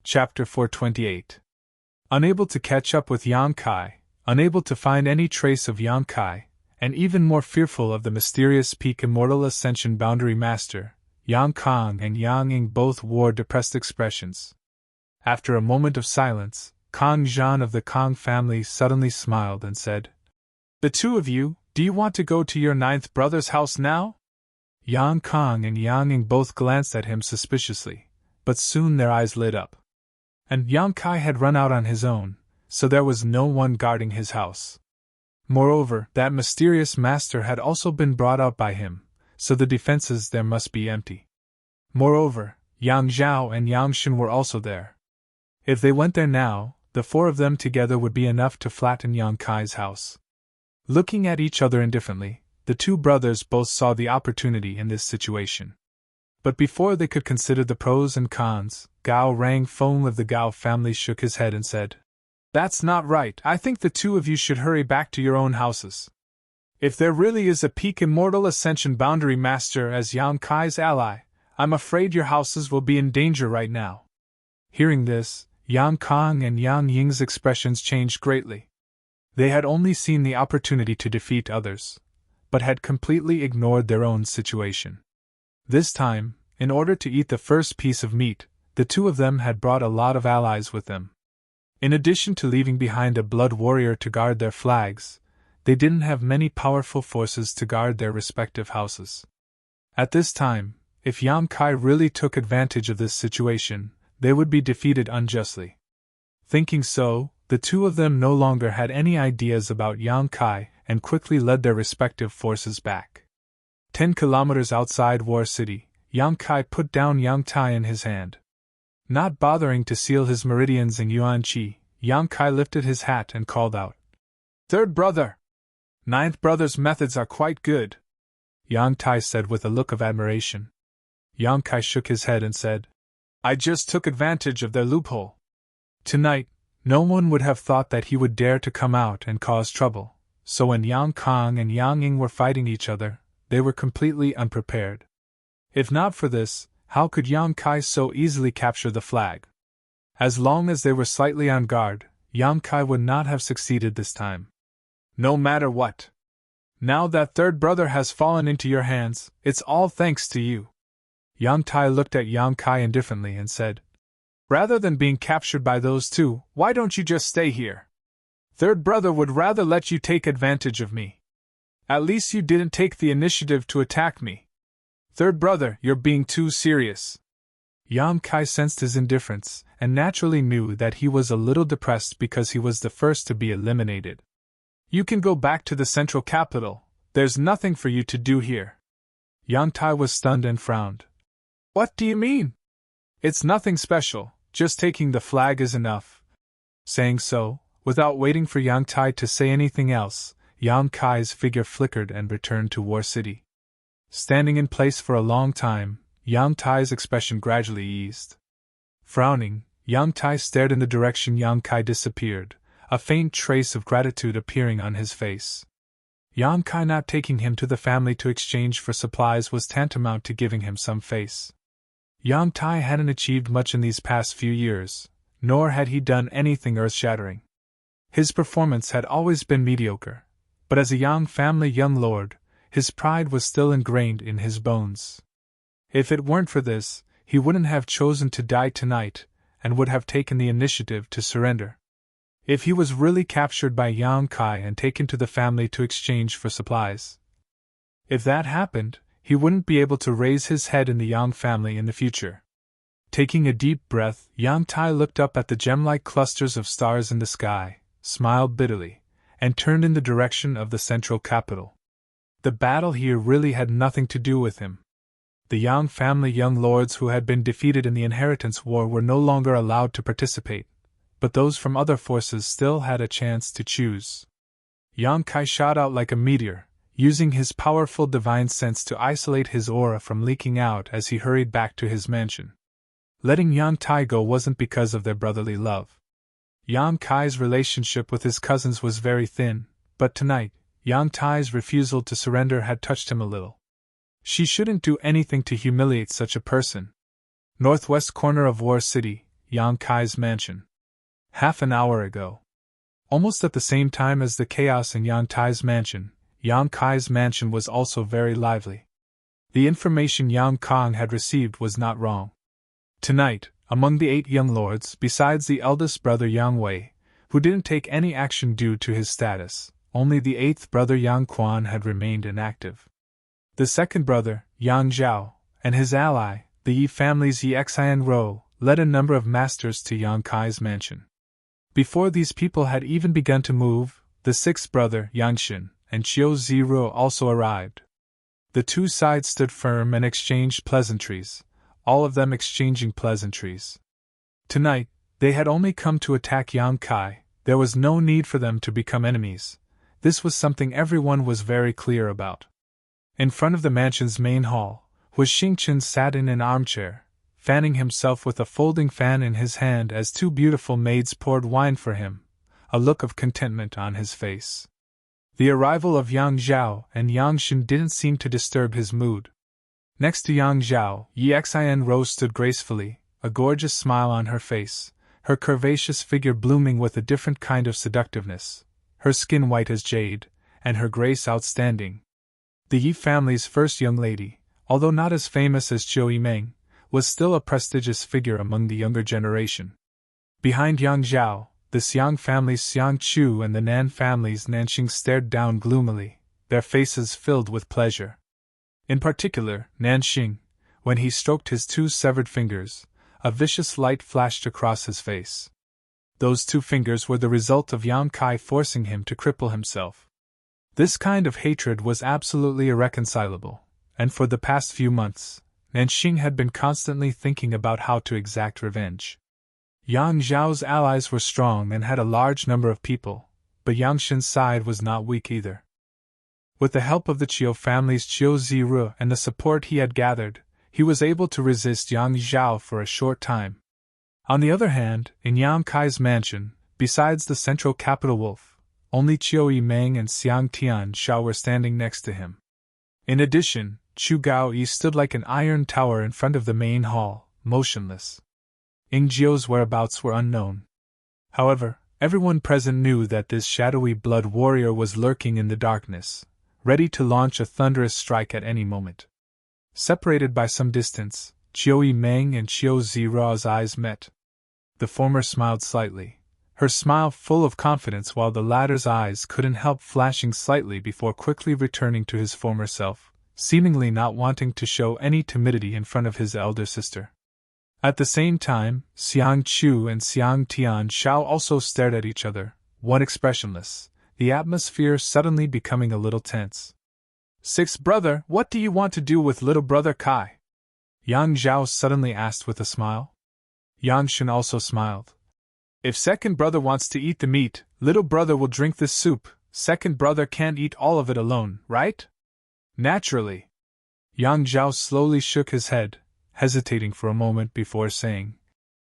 Chapter 428. Unable to catch up with Yang Kai, unable to find any trace of Yang Kai, and even more fearful of the mysterious peak Immortal Ascension Boundary Master, Yang Kong and Yang Ying both wore depressed expressions. After a moment of silence, Kong Zhan of the Kong family suddenly smiled and said, "The two of you, do you want to go to your ninth brother's house now?" Yang Kong and Yang Ying both glanced at him suspiciously, but soon their eyes lit up. And Yang Kai had run out on his own, so there was no one guarding his house. Moreover, that mysterious master had also been brought out by him, so the defenses there must be empty. Moreover, Yang Zhao and Yang Shen were also there. If they went there now, the four of them together would be enough to flatten Yang Kai's house. Looking at each other indifferently, the two brothers both saw the opportunity in this situation. But before they could consider the pros and cons, Gao Rang Feng of the Gao family shook his head and said, "That's not right. I think the two of you should hurry back to your own houses. If there really is a peak Immortal Ascension Boundary Master as Yang Kai's ally, I'm afraid your houses will be in danger right now." Hearing this, Yang Kong and Yang Ying's expressions changed greatly. They had only seen the opportunity to defeat others, but had completely ignored their own situation. This time, in order to eat the first piece of meat, the two of them had brought a lot of allies with them. In addition to leaving behind a blood warrior to guard their flags, they didn't have many powerful forces to guard their respective houses. At this time, if Yang Kai really took advantage of this situation, they would be defeated unjustly. Thinking so, the two of them no longer had any ideas about Yang Kai and quickly led their respective forces back. 10 kilometers outside War City, Yang Kai put down Yang Tai in his hand. Not bothering to seal his meridians in Yuan Qi, Yang Kai lifted his hat and called out, "Third brother! Ninth brother's methods are quite good," Yang Tai said with a look of admiration. Yang Kai shook his head and said, "I just took advantage of their loophole. Tonight, no one would have thought that he would dare to come out and cause trouble, so when Yang Kong and Yang Ying were fighting each other, they were completely unprepared. If not for this, how could Yang Kai so easily capture the flag? As long as they were slightly on guard, Yang Kai would not have succeeded this time. No matter what. Now that third brother has fallen into your hands, it's all thanks to you." Yang Tai looked at Yang Kai indifferently and said, "Rather than being captured by those two, why don't you just stay here? Third brother would rather let you take advantage of me. At least you didn't take the initiative to attack me. Third brother, you're being too serious." Yang Kai sensed his indifference, and naturally knew that he was a little depressed because he was the first to be eliminated. "You can go back to the central capital, there's nothing for you to do here." Yang Tai was stunned and frowned. "What do you mean?" "It's nothing special, just taking the flag is enough." Saying so, without waiting for Yang Tai to say anything else, Yang Kai's figure flickered and returned to War City. Standing in place for a long time, Yang Tai's expression gradually eased. Frowning, Yang Tai stared in the direction Yang Kai disappeared, a faint trace of gratitude appearing on his face. Yang Kai not taking him to the family to exchange for supplies was tantamount to giving him some face. Yang Tai hadn't achieved much in these past few years, nor had he done anything earth-shattering. His performance had always been mediocre, but as a Yang family young lord, his pride was still ingrained in his bones. If it weren't for this, he wouldn't have chosen to die tonight, and would have taken the initiative to surrender. If he was really captured by Yang Kai and taken to the family to exchange for supplies. If that happened, he wouldn't be able to raise his head in the Yang family in the future. Taking a deep breath, Yang Tai looked up at the gem-like clusters of stars in the sky, smiled bitterly, and turned in the direction of the central capital. The battle here really had nothing to do with him. The Yang family young lords who had been defeated in the inheritance war were no longer allowed to participate, but those from other forces still had a chance to choose. Yang Kai shot out like a meteor, using his powerful divine sense to isolate his aura from leaking out as he hurried back to his mansion. Letting Yang Tai go wasn't because of their brotherly love. Yang Kai's relationship with his cousins was very thin, but tonight, Yang Tai's refusal to surrender had touched him a little. She shouldn't do anything to humiliate such a person. Northwest corner of War City, Yang Kai's mansion. Half an hour ago. Almost at the same time as the chaos in Yang Kai's mansion was also very lively. The information Yang Kang had received was not wrong. Tonight, among the 8 young lords, besides the eldest brother Yang Wei, who didn't take any action due to his status, only the 8th brother Yang Quan had remained inactive. The 2nd brother, Yang Zhao, and his ally, the Yi family's Yi Xian Rou, led a number of masters to Yang Kai's mansion. Before these people had even begun to move, the 6th brother, Yang Xin, and Qiu Ziru also arrived. The two sides stood firm and exchanged pleasantries, all of them exchanging pleasantries. Tonight, they had only come to attack Yang Kai. There was no need for them to become enemies. This was something everyone was very clear about. In front of the mansion's main hall, Xingqian sat in an armchair, fanning himself with a folding fan in his hand as 2 beautiful maids poured wine for him, a look of contentment on his face. The arrival of Yang Zhao and Yang Xin didn't seem to disturb his mood. Next to Yang Zhao, Yi Xian Rose stood gracefully, a gorgeous smile on her face, her curvaceous figure blooming with a different kind of seductiveness, her skin white as jade, and her grace outstanding. The Yi family's first young lady, although not as famous as Zhou Yimeng, was still a prestigious figure among the younger generation. Behind Yang Zhao, the Xiang family's Xiang Chu and the Nan family's Nanxing stared down gloomily, their faces filled with pleasure. In particular, Nanxing, when he stroked his 2 severed fingers, a vicious light flashed across his face. Those 2 fingers were the result of Yang Kai forcing him to cripple himself. This kind of hatred was absolutely irreconcilable, and for the past few months, Nanxing had been constantly thinking about how to exact revenge. Yang Zhao's allies were strong and had a large number of people, but Yang Xin's side was not weak either. With the help of the Qiu family's Qiu Ziru and the support he had gathered, he was able to resist Yang Zhao for a short time. On the other hand, in Yang Kai's mansion, besides the central capital wolf, only Qiu Yimeng and Xiang Tianshao were standing next to him. In addition, Chu Gaoyi stood like an iron tower in front of the main hall, motionless. Ying Jiu's whereabouts were unknown. However, everyone present knew that this shadowy blood warrior was lurking in the darkness, ready to launch a thunderous strike at any moment. Separated by some distance, Qiu Yimeng and Qiu Ziruo's eyes met. The former smiled slightly, her smile full of confidence, while the latter's eyes couldn't help flashing slightly before quickly returning to his former self, seemingly not wanting to show any timidity in front of his elder sister. At the same time, Xiang Chu and Xiang Tianshao also stared at each other, one expressionless, the atmosphere suddenly becoming a little tense. "Sixth brother, what do you want to do with little brother Kai?" Yang Zhao suddenly asked with a smile. Yang Xin also smiled. "If second brother wants to eat the meat, little brother will drink this soup. Second brother can't eat all of it alone, right?" "Naturally." Yang Zhao slowly shook his head, hesitating for a moment before saying,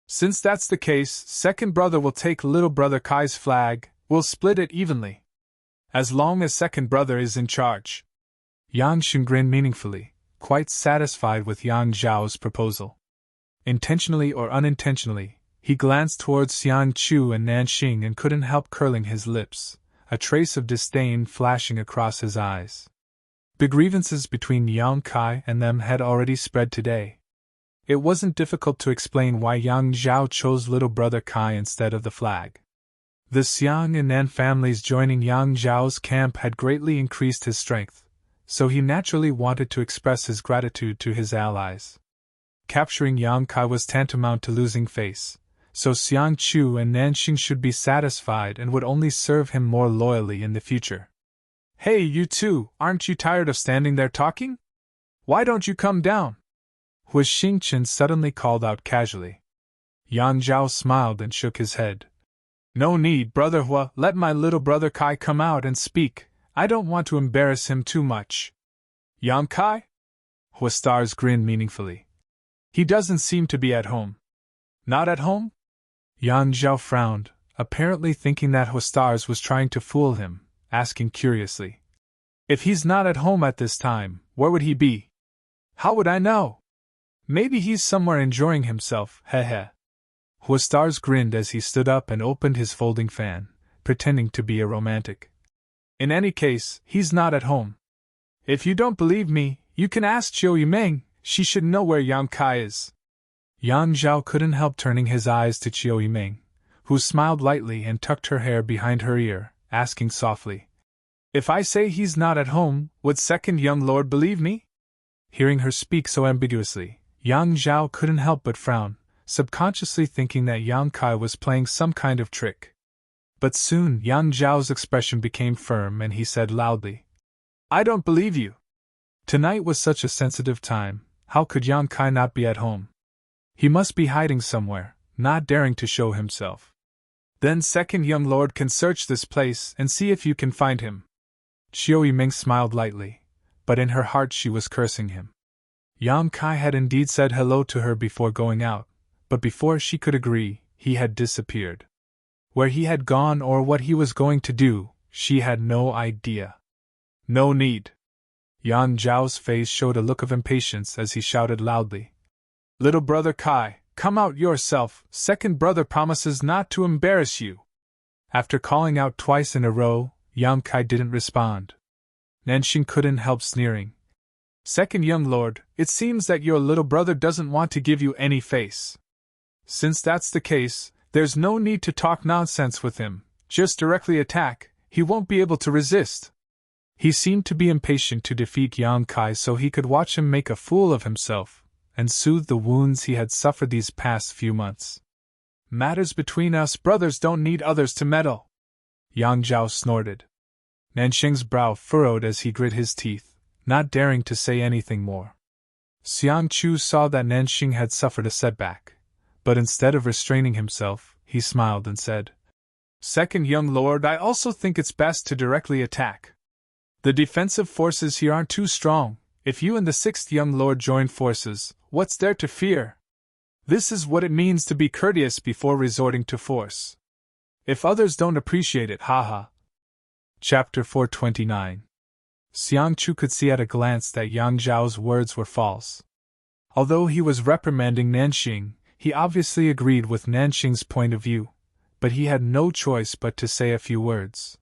"Since that's the case, second brother will take little brother Kai's flag. We'll split it evenly. As long as second brother is in charge." Yang Xin grinned meaningfully, quite satisfied with Yang Zhao's proposal. Intentionally or unintentionally, he glanced towards Xiang Chu and Nanxing and couldn't help curling his lips, a trace of disdain flashing across his eyes. The grievances between Yang Kai and them had already spread today. It wasn't difficult to explain why Yang Zhao chose little brother Kai instead of the flag. The Xiang and Nan families joining Yang Zhao's camp had greatly increased his strength, so he naturally wanted to express his gratitude to his allies. Capturing Yang Kai was tantamount to losing face, so Xiang Chu and Nanxing should be satisfied and would only serve him more loyally in the future. "Hey, you two, aren't you tired of standing there talking? Why don't you come down?" Xingqian suddenly called out casually. Yang Zhao smiled and shook his head. "No need, brother Hua, let my little brother Kai come out and speak. I don't want to embarrass him too much." "Yang Kai?" Huastar's grinned meaningfully. "He doesn't seem to be at home." "Not at home?" Yang Zhao frowned, apparently thinking that Huastars was trying to fool him, asking curiously, "If he's not at home at this time, where would he be?" "How would I know? Maybe he's somewhere enjoying himself, heh heh." Huastars grinned as he stood up and opened his folding fan, pretending to be a romantic. In any case, he's not at home. If you don't believe me, you can ask Chiu Yimeng, she should know where Yang Kai is. Yang Zhao couldn't help turning his eyes to Chiu Yimeng, who smiled lightly and tucked her hair behind her ear, asking softly, "If I say he's not at home, would second young lord believe me?" Hearing her speak so ambiguously, Yang Zhao couldn't help but frown, subconsciously thinking that Yang Kai was playing some kind of trick. But soon Yang Zhao's expression became firm and he said loudly, "I don't believe you. Tonight was such a sensitive time, how could Yang Kai not be at home? He must be hiding somewhere, not daring to show himself. Then second young lord can search this place and see if you can find him." Chiu Yimeng smiled lightly, but in her heart she was cursing him. Yang Kai had indeed said hello to her before going out, but before she could agree, he had disappeared. Where he had gone or what he was going to do, she had no idea. "No need." Yang Zhao's face showed a look of impatience as he shouted loudly, "Little brother Kai, come out yourself, second brother promises not to embarrass you." After calling out twice in a row, Yang Kai didn't respond. Nanxing couldn't help sneering. "Second young lord, it seems that your little brother doesn't want to give you any face. Since that's the case, there's no need to talk nonsense with him, just directly attack, he won't be able to resist." He seemed to be impatient to defeat Yang Kai so he could watch him make a fool of himself, and soothe the wounds he had suffered these past few months. "Matters between us brothers don't need others to meddle," Yang Zhao snorted. Nanxing's brow furrowed as he grit his teeth, not daring to say anything more. Xiang Chu saw that Nanxing had suffered a setback, but instead of restraining himself, he smiled and said, "Second young lord, I also think it's best to directly attack. The defensive forces here aren't too strong. If you and the sixth young lord join forces, what's there to fear? This is what it means to be courteous before resorting to force. If others don't appreciate it, haha." Chapter 429. Xiang Chu could see at a glance that Yang Zhao's words were false. Although he was reprimanding Nanxing, he obviously agreed with Nanxing's point of view, but he had no choice but to say a few words.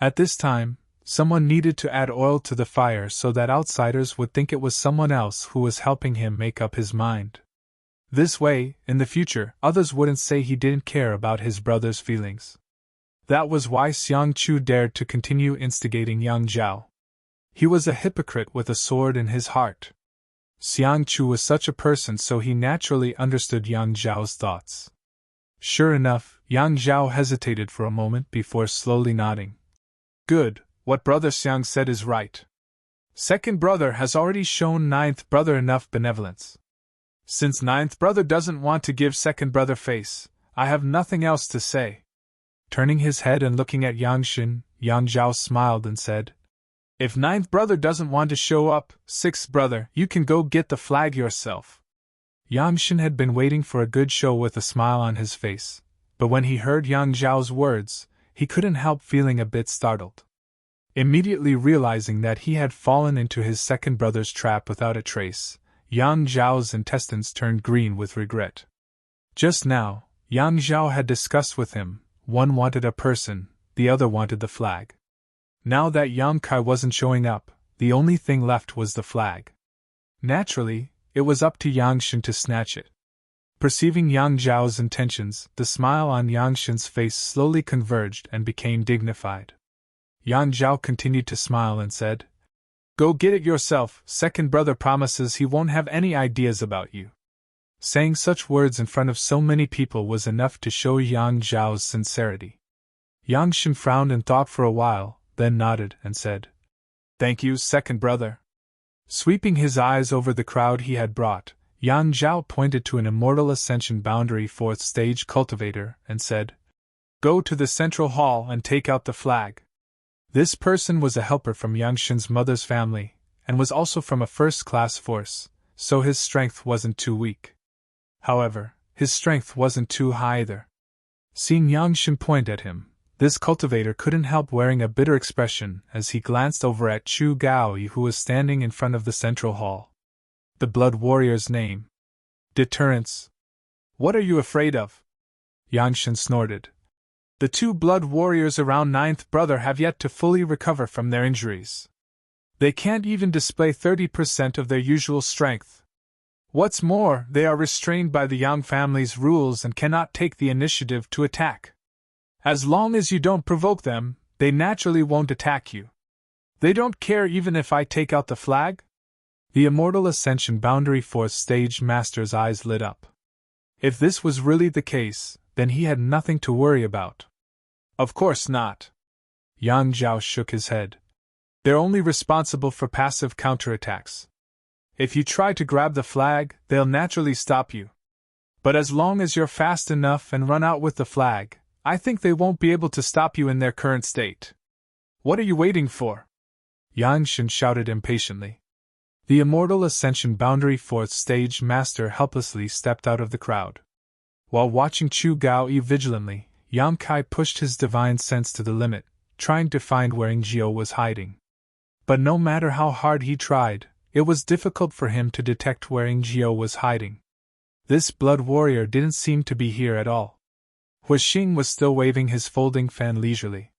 At this time, someone needed to add oil to the fire so that outsiders would think it was someone else who was helping him make up his mind. This way, in the future, others wouldn't say he didn't care about his brother's feelings. That was why Xiang Chu dared to continue instigating Yang Zhao. He was a hypocrite with a sword in his heart. Xiang Chu was such a person, so he naturally understood Yang Zhao's thoughts. Sure enough, Yang Zhao hesitated for a moment before slowly nodding. "Good, what brother Xiang said is right. Second brother has already shown ninth brother enough benevolence. Since ninth brother doesn't want to give second brother face, I have nothing else to say." Turning his head and looking at Yang Xin, Yang Zhao smiled and said, "If ninth brother doesn't want to show up, sixth brother, you can go get the flag yourself." Yang Xin had been waiting for a good show with a smile on his face, but when he heard Yang Zhao's words, he couldn't help feeling a bit startled. Immediately realizing that he had fallen into his second brother's trap without a trace, Yang Zhao's intestines turned green with regret. Just now, Yang Zhao had discussed with him, one wanted a person, the other wanted the flag. Now that Yang Kai wasn't showing up, the only thing left was the flag. Naturally, it was up to Yang Xin to snatch it. Perceiving Yang Zhao's intentions, the smile on Yang Xin's face slowly converged and became dignified. Yang Zhao continued to smile and said, "Go get it yourself, second brother promises he won't have any ideas about you." Saying such words in front of so many people was enough to show Yang Zhao's sincerity. Yang Xin frowned and thought for a while, then nodded and said, "Thank you, second brother." Sweeping his eyes over the crowd he had brought, Yang Zhao pointed to an immortal ascension boundary 4th stage cultivator and said, "Go to the central hall and take out the flag." This person was a helper from Yang Xin's mother's family, and was also from a first-class force, so his strength wasn't too weak. However, his strength wasn't too high either. Seeing Yang Xin point at him, this cultivator couldn't help wearing a bitter expression as he glanced over at Chu Gaoyi, who was standing in front of the central hall. The blood warrior's name. Deterrence. "What are you afraid of?" Yang Shen snorted. The two blood warriors around ninth brother have yet to fully recover from their injuries. They can't even display 30% of their usual strength. What's more, they are restrained by the Yang family's rules and cannot take the initiative to attack. As long as you don't provoke them, they naturally won't attack you. They don't care even if I take out the flag? The Immortal Ascension Boundary Fourth Stage Master's eyes lit up. If this was really the case, then he had nothing to worry about. Of course not. Yang Zhao shook his head. They're only responsible for passive counterattacks. If you try to grab the flag, they'll naturally stop you. But as long as you're fast enough and run out with the flag, I think they won't be able to stop you in their current state. What are you waiting for? Yang Shen shouted impatiently. The Immortal Ascension Boundary Fourth Stage Master helplessly stepped out of the crowd. While watching Chu Gaoyi vigilantly, Yang Kai pushed his divine sense to the limit, trying to find where Yingjiu was hiding. But no matter how hard he tried, it was difficult for him to detect where Yingjiu was hiding. This blood warrior didn't seem to be here at all. Huixing was still waving his folding fan leisurely.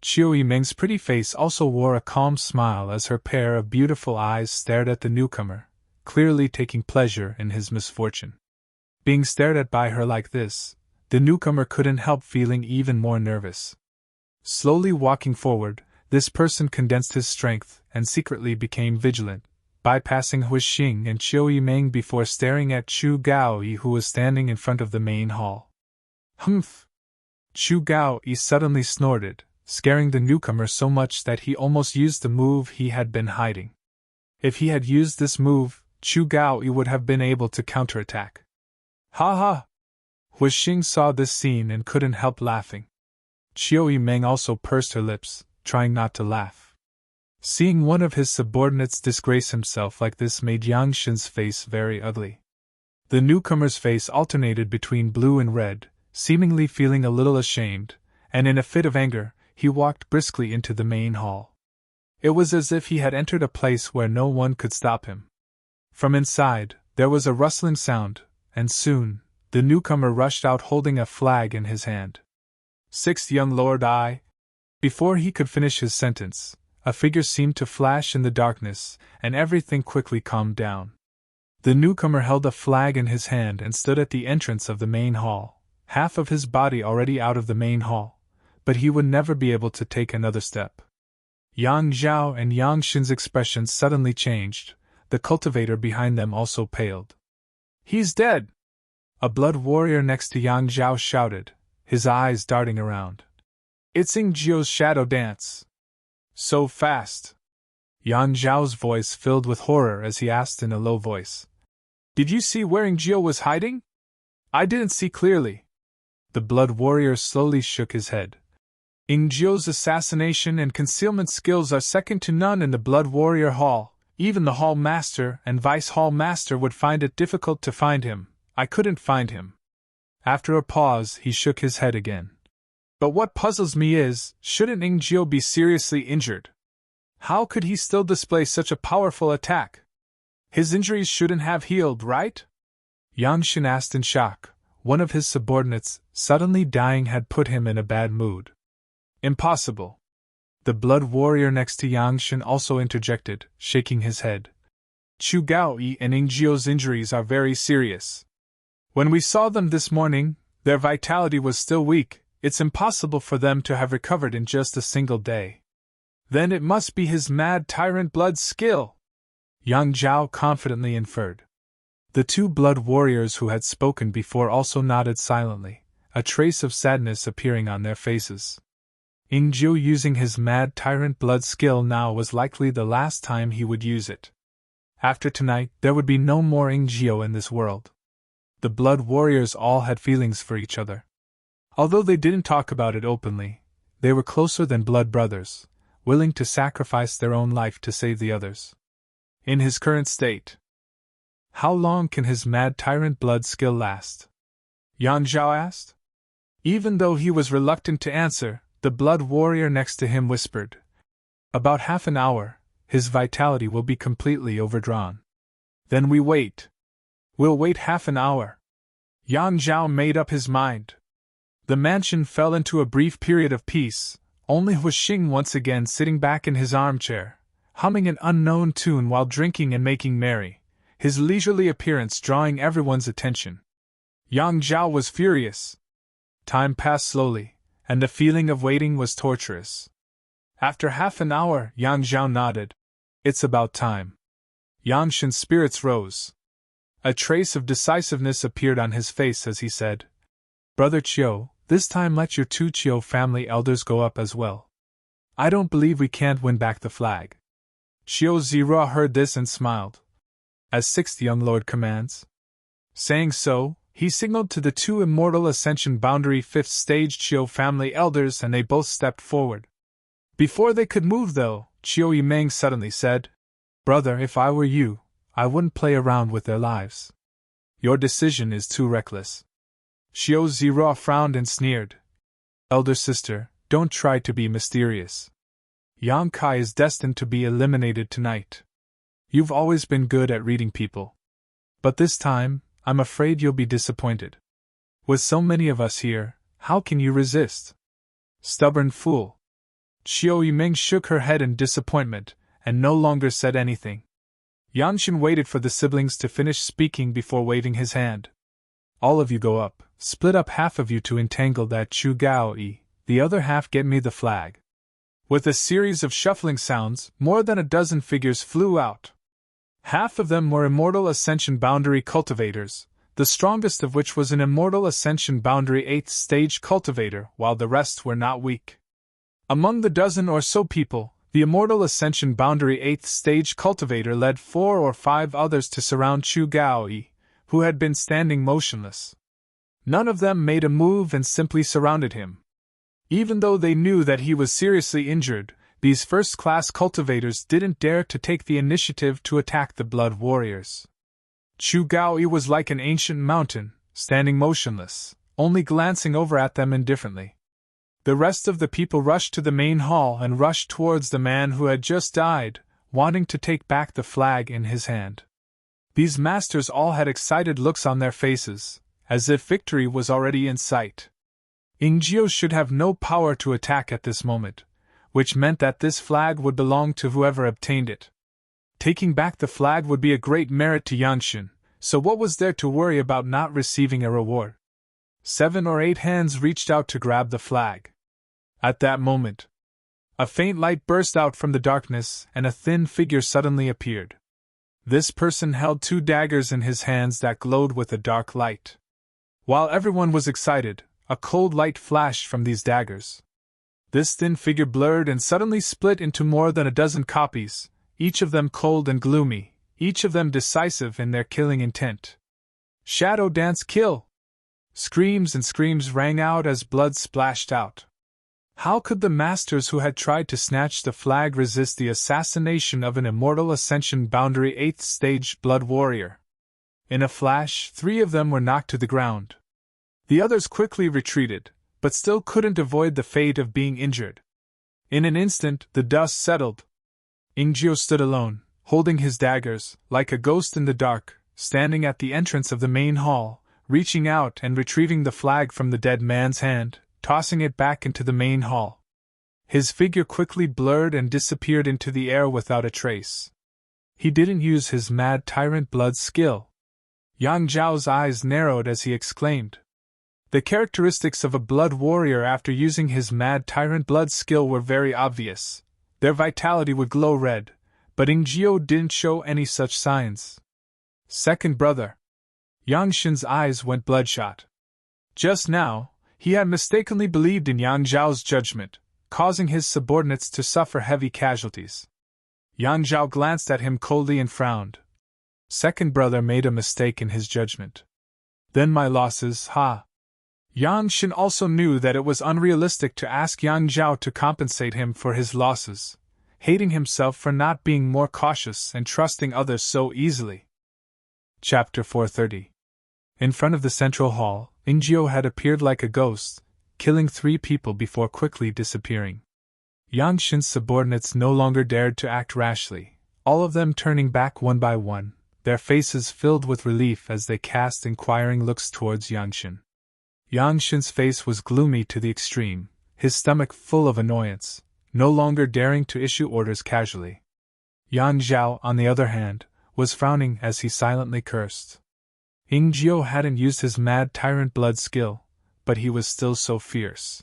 Qiu Yimeng's pretty face also wore a calm smile as her pair of beautiful eyes stared at the newcomer, clearly taking pleasure in his misfortune. Being stared at by her like this, the newcomer couldn't help feeling even more nervous. Slowly walking forward, this person condensed his strength and secretly became vigilant, bypassing Huixing and Qiu Yimeng before staring at Chu Gaoyi, who was standing in front of the main hall. Humph! Chu Gaoyi suddenly snorted, scaring the newcomer so much that he almost used the move he had been hiding. If he had used this move, Chu Gaoyi would have been able to counterattack. Ha ha! Huixing saw this scene and couldn't help laughing. Qiu Yimeng also pursed her lips, trying not to laugh. Seeing one of his subordinates disgrace himself like this made Yang Shen's face very ugly. The newcomer's face alternated between blue and red, seemingly feeling a little ashamed, and in a fit of anger, he walked briskly into the main hall. It was as if he had entered a place where no one could stop him. From inside, there was a rustling sound, and soon, the newcomer rushed out holding a flag in his hand. Sixth young lord Before he could finish his sentence, a figure seemed to flash in the darkness, and everything quickly calmed down. The newcomer held a flag in his hand and stood at the entrance of the main hall, half of his body already out of the main hall, but he would never be able to take another step. Yang Zhao and Yang Shen's expressions suddenly changed, the cultivator behind them also paled. He's dead! A blood warrior next to Yang Zhao shouted, his eyes darting around. It's Yingjiu's shadow dance. So fast! Yang Zhao's voice filled with horror as he asked in a low voice. Did you see where Yingjiu was hiding? I didn't see clearly. The blood warrior slowly shook his head. Yingjiu's assassination and concealment skills are second to none in the Blood Warrior Hall. Even the Hall Master and Vice Hall Master would find it difficult to find him. I couldn't find him. After a pause, he shook his head again. But what puzzles me is, shouldn't Yingjiu be seriously injured? How could he still display such a powerful attack? His injuries shouldn't have healed, right? Yang Shen asked in shock. One of his subordinates, suddenly dying, had put him in a bad mood. Impossible. The blood warrior next to Yang Shen also interjected, shaking his head. Chu Gaoyi and Yingjiu's injuries are very serious. When we saw them this morning, their vitality was still weak. It's impossible for them to have recovered in just a single day. Then it must be his mad tyrant blood skill, Yang Zhao confidently inferred. The two blood warriors who had spoken before also nodded silently, a trace of sadness appearing on their faces. Yingjiu using his mad tyrant blood skill now was likely the last time he would use it. After tonight, there would be no more Yingjiu in this world. The blood warriors all had feelings for each other. Although they didn't talk about it openly, they were closer than blood brothers, willing to sacrifice their own life to save the others. In his current state, how long can his mad tyrant blood skill last? Yang Zhao asked. Even though he was reluctant to answer, the blood warrior next to him whispered. About half an hour, his vitality will be completely overdrawn. Then we wait. We'll wait half an hour. Yang Zhao made up his mind. The mansion fell into a brief period of peace, only Hu Xing once again sitting back in his armchair, humming an unknown tune while drinking and making merry, his leisurely appearance drawing everyone's attention. Yang Zhao was furious. Time passed slowly, and the feeling of waiting was torturous. After half an hour, Yang Zhao nodded. It's about time. Yang Shen's spirits rose. A trace of decisiveness appeared on his face as he said, Brother Chiu, this time let your two Chiu family elders go up as well. I don't believe we can't win back the flag. Chiu Zira heard this and smiled. As sixth young lord commands. Saying so, he signaled to the two Immortal Ascension Boundary 5th Stage Chiu family elders and they both stepped forward. Before they could move though, Chiu Yimeng suddenly said, Brother, if I were you, I wouldn't play around with their lives. Your decision is too reckless. Chiu Zira frowned and sneered. Elder sister, don't try to be mysterious. Yang Kai is destined to be eliminated tonight. You've always been good at reading people. But this time, I'm afraid you'll be disappointed. With so many of us here, how can you resist? Stubborn fool. Chiu Yimeng shook her head in disappointment, and no longer said anything. Yang Shen waited for the siblings to finish speaking before waving his hand. All of you go up, split up half of you to entangle that Chu Gao Yi, the other half get me the flag. With a series of shuffling sounds, more than a dozen figures flew out. Half of them were Immortal Ascension Boundary cultivators, the strongest of which was an Immortal Ascension Boundary 8th Stage cultivator, while the rest were not weak. Among the dozen or so people, the Immortal Ascension Boundary 8th Stage cultivator led 4 or 5 others to surround Chu Gao Yi, who had been standing motionless. None of them made a move and simply surrounded him. Even though they knew that he was seriously injured, these first-class cultivators didn't dare to take the initiative to attack the blood warriors. Chu Gaoyi was like an ancient mountain, standing motionless, only glancing over at them indifferently. The rest of the people rushed to the main hall and rushed towards the man who had just died, wanting to take back the flag in his hand. These masters all had excited looks on their faces, as if victory was already in sight. Ingjio should have no power to attack at this moment, which meant that this flag would belong to whoever obtained it. Taking back the flag would be a great merit to Yangshin, so what was there to worry about not receiving a reward? 7 or 8 hands reached out to grab the flag. At that moment, a faint light burst out from the darkness and a thin figure suddenly appeared. This person held 2 daggers in his hands that glowed with a dark light. While everyone was excited, a cold light flashed from these daggers. This thin figure blurred and suddenly split into more than a dozen copies, each of them cold and gloomy, each of them decisive in their killing intent. Shadow dance kill! Screams and screams rang out as blood splashed out. How could the masters who had tried to snatch the flag resist the assassination of an Immortal Ascension Boundary 8th Stage blood warrior? In a flash, 3 of them were knocked to the ground. The others quickly retreated, but still couldn't avoid the fate of being injured. In an instant, the dust settled. Ingjio stood alone, holding his daggers, like a ghost in the dark, standing at the entrance of the main hall, reaching out and retrieving the flag from the dead man's hand, tossing it back into the main hall. His figure quickly blurred and disappeared into the air without a trace. He didn't use his mad tyrant blood skill. Yang Zhao's eyes narrowed as he exclaimed. The characteristics of a blood warrior after using his mad tyrant blood skill were very obvious. Their vitality would glow red, but Ingjio didn't show any such signs. Second brother. Yang Shen's eyes went bloodshot. Just now, he had mistakenly believed in Yang Zhao's judgment, causing his subordinates to suffer heavy casualties. Yang Zhao glanced at him coldly and frowned. Second brother made a mistake in his judgment. Then my losses, ha! Yang Shen also knew that it was unrealistic to ask Yang Zhao to compensate him for his losses, hating himself for not being more cautious and trusting others so easily. Chapter 430. In front of the central hall, Ingjio had appeared like a ghost, killing 3 people before quickly disappearing. Yang Shen's subordinates no longer dared to act rashly, all of them turning back one by one, their faces filled with relief as they cast inquiring looks towards Yang Shen. Yang Shin's face was gloomy to the extreme, his stomach full of annoyance, no longer daring to issue orders casually. Yang Zhao, on the other hand, was frowning as he silently cursed. Ying Jiao hadn't used his mad tyrant blood skill, but he was still so fierce.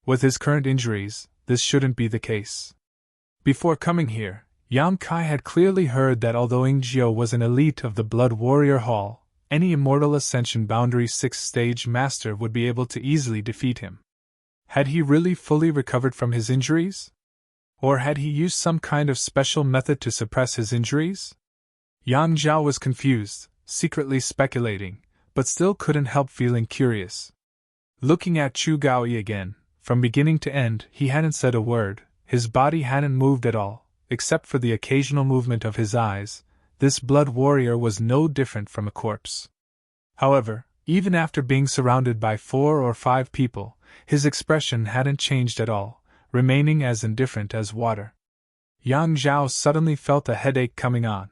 With his current injuries, this shouldn't be the case. Before coming here, Yang Kai had clearly heard that although Ying Jiao was an elite of the Blood Warrior Hall, any Immortal Ascension Boundary 6th-stage master would be able to easily defeat him. Had he really fully recovered from his injuries? Or had he used some kind of special method to suppress his injuries? Yang Zhao was confused, secretly speculating, but still couldn't help feeling curious. Looking at Chu Gaoyi again, from beginning to end, he hadn't said a word, his body hadn't moved at all, except for the occasional movement of his eyes. This blood warrior was no different from a corpse. However, even after being surrounded by 4 or 5 people, his expression hadn't changed at all, remaining as indifferent as water. Yang Zhao suddenly felt a headache coming on.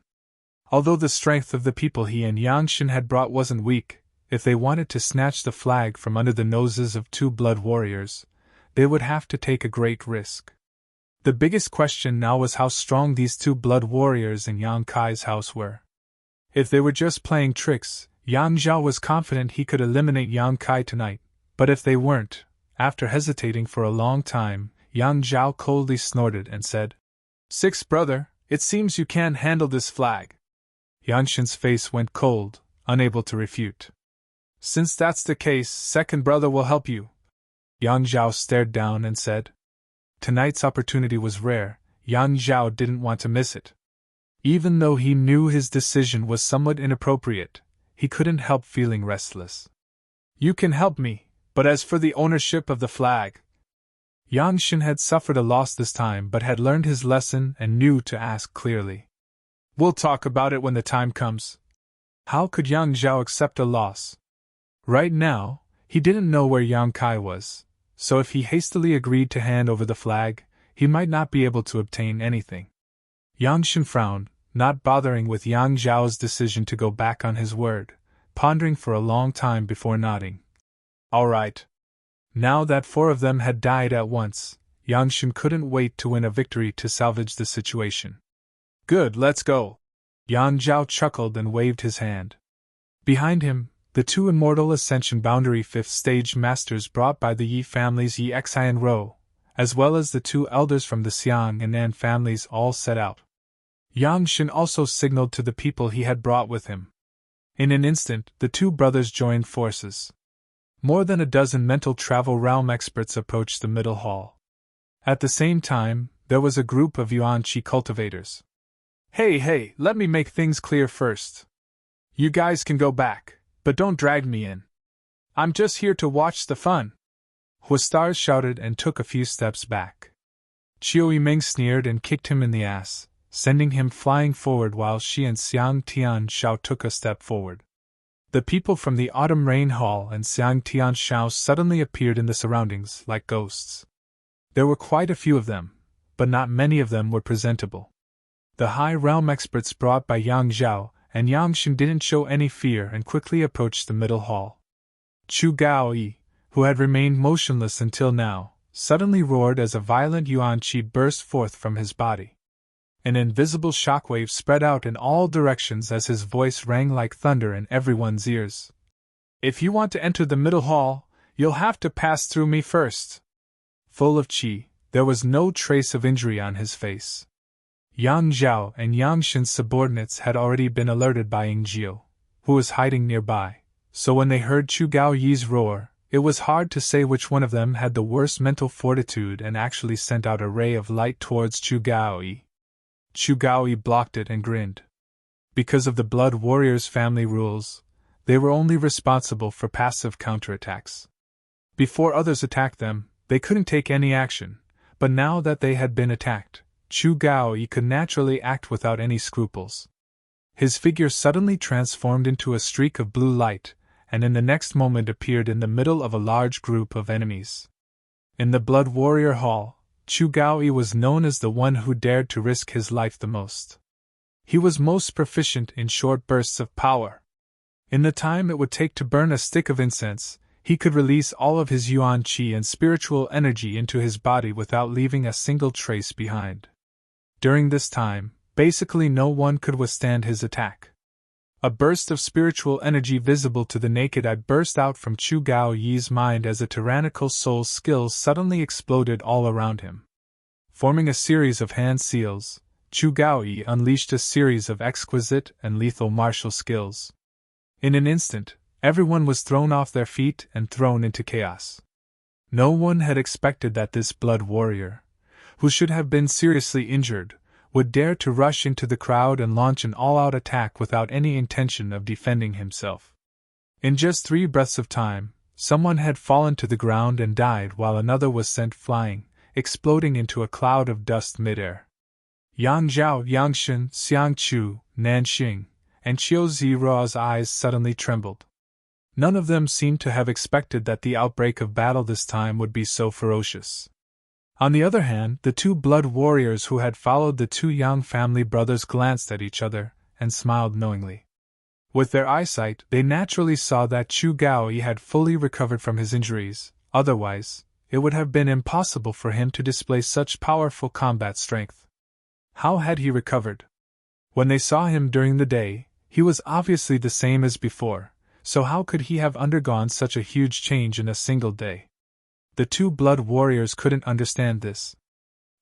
Although the strength of the people he and Yang Shin had brought wasn't weak, if they wanted to snatch the flag from under the noses of 2 blood warriors, they would have to take a great risk. The biggest question now was how strong these 2 blood warriors in Yang Kai's house were. If they were just playing tricks, Yang Zhao was confident he could eliminate Yang Kai tonight, but if they weren't, after hesitating for a long time, Yang Zhao coldly snorted and said, "Sixth brother, it seems you can't handle this flag." Yang Shin's face went cold, unable to refute. "Since that's the case, second brother will help you." Yang Zhao stared down and said. Tonight's opportunity was rare, Yang Zhao didn't want to miss it. Even though he knew his decision was somewhat inappropriate, he couldn't help feeling restless. "You can help me, but as for the ownership of the flag..." Yang Shin had suffered a loss this time but had learned his lesson and knew to ask clearly. "We'll talk about it when the time comes." How could Yang Zhao accept a loss? Right now, he didn't know where Yang Kai was, so if he hastily agreed to hand over the flag, he might not be able to obtain anything. Yang Shin frowned, not bothering with Yang Zhao's decision to go back on his word, pondering for a long time before nodding. "All right." Now that 4 of them had died at once, Yang Shin couldn't wait to win a victory to salvage the situation. "Good, let's go." Yang Zhao chuckled and waved his hand. Behind him, the 2 Immortal Ascension Boundary 5th-stage masters brought by the Yi families Yi Xi and Rou, as well as the 2 elders from the Xiang and Nan families all set out. Yang Shin also signaled to the people he had brought with him. In an instant, the 2 brothers joined forces. More than a dozen mental travel realm experts approached the middle hall. At the same time, there was a group of Yuan Qi cultivators. Hey, let me make things clear first. You guys can go back, but don't drag me in. I'm just here to watch the fun." Huastars shouted and took a few steps back. Qiu Yiming sneered and kicked him in the ass, sending him flying forward while she and Xiang Tianshao took a step forward. The people from the Autumn Rain Hall and Xiang Tianshao suddenly appeared in the surroundings like ghosts. There were quite a few of them, but not many of them were presentable. The high realm experts brought by Yang Zhao and Yang Shin didn't show any fear and quickly approached the middle hall. Chu Gaoyi, who had remained motionless until now, suddenly roared as a violent yuan qi burst forth from his body. An invisible shockwave spread out in all directions as his voice rang like thunder in everyone's ears. "If you want to enter the middle hall, you'll have to pass through me first." Full of qi, there was no trace of injury on his face. Yang Zhao and Yang Shin's subordinates had already been alerted by Ying Jiao, who was hiding nearby, so when they heard Chu Gaoyi's roar, it was hard to say which one of them had the worst mental fortitude and actually sent out a ray of light towards Chu Gaoyi. Chu Gaoyi blocked it and grinned. Because of the Blood Warriors' family rules, they were only responsible for passive counterattacks. Before others attacked them, they couldn't take any action, but now that they had been attacked, Chu Gaoyi could naturally act without any scruples. His figure suddenly transformed into a streak of blue light, and in the next moment appeared in the middle of a large group of enemies. In the Blood Warrior Hall, Chu Gaoyi was known as the one who dared to risk his life the most. He was most proficient in short bursts of power. In the time it would take to burn a stick of incense, he could release all of his yuan qi and spiritual energy into his body without leaving a single trace behind. During this time, basically no one could withstand his attack. A burst of spiritual energy visible to the naked eye burst out from Chu Gao Yi's mind as a tyrannical soul skill suddenly exploded all around him. Forming a series of hand seals, Chu Gao Yi unleashed a series of exquisite and lethal martial skills. In an instant, everyone was thrown off their feet and thrown into chaos. No one had expected that this blood warrior, who should have been seriously injured, would dare to rush into the crowd and launch an all-out attack without any intention of defending himself. In just 3 breaths of time, someone had fallen to the ground and died while another was sent flying, exploding into a cloud of dust mid-air. Yang Zhao, Yang Shen, Xiang Chu, Nan Xing, and Qiu Zira's eyes suddenly trembled. None of them seemed to have expected that the outbreak of battle this time would be so ferocious. On the other hand, the 2 blood warriors who had followed the 2 Yang family brothers glanced at each other and smiled knowingly. With their eyesight, they naturally saw that Chu Gao Yi had fully recovered from his injuries, otherwise, it would have been impossible for him to display such powerful combat strength. How had he recovered? When they saw him during the day, he was obviously the same as before, so how could he have undergone such a huge change in a single day? The 2 blood warriors couldn't understand this.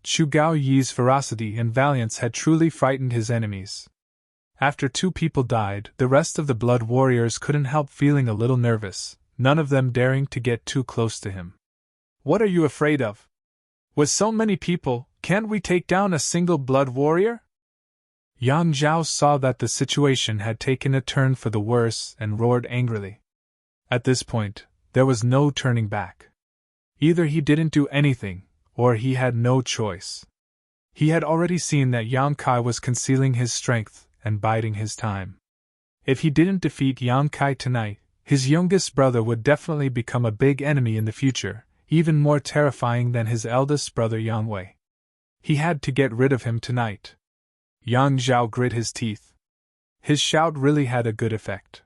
Chu Gao Yi's ferocity and valiance had truly frightened his enemies. After 2 people died, the rest of the blood warriors couldn't help feeling a little nervous, none of them daring to get too close to him. "What are you afraid of? With so many people, can't we take down a single blood warrior?" Yang Zhao saw that the situation had taken a turn for the worse and roared angrily. At this point, there was no turning back. Either he didn't do anything, or he had no choice. He had already seen that Yang Kai was concealing his strength and biding his time. If he didn't defeat Yang Kai tonight, his youngest brother would definitely become a big enemy in the future, even more terrifying than his eldest brother Yang Wei. He had to get rid of him tonight. Yang Zhao grit his teeth. His shout really had a good effect.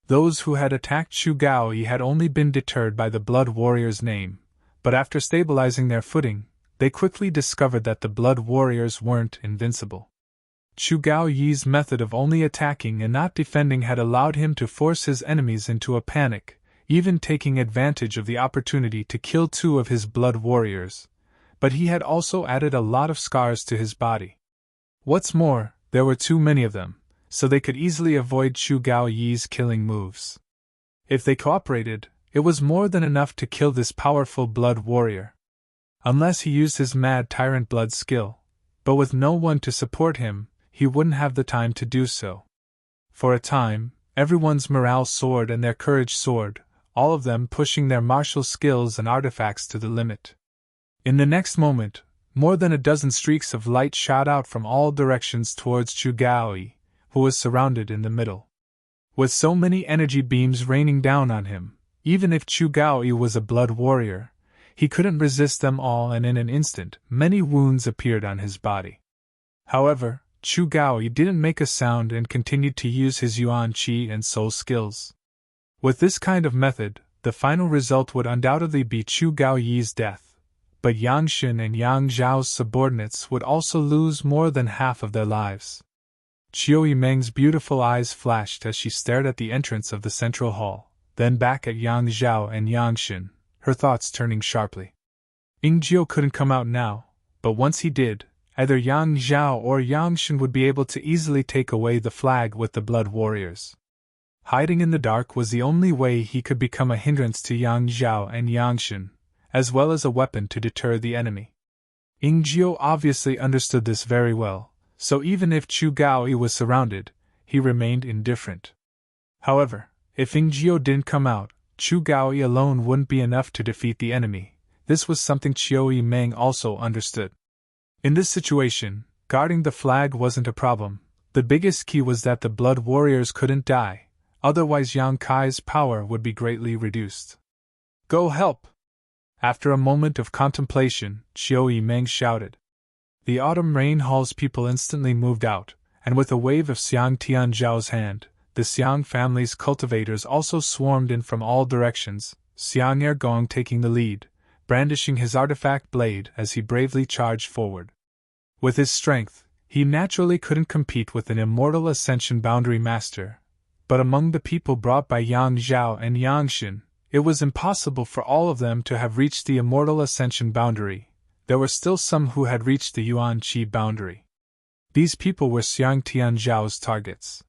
Those who had attacked Chu Gao Yi had only been deterred by the blood warrior's name, but after stabilizing their footing, they quickly discovered that the blood warriors weren't invincible. Chu Gao Yi's method of only attacking and not defending had allowed him to force his enemies into a panic, even taking advantage of the opportunity to kill 2 of his blood warriors, but he had also added a lot of scars to his body. What's more, there were too many of them, so they could easily avoid Chu Gao Yi's killing moves. If they cooperated, it was more than enough to kill this powerful blood warrior. Unless he used his mad tyrant blood skill, but with no one to support him, he wouldn't have the time to do so. For a time, everyone's morale soared and their courage soared, all of them pushing their martial skills and artifacts to the limit. In the next moment, more than a dozen streaks of light shot out from all directions towards Chu Gao Yi, who was surrounded in the middle. With so many energy beams raining down on him, even if Chu Gao Yi was a blood warrior, he couldn't resist them all, and in an instant, many wounds appeared on his body. However, Chu Gao Yi didn't make a sound and continued to use his yuan qi and soul skills. With this kind of method, the final result would undoubtedly be Chu Gao Yi's death, but Yang Shen and Yang Zhao's subordinates would also lose more than half of their lives. Qiu Yimeng's beautiful eyes flashed as she stared at the entrance of the central hall, then back at Yang Zhao and Yang Shen, her thoughts turning sharply. Ying Jiu couldn't come out now, but once he did, either Yang Zhao or Yang Shen would be able to easily take away the flag with the blood warriors. Hiding in the dark was the only way he could become a hindrance to Yang Zhao and Yang Shen, as well as a weapon to deter the enemy. Ying Jiu obviously understood this very well, so even if Chu Gao Yi was surrounded, he remained indifferent. However, if Ying Jiu didn't come out, Chu Gao Yi alone wouldn't be enough to defeat the enemy. This was something Qiu Yimeng also understood. In this situation, guarding the flag wasn't a problem. The biggest key was that the blood warriors couldn't die, otherwise Yang Kai's power would be greatly reduced. "Go help!" After a moment of contemplation, Qiu Yimeng shouted. The Autumn Rain Hall's people instantly moved out, and with a wave of Xiang Tianzhao's hand, the Xiang family's cultivators also swarmed in from all directions, Xiang Ergong taking the lead, brandishing his artifact blade as he bravely charged forward. With his strength, he naturally couldn't compete with an immortal Ascension Boundary Master, but among the people brought by Yang Zhao and Yang Xin, it was impossible for all of them to have reached the immortal Ascension Boundary. There were still some who had reached the Yuan Qi boundary. These people were Xiang Tianzhao's targets.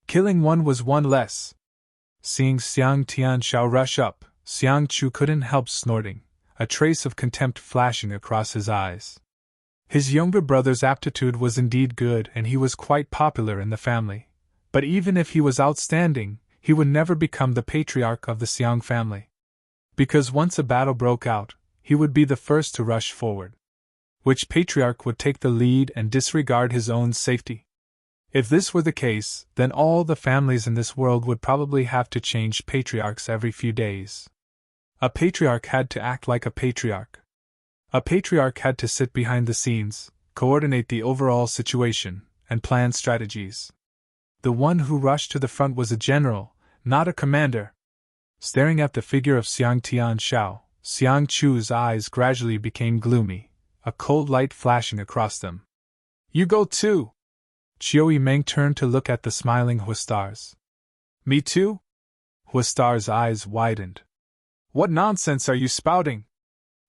Killing one was one less. Seeing Xiang Tianzhao rush up, Xiang Chu couldn't help snorting, a trace of contempt flashing across his eyes. His younger brother's aptitude was indeed good and he was quite popular in the family, but even if he was outstanding, he would never become the patriarch of the Xiang family. Because once a battle broke out, he would be the first to rush forward. Which patriarch would take the lead and disregard his own safety? If this were the case, then all the families in this world would probably have to change patriarchs every few days. A patriarch had to act like a patriarch. A patriarch had to sit behind the scenes, coordinate the overall situation, and plan strategies. The one who rushed to the front was a general, not a commander. Staring at the figure of Xiang Tianzhao, Xiang Chu's eyes gradually became gloomy, a cold light flashing across them. You go too! Qiu Yimeng turned to look at the smiling Huastars. Me too? Huastar's eyes widened. What nonsense are you spouting?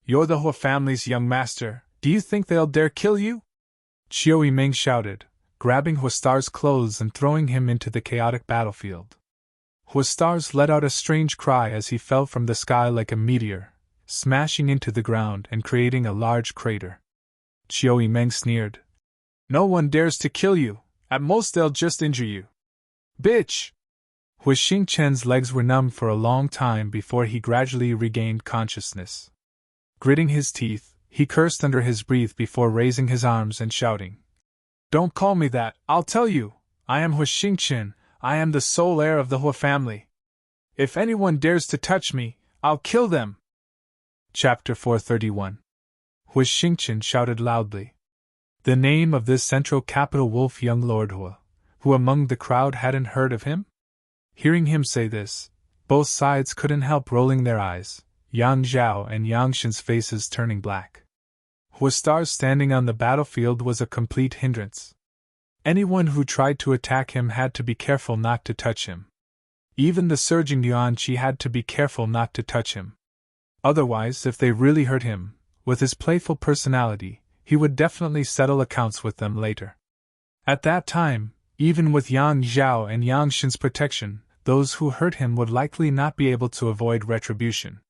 You're the Hua family's young master, do you think they'll dare kill you? Qiu Yimeng shouted, grabbing Huastar's clothes and throwing him into the chaotic battlefield. Huastars let out a strange cry as he fell from the sky like a meteor, smashing into the ground and creating a large crater. Qiu Yimeng sneered. No one dares to kill you, at most they'll just injure you. Bitch! Hui Xingchen's legs were numb for a long time before he gradually regained consciousness. Gritting his teeth, he cursed under his breath before raising his arms and shouting. Don't call me that, I'll tell you, I am Hui Xingchen, I am the sole heir of the Hua family. If anyone dares to touch me, I'll kill them. Chapter 431. Hui Xingchen shouted loudly. The name of this central capital wolf young Lord Hua, who among the crowd hadn't heard of him? Hearing him say this, both sides couldn't help rolling their eyes, Yang Zhao and Yang Xin's faces turning black. Huastar's standing on the battlefield was a complete hindrance. Anyone who tried to attack him had to be careful not to touch him. Even the surging Yuan Qi had to be careful not to touch him. Otherwise, if they really hurt him, with his playful personality, he would definitely settle accounts with them later. At that time, even with Yang Zhao and Yang Xin's protection, those who hurt him would likely not be able to avoid retribution.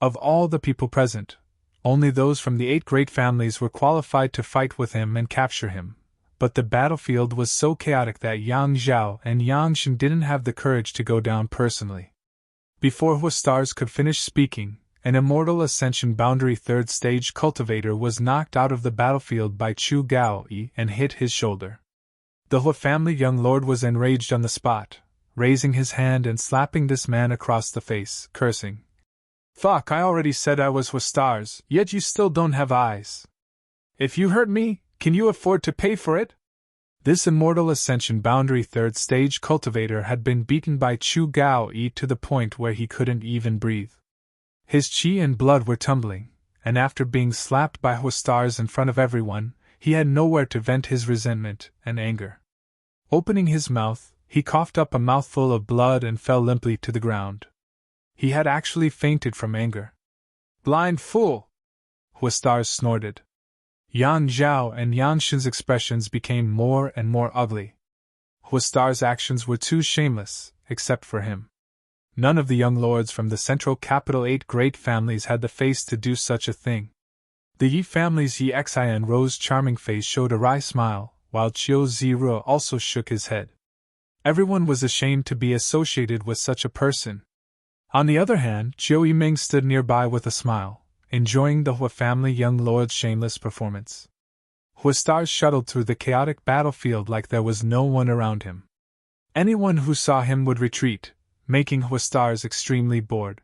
Of all the people present, only those from the 8 great families were qualified to fight with him and capture him, but the battlefield was so chaotic that Yang Zhao and Yang Xin didn't have the courage to go down personally. Before Huastars could finish speaking, an immortal Ascension Boundary 3rd Stage cultivator was knocked out of the battlefield by Chu Gaoyi and hit his shoulder. The Hua family young lord was enraged on the spot, raising his hand and slapping this man across the face, cursing. Fuck, I already said I was Huastars, yet you still don't have eyes. If you hurt me, can you afford to pay for it? This immortal Ascension Boundary 3rd Stage cultivator had been beaten by Chu Gaoyi to the point where he couldn't even breathe. His qi and blood were tumbling, and after being slapped by Huastars in front of everyone, he had nowhere to vent his resentment and anger. Opening his mouth, he coughed up a mouthful of blood and fell limply to the ground. He had actually fainted from anger. Blind fool! Huastars snorted. Yang Zhao and Yang Xin's expressions became more and more ugly. Huastar's actions were too shameless, except for him. None of the young lords from the central capital 8 great families had the face to do such a thing. The Yi family's Yi Xian Ro's charming face showed a wry smile, while Qiu Ziru also shook his head. Everyone was ashamed to be associated with such a person. On the other hand, Qiu Yimeng stood nearby with a smile, enjoying the Hua family young lord's shameless performance. Huastars shuttled through the chaotic battlefield like there was no one around him. Anyone who saw him would retreat, making Huastars extremely bored.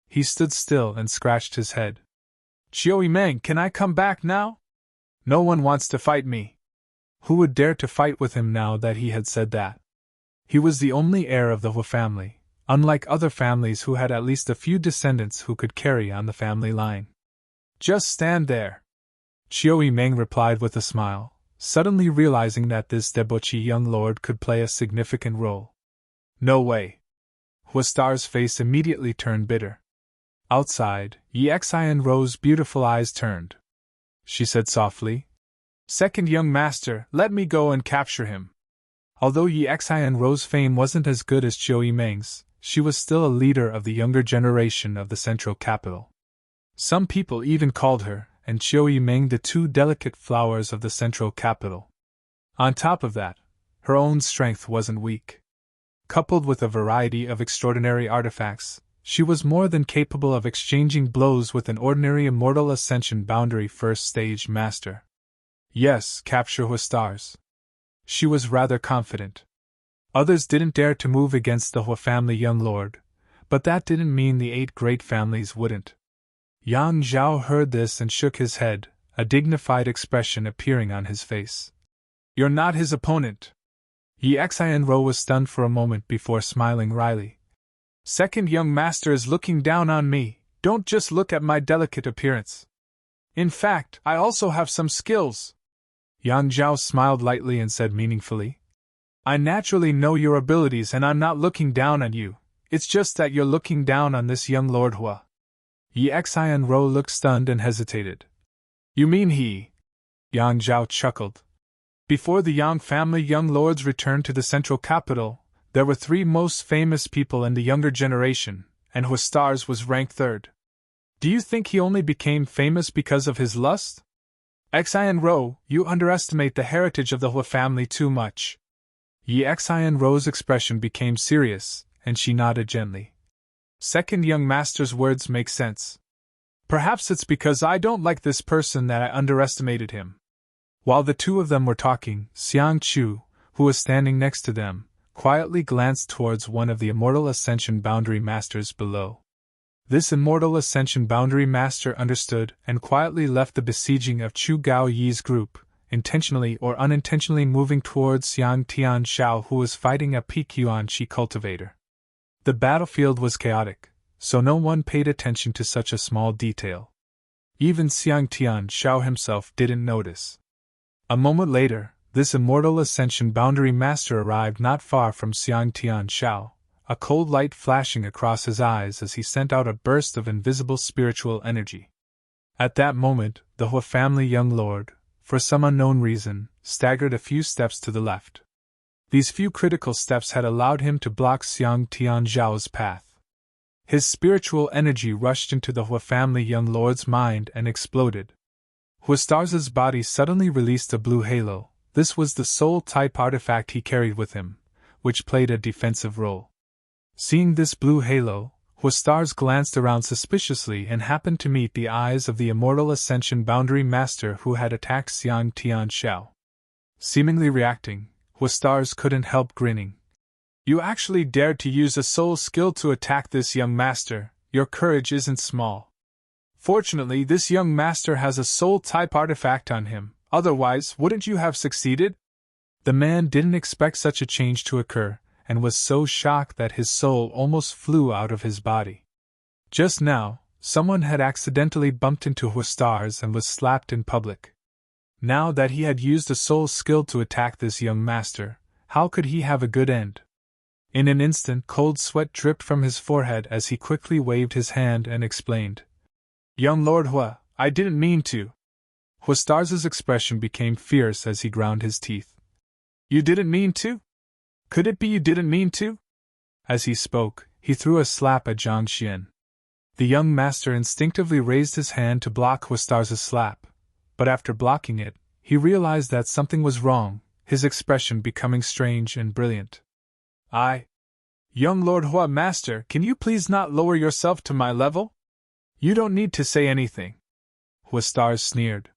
He stood still and scratched his head. Qiu Yimeng, can I come back now? No one wants to fight me. Who would dare to fight with him now that he had said that? He was the only heir of the Hua family, unlike other families who had at least a few descendants who could carry on the family line. Just stand there, Chiu Meng replied with a smile, suddenly realizing that this debauchee young lord could play a significant role. No way. Huastar's face immediately turned bitter. Outside, Yi Xianrou's beautiful eyes turned. She said softly, "Second young master, let me go and capture him." Although Yi Xianrou's fame wasn't as good as Chiu Meng's, she was still a leader of the younger generation of the central capital. Some people even called her and Chiu Meng the two delicate flowers of the central capital. On top of that, her own strength wasn't weak. Coupled with a variety of extraordinary artifacts, she was more than capable of exchanging blows with an ordinary immortal ascension boundary first stage master. Yes, capture Huastars. She was rather confident. Others didn't dare to move against the Hua family young lord, but that didn't mean the 8 great families wouldn't. Yang Zhao heard this and shook his head, a dignified expression appearing on his face. "You're not his opponent." Yi Xianrou was stunned for a moment before smiling wryly. "Second young master is looking down on me, don't just look at my delicate appearance. In fact, I also have some skills." Yang Zhao smiled lightly and said meaningfully, "I naturally know your abilities and I'm not looking down on you, it's just that you're looking down on this young Lord Hua." Yi Xianrou looked stunned and hesitated. "You mean he?" Yang Zhao chuckled. Before the Yang family young lords returned to the central capital, there were 3 most famous people in the younger generation, and Huastars was ranked 3rd. Do you think he only became famous because of his lust? Xianrou, you underestimate the heritage of the Hua family too much. Yi Xianrou's expression became serious, and she nodded gently. Second young master's words make sense. Perhaps it's because I don't like this person that I underestimated him. While the two of them were talking, Xiang Chu, who was standing next to them, quietly glanced towards one of the Immortal Ascension Boundary Masters below. This Immortal Ascension Boundary Master understood and quietly left the besieging of Chu Gao Yi's group, intentionally or unintentionally moving towards Xiang Tian Shao, who was fighting a peak Yuan Qi cultivator. The battlefield was chaotic, so no one paid attention to such a small detail. Even Xiang Tian Shao himself didn't notice. A moment later, this Immortal Ascension Boundary Master arrived not far from Xiang Tian Shao, a cold light flashing across his eyes as he sent out a burst of invisible spiritual energy. At that moment, the Hua family young lord, for some unknown reason, staggered a few steps to the left. These few critical steps had allowed him to block Xiang Tian Zhao's path. His spiritual energy rushed into the Hua family young lord's mind and exploded. Huastar's body suddenly released a blue halo. This was the soul-type artifact he carried with him, which played a defensive role. Seeing this blue halo, Huastars glanced around suspiciously and happened to meet the eyes of the Immortal Ascension Boundary Master who had attacked Xiang Tian Shao. Seemingly reacting, Huastars couldn't help grinning. "You actually dared to use a soul skill to attack this young master, your courage isn't small. Fortunately, this young master has a soul-type artifact on him, otherwise wouldn't you have succeeded?" The man didn't expect such a change to occur, and was so shocked that his soul almost flew out of his body. Just now, someone had accidentally bumped into Huastars and was slapped in public. Now that he had used a soul skill to attack this young master, how could he have a good end? In an instant, cold sweat dripped from his forehead as he quickly waved his hand and explained, "Young Lord Hua, I didn't mean to." Huastars' expression became fierce as he ground his teeth. "You didn't mean to? Could it be you didn't mean to?" As he spoke, he threw a slap at Zhang Xian. The young master instinctively raised his hand to block Huastars' slap, but after blocking it, he realized that something was wrong, his expression becoming strange and brilliant. Young Lord Hua Master, can you please not lower yourself to my level? You don't need to say anything." Huastars sneered.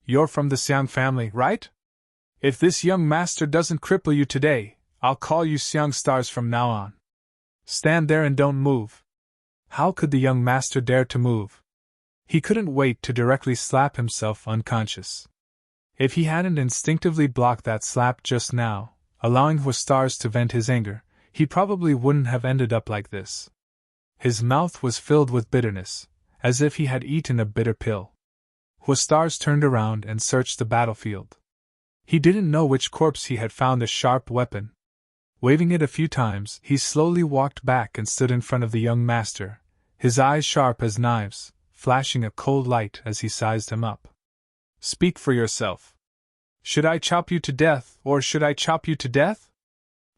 "You're from the Xiang family, right? If this young master doesn't cripple you today, I'll call you Xiang Stars from now on. Stand there and don't move." How could the young master dare to move? He couldn't wait to directly slap himself unconscious. If he hadn't instinctively blocked that slap just now, allowing Huastars to vent his anger, he probably wouldn't have ended up like this. His mouth was filled with bitterness, as if he had eaten a bitter pill. Huastars turned around and searched the battlefield. He didn't know which corpse he had found a sharp weapon. Waving it a few times, he slowly walked back and stood in front of the young master, his eyes sharp as knives, flashing a cold light as he sized him up. "Speak for yourself. Should I chop you to death, or should I chop you to death?"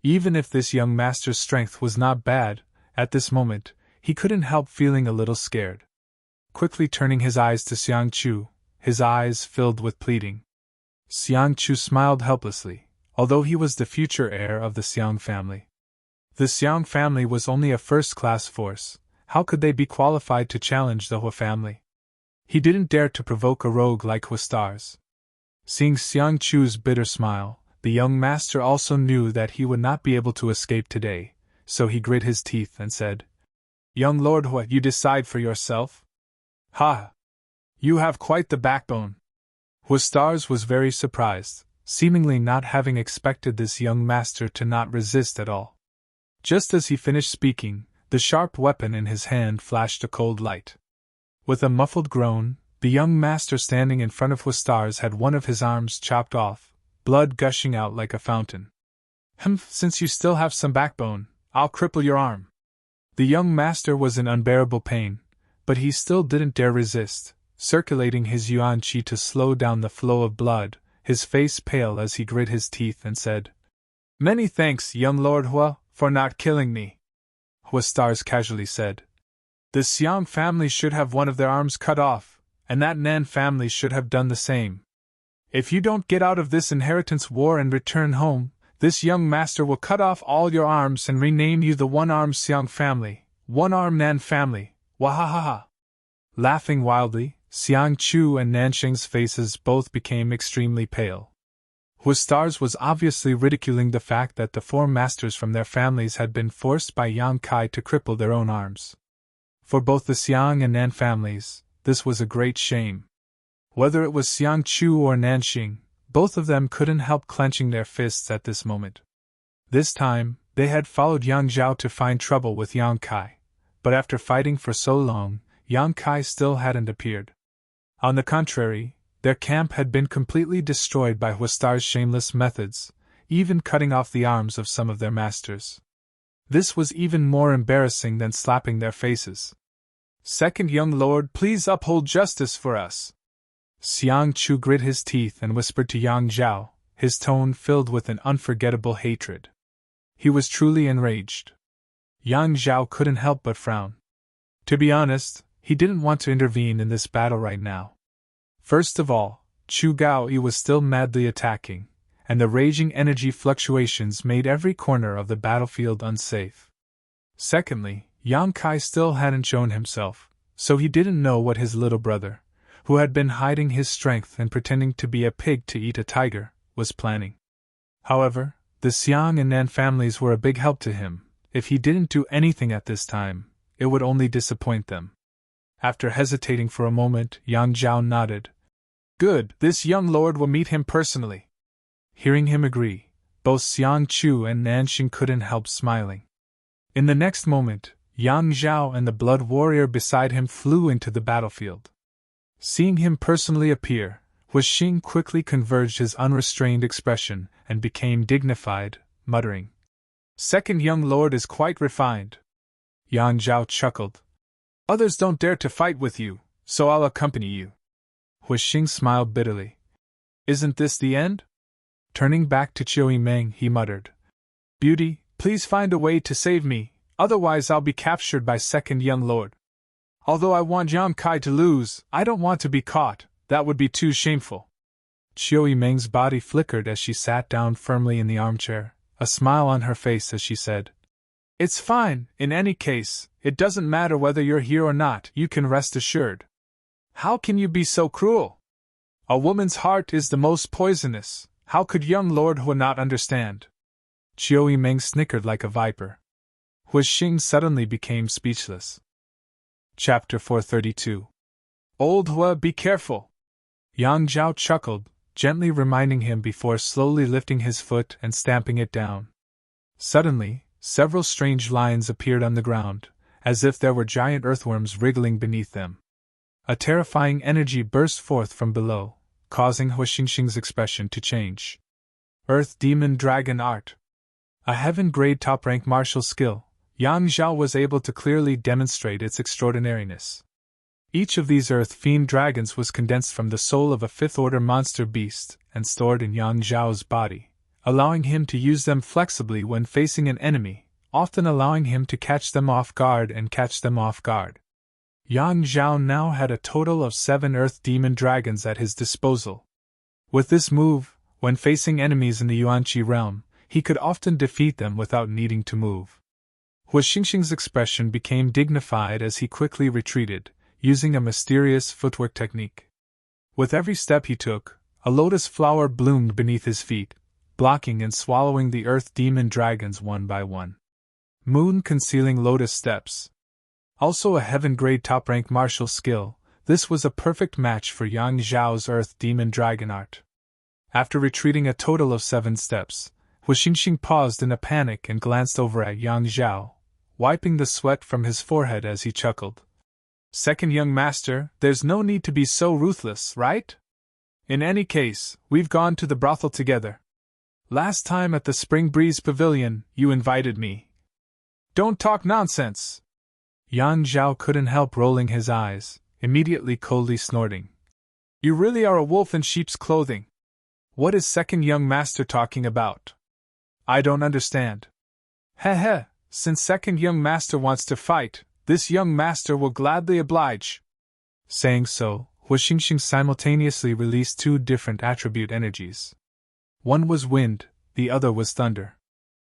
Even if this young master's strength was not bad, at this moment, he couldn't help feeling a little scared. Quickly turning his eyes to Xiang Chu, his eyes filled with pleading. Xiang Chu smiled helplessly, although he was the future heir of the Xiang family. The Xiang family was only a first-class force. How could they be qualified to challenge the Hua family? He didn't dare to provoke a rogue like Huastars. Seeing Xiang Chu's bitter smile, the young master also knew that he would not be able to escape today, so he grit his teeth and said, "Young Lord Hua, you decide for yourself?" "Ha! You have quite the backbone." Huastars was very surprised, seemingly not having expected this young master to not resist at all. Just as he finished speaking, the sharp weapon in his hand flashed a cold light. With a muffled groan, the young master standing in front of Huastars had one of his arms chopped off, blood gushing out like a fountain. Since you still have some backbone, I'll cripple your arm." The young master was in unbearable pain, but he still didn't dare resist, circulating his yuan qi to slow down the flow of blood, his face pale as he grit his teeth and said, "Many thanks, young Lord Hua, for not killing me." Huastars casually said, "The Xiang family should have one of their arms cut off, and that Nan family should have done the same. If you don't get out of this inheritance war and return home, this young master will cut off all your arms and rename you the One-Arm Xiang family, One-Arm Nan family, wahahaha." Laughing wildly, Xiang Chu and Nansheng's faces both became extremely pale. Huastars was obviously ridiculing the fact that the four masters from their families had been forced by Yang Kai to cripple their own arms. For both the Xiang and Nan families, this was a great shame. Whether it was Xiang Chu or Nanxing, both of them couldn't help clenching their fists at this moment. This time, they had followed Yang Zhao to find trouble with Yang Kai, but after fighting for so long, Yang Kai still hadn't appeared. On the contrary, their camp had been completely destroyed by Huastar's shameless methods, even cutting off the arms of some of their masters. This was even more embarrassing than slapping their faces. "Second young lord, please uphold justice for us." Xiang Chu grit his teeth and whispered to Yang Zhao, his tone filled with an unforgettable hatred. He was truly enraged. Yang Zhao couldn't help but frown. To be honest, he didn't want to intervene in this battle right now. First of all, Chu Gaoyi was still madly attacking, and the raging energy fluctuations made every corner of the battlefield unsafe. Secondly, Yang Kai still hadn't shown himself, so he didn't know what his little brother, who had been hiding his strength and pretending to be a pig to eat a tiger, was planning. However, the Xiang and Nan families were a big help to him. If he didn't do anything at this time, it would only disappoint them. After hesitating for a moment, Yang Zhao nodded. "Good, this young lord will meet him personally." Hearing him agree, both Xiang Chu and Nanxing couldn't help smiling. In the next moment, Yang Zhao and the blood warrior beside him flew into the battlefield. Seeing him personally appear, Huixing quickly converged his unrestrained expression and became dignified, muttering, "Second young lord is quite refined." Yang Zhao chuckled. "Others don't dare to fight with you, so I'll accompany you." Huixing smiled bitterly. "Isn't this the end?" Turning back to Qiu Meng, he muttered, "Beauty, please find a way to save me, otherwise I'll be captured by second young lord. Although I want Yang Kai to lose, I don't want to be caught, that would be too shameful." Qiu Meng's body flickered as she sat down firmly in the armchair, a smile on her face as she said, "It's fine, in any case, it doesn't matter whether you're here or not, you can rest assured." "How can you be so cruel? A woman's heart is the most poisonous, how could young Lord Hua not understand?" Qiu Meng snickered like a viper. Huixing suddenly became speechless. Chapter 432. "Old Hua, be careful!" Yang Zhao chuckled, gently reminding him before slowly lifting his foot and stamping it down. Suddenly, several strange lines appeared on the ground, as if there were giant earthworms wriggling beneath them. A terrifying energy burst forth from below, causing Huixingxing's expression to change. Earth Demon Dragon Art. A heaven-grade top-rank martial skill, Yang Zhao was able to clearly demonstrate its extraordinariness. Each of these Earth Fiend dragons was condensed from the soul of a fifth-order monster beast and stored in Yang Zhao's body, allowing him to use them flexibly when facing an enemy, often allowing him to catch them off guard and catch them off guard. Yang Zhao now had a total of 7 Earth Demon Dragons at his disposal. With this move, when facing enemies in the Yuanqi realm, he could often defeat them without needing to move. Huixingxing's expression became dignified as he quickly retreated, using a mysterious footwork technique. With every step he took, a lotus flower bloomed beneath his feet, blocking and swallowing the Earth Demon Dragons one by one. Moon concealing lotus steps. Also a heaven-grade top-rank martial skill, this was a perfect match for Yang Zhao's Earth Demon Dragon Art. After retreating a total of 7 steps, Huixingxing paused in a panic and glanced over at Yang Zhao, wiping the sweat from his forehead as he chuckled. "Second young master, there's no need to be so ruthless, right? In any case, we've gone to the brothel together. Last time at the Spring Breeze Pavilion, you invited me." "Don't talk nonsense!" Yang Zhao couldn't help rolling his eyes, immediately coldly snorting. "You really are a wolf in sheep's clothing. What is second young master talking about? I don't understand." "Heh, since second young master wants to fight, this young master will gladly oblige." Saying so, Huixingxing simultaneously released 2 different attribute energies. One was wind, the other was thunder.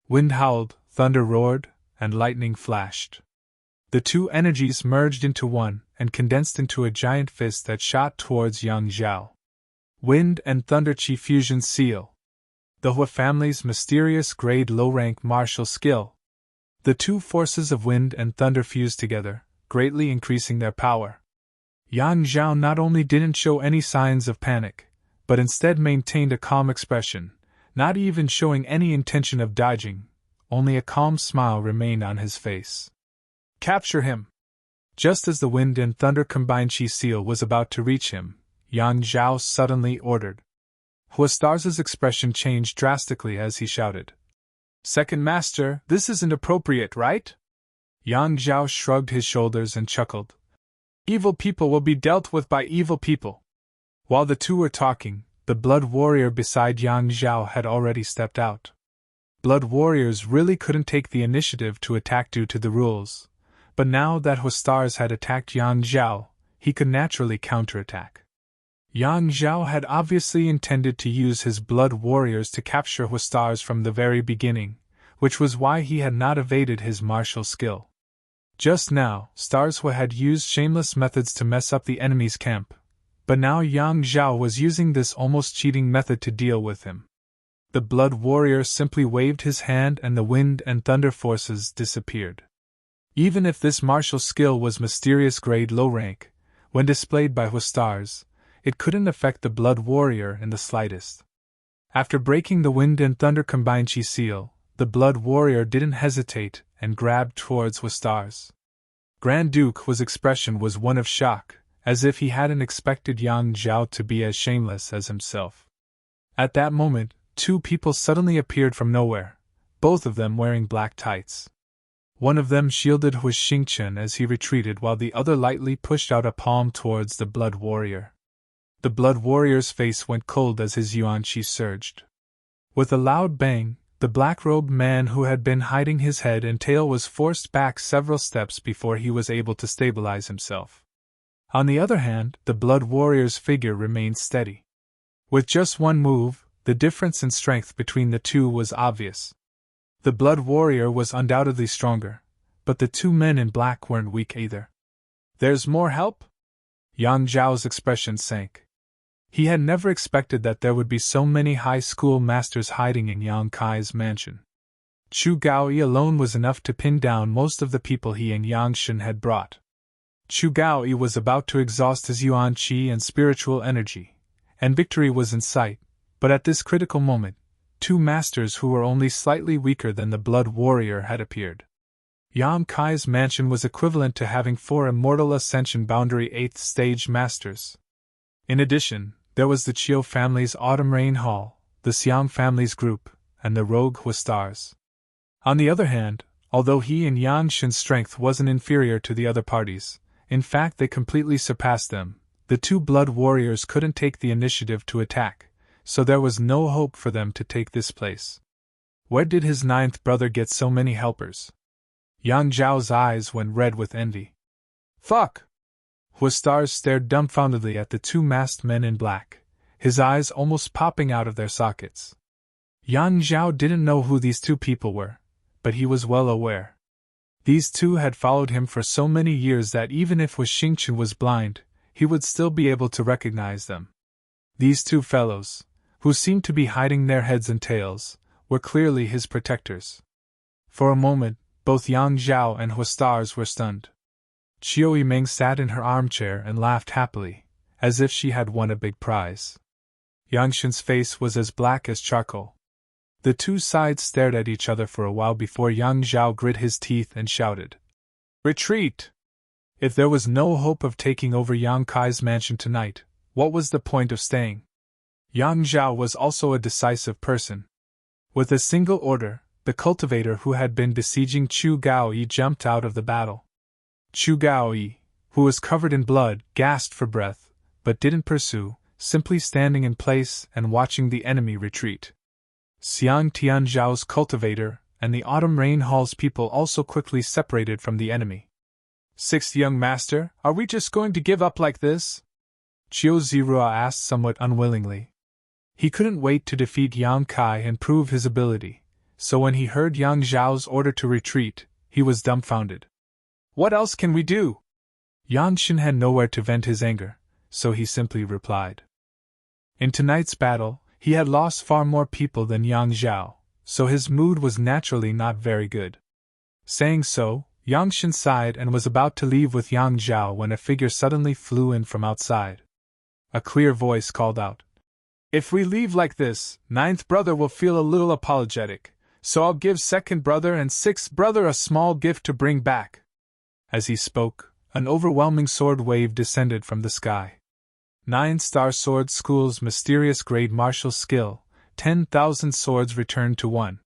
Wind howled, thunder roared, and lightning flashed. The 2 energies merged into one and condensed into a giant fist that shot towards Yang Zhao. Wind and Thunder Chi Fusion Seal. The Hua family's mysterious grade low-rank martial skill. The 2 forces of wind and thunder fused together, greatly increasing their power. Yang Zhao not only didn't show any signs of panic, but instead maintained a calm expression, not even showing any intention of dodging, only a calm smile remained on his face. "Capture him!" Just as the wind and thunder combined chi seal was about to reach him, Yang Zhao suddenly ordered. Huastar's expression changed drastically as he shouted. "Second master, this isn't appropriate, right?" Yang Zhao shrugged his shoulders and chuckled. "Evil people will be dealt with by evil people." While the 2 were talking, the blood warrior beside Yang Zhao had already stepped out. Blood warriors really couldn't take the initiative to attack due to the rules, but now that Huastars had attacked Yang Zhao, he could naturally counterattack. Yang Zhao had obviously intended to use his blood warriors to capture Huastars from the very beginning, which was why he had not evaded his martial skill. Just now, Stars Hua had used shameless methods to mess up the enemy's camp, but now Yang Zhao was using this almost cheating method to deal with him. The blood warrior simply waved his hand and the wind and thunder forces disappeared. Even if this martial skill was mysterious grade low rank, when displayed by Huastars, it couldn't affect the blood warrior in the slightest. After breaking the wind and thunder combined chi seal, the blood warrior didn't hesitate and grabbed towards Huastars. Grand Duke Hua's expression was one of shock, as if he hadn't expected Yang Zhao to be as shameless as himself. At that moment, 2 people suddenly appeared from nowhere, both of them wearing black tights. One of them shielded Huixingxing as he retreated while the other lightly pushed out a palm towards the blood warrior. The blood warrior's face went cold as his yuan qi surged. With a loud bang, the black-robed man who had been hiding his head and tail was forced back several steps before he was able to stabilize himself. On the other hand, the blood warrior's figure remained steady. With just one move, the difference in strength between the 2 was obvious. The blood warrior was undoubtedly stronger, but the 2 men in black weren't weak either. "There's more help?" Yang Zhao's expression sank. He had never expected that there would be so many high school masters hiding in Yang Kai's mansion. Chu Gaoyi alone was enough to pin down most of the people he and Yang Shen had brought. Chu Gaoyi was about to exhaust his yuan qi and spiritual energy, and victory was in sight, but at this critical moment, two masters who were only slightly weaker than the Blood Warrior had appeared. Yang Kai's mansion was equivalent to having 4 Immortal Ascension Boundary 8th Stage Masters. In addition, there was the Chiu family's Autumn Rain Hall, the Xiang family's group, and the Rogue Huastars. On the other hand, although he and Yang Shen's strength wasn't inferior to the other parties, in fact they completely surpassed them, the two Blood Warriors couldn't take the initiative to attack, so there was no hope for them to take this place. Where did his 9th brother get so many helpers? Yang Zhao's eyes went red with envy. Fuck! Huastars stared dumbfoundedly at the two masked men in black, his eyes almost popping out of their sockets. Yang Zhao didn't know who these two people were, but he was well aware. These two had followed him for so many years that even if Xingqian was blind, he would still be able to recognize them. These two fellows, who seemed to be hiding their heads and tails, were clearly his protectors. For a moment, both Yang Zhao and Huastars were stunned. Chiu Yiming sat in her armchair and laughed happily, as if she had won a big prize. Yang Shen's face was as black as charcoal. The two sides stared at each other for a while before Yang Zhao grit his teeth and shouted, "Retreat!" If there was no hope of taking over Yang Kai's mansion tonight, what was the point of staying? Yang Zhao was also a decisive person. With a single order, the cultivator who had been besieging Chu Gaoyi jumped out of the battle. Chu Gaoyi, who was covered in blood, gasped for breath, but didn't pursue, simply standing in place and watching the enemy retreat. Xiang Tianzhao's cultivator and the Autumn Rain Hall's people also quickly separated from the enemy. "Sixth young master, are we just going to give up like this?" Chiu Zirua asked somewhat unwillingly. He couldn't wait to defeat Yang Kai and prove his ability, so when he heard Yang Zhao's order to retreat, he was dumbfounded. "What else can we do?" Yang Shen had nowhere to vent his anger, so he simply replied. In tonight's battle, he had lost far more people than Yang Zhao, so his mood was naturally not very good. Saying so, Yang Shen sighed and was about to leave with Yang Zhao when a figure suddenly flew in from outside. A clear voice called out, "If we leave like this, 9th brother will feel a little apologetic, so I'll give 2nd brother and 6th brother a small gift to bring back." As he spoke, an overwhelming sword wave descended from the sky. 9-star sword school's mysterious grade martial skill, 10,000 swords returned to 1.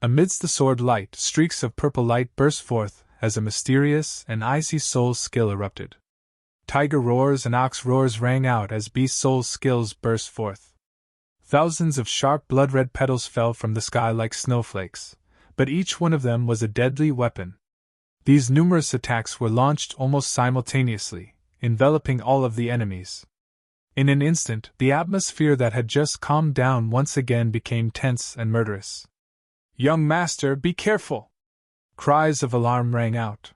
Amidst the sword light, streaks of purple light burst forth as a mysterious and icy soul skill erupted. Tiger roars and ox roars rang out as beast soul skills burst forth. Thousands of sharp blood-red petals fell from the sky like snowflakes, but each one of them was a deadly weapon. These numerous attacks were launched almost simultaneously, enveloping all of the enemies. In an instant, the atmosphere that had just calmed down once again became tense and murderous. "Young master, be careful!" Cries of alarm rang out.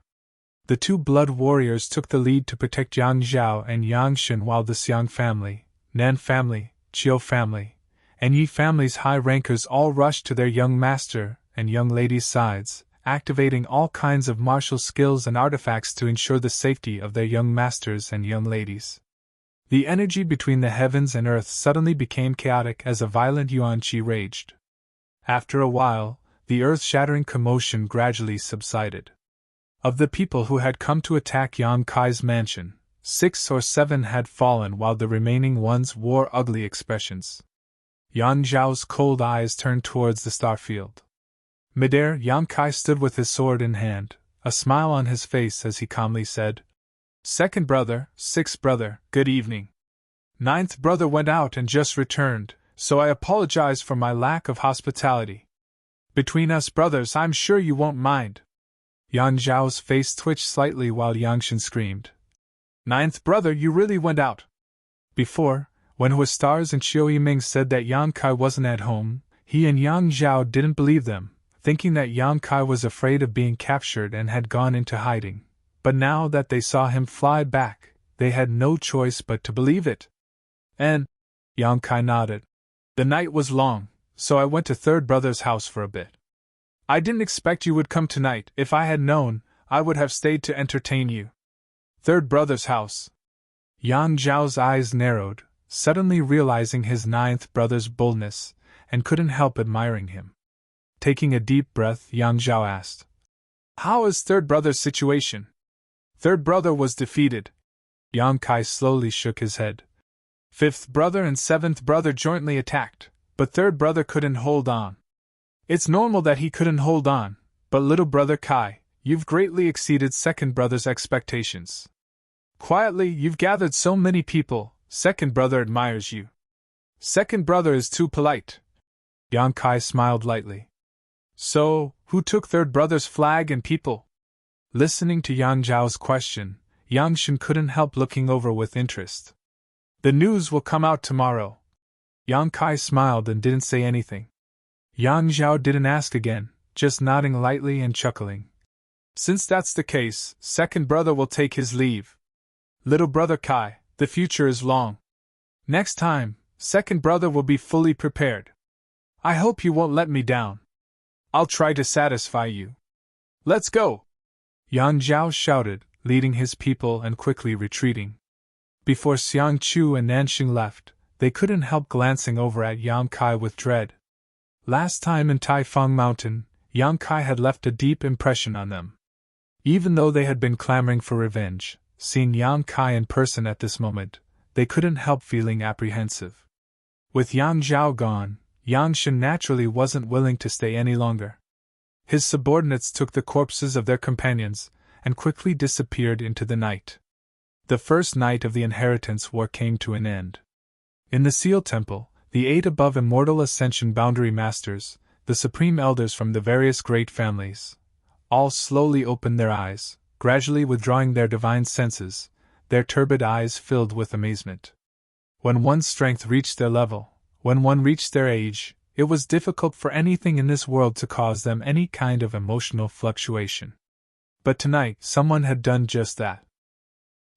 The two Blood Warriors took the lead to protect Yang Zhao and Yang Shen while the Xiang family, Nan family, Chiu family, and Yi family's high rankers all rushed to their young master and young lady's sides, activating all kinds of martial skills and artifacts to ensure the safety of their young masters and young ladies. The energy between the heavens and earth suddenly became chaotic as a violent yuan qi raged. After a while, the earth-shattering commotion gradually subsided. Of the people who had come to attack Yang Kai's mansion, 6 or 7 had fallen while the remaining ones wore ugly expressions. Yang Zhao's cold eyes turned towards the starfield. Midair, Yang Kai stood with his sword in hand, a smile on his face as he calmly said, "2nd brother, 6th brother, good evening. 9th brother went out and just returned, so I apologize for my lack of hospitality. Between us brothers, I'm sure you won't mind." Yang Zhao's face twitched slightly while Yang Shen screamed, "9th brother, you really went out." Before, when Huastars and Chiu Yiming said that Yang Kai wasn't at home, he and Yang Zhao didn't believe them, thinking that Yang Kai was afraid of being captured and had gone into hiding. But now that they saw him fly back, they had no choice but to believe it. "And?" Yang Kai nodded. "The night was long, so I went to 3rd brother's house for a bit. I didn't expect you would come tonight. If I had known, I would have stayed to entertain you." 3rd brother's house. Yang Zhao's eyes narrowed, suddenly realizing his 9th brother's boldness, and couldn't help admiring him. Taking a deep breath, Yang Zhao asked, "How is third brother's situation?" "Third brother was defeated." Yang Kai slowly shook his head. "Fifth brother and seventh brother jointly attacked, but third brother couldn't hold on." "It's normal that he couldn't hold on, but little brother Kai, you've greatly exceeded second brother's expectations. Quietly, you've gathered so many people, second brother admires you." "Second brother is too polite." Yang Kai smiled lightly. "So, who took third brother's flag and people?" Listening to Yang Zhao's question, Yang Shen couldn't help looking over with interest. "The news will come out tomorrow." Yang Kai smiled and didn't say anything. Yang Zhao didn't ask again, just nodding lightly and chuckling. "Since that's the case, second brother will take his leave. Little brother Kai, the future is long. Next time, second brother will be fully prepared. I hope you won't let me down. I'll try to satisfy you. Let's go!" Yang Zhao shouted, leading his people and quickly retreating. Before Xiang Chu and Nanxing left, they couldn't help glancing over at Yang Kai with dread. Last time in Taifang Mountain, Yang Kai had left a deep impression on them. Even though they had been clamoring for revenge, seeing Yang Kai in person at this moment, they couldn't help feeling apprehensive. With Yang Zhao gone, Yang Shen naturally wasn't willing to stay any longer. His subordinates took the corpses of their companions and quickly disappeared into the night. The first night of the Inheritance War came to an end. In the Seal Temple, the 8 above Immortal Ascension Boundary Masters, the Supreme Elders from the various great families, all slowly opened their eyes, gradually withdrawing their divine senses, their turbid eyes filled with amazement. When one's strength reached their level, when one reached their age, it was difficult for anything in this world to cause them any kind of emotional fluctuation. But tonight, someone had done just that.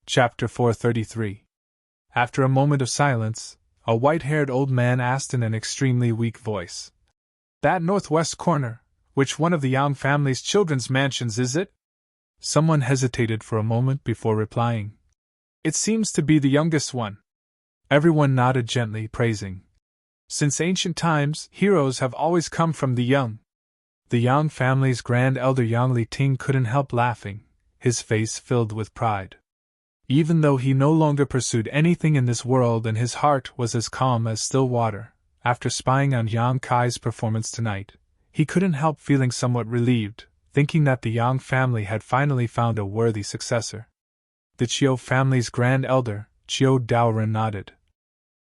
Chapter 433. After a moment of silence, a white-haired old man asked in an extremely weak voice, "That northwest corner, which one of the Yang family's children's mansions is it?" Someone hesitated for a moment before replying, "It seems to be the youngest one." Everyone nodded gently, praising. "Since ancient times, heroes have always come from the young." The Yang family's grand elder Yang Li Ting couldn't help laughing, his face filled with pride. Even though he no longer pursued anything in this world and his heart was as calm as still water, after spying on Yang Kai's performance tonight, he couldn't help feeling somewhat relieved, thinking that the Yang family had finally found a worthy successor. The Chiu family's grand elder, Chiu Daoren, nodded.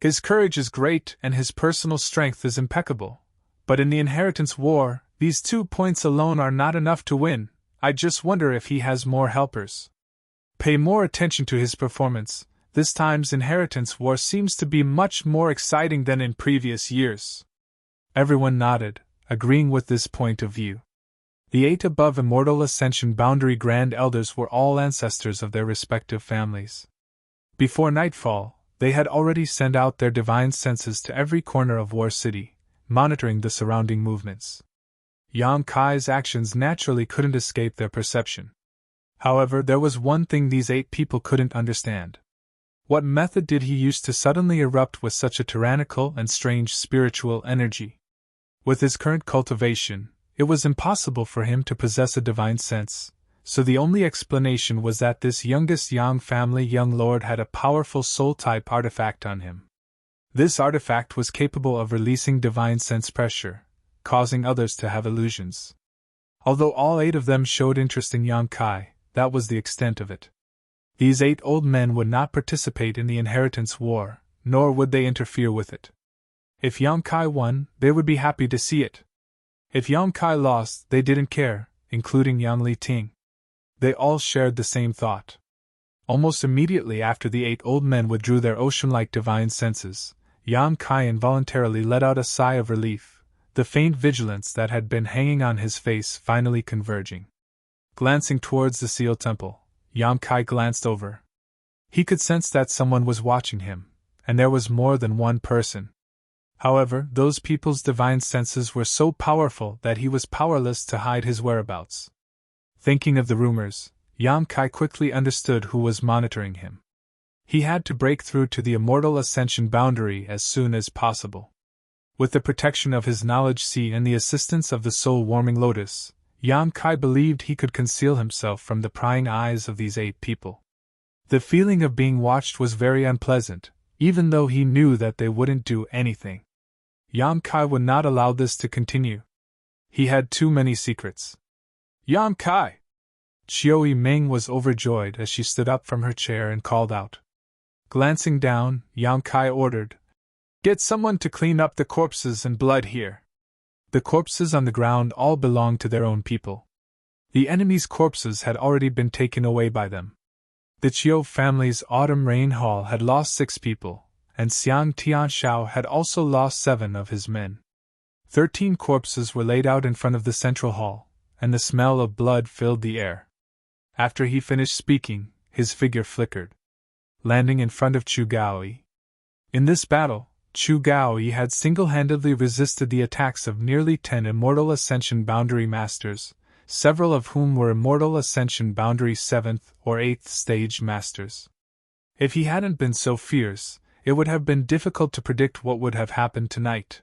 "His courage is great and his personal strength is impeccable, but in the Inheritance War, these 2 points alone are not enough to win. I just wonder if he has more helpers. Pay more attention to his performance. This time's Inheritance War seems to be much more exciting than in previous years." Everyone nodded, agreeing with this point of view. The 8 above Immortal Ascension Boundary Grand Elders were all ancestors of their respective families. Before nightfall, they had already sent out their divine senses to every corner of War City, monitoring the surrounding movements. Yang Kai's actions naturally couldn't escape their perception. However, there was one thing these 8 people couldn't understand. What method did he use to suddenly erupt with such a tyrannical and strange spiritual energy? With his current cultivation, it was impossible for him to possess a divine sense, so the only explanation was that this youngest Yang family young lord had a powerful soul-type artifact on him. This artifact was capable of releasing divine sense pressure, causing others to have illusions. Although all 8 of them showed interest in Yang Kai, that was the extent of it. These 8 old men would not participate in the Inheritance War, nor would they interfere with it. If Yang Kai won, they would be happy to see it. If Yang Kai lost, they didn't care, including Yang Li Ting. They all shared the same thought. Almost immediately after the 8 old men withdrew their ocean-like divine senses, Yang Kai involuntarily let out a sigh of relief, the faint vigilance that had been hanging on his face finally converging. Glancing towards the Seal Temple, Yang Kai glanced over. He could sense that someone was watching him, and there was more than one person. However, those people's divine senses were so powerful that he was powerless to hide his whereabouts. Thinking of the rumors, Yang Kai quickly understood who was monitoring him. He had to break through to the Immortal Ascension boundary as soon as possible. With the protection of his knowledge sea and the assistance of the soul-warming lotus, Yang Kai believed he could conceal himself from the prying eyes of these 8 people. The feeling of being watched was very unpleasant, even though he knew that they wouldn't do anything. Yang Kai would not allow this to continue. He had too many secrets. Yang Kai! Chiu Meng was overjoyed as she stood up from her chair and called out. Glancing down, Yang Kai ordered, "Get someone to clean up the corpses and blood here." The corpses on the ground all belonged to their own people. The enemy's corpses had already been taken away by them. The Chiu family's autumn rain hall had lost 6 people, and Xiang Tianshao had also lost 7 of his men. 13 corpses were laid out in front of the central hall, and the smell of blood filled the air. After he finished speaking, his figure flickered, landing in front of Chu Gaoyi. In this battle, Chu Gaoyi had single-handedly resisted the attacks of nearly 10 Immortal Ascension Boundary Masters, several of whom were Immortal Ascension Boundary 7th or 8th Stage Masters. If he hadn't been so fierce, it would have been difficult to predict what would have happened tonight.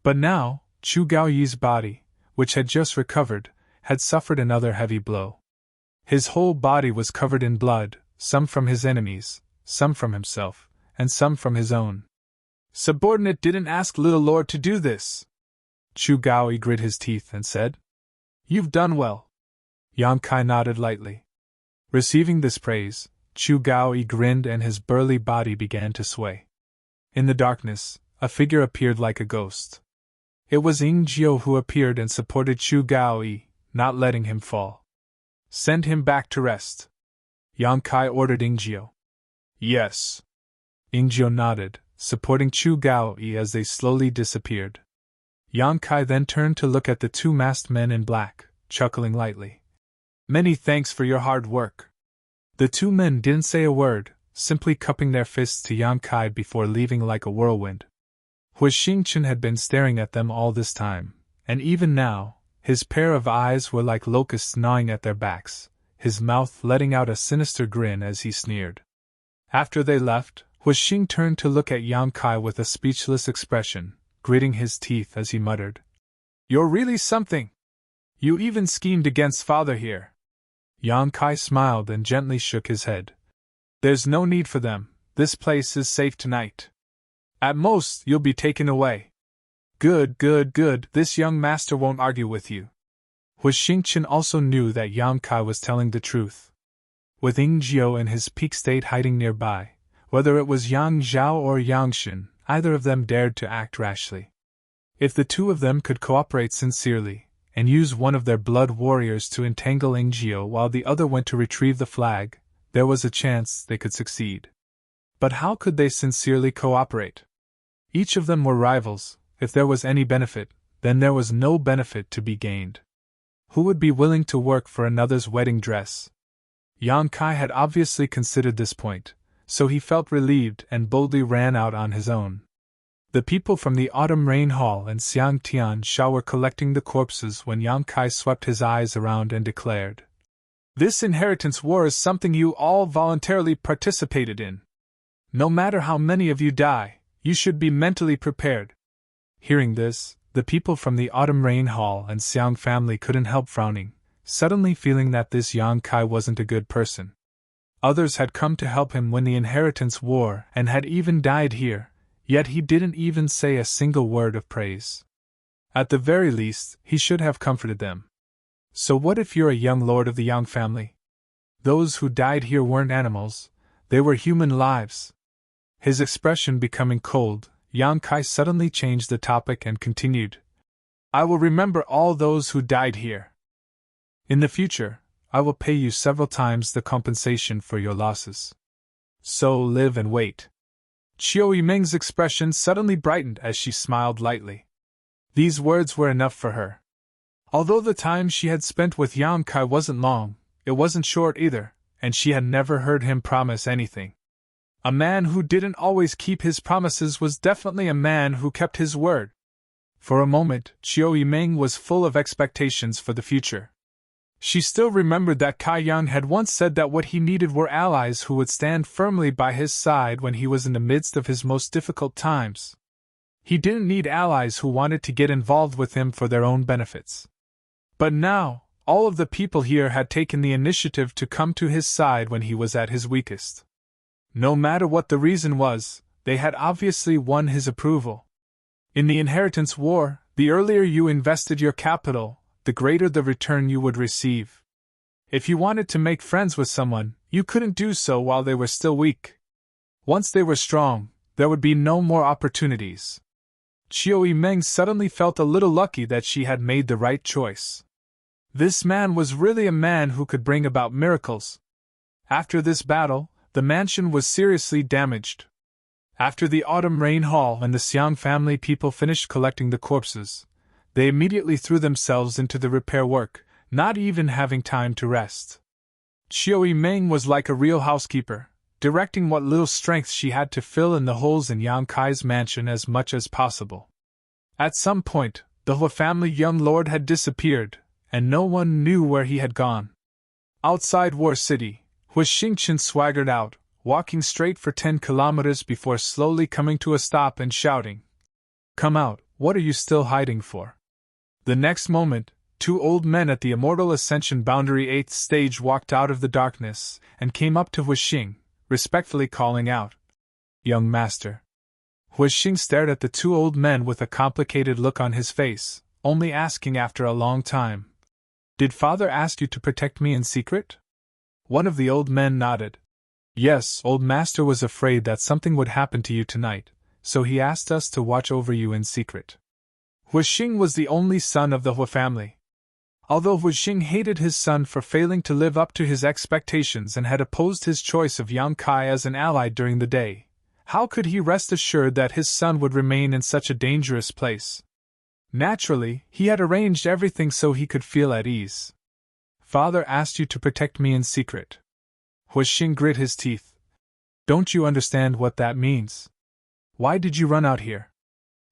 But now, Chu Gaoyi's body, which had just recovered, had suffered another heavy blow. His whole body was covered in blood, some from his enemies, some from himself, and some from his own. "Subordinate didn't ask little lord to do this." Chu Gaoyi grit his teeth and said, "You've done well." Yang Kai nodded lightly. Receiving this praise, Chu Gaoyi grinned and his burly body began to sway. In the darkness, a figure appeared like a ghost. It was Ying Jiu who appeared and supported Chu Gaoyi, not letting him fall. "Send him back to rest." Yang Kai ordered Ying Jiu. "Yes." Ying Jiu nodded, supporting Chu Gaoyi as they slowly disappeared. Yang Kai then turned to look at the 2 masked men in black, chuckling lightly. "Many thanks for your hard work." The 2 men didn't say a word, simply cupping their fists to Yang Kai before leaving like a whirlwind. Hu Xingchen had been staring at them all this time, and even now, his pair of eyes were like locusts gnawing at their backs, his mouth letting out a sinister grin as he sneered. After they left, Hu Xing turned to look at Yang Kai with a speechless expression, gritting his teeth as he muttered, "You're really something! You even schemed against father here." Yang Kai smiled and gently shook his head. "There's no need for them, this place is safe tonight. At most, you'll be taken away." Good, this young master won't argue with you." Hu Xingchen also knew that Yang Kai was telling the truth. With Ying Jiu and his peak state hiding nearby, whether it was Yang Zhao or Yang Shen, either of them dared to act rashly. If the 2 of them could cooperate sincerely, and use one of their blood warriors to entangle Ying Jiu while the other went to retrieve the flag, there was a chance they could succeed. But how could they sincerely cooperate? Each of them were rivals. If there was any benefit, then there was no benefit to be gained. Who would be willing to work for another's wedding dress? Yang Kai had obviously considered this point, so he felt relieved and boldly ran out on his own. The people from the Autumn Rain Hall and Xiang Tianshao were collecting the corpses when Yang Kai swept his eyes around and declared, "This inheritance war is something you all voluntarily participated in. No matter how many of you die, you should be mentally prepared." Hearing this, the people from the Autumn Rain Hall and Xiang family couldn't help frowning, suddenly feeling that this Yang Kai wasn't a good person. Others had come to help him win the inheritance war and had even died here, yet he didn't even say a single word of praise. At the very least, he should have comforted them. So what if you're a young lord of the Yang family? Those who died here weren't animals, they were human lives. His expression becoming cold, Yang Kai suddenly changed the topic and continued, "I will remember all those who died here. In the future, I will pay you several times the compensation for your losses. So live and wait." Chiu Yimeng's expression suddenly brightened as she smiled lightly. These words were enough for her. Although the time she had spent with Yang Kai wasn't long, it wasn't short either, and she had never heard him promise anything. A man who didn't always keep his promises was definitely a man who kept his word. For a moment, Chiu Yimeng was full of expectations for the future. She still remembered that Kai Yang had once said that what he needed were allies who would stand firmly by his side when he was in the midst of his most difficult times. He didn't need allies who wanted to get involved with him for their own benefits. But now, all of the people here had taken the initiative to come to his side when he was at his weakest. No matter what the reason was, they had obviously won his approval. In the inheritance war, the earlier you invested your capital, the greater the return you would receive. If you wanted to make friends with someone, you couldn't do so while they were still weak. Once they were strong, there would be no more opportunities. Qiu Meng suddenly felt a little lucky that she had made the right choice. This man was really a man who could bring about miracles. After this battle, the mansion was seriously damaged. After the autumn rain haul and the Xiang family people finished collecting the corpses, they immediately threw themselves into the repair work, not even having time to rest. Qiu Meng was like a real housekeeper, directing what little strength she had to fill in the holes in Yang Kai's mansion as much as possible. At some point, the Hua family young lord had disappeared, and no one knew where he had gone. Outside War City, Hua Xingqian swaggered out, walking straight for 10 kilometers before slowly coming to a stop and shouting, "Come out, what are you still hiding for?" The next moment, 2 old men at the Immortal Ascension Boundary 8th stage walked out of the darkness and came up to Hua Xing, respectfully calling out, "Young master." Hua Xing stared at the 2 old men with a complicated look on his face, only asking after a long time, "Did father ask you to protect me in secret?" One of the old men nodded. "Yes, old master was afraid that something would happen to you tonight, so he asked us to watch over you in secret." Hua Xing was the only son of the Hua family. Although Hua Xing hated his son for failing to live up to his expectations and had opposed his choice of Yang Kai as an ally during the day, how could he rest assured that his son would remain in such a dangerous place? Naturally, he had arranged everything so he could feel at ease. "Father asked you to protect me in secret." Hua Xing grit his teeth. "Don't you understand what that means? Why did you run out here?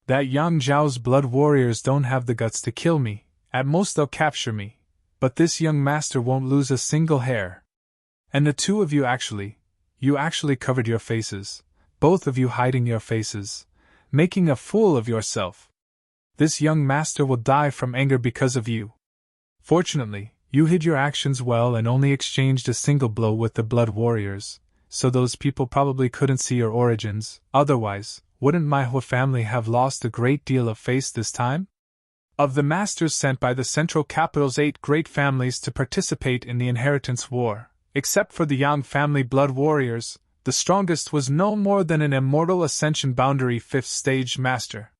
That Yang Zhao's blood warriors don't have the guts to kill me, at most they'll capture me, but this young master won't lose a single hair. And the 2 of you actually covered your faces, both of you hiding your faces, making a fool of yourself. This young master will die from anger because of you. Fortunately, you hid your actions well and only exchanged a single blow with the blood warriors, so those people probably couldn't see your origins. Otherwise, wouldn't my Hua family have lost a great deal of face this time?" Of the masters sent by the Central Capital's 8 great families to participate in the inheritance war, except for the Yang family blood warriors, the strongest was no more than an Immortal Ascension Boundary 5th stage master.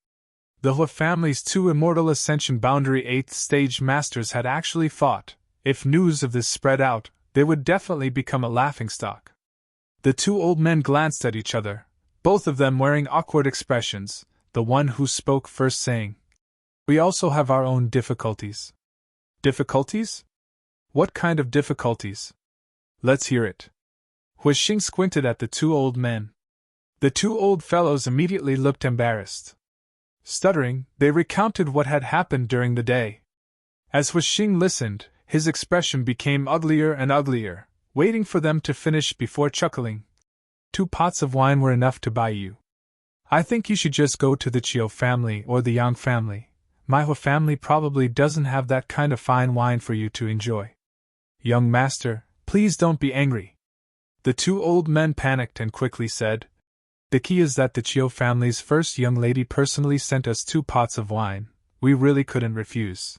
The Hua family's 2 Immortal Ascension Boundary 8th stage masters had actually fought. If news of this spread out, they would definitely become a laughingstock. The 2 old men glanced at each other, both of them wearing awkward expressions, the one who spoke first saying, "We also have our own difficulties." "Difficulties? What kind of difficulties? Let's hear it." Hua Xing squinted at the 2 old men. The 2 old fellows immediately looked embarrassed. Stuttering, they recounted what had happened during the day. As Hua Xing listened, his expression became uglier and uglier, waiting for them to finish before chuckling. 2 pots of wine were enough to buy you. I think you should just go to the Qiu family or the Yang family. My Hua family probably doesn't have that kind of fine wine for you to enjoy. Young master, please don't be angry. The 2 old men panicked and quickly said, "The key is that the Qiu family's first young lady personally sent us 2 pots of wine. We really couldn't refuse."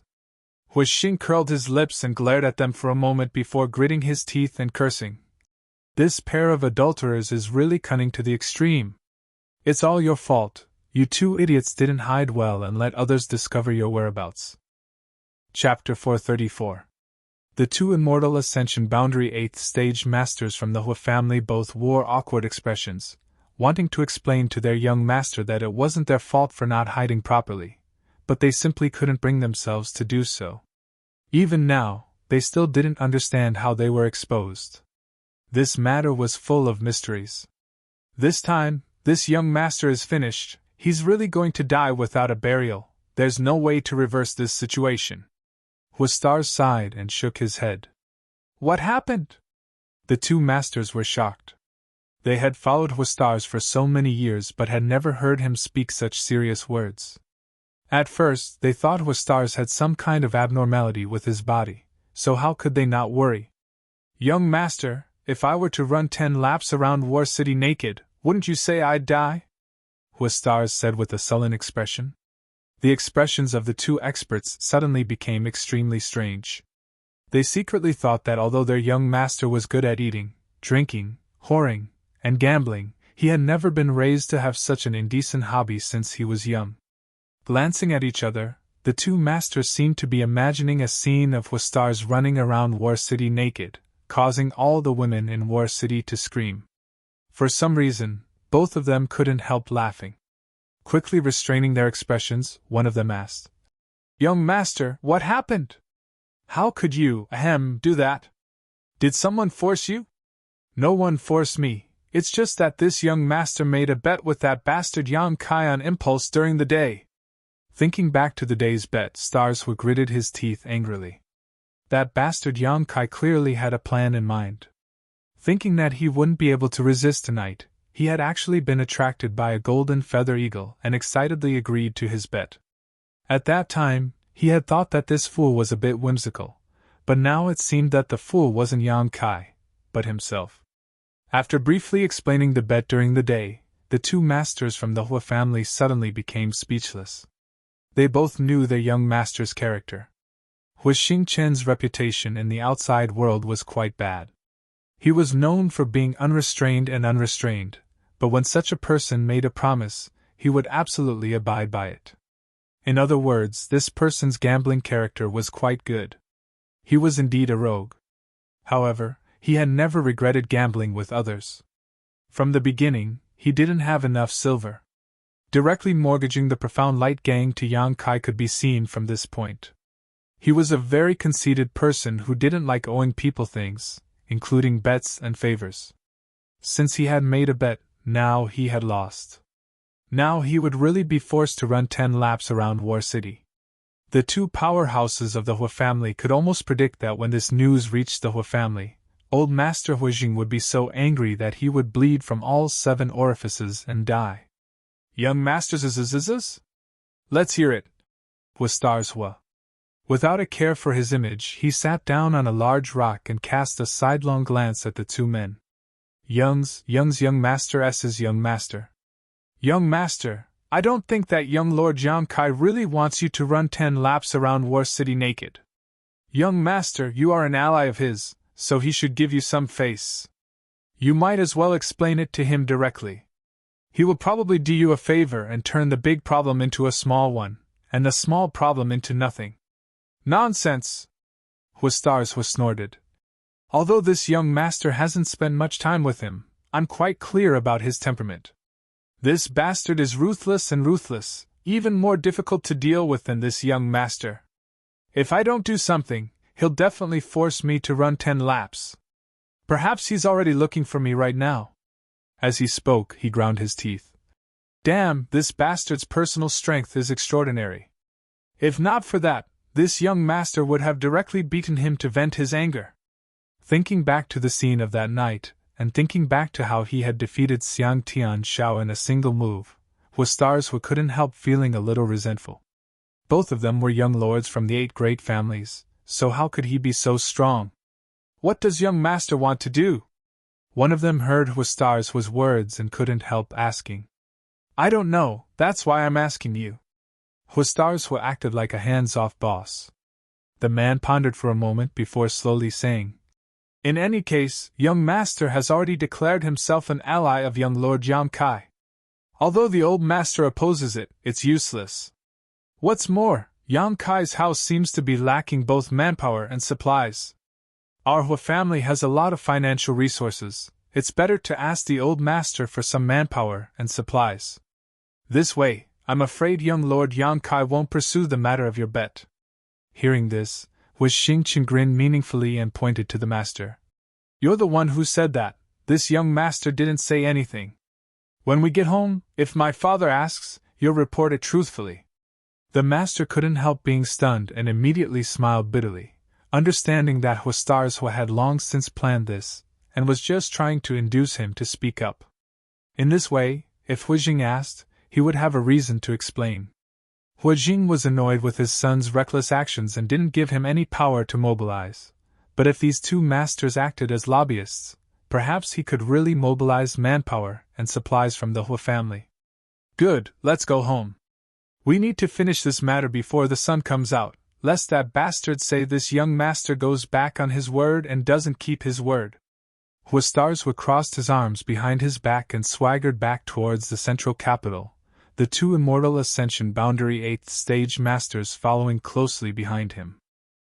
Hua Xing curled his lips and glared at them for a moment before gritting his teeth and cursing. "This pair of adulterers is really cunning to the extreme. It's all your fault. You 2 idiots didn't hide well and let others discover your whereabouts." Chapter 434. The 2 Immortal Ascension Boundary 8th stage masters from the Hua family both wore awkward expressions, wanting to explain to their young master that it wasn't their fault for not hiding properly, but they simply couldn't bring themselves to do so. Even now, they still didn't understand how they were exposed. This matter was full of mysteries. This time, this young master is finished. He's really going to die without a burial. There's no way to reverse this situation. Hua Star sighed and shook his head. What happened? The 2 masters were shocked. They had followed Huastars for so many years but had never heard him speak such serious words. At first, they thought Huastars had some kind of abnormality with his body, so how could they not worry? Young master, if I were to run 10 laps around War City naked, wouldn't you say I'd die? Huastars said with a sullen expression. The expressions of the two experts suddenly became extremely strange. They secretly thought that although their young master was good at eating, drinking, whoring, and gambling, he had never been raised to have such an indecent hobby since he was young. Glancing at each other, the two masters seemed to be imagining a scene of Huastars running around War City naked, causing all the women in War City to scream. For some reason, both of them couldn't help laughing. Quickly restraining their expressions, one of them asked, "Young master, what happened? How could you, do that? Did someone force you?" "No one forced me, it's just that this young master made a bet with that bastard Yang Kai on impulse during the day." Thinking back to the day's bet, Starswa gritted his teeth angrily. That bastard Yang Kai clearly had a plan in mind. Thinking that he wouldn't be able to resist tonight, he had actually been attracted by a golden feather eagle and excitedly agreed to his bet. At that time, he had thought that this fool was a bit whimsical, but now it seemed that the fool wasn't Yang Kai, but himself. After briefly explaining the bet during the day, the two masters from the Hua family suddenly became speechless. They both knew their young master's character. Hua Xingchen's reputation in the outside world was quite bad. He was known for being unrestrained and unrestrained, but when such a person made a promise, he would absolutely abide by it. In other words, this person's gambling character was quite good. He was indeed a rogue. However, he had never regretted gambling with others. From the beginning, he didn't have enough silver. Directly mortgaging the Profound Light Gang to Yang Kai could be seen from this point. He was a very conceited person who didn't like owing people things, including bets and favors. Since he had made a bet, now he had lost. Now he would really be forced to run 10 laps around War City. The two powerhouses of the Hua family could almost predict that when this news reached the Hua family, old Master Huijing would be so angry that he would bleed from all 7 orifices and die. "Young masters, let's hear it," was Starswa. Without a care for his image, he sat down on a large rock and cast a sidelong glance at the two men. Young master's young master. "Young master, I don't think that young Lord Yang Kai really wants you to run 10 laps around War City naked. Young master, you are an ally of his, so he should give you some face. You might as well explain it to him directly. He will probably do you a favor and turn the big problem into a small one, and the small problem into nothing." "Nonsense!" Huastars snorted. "Although this young master hasn't spent much time with him, I'm quite clear about his temperament. This bastard is ruthless, even more difficult to deal with than this young master. If I don't do something, he'll definitely force me to run 10 laps. Perhaps he's already looking for me right now." As he spoke, he ground his teeth. "Damn, this bastard's personal strength is extraordinary. If not for that, this young master would have directly beaten him to vent his anger." Thinking back to the scene of that night, and thinking back to how he had defeated Xiang Tian Shao in a single move, Huastars couldn't help feeling a little resentful. Both of them were young lords from the 8 great families, so how could he be so strong? "What does young master want to do?" One of them heard Huastars' words and couldn't help asking. "I don't know, that's why I'm asking you." Huastars acted like a hands-off boss. The man pondered for a moment before slowly saying, "In any case, young master has already declared himself an ally of young Lord Yang Kai. Although the old master opposes it, it's useless. What's more, Yang Kai's house seems to be lacking both manpower and supplies. Our Hua family has a lot of financial resources. It's better to ask the old master for some manpower and supplies. This way, I'm afraid young Lord Yang Kai won't pursue the matter of your bet." Hearing this, Hua Xingchen grinned meaningfully and pointed to the master. "You're the one who said that. This young master didn't say anything. When we get home, if my father asks, you'll report it truthfully." The master couldn't help being stunned and immediately smiled bitterly, understanding that Huastars had long since planned this, and was just trying to induce him to speak up. In this way, if Huijing asked, he would have a reason to explain. Huijing was annoyed with his son's reckless actions and didn't give him any power to mobilize. But if these two masters acted as lobbyists, perhaps he could really mobilize manpower and supplies from the Hua family. Good, let's go home. We need to finish this matter before the sun comes out, lest that bastard say this young master goes back on his word and doesn't keep his word. Huastarzwa crossed his arms behind his back and swaggered back towards the central capital, the two immortal Ascension Boundary 8th stage masters following closely behind him.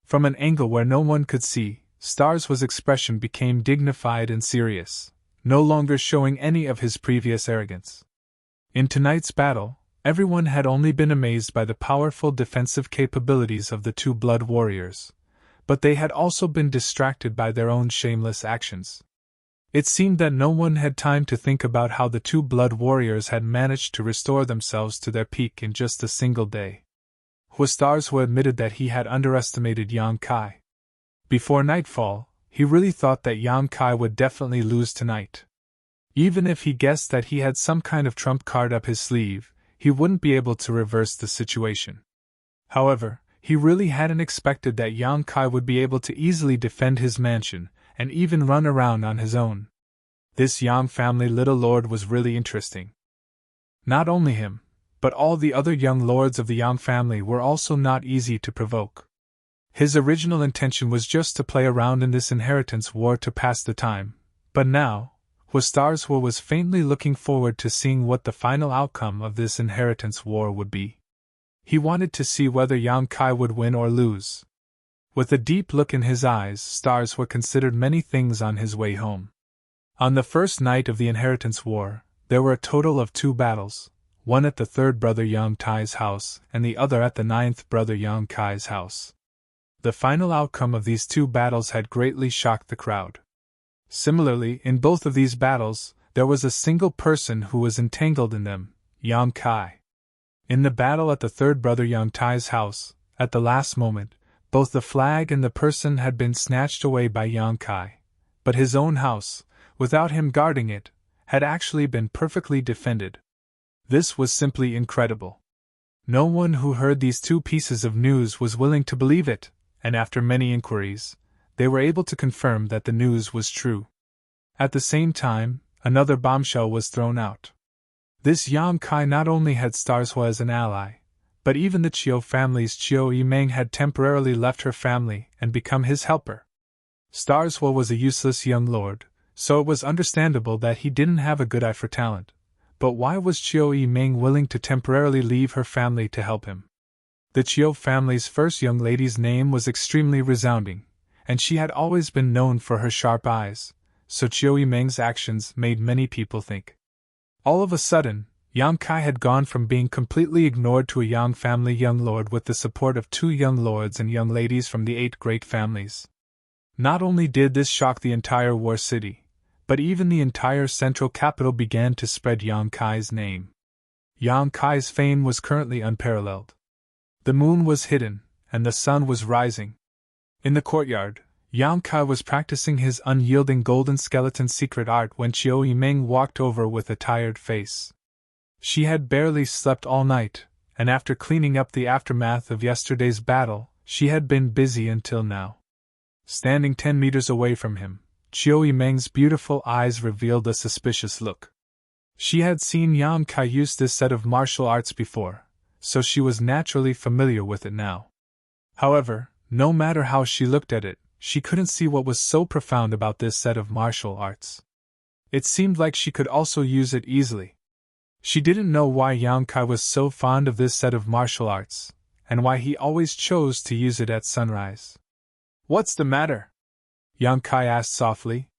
From an angle where no one could see, Starzwa's expression became dignified and serious, no longer showing any of his previous arrogance. In tonight's battle, everyone had only been amazed by the powerful defensive capabilities of the two blood warriors, but they had also been distracted by their own shameless actions. It seemed that no one had time to think about how the two blood warriors had managed to restore themselves to their peak in just a single day. Huastarzwa admitted that he had underestimated Yang Kai. Before nightfall, he really thought that Yang Kai would definitely lose tonight. Even if he guessed that he had some kind of trump card up his sleeve, he wouldn't be able to reverse the situation. However, he really hadn't expected that Yang Kai would be able to easily defend his mansion, and even run around on his own. This Yang family little lord was really interesting. Not only him, but all the other young lords of the Yang family were also not easy to provoke. His original intention was just to play around in this inheritance war to pass the time, but now, Huastarzwa was faintly looking forward to seeing what the final outcome of this inheritance war would be. He wanted to see whether Yang Kai would win or lose. With a deep look in his eyes, Starzwa considered many things on his way home. On the first night of the inheritance war, there were a total of 2 battles, one at the third brother Yang Tai's house and the other at the 9th brother Yang Kai's house. The final outcome of these 2 battles had greatly shocked the crowd. Similarly, in both of these battles, there was a single person who was entangled in them, Yang Kai. In the battle at the third brother Yang Tai's house, at the last moment, both the flag and the person had been snatched away by Yang Kai, but his own house, without him guarding it, had actually been perfectly defended. This was simply incredible. No one who heard these 2 pieces of news was willing to believe it, and after many inquiries, they were able to confirm that the news was true. At the same time, another bombshell was thrown out. This Yang Kai not only had Starzwa as an ally, but even the Chiu family's Chiu Yimeng had temporarily left her family and become his helper. Starzwa was a useless young lord, so it was understandable that he didn't have a good eye for talent, but why was Chiu Yimeng willing to temporarily leave her family to help him? The Chiu family's first young lady's name was extremely resounding, and she had always been known for her sharp eyes, so Chiu Yimeng's actions made many people think. All of a sudden, Yang Kai had gone from being completely ignored to a Yang family young lord with the support of 2 young lords and young ladies from the 8 great families. Not only did this shock the entire war city, but even the entire central capital began to spread Yang Kai's name. Yang Kai's fame was currently unparalleled. The moon was hidden, and the sun was rising. In the courtyard, Yang Kai was practicing his unyielding golden skeleton secret art when Chiu Yimeng walked over with a tired face. She had barely slept all night, and after cleaning up the aftermath of yesterday's battle, she had been busy until now. Standing 10 meters away from him, Chiu Yimeng's beautiful eyes revealed a suspicious look. She had seen Yang Kai use this set of martial arts before, so she was naturally familiar with it now. However, no matter how she looked at it, she couldn't see what was so profound about this set of martial arts. It seemed like she could also use it easily. She didn't know why Yang Kai was so fond of this set of martial arts, and why he always chose to use it at sunrise. "What's the matter?" Yang Kai asked softly.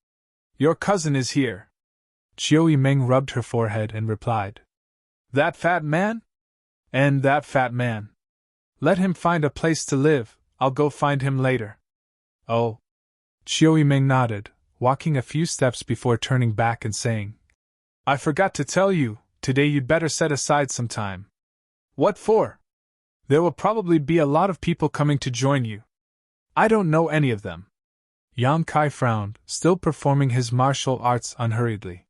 "Your cousin is here." Chiu Yimeng rubbed her forehead and replied. "That fat man? And that fat man. Let him find a place to live, I'll go find him later." "Oh." Chiu Yimeng nodded, walking a few steps before turning back and saying, "I forgot to tell you, today you'd better set aside some time." "What for?" "There will probably be a lot of people coming to join you." "I don't know any of them." Yang Kai frowned, still performing his martial arts unhurriedly.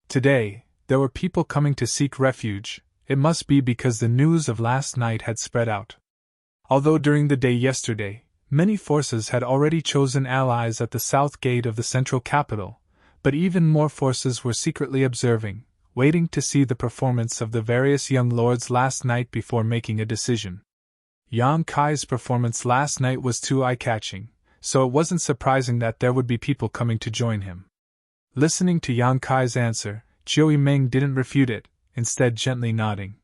Today, there were people coming to seek refuge. It must be because the news of last night had spread out. Although during the day yesterday, many forces had already chosen allies at the south gate of the central capital, but even more forces were secretly observing, waiting to see the performance of the various young lords last night before making a decision. Yang Kai's performance last night was too eye-catching, so it wasn't surprising that there would be people coming to join him. Listening to Yang Kai's answer, Chiu Meng didn't refute it, instead gently nodding.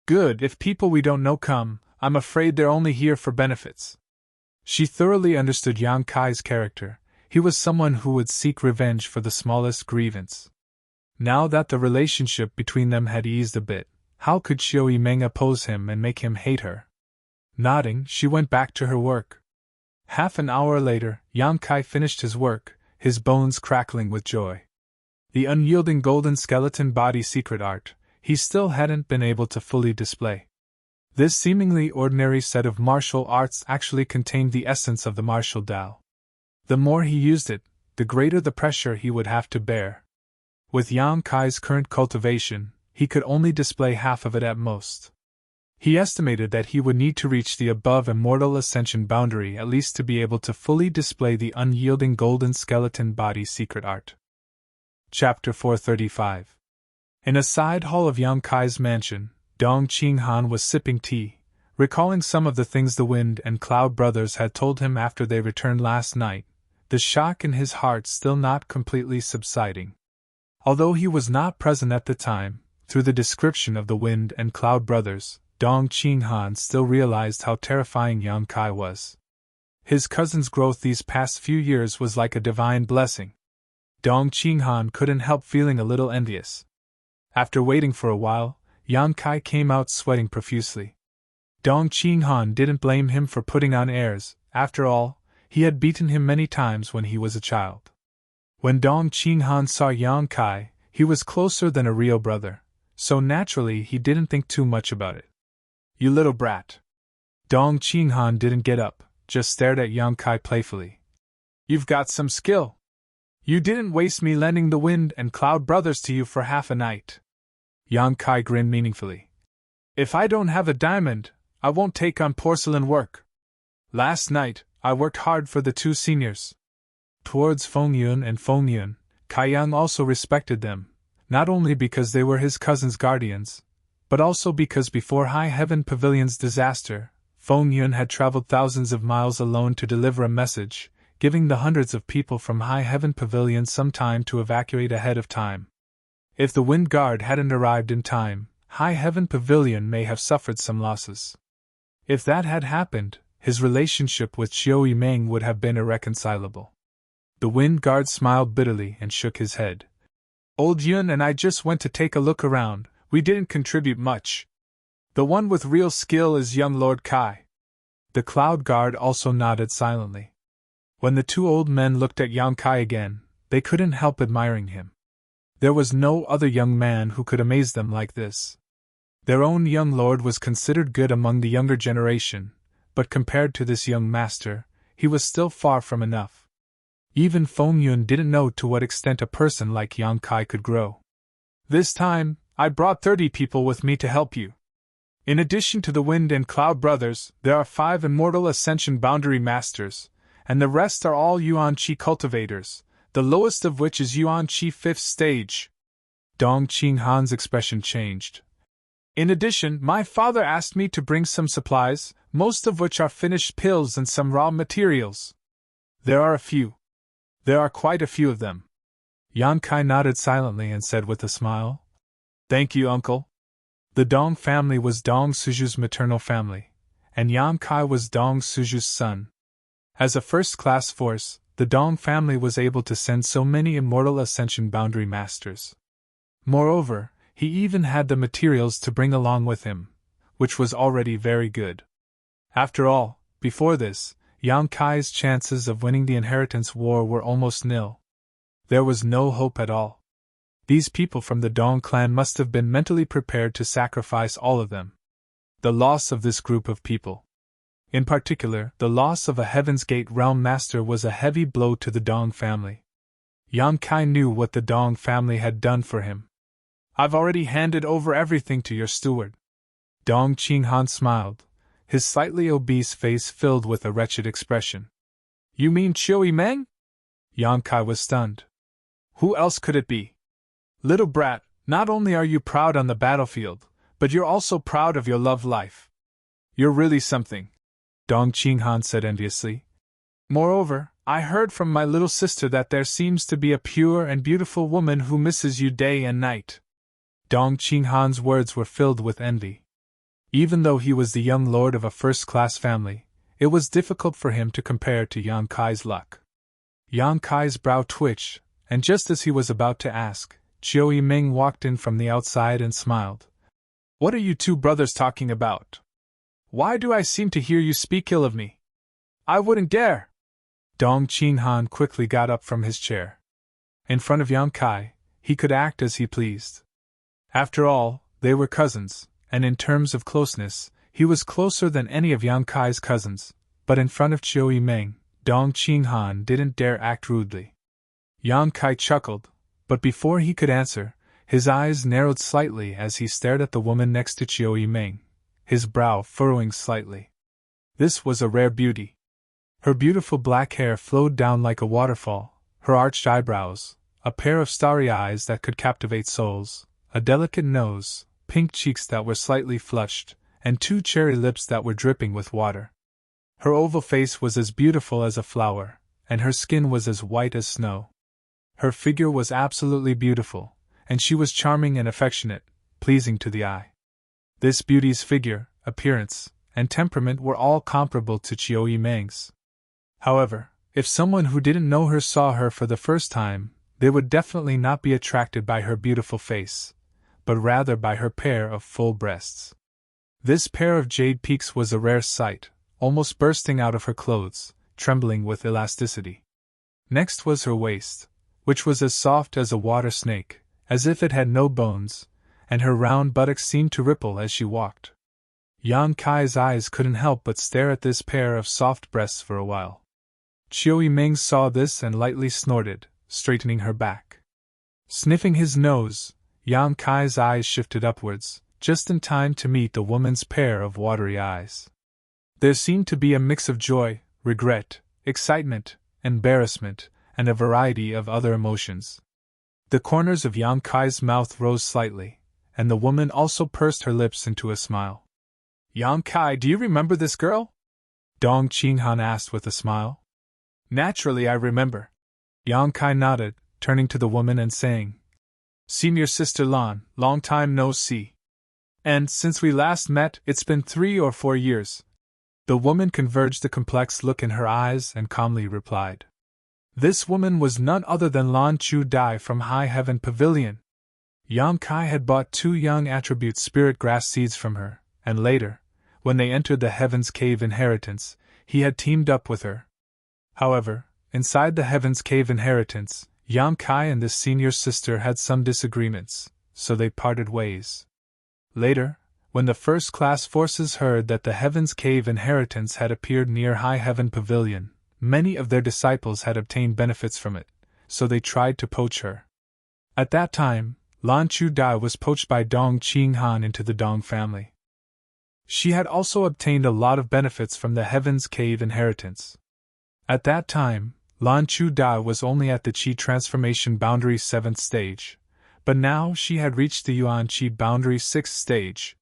Good, if people we don't know come, I'm afraid they're only here for benefits. She thoroughly understood Yang Kai's character. He was someone who would seek revenge for the smallest grievance. Now that the relationship between them had eased a bit, how could Chiu Meng oppose him and make him hate her? Nodding, she went back to her work. Half an hour later, Yang Kai finished his work, his bones crackling with joy. The unyielding golden skeleton body secret art, he still hadn't been able to fully display. This seemingly ordinary set of martial arts actually contained the essence of the martial Tao. The more he used it, the greater the pressure he would have to bear. With Yang Kai's current cultivation, he could only display half of it at most. He estimated that he would need to reach the above immortal ascension boundary at least to be able to fully display the unyielding golden skeleton body secret art. Chapter 435. In a side hall of Yang Kai's mansion, Dong Qinghan was sipping tea, recalling some of the things the Wind and Cloud brothers had told him after they returned last night, the shock in his heart still not completely subsiding. Although he was not present at the time, through the description of the Wind and Cloud brothers, Dong Qinghan still realized how terrifying Yang Kai was. His cousin's growth these past few years was like a divine blessing. Dong Qinghan couldn't help feeling a little envious. After waiting for a while, Yang Kai came out sweating profusely. Dong Qinghan didn't blame him for putting on airs. After all, he had beaten him many times when he was a child. When Dong Qinghan saw Yang Kai, he was closer than a real brother, so naturally he didn't think too much about it. You little brat. Dong Qinghan didn't get up, just stared at Yang Kai playfully. You've got some skill. You didn't waste me lending the Wind and Cloud brothers to you for half a night. Yang Kai grinned meaningfully. If I don't have a diamond, I won't take on porcelain work. Last night, I worked hard for the two seniors. Towards Feng Yun and Feng Yun, Kai Yang also respected them, not only because they were his cousin's guardians, but also because before High Heaven Pavilion's disaster, Feng Yun had traveled thousands of miles alone to deliver a message, giving the hundreds of people from High Heaven Pavilion some time to evacuate ahead of time. If the Wind Guard hadn't arrived in time, High Heaven Pavilion may have suffered some losses. If that had happened, his relationship with Chiu Meng would have been irreconcilable. The Wind Guard smiled bitterly and shook his head. Old Yun and I just went to take a look around, we didn't contribute much. The one with real skill is young Lord Kai. The Cloud Guard also nodded silently. When the two old men looked at Yang Kai again, they couldn't help admiring him. There was no other young man who could amaze them like this. Their own young lord was considered good among the younger generation, but compared to this young master, he was still far from enough. Even Feng Yun didn't know to what extent a person like Yang Kai could grow. This time, I brought 30 people with me to help you. In addition to the Wind and Cloud brothers, there are 5 immortal ascension boundary masters, and the rest are all Yuan Qi cultivators, the lowest of which is Yuan Qi 5th stage. Dong Qinghan's expression changed. In addition, my father asked me to bring some supplies, most of which are finished pills and some raw materials. There are quite a few of them. Yang Kai nodded silently and said with a smile, Thank you, uncle. The Dong family was Dong Suju's maternal family, and Yang Kai was Dong Suju's son. As a first-class force, the Dong family was able to send so many immortal ascension boundary masters. Moreover, he even had the materials to bring along with him, which was already very good. After all, before this, Yang Kai's chances of winning the inheritance war were almost nil. There was no hope at all. These people from the Dong clan must have been mentally prepared to sacrifice all of them. The loss of this group of people In particular, the loss of a Heaven's Gate realm master was a heavy blow to the Dong family. Yan Kai knew what the Dong family had done for him. "I've already handed over everything to your steward." Dong Qinghan smiled, his slightly obese face filled with a wretched expression. "You mean Chiu Meng?" Yan Kai was stunned. "Who else could it be? Little brat, not only are you proud on the battlefield, but you're also proud of your love life. You're really something," Dong Qinghan said enviously. "Moreover, I heard from my little sister that there seems to be a pure and beautiful woman who misses you day and night." Dong Qinghan's words were filled with envy. Even though he was the young lord of a first-class family, it was difficult for him to compare to Yan Kai's luck. Yan Kai's brow twitched, and just as he was about to ask, Chiu Meng walked in from the outside and smiled. "What are you two brothers talking about? Why do I seem to hear you speak ill of me? I wouldn't dare!" Dong Qinghan quickly got up from his chair. In front of Yan Kai, he could act as he pleased. After all, they were cousins, and in terms of closeness, he was closer than any of Yan Kai's cousins, but in front of Chiu Meng, Dong Qinghan didn't dare act rudely. Yan Kai chuckled, but before he could answer, his eyes narrowed slightly as he stared at the woman next to Chiu Meng, his brow furrowing slightly. This was a rare beauty. Her beautiful black hair flowed down like a waterfall, her arched eyebrows, a pair of starry eyes that could captivate souls, a delicate nose, pink cheeks that were slightly flushed, and two cherry lips that were dripping with water. Her oval face was as beautiful as a flower, and her skin was as white as snow. Her figure was absolutely beautiful, and she was charming and affectionate, pleasing to the eye. This beauty's figure, appearance, and temperament were all comparable to Chiu Meng's. However, if someone who didn't know her saw her for the first time, they would definitely not be attracted by her beautiful face, but rather by her pair of full breasts. This pair of jade peaks was a rare sight, almost bursting out of her clothes, trembling with elasticity. Next was her waist, which was as soft as a water snake, as if it had no bones, and her round buttocks seemed to ripple as she walked. Yan Kai's eyes couldn't help but stare at this pair of soft breasts for a while. Chiu Meng saw this and lightly snorted, straightening her back. Sniffing his nose, Yan Kai's eyes shifted upwards, just in time to meet the woman's pair of watery eyes. There seemed to be a mix of joy, regret, excitement, embarrassment, and a variety of other emotions. The corners of Yan Kai's mouth rose slightly, and the woman also pursed her lips into a smile. "Yan Kai, do you remember this girl?" Dong Qinghan asked with a smile. "Naturally I remember." Yan Kai nodded, turning to the woman and saying, "Senior Sister Lan, long time no see. And since we last met, it's been 3 or 4 years. The woman converged a complex look in her eyes and calmly replied. This woman was none other than Lan Chu Dai from High Heaven Pavilion. Yan Kai had bought 2 young attribute spirit grass seeds from her, and later, when they entered the Heaven's Cave inheritance, he had teamed up with her. However, inside the Heaven's Cave inheritance, Yan Kai and this senior sister had some disagreements, so they parted ways. Later, when the first-class forces heard that the Heaven's Cave inheritance had appeared near High Heaven Pavilion, many of their disciples had obtained benefits from it, so they tried to poach her. At that time, Lan Chu Dai was poached by Dong Qinghan into the Dong family. She had also obtained a lot of benefits from the Heaven's Cave inheritance. At that time, Lan Chu Dai was only at the Qi transformation boundary 7th stage, but now she had reached the Yuan Qi boundary 6th stage.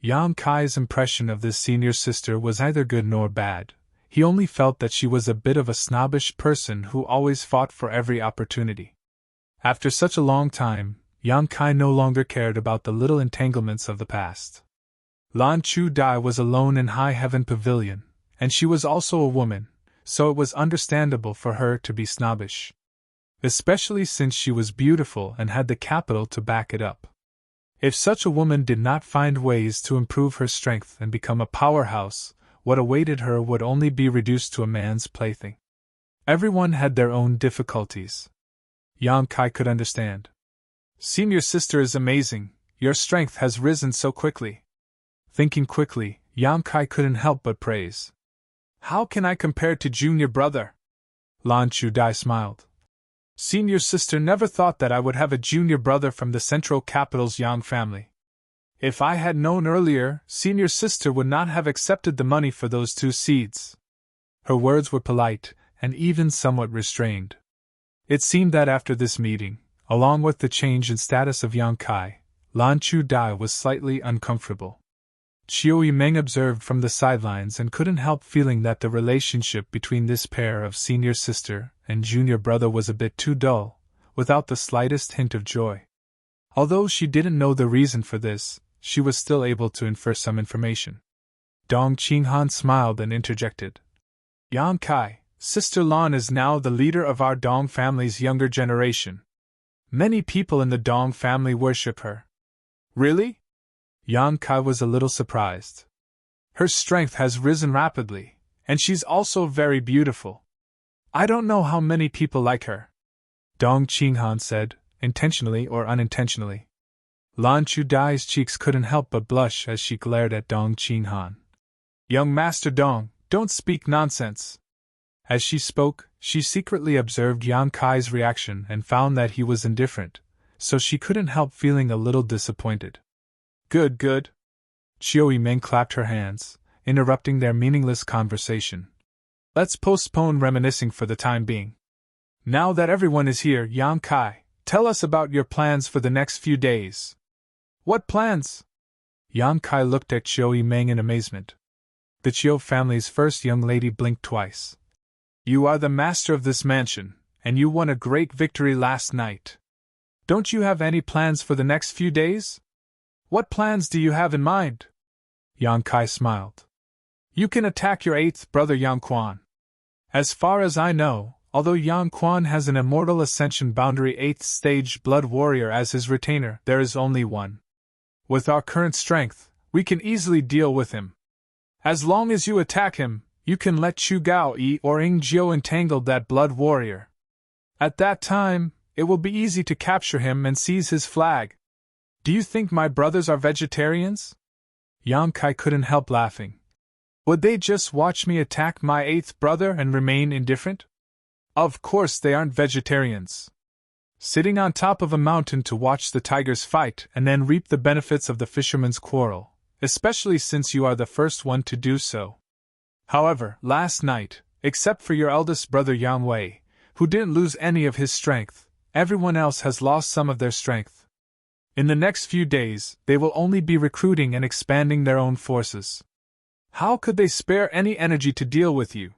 Yan Kai's impression of this senior sister was neither good nor bad. He only felt that she was a bit of a snobbish person who always fought for every opportunity. After such a long time, Yan Kai no longer cared about the little entanglements of the past. Lan Chu Dai was alone in High Heaven Pavilion, and she was also a woman, so it was understandable for her to be snobbish. Especially since she was beautiful and had the capital to back it up. If such a woman did not find ways to improve her strength and become a powerhouse, what awaited her would only be reduced to a man's plaything. Everyone had their own difficulties. Yan Kai could understand. Senior sister is amazing, your strength has risen so quickly. Thinking quickly, Yan Kai couldn't help but praise. How can I compare to junior brother? Lan Chu-dai smiled. Senior sister never thought that I would have a junior brother from the central capital's Yang family. If I had known earlier, senior sister would not have accepted the money for those 2 seeds. Her words were polite, and even somewhat restrained. It seemed that after this meeting, along with the change in status of Yang Kai, Lan Chu-dai was slightly uncomfortable. Chiu Yimeng observed from the sidelines and couldn't help feeling that the relationship between this pair of senior sister and junior brother was a bit too dull, without the slightest hint of joy. Although she didn't know the reason for this, she was still able to infer some information. Dong Qinghan smiled and interjected. Yang Kai, Sister Lan is now the leader of our Dong family's younger generation. Many people in the Dong family worship her. Really? Yang Kai was a little surprised. Her strength has risen rapidly, and she's also very beautiful. I don't know how many people like her, Dong Qinghan said, intentionally or unintentionally. Lan Chu-dai's cheeks couldn't help but blush as she glared at Dong Qinghan. Young Master Dong, don't speak nonsense. As she spoke, she secretly observed Yang Kai's reaction and found that he was indifferent, so she couldn't help feeling a little disappointed. Good, good. Chiu Yimeng clapped her hands, interrupting their meaningless conversation. Let's postpone reminiscing for the time being. Now that everyone is here, Yang Kai, tell us about your plans for the next few days. What plans? Yang Kai looked at Chiu Yimeng in amazement. The Chiu family's first young lady blinked twice. You are the master of this mansion, and you won a great victory last night. Don't you have any plans for the next few days? What plans do you have in mind? Yang Kai smiled. You can attack your 8th brother Yang Quan. As far as I know, although Yang Quan has an immortal ascension boundary 8th stage blood warrior as his retainer, there is only one. With our current strength, we can easily deal with him. As long as you attack him, you can let Chu Gao Yi or Ing Jiu entangle that blood warrior. At that time, it will be easy to capture him and seize his flag. Do you think my brothers are vegetarians? Yang Kai couldn't help laughing. Would they just watch me attack my 8th brother and remain indifferent? Of course they aren't vegetarians. Sitting on top of a mountain to watch the tigers fight and then reap the benefits of the fisherman's quarrel, especially since you are the first one to do so. However, last night, except for your eldest brother Yang Wei, who didn't lose any of his strength, everyone else has lost some of their strength. In the next few days, they will only be recruiting and expanding their own forces. How could they spare any energy to deal with you?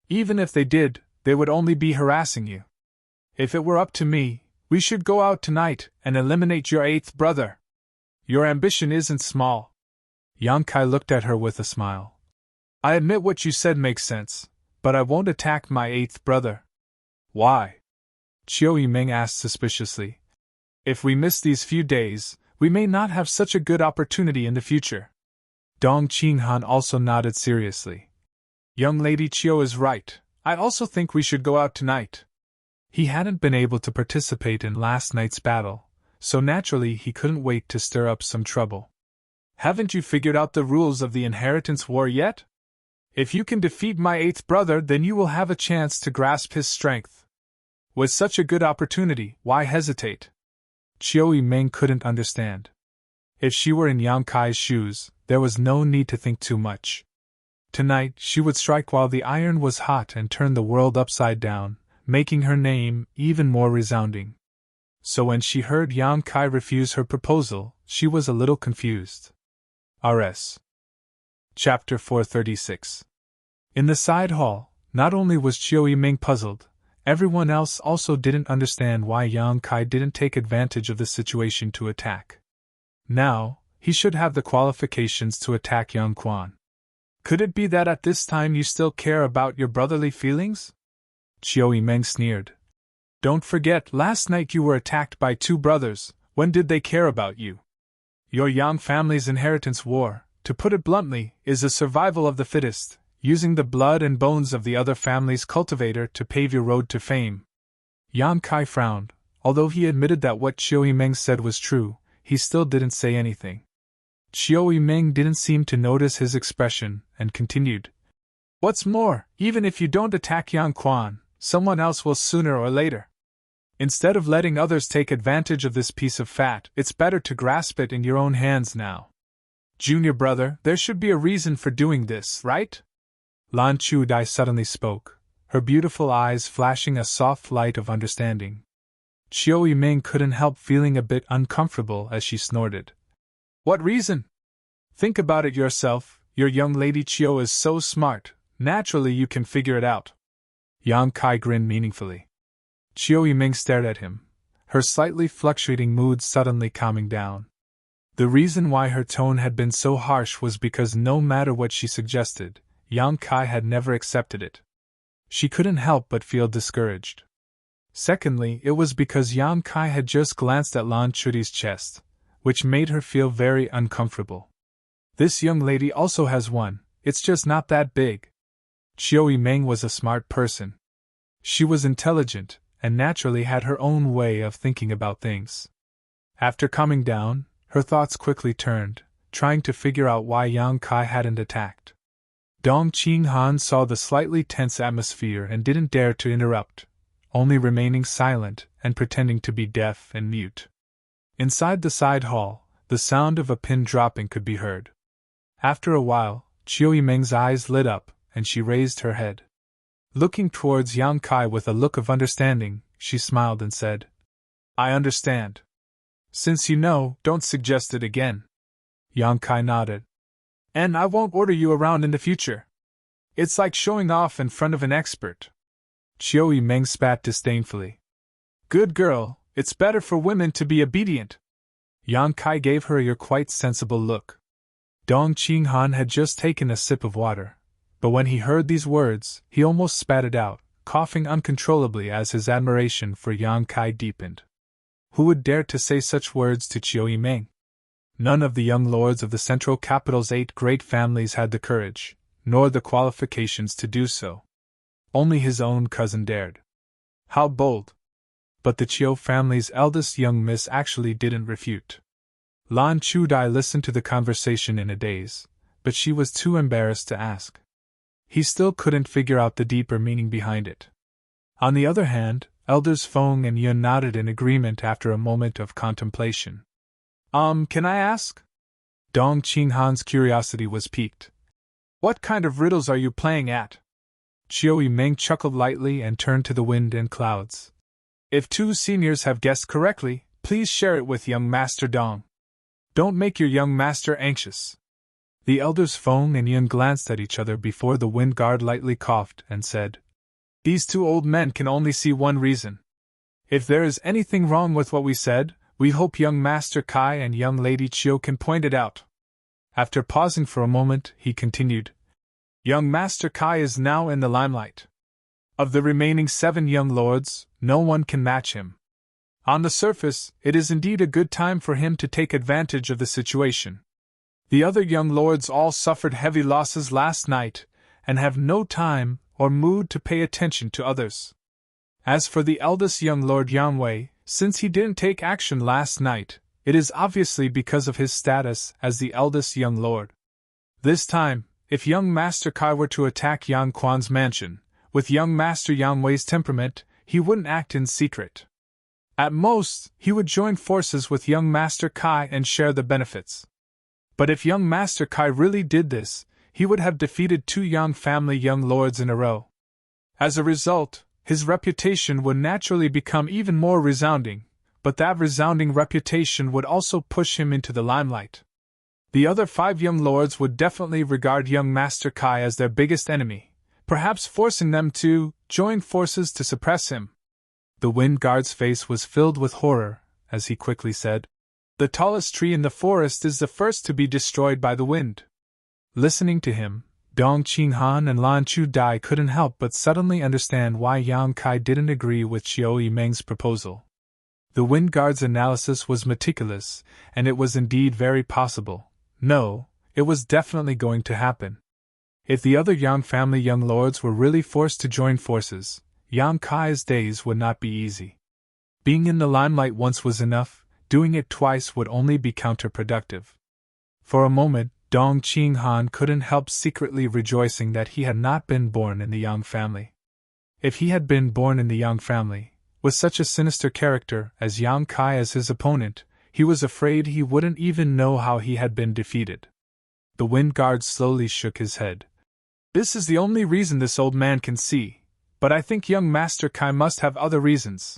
Even if they did, they would only be harassing you. If it were up to me, we should go out tonight and eliminate your 8th brother. Your ambition isn't small. Yang Kai looked at her with a smile. I admit what you said makes sense, but I won't attack my 8th brother. Why? Chiu Yimeng asked suspiciously. If we miss these few days, we may not have such a good opportunity in the future. Dong Qinghan also nodded seriously. Young Lady Chiu is right. I also think we should go out tonight. He hadn't been able to participate in last night's battle, so naturally he couldn't wait to stir up some trouble. Haven't you figured out the rules of the inheritance war yet? If you can defeat my 8th brother, then you will have a chance to grasp his strength. With such a good opportunity, why hesitate? Chiu Yimeng couldn't understand. If she were in Yang Kai's shoes, there was no need to think too much. Tonight she would strike while the iron was hot and turn the world upside down, making her name even more resounding. So when she heard Yang Kai refuse her proposal, she was a little confused. R.S. Chapter 436. In the side hall, not only was Chiu Yimeng puzzled, everyone else also didn't understand why Yang Kai didn't take advantage of the situation to attack. Now, he should have the qualifications to attack Yang Quan. Could it be that at this time you still care about your brotherly feelings? Chiu Yimeng sneered. Don't forget, last night you were attacked by 2 brothers. When did they care about you? Your Yang family's inheritance war, to put it bluntly, is a survival of the fittest, using the blood and bones of the other family's cultivator to pave your road to fame. Yang Kai frowned. Although he admitted that what Chiu Yimeng said was true, he still didn't say anything. Chiu Yimeng didn't seem to notice his expression, and continued. What's more, even if you don't attack Yang Quan, someone else will sooner or later. Instead of letting others take advantage of this piece of fat, it's better to grasp it in your own hands now. Junior brother, there should be a reason for doing this, right? Lan Chu Dai suddenly spoke, her beautiful eyes flashing a soft light of understanding. Chiu Yiming couldn't help feeling a bit uncomfortable as she snorted. What reason? Think about it yourself, your young lady Chiu is so smart, naturally you can figure it out. Yang Kai grinned meaningfully. Chiu Yiming stared at him, her slightly fluctuating mood suddenly calming down. The reason why her tone had been so harsh was because no matter what she suggested, Yang Kai had never accepted it. She couldn't help but feel discouraged. Secondly, it was because Yang Kai had just glanced at Lan Chudi's chest, which made her feel very uncomfortable. This young lady also has one, it's just not that big. Chiu Yiming was a smart person. She was intelligent, and naturally had her own way of thinking about things. After calming down, her thoughts quickly turned, trying to figure out why Yang Kai hadn't attacked. Dong Qinghan saw the slightly tense atmosphere and didn't dare to interrupt, only remaining silent and pretending to be deaf and mute. Inside the side hall, the sound of a pin dropping could be heard. After a while, Chiu Yiming's eyes lit up, and she raised her head. Looking towards Yang Kai with a look of understanding, she smiled and said, I understand. Since you know, don't suggest it again. Yang Kai nodded. And I won't order you around in the future. It's like showing off in front of an expert. Chiu Yiming spat disdainfully. Good girl, it's better for women to be obedient. Yang Kai gave her a quite sensible look. Dong Qinghan had just taken a sip of water, but when he heard these words, he almost spat it out, coughing uncontrollably as his admiration for Yang Kai deepened. Who would dare to say such words to Chiu Yiming? None of the young lords of the central capital's 8 great families had the courage, nor the qualifications to do so. Only his own cousin dared. How bold! But the Chiu family's eldest young miss actually didn't refute. Lan Chu Dai listened to the conversation in a daze, but she was too embarrassed to ask. He still couldn't figure out the deeper meaning behind it. On the other hand, Elders Feng and Yun nodded in agreement after a moment of contemplation. Can I ask? Dong Qinghan's curiosity was piqued. What kind of riddles are you playing at? Chiu Yiming chuckled lightly and turned to the wind and clouds. If 2 seniors have guessed correctly, please share it with young Master Dong. Don't make your young master anxious. The elders Feng and Yun glanced at each other before the wind guard lightly coughed and said, These 2 old men can only see one reason. If there is anything wrong with what we said, we hope young Master Kai and young Lady Chiu can point it out. After pausing for a moment, he continued, Young Master Kai is now in the limelight. Of the remaining 7 young lords, no one can match him. On the surface, it is indeed a good time for him to take advantage of the situation. The other young lords all suffered heavy losses last night, and have no time or mood to pay attention to others. As for the eldest young Lord Yanwei, since he didn't take action last night, it is obviously because of his status as the eldest young lord. This time, if young Master Kai were to attack Yang Quan's mansion, with young Master Yanwei's temperament, he wouldn't act in secret. At most, he would join forces with young Master Kai and share the benefits. But if young Master Kai really did this, he would have defeated 2 Yang family young lords in a row. As a result, his reputation would naturally become even more resounding, but that resounding reputation would also push him into the limelight. The other 5 young lords would definitely regard young Master Kai as their biggest enemy, perhaps forcing them to join forces to suppress him. The wind guard's face was filled with horror, as he quickly said, The tallest tree in the forest is the first to be destroyed by the wind. Listening to him, Dong Qinghan and Lan Chu Dai couldn't help but suddenly understand why Yang Kai didn't agree with Chiu Yiming's proposal. The wind guard's analysis was meticulous, and it was indeed very possible. No, it was definitely going to happen. If the other Yang family young lords were really forced to join forces, Yang Kai's days would not be easy. Being in the limelight once was enough, doing it twice would only be counterproductive. For a moment, Dong Qinghan couldn't help secretly rejoicing that he had not been born in the Yang family. If he had been born in the Yang family, with such a sinister character as Yang Kai as his opponent, he was afraid he wouldn't even know how he had been defeated. The Wind Guard slowly shook his head. This is the only reason this old man can see, but I think young Master Kai must have other reasons.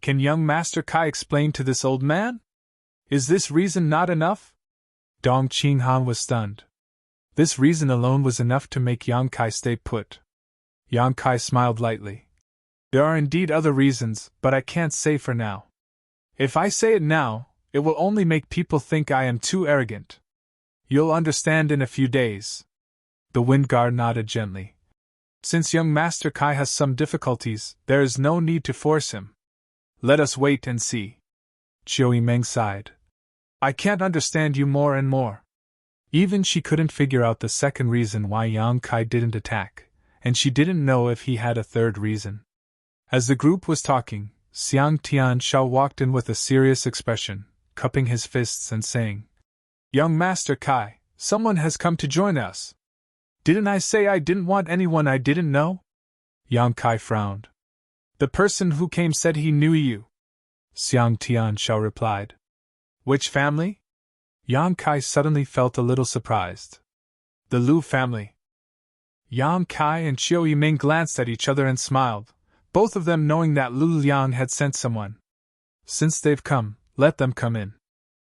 Can young Master Kai explain to this old man? Is this reason not enough? Dong Qinghan was stunned. This reason alone was enough to make Yang Kai stay put. Yang Kai smiled lightly. There are indeed other reasons, but I can't say for now. If I say it now, it will only make people think I am too arrogant. You'll understand in a few days. The Wind Guard nodded gently. Since young Master Kai has some difficulties, there is no need to force him. Let us wait and see. Chiu Yimeng sighed. I can't understand you more and more. Even she couldn't figure out the second reason why Yang Kai didn't attack, and she didn't know if he had a third reason. As the group was talking, Xiang Tianshao walked in with a serious expression, cupping his fists and saying, Young Master Kai, someone has come to join us. Didn't I say I didn't want anyone I didn't know? Yang Kai frowned. The person who came said he knew you. Xiang Tianshao replied. Which family? Yang Kai suddenly felt a little surprised. The Lu family. Yang Kai and Chiu Yimeng glanced at each other and smiled, both of them knowing that Lu Liang had sent someone. Since they've come, let them come in.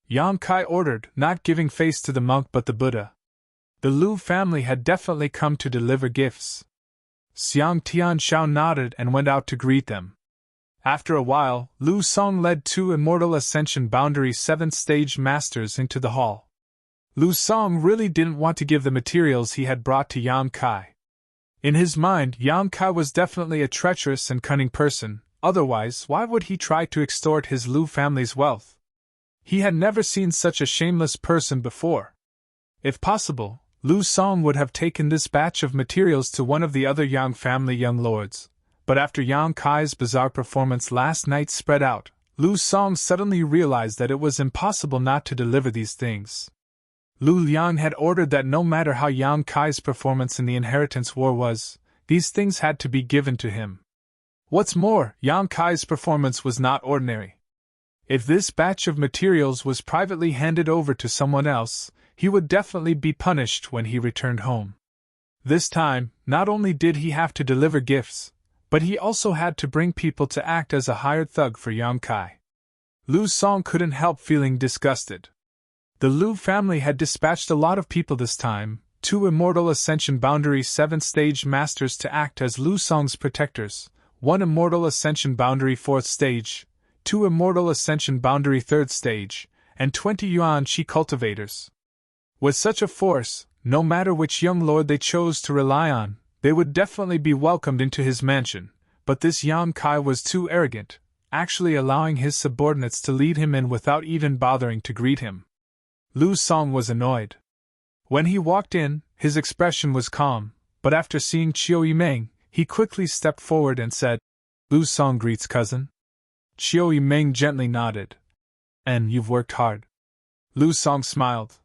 Yang Kai ordered, not giving face to the monk but the Buddha. The Lu family had definitely come to deliver gifts. Xiang Tianshao nodded and went out to greet them. After a while, Lu Song led 2 Immortal Ascension Boundary 7th Stage Masters into the hall. Lu Song really didn't want to give the materials he had brought to Yang Kai. In his mind, Yang Kai was definitely a treacherous and cunning person, otherwise why would he try to extort his Lu family's wealth? He had never seen such a shameless person before. If possible, Lu Song would have taken this batch of materials to one of the other Yang family young lords. But after Yang Kai's bizarre performance last night spread out, Lu Song suddenly realized that it was impossible not to deliver these things. Lu Liang had ordered that no matter how Yang Kai's performance in the Inheritance War was, these things had to be given to him. What's more, Yang Kai's performance was not ordinary. If this batch of materials was privately handed over to someone else, he would definitely be punished when he returned home. This time, not only did he have to deliver gifts, but he also had to bring people to act as a hired thug for Yang Kai. Lu Song couldn't help feeling disgusted. The Lu family had dispatched a lot of people this time, 2 Immortal Ascension Boundary 7th Stage Masters to act as Lu Song's protectors, 1 Immortal Ascension Boundary 4th Stage, 2 Immortal Ascension Boundary 3rd Stage, and 20 Yuan Shi cultivators. With such a force, no matter which young lord they chose to rely on, they would definitely be welcomed into his mansion, but this Yang Kai was too arrogant, actually allowing his subordinates to lead him in without even bothering to greet him. Lu Song was annoyed. When he walked in, his expression was calm, but after seeing Chiu Yimeng, he quickly stepped forward and said, Lu Song greets cousin. Chiu Yimeng gently nodded. And you've worked hard. Lu Song smiled.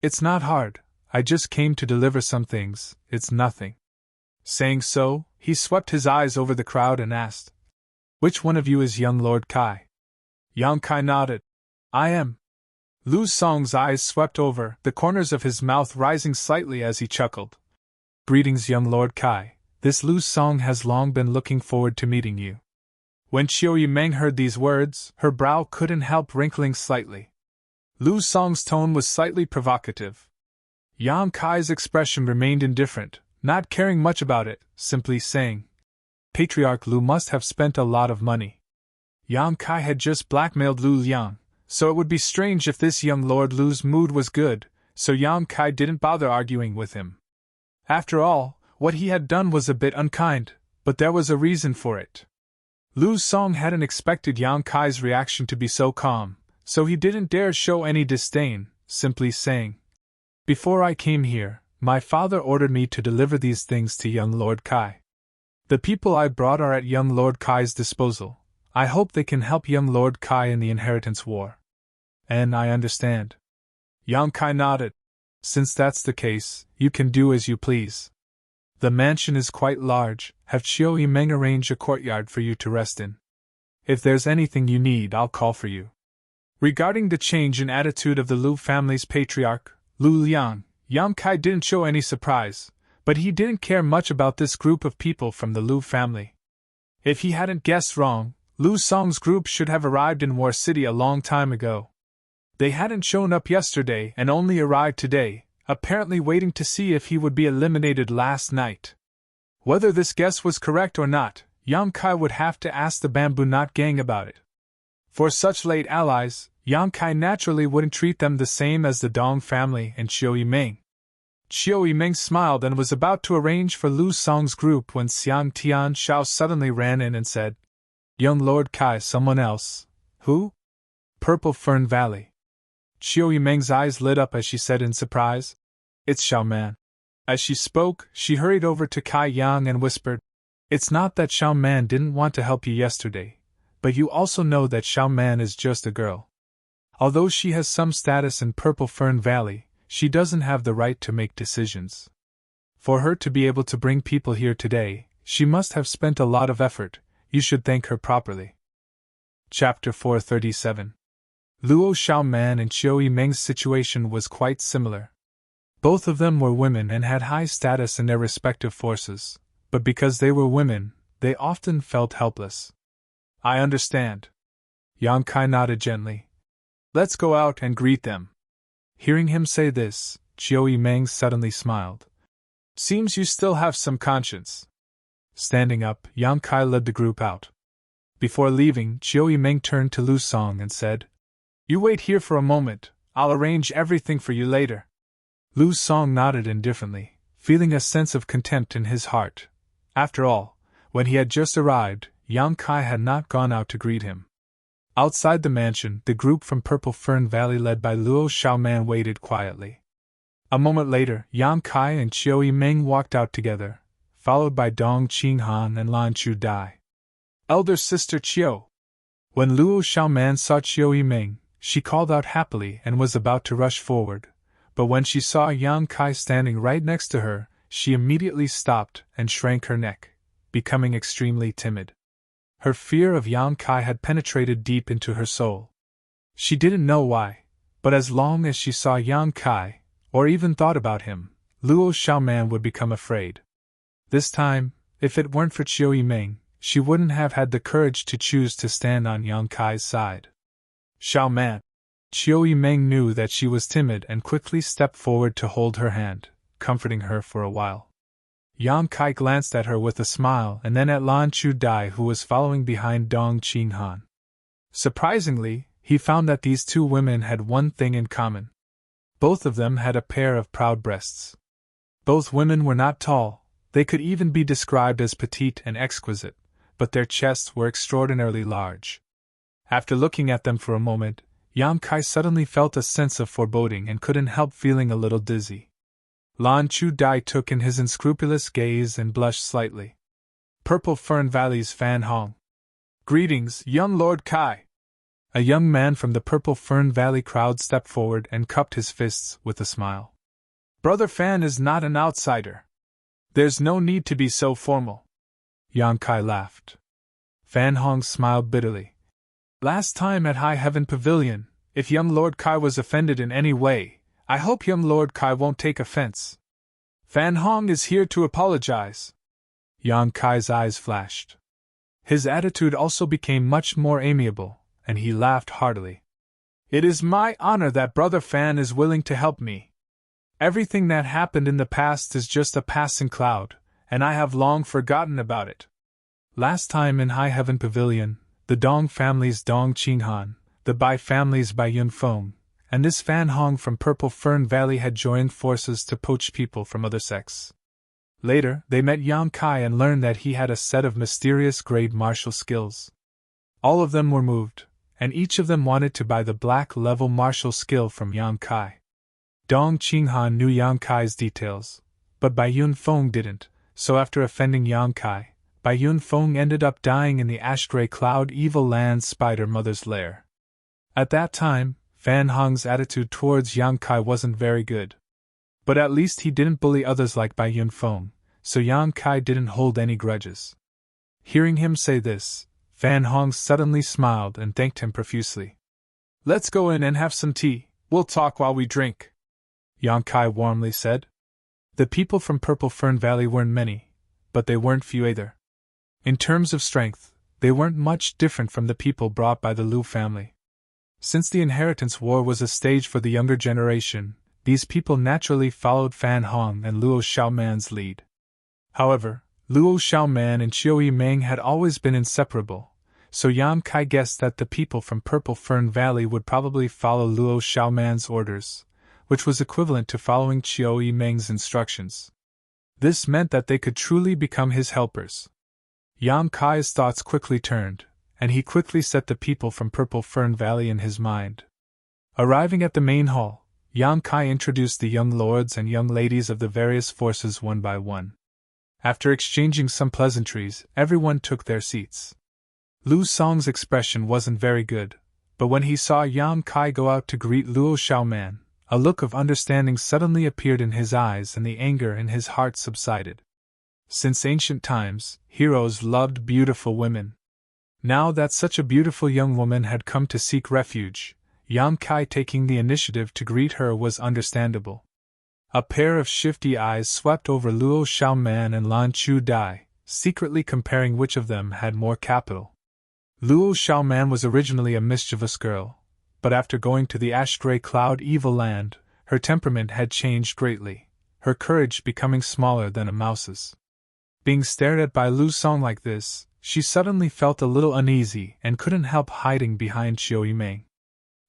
It's not hard, I just came to deliver some things, it's nothing. Saying so, he swept his eyes over the crowd and asked, Which one of you is young Lord Kai? Yang Kai nodded. I am. Lu Song's eyes swept over, the corners of his mouth rising slightly as he chuckled. Greetings, young Lord Kai, this Lu Song has long been looking forward to meeting you. When Chiu Yimeng heard these words, her brow couldn't help wrinkling slightly. Lu Song's tone was slightly provocative. Yang Kai's expression remained indifferent, not caring much about it, simply saying, Patriarch Lu must have spent a lot of money. Yang Kai had just blackmailed Lu Liang, so it would be strange if this young Lord Lu's mood was good, so Yang Kai didn't bother arguing with him. After all, what he had done was a bit unkind, but there was a reason for it. Lu Song hadn't expected Yang Kai's reaction to be so calm, so he didn't dare show any disdain, simply saying, Before I came here, my father ordered me to deliver these things to young Lord Kai. The people I brought are at young Lord Kai's disposal. I hope they can help young Lord Kai in the Inheritance War. And I understand. Yang Kai nodded. Since that's the case, you can do as you please. The mansion is quite large. Have Chiu Yimeng arrange a courtyard for you to rest in. If there's anything you need, I'll call for you. Regarding the change in attitude of the Lu family's patriarch, Lu Liang, Yang Kai didn't show any surprise, but he didn't care much about this group of people from the Lu family. If he hadn't guessed wrong, Lu Song's group should have arrived in War City a long time ago. They hadn't shown up yesterday and only arrived today, apparently waiting to see if he would be eliminated last night. Whether this guess was correct or not, Yang Kai would have to ask the Bamboo Knot gang about it. For such late allies, Yang Kai naturally wouldn't treat them the same as the Dong family and Chiu Yimeng. Chiu Yimeng smiled and was about to arrange for Lu Song's group when Xiang Tian Shao suddenly ran in and said, "Young Lord Kai, someone else." "Who?" "Purple Fern Valley." Chiu Yimeng's eyes lit up as she said in surprise, "It's Xiao Man." As she spoke, she hurried over to Kai Yang and whispered, "It's not that Xiao Man didn't want to help you yesterday, but you also know that Xiao Man is just a girl. Although she has some status in Purple Fern Valley, she doesn't have the right to make decisions. For her to be able to bring people here today, she must have spent a lot of effort. You should thank her properly." Chapter 437. Luo Xiaoman and Chiu Yimeng's situation was quite similar. Both of them were women and had high status in their respective forces, but because they were women, they often felt helpless. "I understand." Yang Kai nodded gently. "Let's go out and greet them." Hearing him say this, Chiu Yimeng suddenly smiled. "Seems you still have some conscience." Standing up, Yang Kai led the group out. Before leaving, Chiu Yimeng turned to Lu Song and said, "You wait here for a moment, I'll arrange everything for you later." Lu Song nodded indifferently, feeling a sense of contempt in his heart. After all, when he had just arrived, Yang Kai had not gone out to greet him. Outside the mansion, the group from Purple Fern Valley led by Luo Xiaoman waited quietly. A moment later, Yang Kai and Chiu Yimeng walked out together, followed by Dong Qinghan and Lan Chu Dai. "Elder sister Chiu." When Luo Xiaoman saw Chiu Yimeng, she called out happily and was about to rush forward, but when she saw Yang Kai standing right next to her, she immediately stopped and shrank her neck, becoming extremely timid. Her fear of Yang Kai had penetrated deep into her soul. She didn't know why, but as long as she saw Yang Kai, or even thought about him, Luo Xiaoman would become afraid. This time, if it weren't for Chiu Yimeng, she wouldn't have had the courage to choose to stand on Yang Kai's side. "Xiaoman." Chiu Yimeng knew that she was timid and quickly stepped forward to hold her hand, comforting her for a while. Yang Kai glanced at her with a smile and then at Lan Chu Dai, who was following behind Dong Qinghan. Surprisingly, he found that these two women had one thing in common. Both of them had a pair of proud breasts. Both women were not tall, they could even be described as petite and exquisite, but their chests were extraordinarily large. After looking at them for a moment, Yang Kai suddenly felt a sense of foreboding and couldn't help feeling a little dizzy. Lan Chu Dai took in his unscrupulous gaze and blushed slightly. "Purple Fern Valley's Fan Hong." "Greetings, young Lord Kai." A young man from the Purple Fern Valley crowd stepped forward and cupped his fists with a smile. "Brother Fan is not an outsider. There's no need to be so formal." Yang Kai laughed. Fan Hong smiled bitterly. "Last time at High Heaven Pavilion, if young Lord Kai was offended in any way, I hope young Lord Kai won't take offense. Fan Hong is here to apologize." Yang Kai's eyes flashed. His attitude also became much more amiable, and he laughed heartily. "It is my honor that Brother Fan is willing to help me. Everything that happened in the past is just a passing cloud, and I have long forgotten about it. Last time in High Heaven Pavilion, the Dong family's Dong Qinghan, the Bai family's Bai Yunfeng, and this Fan Hong from Purple Fern Valley had joined forces to poach people from other sects. Later, they met Yang Kai and learned that he had a set of mysterious great martial skills. All of them were moved, and each of them wanted to buy the black level martial skill from Yang Kai. Dong Qinghan knew Yang Kai's details, but Bai Yunfeng didn't, so after offending Yang Kai, Bai Yunfeng ended up dying in the ash-gray cloud Evil Land Spider Mother's lair. At that time, Fan Hong's attitude towards Yang Kai wasn't very good. But at least he didn't bully others like Bai Yunfeng, so Yang Kai didn't hold any grudges. Hearing him say this, Fan Hong suddenly smiled and thanked him profusely. "Let's go in and have some tea, we'll talk while we drink," Yang Kai warmly said. The people from Purple Fern Valley weren't many, but they weren't few either. In terms of strength, they weren't much different from the people brought by the Liu family. Since the inheritance war was a stage for the younger generation, these people naturally followed Fan Hong and Luo Xiaoman's lead. However, Luo Xiaoman and Chiu Yimeng had always been inseparable, so Yang Kai guessed that the people from Purple Fern Valley would probably follow Luo Xiaoman's orders, which was equivalent to following Chiu Yimeng's instructions. This meant that they could truly become his helpers. Yang Kai's thoughts quickly turned, and he quickly set the people from Purple Fern Valley in his mind. Arriving at the main hall, Yang Kai introduced the young lords and young ladies of the various forces one by one. After exchanging some pleasantries, everyone took their seats. Lu Song's expression wasn't very good, but when he saw Yang Kai go out to greet Luo Xiaoman, a look of understanding suddenly appeared in his eyes and the anger in his heart subsided. Since ancient times, heroes loved beautiful women. Now that such a beautiful young woman had come to seek refuge, Yang Kai taking the initiative to greet her was understandable. A pair of shifty eyes swept over Luo Xiaoman and Lan Chu Dai, secretly comparing which of them had more capital. Luo Xiaoman was originally a mischievous girl, but after going to the ash-gray cloud evil land, her temperament had changed greatly, her courage becoming smaller than a mouse's. Being stared at by Lu Song like this, she suddenly felt a little uneasy and couldn't help hiding behind Chiu Yimeng.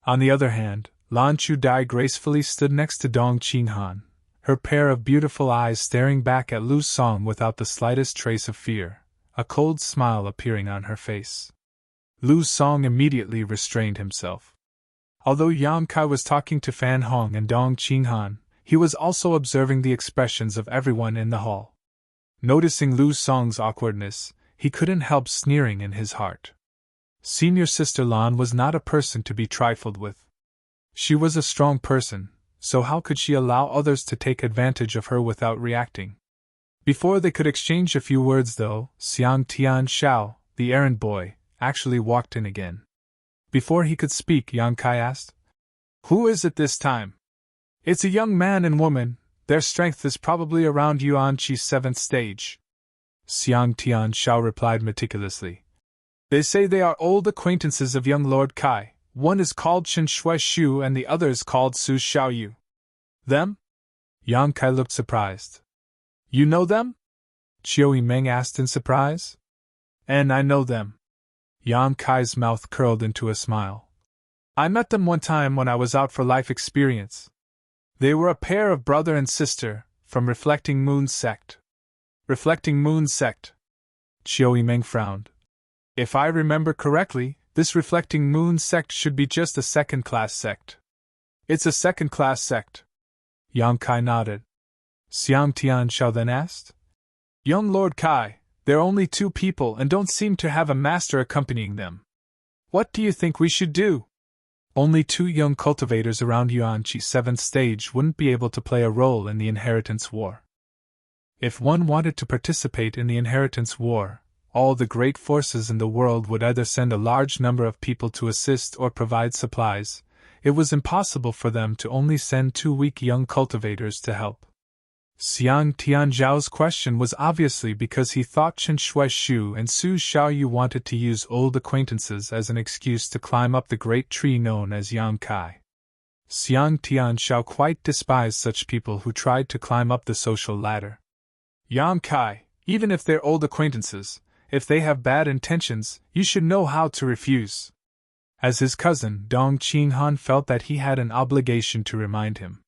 On the other hand, Lan Chu Dai gracefully stood next to Dong Qinghan, her pair of beautiful eyes staring back at Lu Song without the slightest trace of fear, a cold smile appearing on her face. Lu Song immediately restrained himself. Although Yang Kai was talking to Fan Hong and Dong Qinghan, he was also observing the expressions of everyone in the hall. Noticing Lu Song's awkwardness, he couldn't help sneering in his heart. Senior Sister Lan was not a person to be trifled with. She was a strong person, so how could she allow others to take advantage of her without reacting? Before they could exchange a few words though, Xiang Tian Xiao, the errand boy, actually walked in again. Before he could speak, Yang Kai asked, "Who is it this time?" "It's a young man and woman, their strength is probably around Yuan Chi's 7th stage," Xiang Tian Xiao replied meticulously. "They say they are old acquaintances of young Lord Kai. One is called Chen Shui Shu and the other is called Su Xiaoyu." "Them?" Yang Kai looked surprised. "You know them?" Chiu Yimeng asked in surprise. "And I know them." Yang Kai's mouth curled into a smile. "I met them one time when I was out for life experience. They were a pair of brother and sister, from Reflecting Moon Sect." "Reflecting Moon Sect?" Chiu Yimeng frowned. "If I remember correctly, this Reflecting Moon Sect should be just a second-class sect." "It's a second-class sect." Yang Kai nodded. Xiang Tian Xiao then asked, "Young Lord Kai, they're only 2 people and don't seem to have a master accompanying them. What do you think we should do?" "Only 2 young cultivators around Yuan Chi's 7th stage wouldn't be able to play a role in the inheritance war. If one wanted to participate in the inheritance war, all the great forces in the world would either send a large number of people to assist or provide supplies. It was impossible for them to only send 2 weak young cultivators to help." Xiang Tianzhao's question was obviously because he thought Chen Shui Shu and Su Xiaoyu wanted to use old acquaintances as an excuse to climb up the great tree known as Yang Kai. Xiang Tianzhao quite despised such people who tried to climb up the social ladder. "Yang Kai, even if they're old acquaintances, if they have bad intentions, you should know how to refuse." As his cousin, Dong Qinghan felt that he had an obligation to remind him.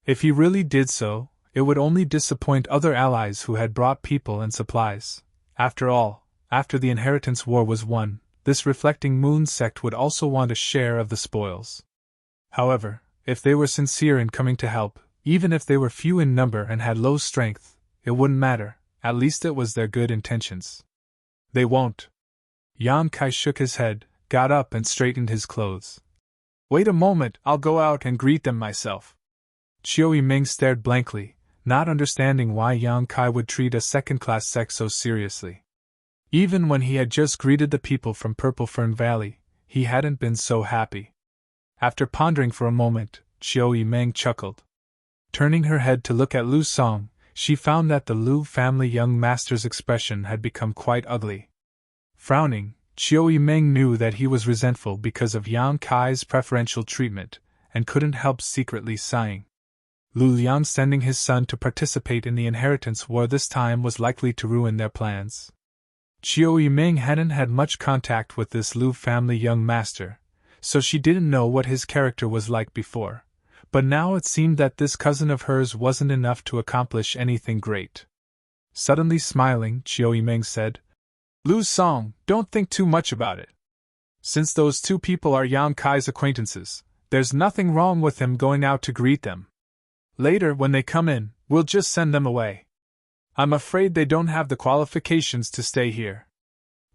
If he really did so, it would only disappoint other allies who had brought people and supplies. After all, after the inheritance war was won, this Reflecting Moon sect would also want a share of the spoils. However, if they were sincere in coming to help, even if they were few in number and had low strength, it wouldn't matter, at least it was their good intentions. "They won't." Yang Kai shook his head, got up and straightened his clothes. "Wait a moment, I'll go out and greet them myself." Chiu Yiming stared blankly, not understanding why Yang Kai would treat a second-class sect so seriously. Even when he had just greeted the people from Purple Fern Valley, he hadn't been so happy. After pondering for a moment, Chiu Yiming chuckled. Turning her head to look at Lu Song, she found that the Lu family young master's expression had become quite ugly. Frowning, Chiu Yiming knew that he was resentful because of Yang Kai's preferential treatment, and couldn't help secretly sighing. Lu Liang sending his son to participate in the inheritance war this time was likely to ruin their plans. Chiu Yiming hadn't had much contact with this Lu family young master, so she didn't know what his character was like before, but now it seemed that this cousin of hers wasn't enough to accomplish anything great. Suddenly smiling, Chiu Yiming said, "Lu Song, don't think too much about it. Since those two people are Yang Kai's acquaintances, there's nothing wrong with him going out to greet them. Later, when they come in, we'll just send them away. I'm afraid they don't have the qualifications to stay here."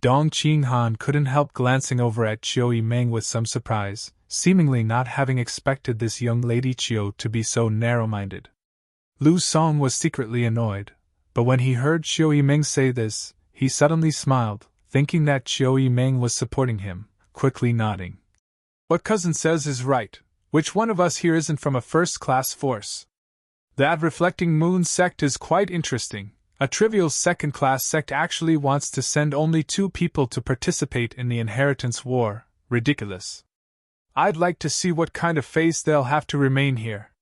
Dong Qinghan couldn't help glancing over at Chiu Yiming with some surprise, seemingly not having expected this young lady Chiu to be so narrow-minded. Lu Song was secretly annoyed, but when he heard Chiu Yiming say this, he suddenly smiled, thinking that Chiu Yiming was supporting him, quickly nodding. "What cousin says is right. Which one of us here isn't from a first-class force? That Reflecting Moon sect is quite interesting. A trivial second-class sect actually wants to send only 2 people to participate in the inheritance war. Ridiculous. I'd like to see what kind of face they'll have to remain here."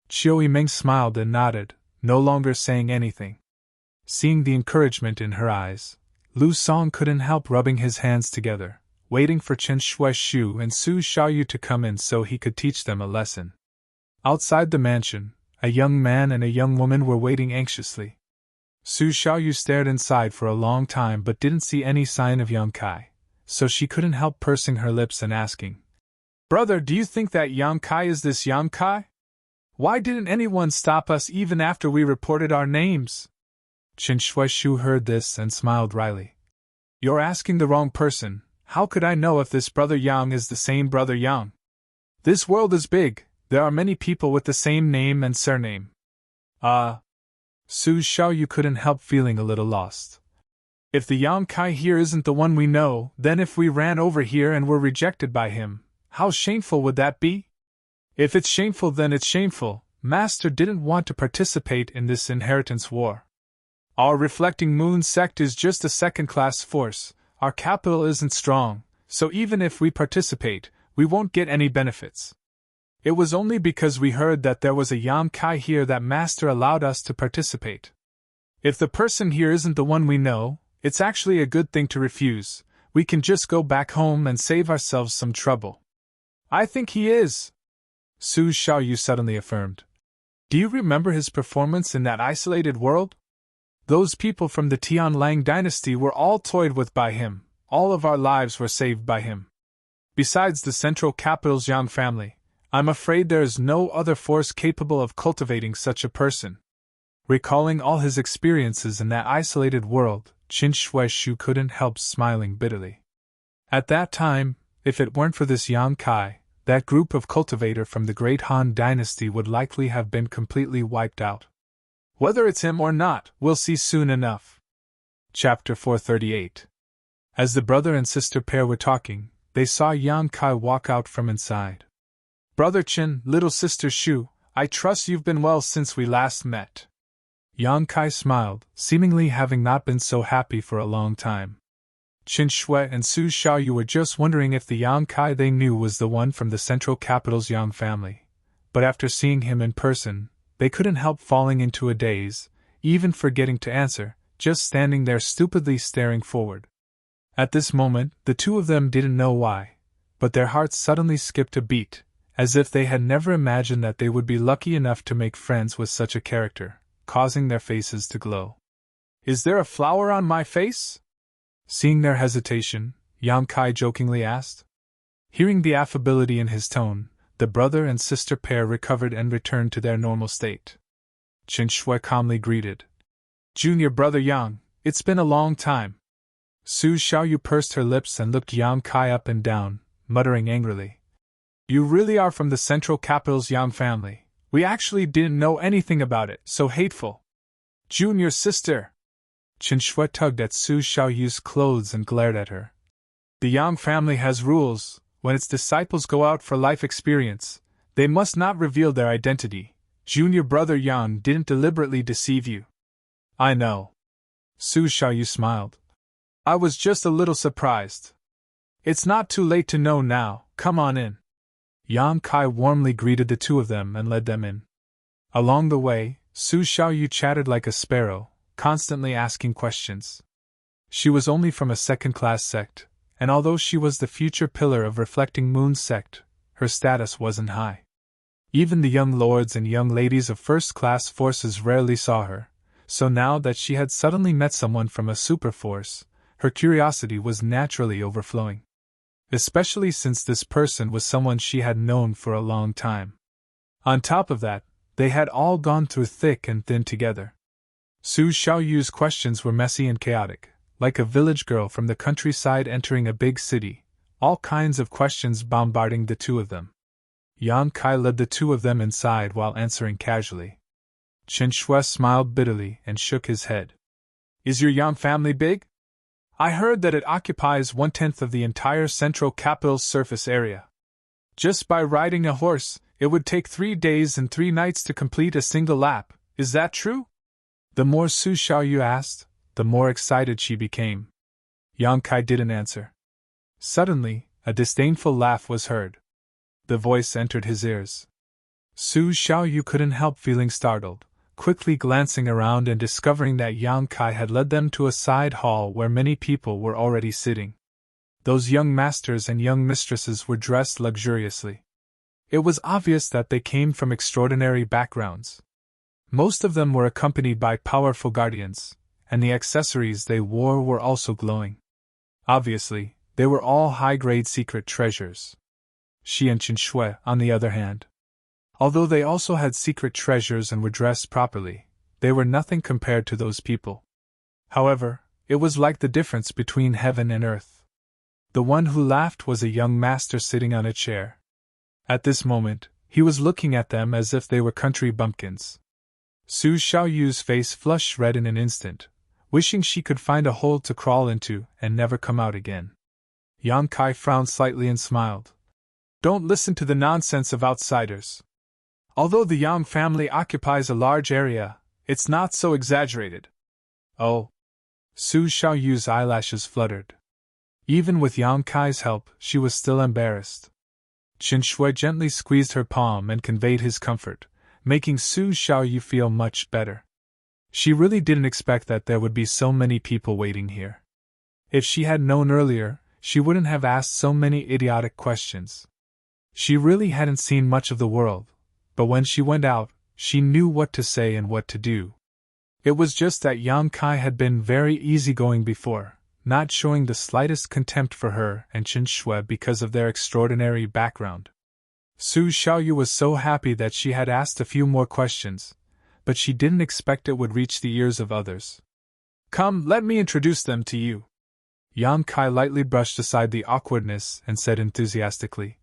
Chiu Yiming smiled and nodded, no longer saying anything. Seeing the encouragement in her eyes, Lu Song couldn't help rubbing his hands together, waiting for Chen Shuaishu and Su Xiaoyu to come in so he could teach them a lesson. Outside the mansion, a young man and a young woman were waiting anxiously. Su Xiaoyu stared inside for a long time but didn't see any sign of Yang Kai, so she couldn't help pursing her lips and asking, "Brother, do you think that Yang Kai is this Yang Kai? Why didn't anyone stop us even after we reported our names?" Chen Shuaishu heard this and smiled wryly. "You're asking the wrong person. How could I know if this brother Yang is the same brother Yang? This world is big. There are many people with the same name and surname." Su Xiaoyu couldn't help feeling a little lost. "If the Yang Kai here isn't the one we know, then if we ran over here and were rejected by him, how shameful would that be? If it's shameful, then it's shameful. Master didn't want to participate in this inheritance war. Our Reflecting Moon sect is just a second-class force. Our capital isn't strong, so even if we participate, we won't get any benefits. It was only because we heard that there was a Yang Kai here that Master allowed us to participate. If the person here isn't the one we know, it's actually a good thing to refuse. We can just go back home and save ourselves some trouble." "I think he is," Su Xiaoyu suddenly affirmed. "Do you remember his performance in that isolated world? Those people from the Tianlang dynasty were all toyed with by him. All of our lives were saved by him. Besides the central capital's Yang family, I'm afraid there is no other force capable of cultivating such a person." Recalling all his experiences in that isolated world, Qin Shuaishu couldn't help smiling bitterly. At that time, if it weren't for this Yang Kai, that group of cultivator from the Great Han dynasty would likely have been completely wiped out. Whether it's him or not, we'll see soon enough. Chapter 438. As the brother and sister pair were talking, they saw Yang Kai walk out from inside. "Brother Qin, little sister Shu, I trust you've been well since we last met." Yang Kai smiled, seemingly having not been so happy for a long time. Qin Shui and Su Xiaoyu were just wondering if the Yang Kai they knew was the one from the central capital's Yang family, but after seeing him in person, they couldn't help falling into a daze, even forgetting to answer, just standing there stupidly staring forward. At this moment, the two of them didn't know why, but their hearts suddenly skipped a beat, as if they had never imagined that they would be lucky enough to make friends with such a character, causing their faces to glow. "Is there a flower on my face?" Seeing their hesitation, Yang Kai jokingly asked. Hearing the affability in his tone, the brother and sister pair recovered and returned to their normal state. Qin Shui calmly greeted, "Junior brother Yang, it's been a long time." Su Xiaoyu pursed her lips and looked Yang Kai up and down, muttering angrily, "You really are from the central capital's Yang family. We actually didn't know anything about it, so hateful. Junior sister! Chen Shui tugged at Su Xiaoyu's clothes and glared at her. The Yang family has rules. When its disciples go out for life experience, they must not reveal their identity. Junior brother Yang didn't deliberately deceive you. I know. Su Xiaoyu smiled. I was just a little surprised. It's not too late to know now, come on in. Yang Kai warmly greeted the two of them and led them in. Along the way, Su Xiaoyu chatted like a sparrow, constantly asking questions. She was only from a second-class sect, and although she was the future pillar of Reflecting Moon sect, her status wasn't high. Even the young lords and young ladies of first-class forces rarely saw her, so now that she had suddenly met someone from a superforce, her curiosity was naturally overflowing. Especially since this person was someone she had known for a long time. On top of that, they had all gone through thick and thin together. Su Xiaoyu's questions were messy and chaotic, like a village girl from the countryside entering a big city, all kinds of questions bombarding the two of them. Yang Kai led the two of them inside while answering casually. Chen Shui smiled bitterly and shook his head. Is your Yang family big? I heard that it occupies 1/10 of the entire central capital's surface area. Just by riding a horse, it would take 3 days and 3 nights to complete a single lap. Is that true? The more Su Xiaoyu asked, the more excited she became. Yang Kai didn't answer. Suddenly, a disdainful laugh was heard. The voice entered his ears. Su Xiaoyu couldn't help feeling startled, quickly glancing around and discovering that Yang Kai had led them to a side hall where many people were already sitting. Those young masters and young mistresses were dressed luxuriously. It was obvious that they came from extraordinary backgrounds. Most of them were accompanied by powerful guardians, and the accessories they wore were also glowing. Obviously, they were all high-grade secret treasures. She and Chen Shui, on the other hand, although they also had secret treasures and were dressed properly, they were nothing compared to those people. However, it was like the difference between heaven and earth. The one who laughed was a young master sitting on a chair. At this moment, he was looking at them as if they were country bumpkins. Su Xiaoyu's face flushed red in an instant, wishing she could find a hole to crawl into and never come out again. Yang Kai frowned slightly and smiled. Don't listen to the nonsense of outsiders. Although the Yang family occupies a large area, it's not so exaggerated. Oh. Su Xiaoyu's eyelashes fluttered. Even with Yang Kai's help, she was still embarrassed. Chen Shui gently squeezed her palm and conveyed his comfort, making Su Xiaoyu feel much better. She really didn't expect that there would be so many people waiting here. If she had known earlier, she wouldn't have asked so many idiotic questions. She really hadn't seen much of the world, but when she went out, she knew what to say and what to do. It was just that Yang Kai had been very easygoing before, not showing the slightest contempt for her and Chen Shui because of their extraordinary background. Su Xiaoyu was so happy that she had asked a few more questions, but she didn't expect it would reach the ears of others. Come, let me introduce them to you. Yang Kai lightly brushed aside the awkwardness and said enthusiastically,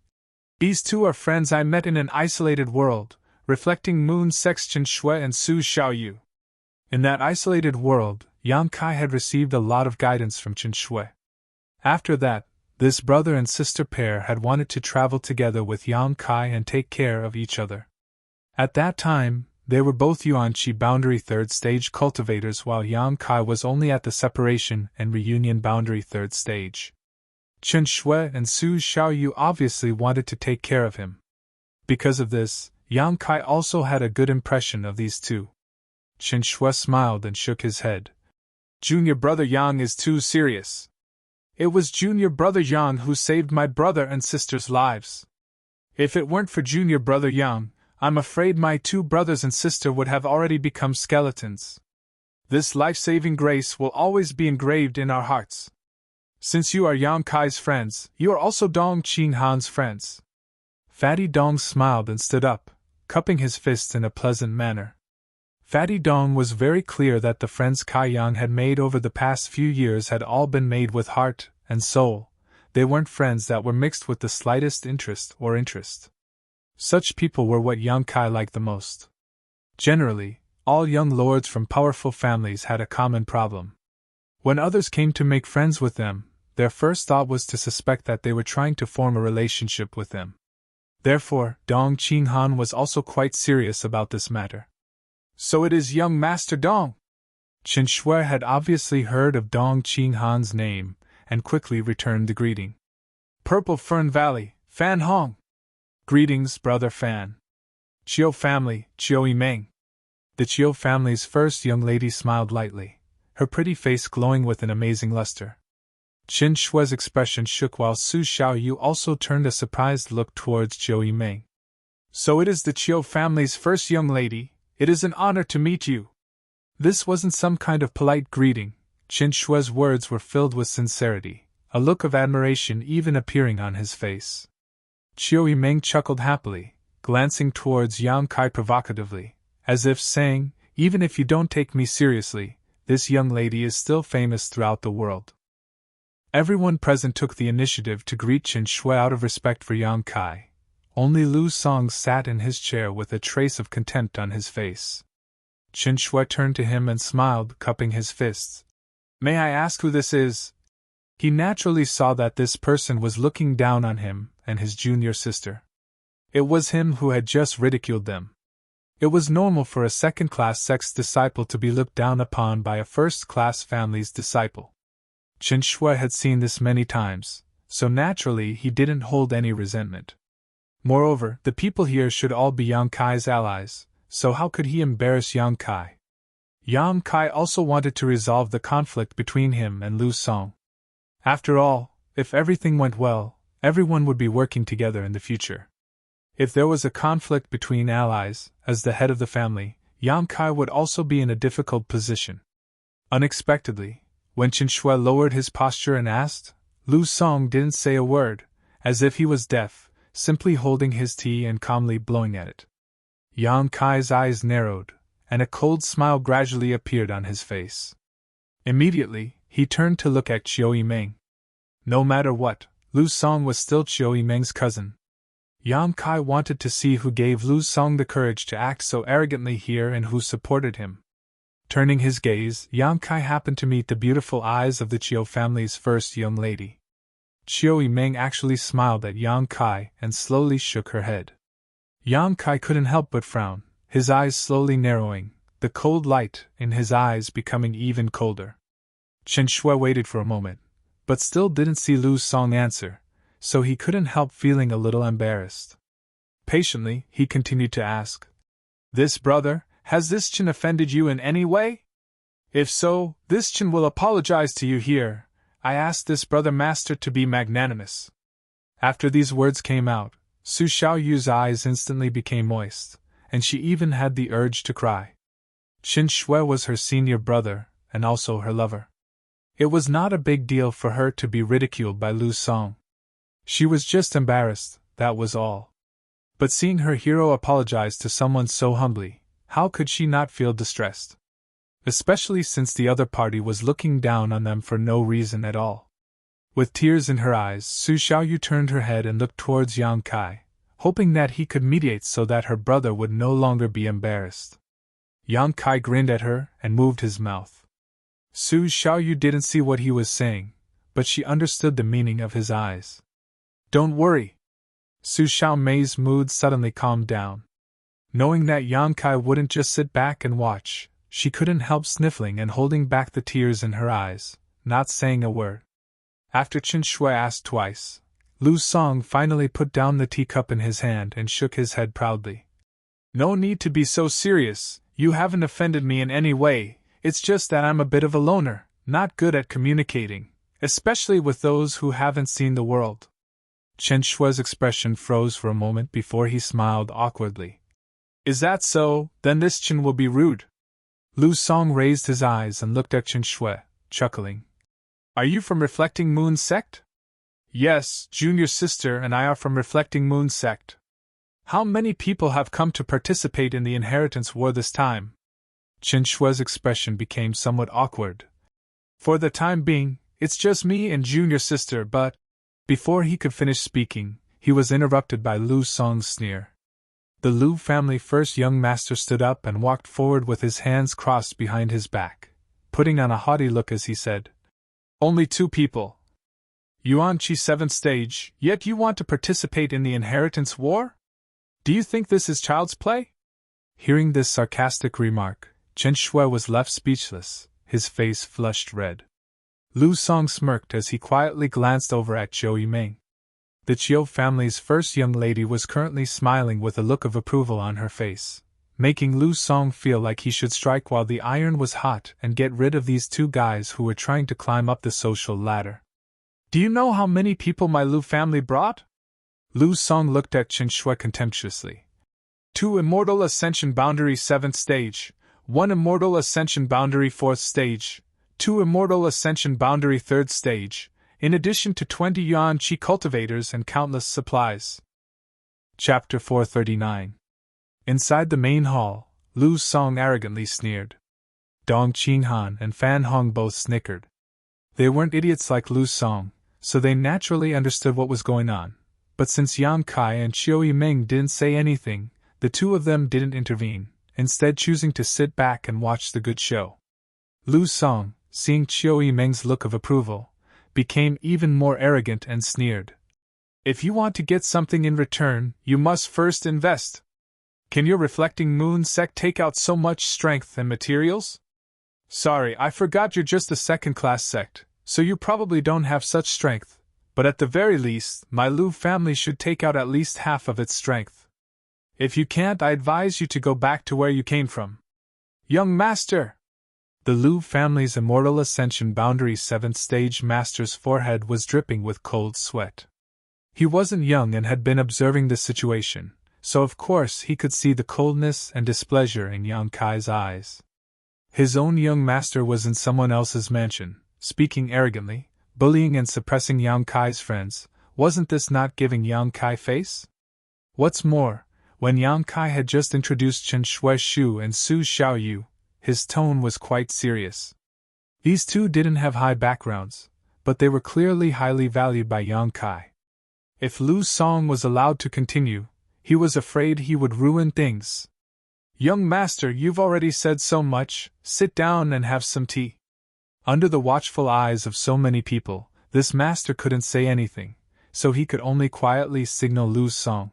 These two are friends I met in an isolated world, Reflecting Moon sects Chen Shui and Su Xiaoyu. In that isolated world, Yang Kai had received a lot of guidance from Chen Shui. After that, this brother and sister pair had wanted to travel together with Yang Kai and take care of each other. At that time, they were both Yuanqi Boundary 3rd Stage cultivators while Yang Kai was only at the Separation and Reunion Boundary 3rd Stage. Chen Shui and Su Xiaoyu obviously wanted to take care of him. Because of this, Yang Kai also had a good impression of these two. Chen Shui smiled and shook his head. Junior brother Yang is too serious. It was junior brother Yang who saved my brother and sister's lives. If it weren't for junior brother Yang, I'm afraid my 2 brothers and sister would have already become skeletons. This life-saving grace will always be engraved in our hearts. Since you are Yang Kai's friends, you are also Dong Qinghan's friends. Fatty Dong smiled and stood up, cupping his fists in a pleasant manner. Fatty Dong was very clear that the friends Kai Yang had made over the past few years had all been made with heart and soul. They weren't friends that were mixed with the slightest interest. Such people were what Yang Kai liked the most. Generally, all young lords from powerful families had a common problem. When others came to make friends with them, their first thought was to suspect that they were trying to form a relationship with them. Therefore, Dong Qinghan was also quite serious about this matter. So it is young Master Dong! Chen Shui had obviously heard of Dong Qinghan's name, and quickly returned the greeting. Purple Fern Valley, Fan Hong! Greetings, Brother Fan. Chiu family, Chiu Yimeng. The Chiu family's first young lady smiled lightly, her pretty face glowing with an amazing luster. Chen Shui's expression shook while Su Xiaoyu also turned a surprised look towards Chiu Yimeng. So it is the Chiu family's first young lady. It is an honor to meet you. This wasn't some kind of polite greeting. Chen Shui's words were filled with sincerity, a look of admiration even appearing on his face. Chiu Yimeng chuckled happily, glancing towards Yang Kai provocatively, as if saying, even if you don't take me seriously, this young lady is still famous throughout the world. Everyone present took the initiative to greet Chen Shui out of respect for Yang Kai. Only Lu Song sat in his chair with a trace of contempt on his face. Chen Shui turned to him and smiled, cupping his fists. May I ask who this is? He naturally saw that this person was looking down on him and his junior sister. It was him who had just ridiculed them. It was normal for a second-class sect's disciple to be looked down upon by a first-class family's disciple. Chen Shui had seen this many times, so naturally he didn't hold any resentment. Moreover, the people here should all be Yang Kai's allies, so how could he embarrass Yang Kai? Yang Kai also wanted to resolve the conflict between him and Lu Song. After all, if everything went well, everyone would be working together in the future. If there was a conflict between allies, as the head of the family, Yang Kai would also be in a difficult position. Unexpectedly, when Chen Shui lowered his posture and asked, Lu Song didn't say a word, as if he was deaf, simply holding his tea and calmly blowing at it. Yang Kai's eyes narrowed, and a cold smile gradually appeared on his face. Immediately, he turned to look at Chiu Yimeng. No matter what, Lu Song was still Chiu Yimeng's cousin. Yang Kai wanted to see who gave Lu Song the courage to act so arrogantly here and who supported him. Turning his gaze, Yang Kai happened to meet the beautiful eyes of the Chiu family's first young lady. Chiu Yimeng actually smiled at Yang Kai and slowly shook her head. Yang Kai couldn't help but frown, his eyes slowly narrowing, the cold light in his eyes becoming even colder. Chen Shui waited for a moment, but still didn't see Lu Song answer, so he couldn't help feeling a little embarrassed. Patiently, he continued to ask, This brother, has this Chen offended you in any way? If so, this Chen will apologize to you here. I ask this brother master to be magnanimous. After these words came out, Su Xiaoyu's eyes instantly became moist, and she even had the urge to cry. Chen Shui was her senior brother, and also her lover. It was not a big deal for her to be ridiculed by Lu Song. She was just embarrassed, that was all. But seeing her hero apologize to someone so humbly, how could she not feel distressed? Especially since the other party was looking down on them for no reason at all. With tears in her eyes, Su Xiaoyu turned her head and looked towards Yang Kai, hoping that he could mediate so that her brother would no longer be embarrassed. Yang Kai grinned at her and moved his mouth. Su Xiaoyu didn't see what he was saying, but she understood the meaning of his eyes. Don't worry. Su Xiaomei's mood suddenly calmed down. Knowing that Yang Kai wouldn't just sit back and watch, she couldn't help sniffling and holding back the tears in her eyes, not saying a word. After Chen Shui asked twice, Lu Song finally put down the teacup in his hand and shook his head proudly. No need to be so serious, you haven't offended me in any way, it's just that I'm a bit of a loner, not good at communicating, especially with those who haven't seen the world. Chen Shui's expression froze for a moment before he smiled awkwardly. Is that so? Then this Chen will be rude. Lu Song raised his eyes and looked at Chen Shui, chuckling. Are you from Reflecting Moon Sect? Yes, junior sister and I are from Reflecting Moon Sect. How many people have come to participate in the inheritance war this time? Chen Shui's expression became somewhat awkward. For the time being, it's just me and junior sister, but... Before he could finish speaking, he was interrupted by Lu Song's sneer. The Lu family first young master stood up and walked forward with his hands crossed behind his back, putting on a haughty look as he said, "Only 2 people. Yuan Chi 7th stage, yet you want to participate in the inheritance war? Do you think this is child's play?" Hearing this sarcastic remark, Chen Shui was left speechless, his face flushed red. Lu Song smirked as he quietly glanced over at Zhou Yimeng. The Chiu family's first young lady was currently smiling with a look of approval on her face, making Lu Song feel like he should strike while the iron was hot and get rid of these 2 guys who were trying to climb up the social ladder. "Do you know how many people my Lu family brought?" Lu Song looked at Chen Shui contemptuously. 2 Immortal Ascension Boundary 7th stage, 1 Immortal Ascension Boundary 4th stage, 2 Immortal Ascension Boundary 3rd stage, in addition to 20 Yuan Chi cultivators and countless supplies. Chapter 439. Inside the main hall, Lu Song arrogantly sneered. Dong Qinghan and Fan Hong both snickered. They weren't idiots like Lu Song, so they naturally understood what was going on, but since Yang Kai and Chiu Yimeng didn't say anything, the 2 of them didn't intervene, instead choosing to sit back and watch the good show. Lu Song, seeing Chiu Yimeng's look of approval, became even more arrogant and sneered. "If you want to get something in return, you must first invest. Can your reflecting moon sect take out so much strength and materials? Sorry, I forgot you're just a second-class sect, so you probably don't have such strength, but at the very least, my Lu family should take out at least half of its strength. If you can't, I advise you to go back to where you came from." "Young master!" The Lu family's Immortal Ascension Boundary 7th stage master's forehead was dripping with cold sweat. He wasn't young and had been observing the situation, so of course he could see the coldness and displeasure in Yang Kai's eyes. His own young master was in someone else's mansion, speaking arrogantly, bullying and suppressing Yang Kai's friends. Wasn't this not giving Yang Kai face? What's more, when Yang Kai had just introduced Chen Shuishu and Su Xiaoyu, his tone was quite serious. These 2 didn't have high backgrounds, but they were clearly highly valued by Yang Kai. If Lu Song was allowed to continue, he was afraid he would ruin things. "Young master, you've already said so much, sit down and have some tea." Under the watchful eyes of so many people, this master couldn't say anything, so he could only quietly signal Lu Song.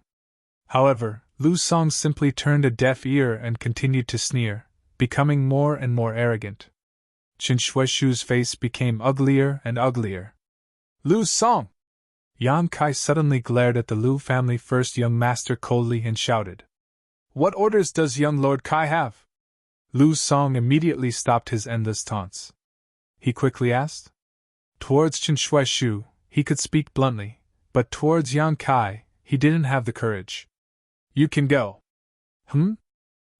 However, Lu Song simply turned a deaf ear and continued to sneer, becoming more and more arrogant. Chen Shuishu's face became uglier and uglier. "Lu Song!" Yang Kai suddenly glared at the Lu family first young master coldly and shouted. "What orders does young Lord Kai have?" Lu Song immediately stopped his endless taunts. He quickly asked. Towards Chen Shuishu, he could speak bluntly, but towards Yang Kai, he didn't have the courage. "You can go."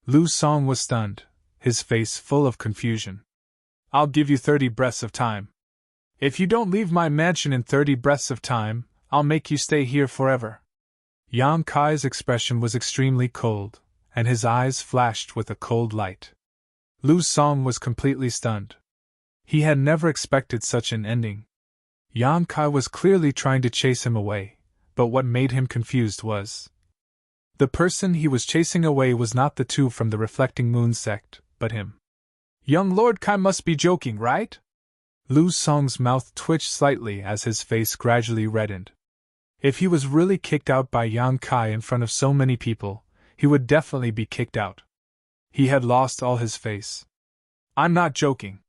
Lu Song was stunned, his face full of confusion. "I'll give you 30 breaths of time. If you don't leave my mansion in 30 breaths of time, I'll make you stay here forever." Yang Kai's expression was extremely cold, and his eyes flashed with a cold light. Lu Song was completely stunned. He had never expected such an ending. Yang Kai was clearly trying to chase him away, but what made him confused was the person he was chasing away was not the 2 from the Reflecting Moon sect, but him. "Young Lord Kai must be joking, right?" Lu Song's mouth twitched slightly as his face gradually reddened. If he was really kicked out by Yang Kai in front of so many people, he would definitely be kicked out. He had lost all his face. "I'm not joking.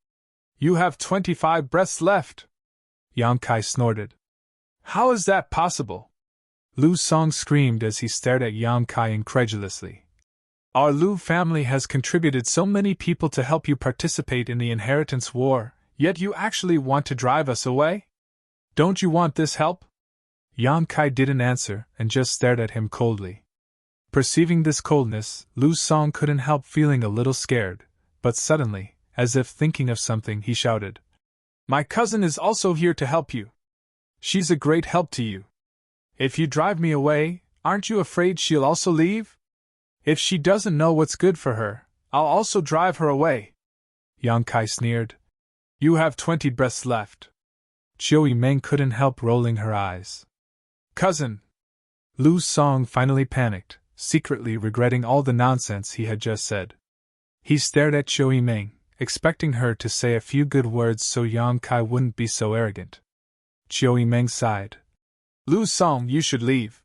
You have 25 breaths left," Yang Kai snorted. "How is that possible?" Lu Song screamed as he stared at Yang Kai incredulously. "Our Lu family has contributed so many people to help you participate in the inheritance war, yet you actually want to drive us away? Don't you want this help?" Yang Kai didn't answer and just stared at him coldly. Perceiving this coldness, Lu Song couldn't help feeling a little scared, but suddenly, as if thinking of something, he shouted, "My cousin is also here to help you. She's a great help to you. If you drive me away, aren't you afraid she'll also leave? If she doesn't know what's good for her, I'll also drive her away." Yang Kai sneered. "You have 20 breaths left." Chiu Yimeng couldn't help rolling her eyes. "Cousin!" Lu Song finally panicked, secretly regretting all the nonsense he had just said. He stared at Chiu Yimeng, expecting her to say a few good words so Yang Kai wouldn't be so arrogant. Chiu Yimeng sighed. Lu Song, you should leave.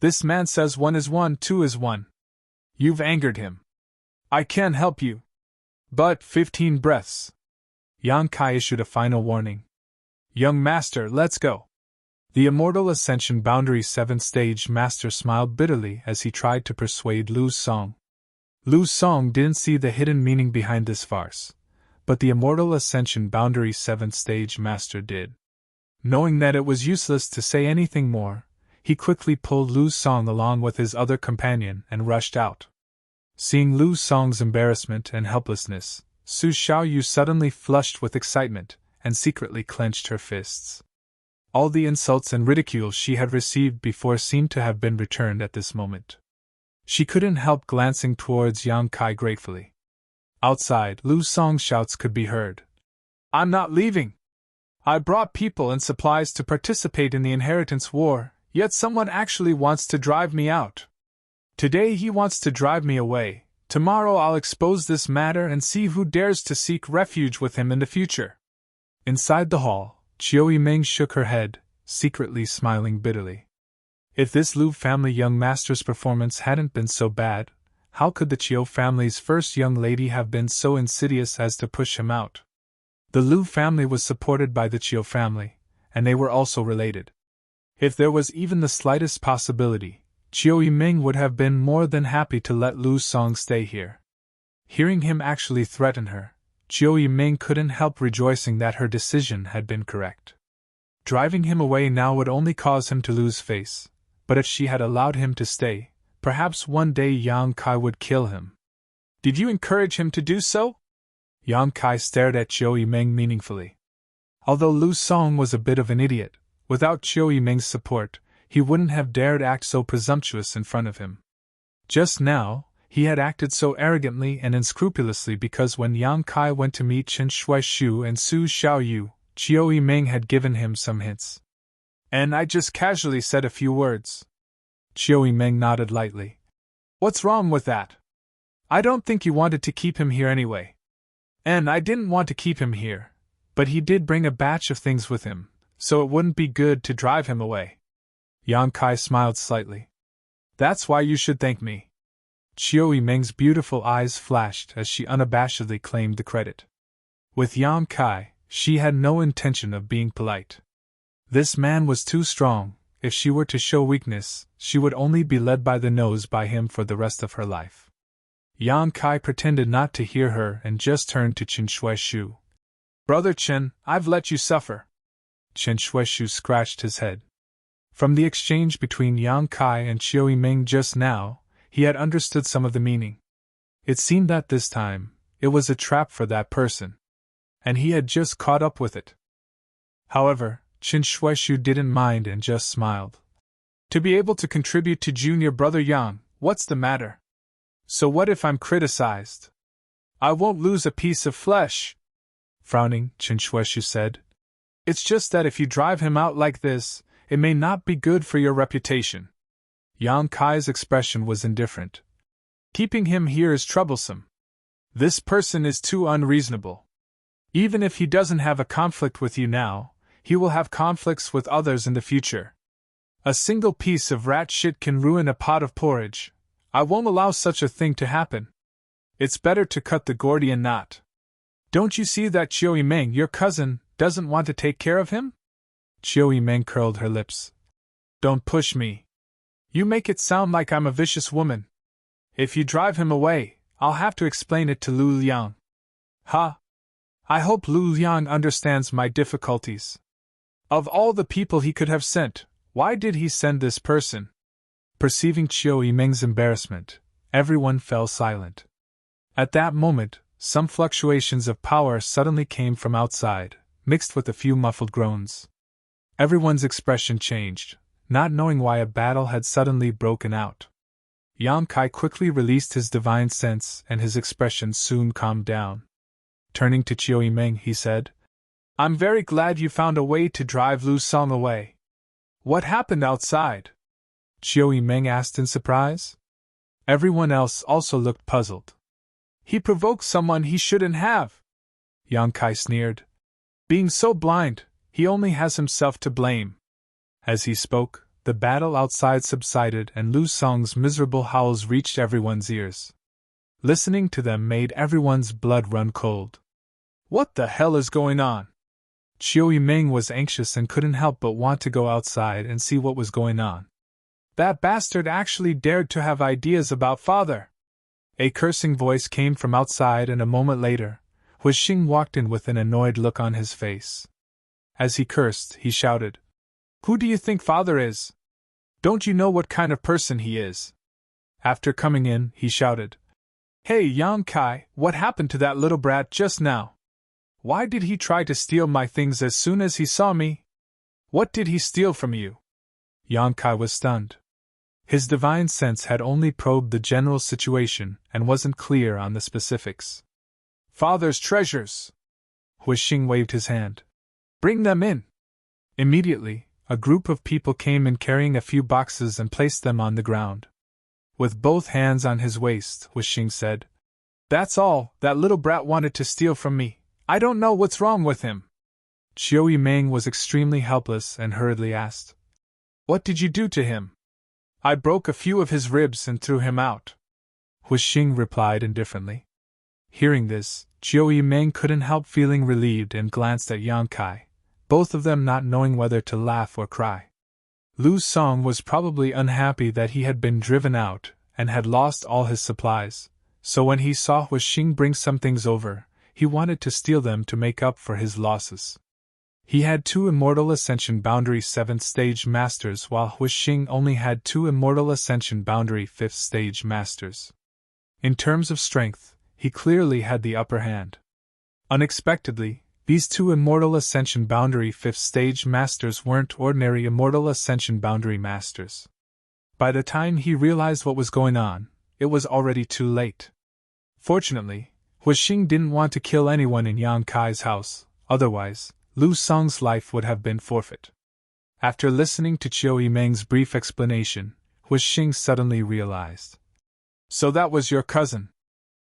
This man says 1 is 1, 2 is 1. You've angered him. I can help you. But 15 breaths. Yang Kai issued a final warning. Young master, let's go. The Immortal Ascension Boundary 7th Stage Master smiled bitterly as he tried to persuade Lu Song. Lu Song didn't see the hidden meaning behind this farce, but the Immortal Ascension Boundary 7th Stage Master did. Knowing that it was useless to say anything more, he quickly pulled Lu Song along with his other companion and rushed out. Seeing Lu Song's embarrassment and helplessness, Su Xiaoyu suddenly flushed with excitement and secretly clenched her fists. All the insults and ridicule she had received before seemed to have been returned at this moment. She couldn't help glancing towards Yang Kai gratefully. Outside, Lu Song's shouts could be heard. I'm not leaving! I brought people and supplies to participate in the inheritance war, yet someone actually wants to drive me out. Today he wants to drive me away. Tomorrow I'll expose this matter and see who dares to seek refuge with him in the future. Inside the hall, Chiu Yimeng shook her head, secretly smiling bitterly. If this Lu family young master's performance hadn't been so bad, how could the Chiu family's first young lady have been so insidious as to push him out? The Lu family was supported by the Chiu family, and they were also related. If there was even the slightest possibility, Chiu Yimeng would have been more than happy to let Lu Song stay here. Hearing him actually threaten her, Chiu Yimeng couldn't help rejoicing that her decision had been correct. Driving him away now would only cause him to lose face, but if she had allowed him to stay, perhaps one day Yang Kai would kill him. Did you encourage him to do so? Yang Kai stared at Chiu Yimeng meaningfully. Although Lu Song was a bit of an idiot, without Chiu Yimeng's support, he wouldn't have dared act so presumptuous in front of him. Just now, he had acted so arrogantly and unscrupulously because when Yang Kai went to meet Chen Shuaishu and Su Xiaoyu, Chiu Yimeng had given him some hints. And I just casually said a few words. Chiu Yimeng nodded lightly. What's wrong with that? I don't think you wanted to keep him here anyway. And I didn't want to keep him here, but he did bring a batch of things with him, so it wouldn't be good to drive him away. Yang Kai smiled slightly. That's why you should thank me. Chiu Yimeng's beautiful eyes flashed as she unabashedly claimed the credit. With Yang Kai, she had no intention of being polite. This man was too strong. If she were to show weakness, she would only be led by the nose by him for the rest of her life. Yang Kai pretended not to hear her and just turned to Chen Shuaishu. Brother Chen, I've let you suffer. Chen Shuaishu scratched his head. From the exchange between Yang Kai and Chiu Yimeng just now, he had understood some of the meaning. It seemed that this time, it was a trap for that person. And he had just caught up with it. However, Chen Shuaishu didn't mind and just smiled. To be able to contribute to junior brother Yang, what's the matter? So what if I'm criticized? I won't lose a piece of flesh. Frowning, Chen Shuaishu said. It's just that if you drive him out like this, it may not be good for your reputation. Yang Kai's expression was indifferent. Keeping him here is troublesome. This person is too unreasonable. Even if he doesn't have a conflict with you now, he will have conflicts with others in the future. A single piece of rat shit can ruin a pot of porridge. I won't allow such a thing to happen. It's better to cut the Gordian knot. Don't you see that Chiu Yimeng, your cousin, doesn't want to take care of him? Chiu Yimeng curled her lips. Don't push me. You make it sound like I'm a vicious woman. If you drive him away, I'll have to explain it to Lu Liang. Ha! I hope Lu Liang understands my difficulties. Of all the people he could have sent, why did he send this person? Perceiving Chiu Yimeng's embarrassment, everyone fell silent. At that moment, some fluctuations of power suddenly came from outside, mixed with a few muffled groans. Everyone's expression changed, not knowing why a battle had suddenly broken out. Yang Kai quickly released his divine sense and his expression soon calmed down. Turning to Chiu Yimeng, he said, I'm very glad you found a way to drive Lu Song away. What happened outside? Chiu Yimeng asked in surprise. Everyone else also looked puzzled. He provoked someone he shouldn't have, Yang Kai sneered. Being so blind, he only has himself to blame. As he spoke, the battle outside subsided and Lu Song's miserable howls reached everyone's ears. Listening to them made everyone's blood run cold. What the hell is going on? Chiu Yimeng was anxious and couldn't help but want to go outside and see what was going on. That bastard actually dared to have ideas about father. A cursing voice came from outside, and a moment later, Hu Xing walked in with an annoyed look on his face. As he cursed, he shouted, "Who do you think father is? Don't you know what kind of person he is?" After coming in, he shouted, "Hey Yang Kai, what happened to that little brat just now? Why did he try to steal my things as soon as he saw me? What did he steal from you?" Yang Kai was stunned. His divine sense had only probed the general situation and wasn't clear on the specifics. "Father's treasures!" Hu Xing waved his hand. "Bring them in!" Immediately, a group of people came in carrying a few boxes and placed them on the ground. With both hands on his waist, Hu Xing said, "That's all that little brat wanted to steal from me. I don't know what's wrong with him." Chiu Yimeng was extremely helpless and hurriedly asked, "What did you do to him?" "I broke a few of his ribs and threw him out," Hu Xing replied indifferently. Hearing this, Chiu Yimeng couldn't help feeling relieved and glanced at Yang Kai, both of them not knowing whether to laugh or cry. Lu Song was probably unhappy that he had been driven out and had lost all his supplies, so when he saw Hu Xing bring some things over, he wanted to steal them to make up for his losses. He had 2 Immortal Ascension Boundary 7th Stage Masters, while Hu Xing only had 2 Immortal Ascension Boundary 5th Stage Masters. In terms of strength, he clearly had the upper hand. Unexpectedly, these 2 Immortal Ascension Boundary 5th Stage Masters weren't ordinary Immortal Ascension Boundary Masters. By the time he realized what was going on, it was already too late. Fortunately, Hu Xing didn't want to kill anyone in Yang Kai's house, otherwise, Lu Song's life would have been forfeit. After listening to Chiu Yimeng's brief explanation, Hu Xing suddenly realized. "So that was your cousin.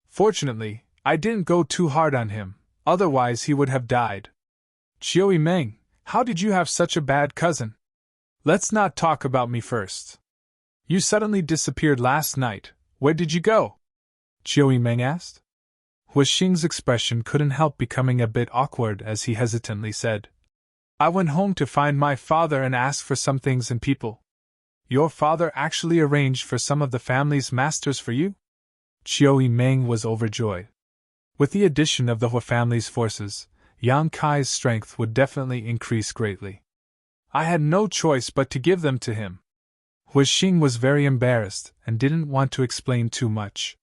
Fortunately, I didn't go too hard on him, otherwise he would have died. Chiu Yimeng, how did you have such a bad cousin? Let's not talk about me first. You suddenly disappeared last night. Where did you go?" Chiu Yimeng asked. Hu Xing's expression couldn't help becoming a bit awkward as he hesitantly said, "I went home to find my father and ask for some things and people." "Your father actually arranged for some of the family's masters for you?" Chiu Yimeng was overjoyed. With the addition of the Hu family's forces, Yang Kai's strength would definitely increase greatly. "I had no choice but to give them to him." Hu Xing was very embarrassed and didn't want to explain too much.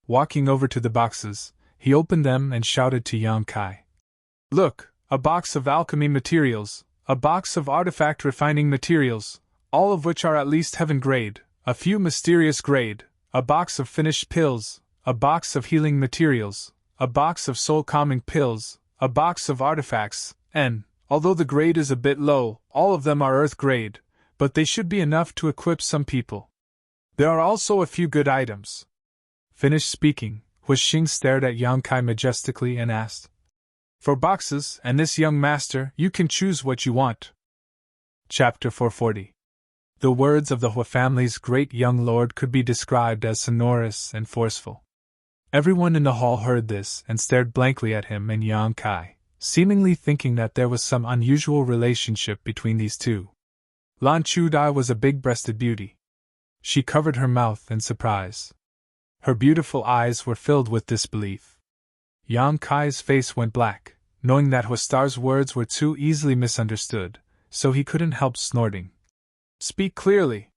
Walking over to the boxes, he opened them and shouted to Yang Kai, "Look, a box of alchemy materials, a box of artifact refining materials, all of which are at least heaven grade, a few mysterious grade, a box of finished pills, a box of healing materials, a box of soul calming pills, a box of artifacts, and, although the grade is a bit low, all of them are earth grade, but they should be enough to equip some people. There are also a few good items." Finished speaking, Hu Xing stared at Yang Kai majestically and asked, "For boxes and this young master, you can choose what you want." Chapter 440. The words of the Hu family's great young lord could be described as sonorous and forceful. Everyone in the hall heard this and stared blankly at him and Yang Kai, seemingly thinking that there was some unusual relationship between these two. Lan Chudai was a big-breasted beauty. She covered her mouth in surprise. Her beautiful eyes were filled with disbelief. Yang Kai's face went black, knowing that Huastar's words were too easily misunderstood, so he couldn't help snorting. "Speak clearly."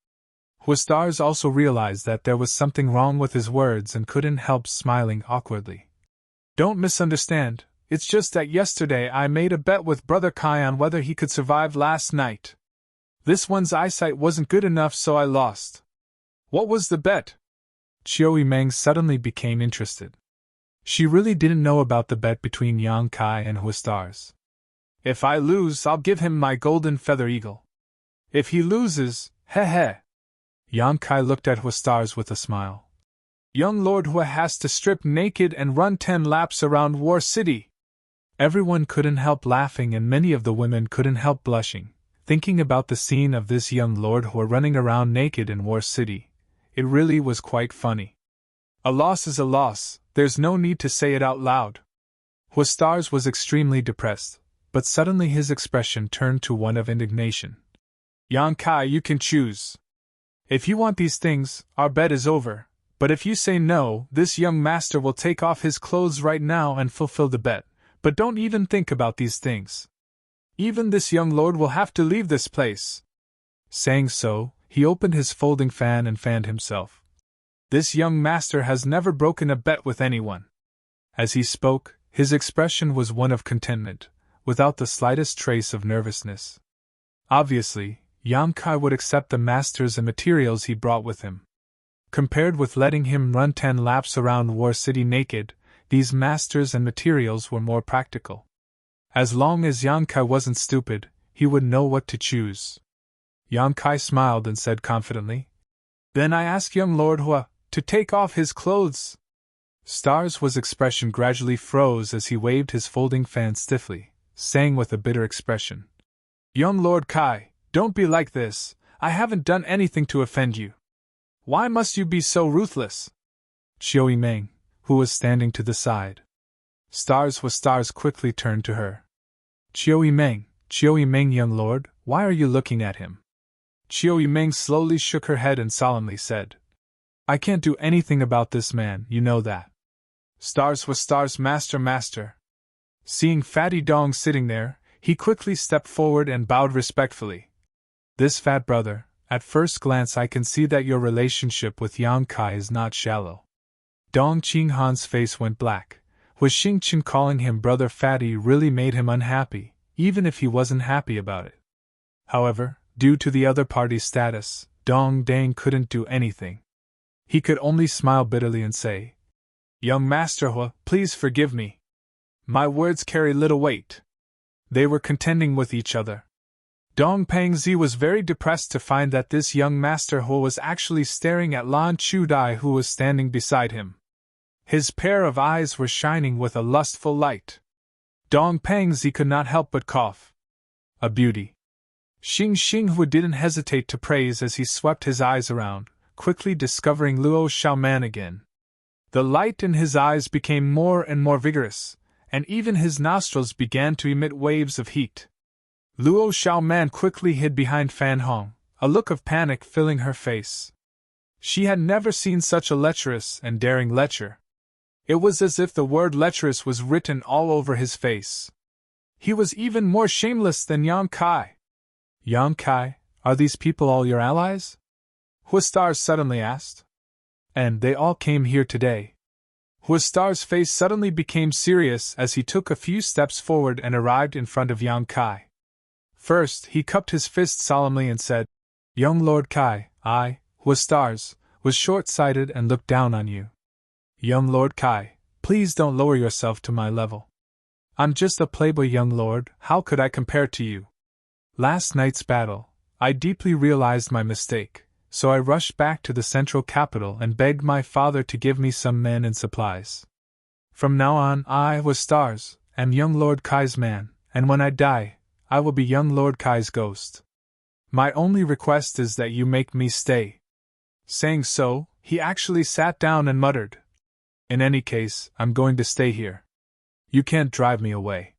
Huastars also realized that there was something wrong with his words and couldn't help smiling awkwardly. "Don't misunderstand, it's just that yesterday I made a bet with Brother Kai on whether he could survive last night. This one's eyesight wasn't good enough, so I lost." "What was the bet?" Chiu Yimeng suddenly became interested. She really didn't know about the bet between Yang Kai and Huastars. "If I lose, I'll give him my golden feather eagle. If he loses, heh heh." Yang Kai looked at Huastars with a smile, Young Lord Hua has to strip naked and run 10 laps around War City. Everyone couldn't help laughing and many of the women couldn't help blushing, thinking about the scene of this young Lord Hua running around naked in War City. It really was quite funny. A loss is a loss, there's no need to say it out loud. Hua Stars was extremely depressed, but suddenly his expression turned to one of indignation. Yang Kai, you can choose. If you want these things, our bet is over, but if you say no, this young master will take off his clothes right now and fulfill the bet, but don't even think about these things. Even this young lord will have to leave this place. Saying so, he opened his folding fan and fanned himself. This young master has never broken a bet with anyone. As he spoke, his expression was one of contentment, without the slightest trace of nervousness. Obviously, Yang Kai would accept the masters and materials he brought with him. Compared with letting him run 10 laps around War City naked, these masters and materials were more practical. As long as Yang Kai wasn't stupid, he would know what to choose. Yang Kai smiled and said confidently, "Then I ask young Lord Hua to take off his clothes." Stars' expression gradually froze as he waved his folding fan stiffly, saying with a bitter expression, "Young Lord Kai, don't be like this, I haven't done anything to offend you. Why must you be so ruthless?" Chiu Meng, who was standing to the side. Stars quickly turned to her. Chiu Meng, young lord, why are you looking at him?" Chiu Meng slowly shook her head and solemnly said, "I can't do anything about this man, you know that." Stars, master. Seeing Fatty Dong sitting there, he quickly stepped forward and bowed respectfully. "This fat brother, at first glance I can see that your relationship with Yang Kai is not shallow." Dong Qinghan's face went black. Was Xingchen calling him Brother Fatty really made him unhappy, even if he wasn't happy about it? However, due to the other party's status, Dong Dang couldn't do anything. He could only smile bitterly and say, "Young Master Hua, please forgive me. My words carry little weight." They were contending with each other. Dong Pengzi was very depressed to find that this young Master Hua was actually staring at Lan Chu Dai, who was standing beside him. His pair of eyes were shining with a lustful light. Dong Pengzi could not help but cough. A beauty. Xing Hua didn't hesitate to praise as he swept his eyes around, quickly discovering Luo Xiaoman again. The light in his eyes became more and more vigorous, and even his nostrils began to emit waves of heat. Luo Xiaoman quickly hid behind Fan Hong, a look of panic filling her face. She had never seen such a lecherous and daring lecher. It was as if the word lecherous was written all over his face. He was even more shameless than Yang Kai. "Yang Kai, are these people all your allies?" Hua Stars suddenly asked. "And they all came here today." Hua Stars' face suddenly became serious as he took a few steps forward and arrived in front of Yang Kai. First, he cupped his fist solemnly and said, "Young Lord Kai, I, Hua Stars, was short-sighted and looked down on you. Young Lord Kai, please don't lower yourself to my level. I'm just a playboy young lord, how could I compare to you? Last night's battle, I deeply realized my mistake, so I rushed back to the central capital and begged my father to give me some men and supplies. From now on, I, Hua Stars, am young Lord Kai's man, and when I die, I will be young Lord Kai's ghost. My only request is that you make me stay." Saying so, he actually sat down and muttered, "In any case, I'm going to stay here. You can't drive me away."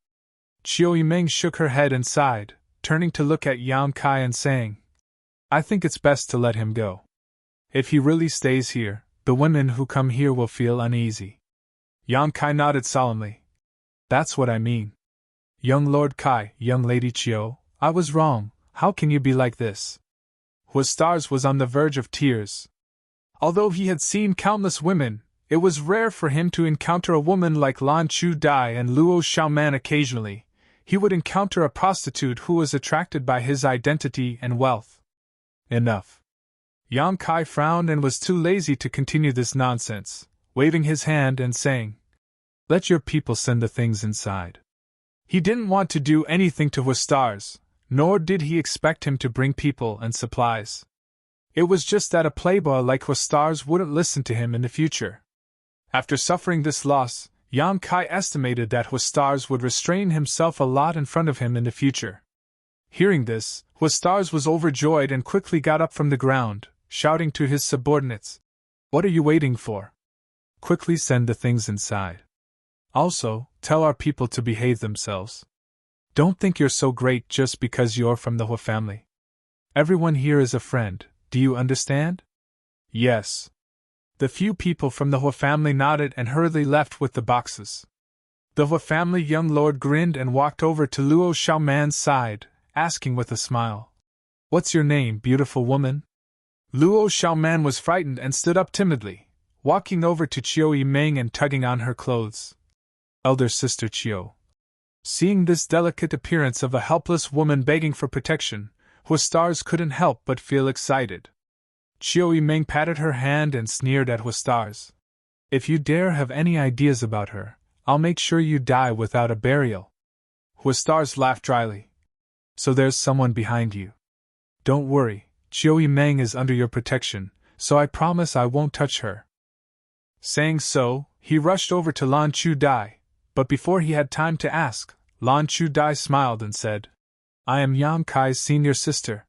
Chiu Meng shook her head and sighed, turning to look at Yang Kai and saying, "I think it's best to let him go. If he really stays here, the women who come here will feel uneasy." Yang Kai nodded solemnly. "That's what I mean. Young Lord Kai, young Lady Chiu, I was wrong, how can you be like this?" Hua Stars was on the verge of tears. Although he had seen countless women, it was rare for him to encounter a woman like Lan Chu Dai and Luo Xiaoman. Occasionally, he would encounter a prostitute who was attracted by his identity and wealth. Enough. Yang Kai frowned and was too lazy to continue this nonsense, waving his hand and saying, "Let your people send the things inside." He didn't want to do anything to Hua Stars, nor did he expect him to bring people and supplies. It was just that a playboy like Hwastars wouldn't listen to him in the future. After suffering this loss, Yang Kai estimated that Hwastars would restrain himself a lot in front of him in the future. Hearing this, Hwastars was overjoyed and quickly got up from the ground, shouting to his subordinates, "What are you waiting for? Quickly send the things inside. Also, tell our people to behave themselves. Don't think you're so great just because you're from the Hwa family. Everyone here is a friend, do you understand?" "Yes." The few people from the Hwa family nodded and hurriedly left with the boxes. The Hwa family young lord grinned and walked over to Luo Xiaoman's side, asking with a smile, "What's your name, beautiful woman?" Luo Xiaoman was frightened and stood up timidly, walking over to Chiu Yimeng and tugging on her clothes. "Elder sister Chiu." Seeing this delicate appearance of a helpless woman begging for protection, Hwastars couldn't help but feel excited. Chiu Yimeng patted her hand and sneered at Hwastars. "If you dare have any ideas about her, I'll make sure you die without a burial." Hwastars laughed dryly. "So there's someone behind you. Don't worry, Chiu Yimeng is under your protection, so I promise I won't touch her." Saying so, he rushed over to Lan Chu Dai, but before he had time to ask, Lan Chu Dai smiled and said, "I am Yang Kai's senior sister."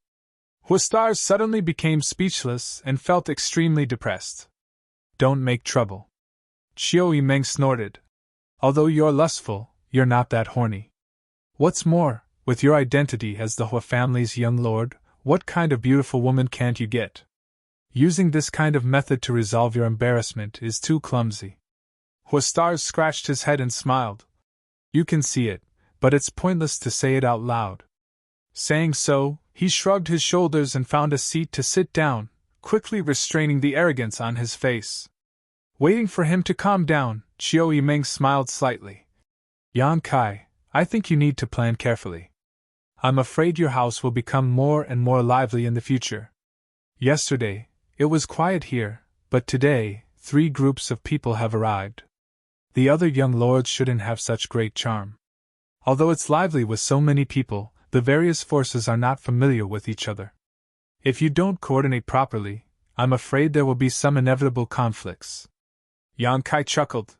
Hwastars suddenly became speechless and felt extremely depressed. "Don't make trouble." Chiu Yimeng snorted. "Although you're lustful, you're not that horny. What's more, with your identity as the Hwa family's young lord, what kind of beautiful woman can't you get? Using this kind of method to resolve your embarrassment is too clumsy." Hwastars scratched his head and smiled. "You can see it, but it's pointless to say it out loud." Saying so, he shrugged his shoulders and found a seat to sit down, quickly restraining the arrogance on his face. Waiting for him to calm down, Chiu Yimeng smiled slightly. "Yang Kai, I think you need to plan carefully. I'm afraid your house will become more and more lively in the future. Yesterday, it was quiet here, but today, 3 groups of people have arrived. The other young lords shouldn't have such great charm. Although it's lively with so many people, the various forces are not familiar with each other. If you don't coordinate properly, I'm afraid there will be some inevitable conflicts." Yang Kai chuckled.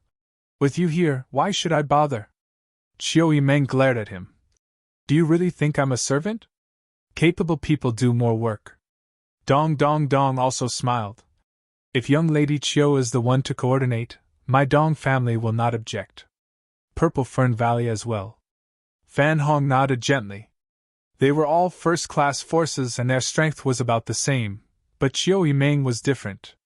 "With you here, why should I bother?" Chiu Yimeng glared at him. "Do you really think I'm a servant? Capable people do more work." Dong Dong Dong also smiled. "If young lady Chiu is the one to coordinate, my Dong family will not object. Purple Fern Valley as well." Fan Hong nodded gently. They were all first-class forces and their strength was about the same, but Chiu Yimeng was different.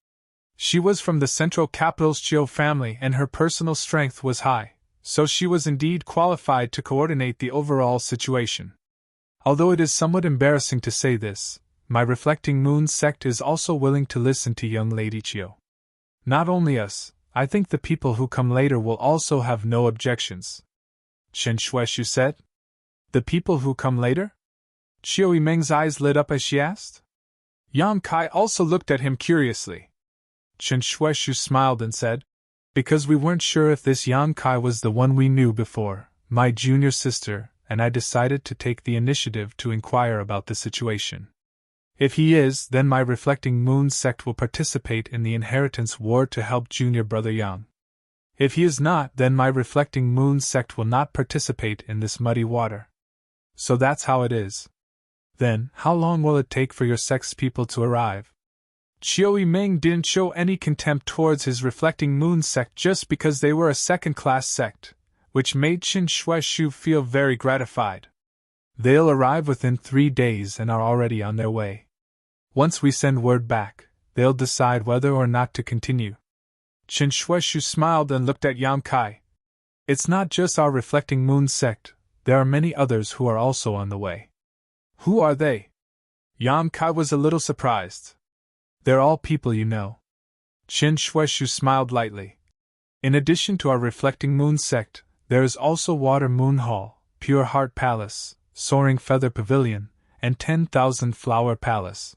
She was from the central capital's Chiu family and her personal strength was high, so she was indeed qualified to coordinate the overall situation. Although it is somewhat embarrassing to say this, my Reflecting Moon sect is also willing to listen to young Lady Chiu. Not only us, I think the people who come later will also have no objections." Shen Shueshu said. "The people who come later?" Chiu Yimeng's eyes lit up as she asked. Yang Kai also looked at him curiously. Shen Shueshu smiled and said, "Because we weren't sure if this Yang Kai was the one we knew before, my junior sister, and I decided to take the initiative to inquire about the situation. If he is, then my Reflecting Moon sect will participate in the inheritance war to help junior brother Yang. If he is not, then my Reflecting Moon sect will not participate in this muddy water. So that's how it is. Then, how long will it take for your sect's people to arrive?" Chiu Yimeng didn't show any contempt towards his Reflecting Moon sect just because they were a second-class sect, which made Shen Shueshu feel very gratified. "They'll arrive within 3 days and are already on their way. Once we send word back, they'll decide whether or not to continue." Shen Shueshu smiled and looked at Yang Kai. "It's not just our Reflecting Moon sect, there are many others who are also on the way." "Who are they?" Yang Kai was a little surprised. "They're all people you know." Shen Shueshu smiled lightly. "In addition to our Reflecting Moon sect, there is also Water Moon Hall, Pure Heart Palace, Soaring Feather Pavilion, and 10,000 Flower Palace.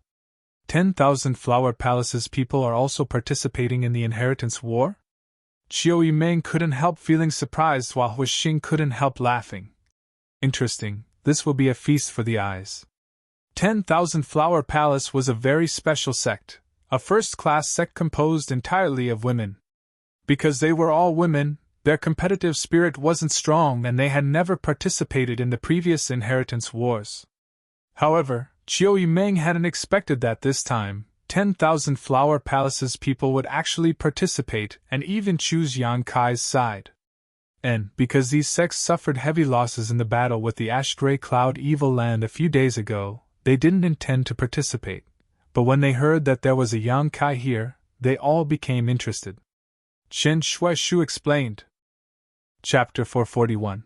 10,000 Flower Palace's people are also participating in the inheritance war?" Chiu Yimeng couldn't help feeling surprised while Hu Xing couldn't help laughing. "Interesting, this will be a feast for the eyes." 10,000 Flower Palace was a very special sect, a first-class sect composed entirely of women. Because they were all women, their competitive spirit wasn't strong and they had never participated in the previous inheritance wars. However, Chiu Yimeng hadn't expected that this time, 10,000 Flower Palace's people would actually participate and even choose Yang Kai's side. And, because these sects suffered heavy losses in the battle with the Ash-Grey Cloud Evil Land a few days ago, they didn't intend to participate. But when they heard that there was a Yang Kai here, they all became interested. Chen Shuaishu explained. Chapter 441.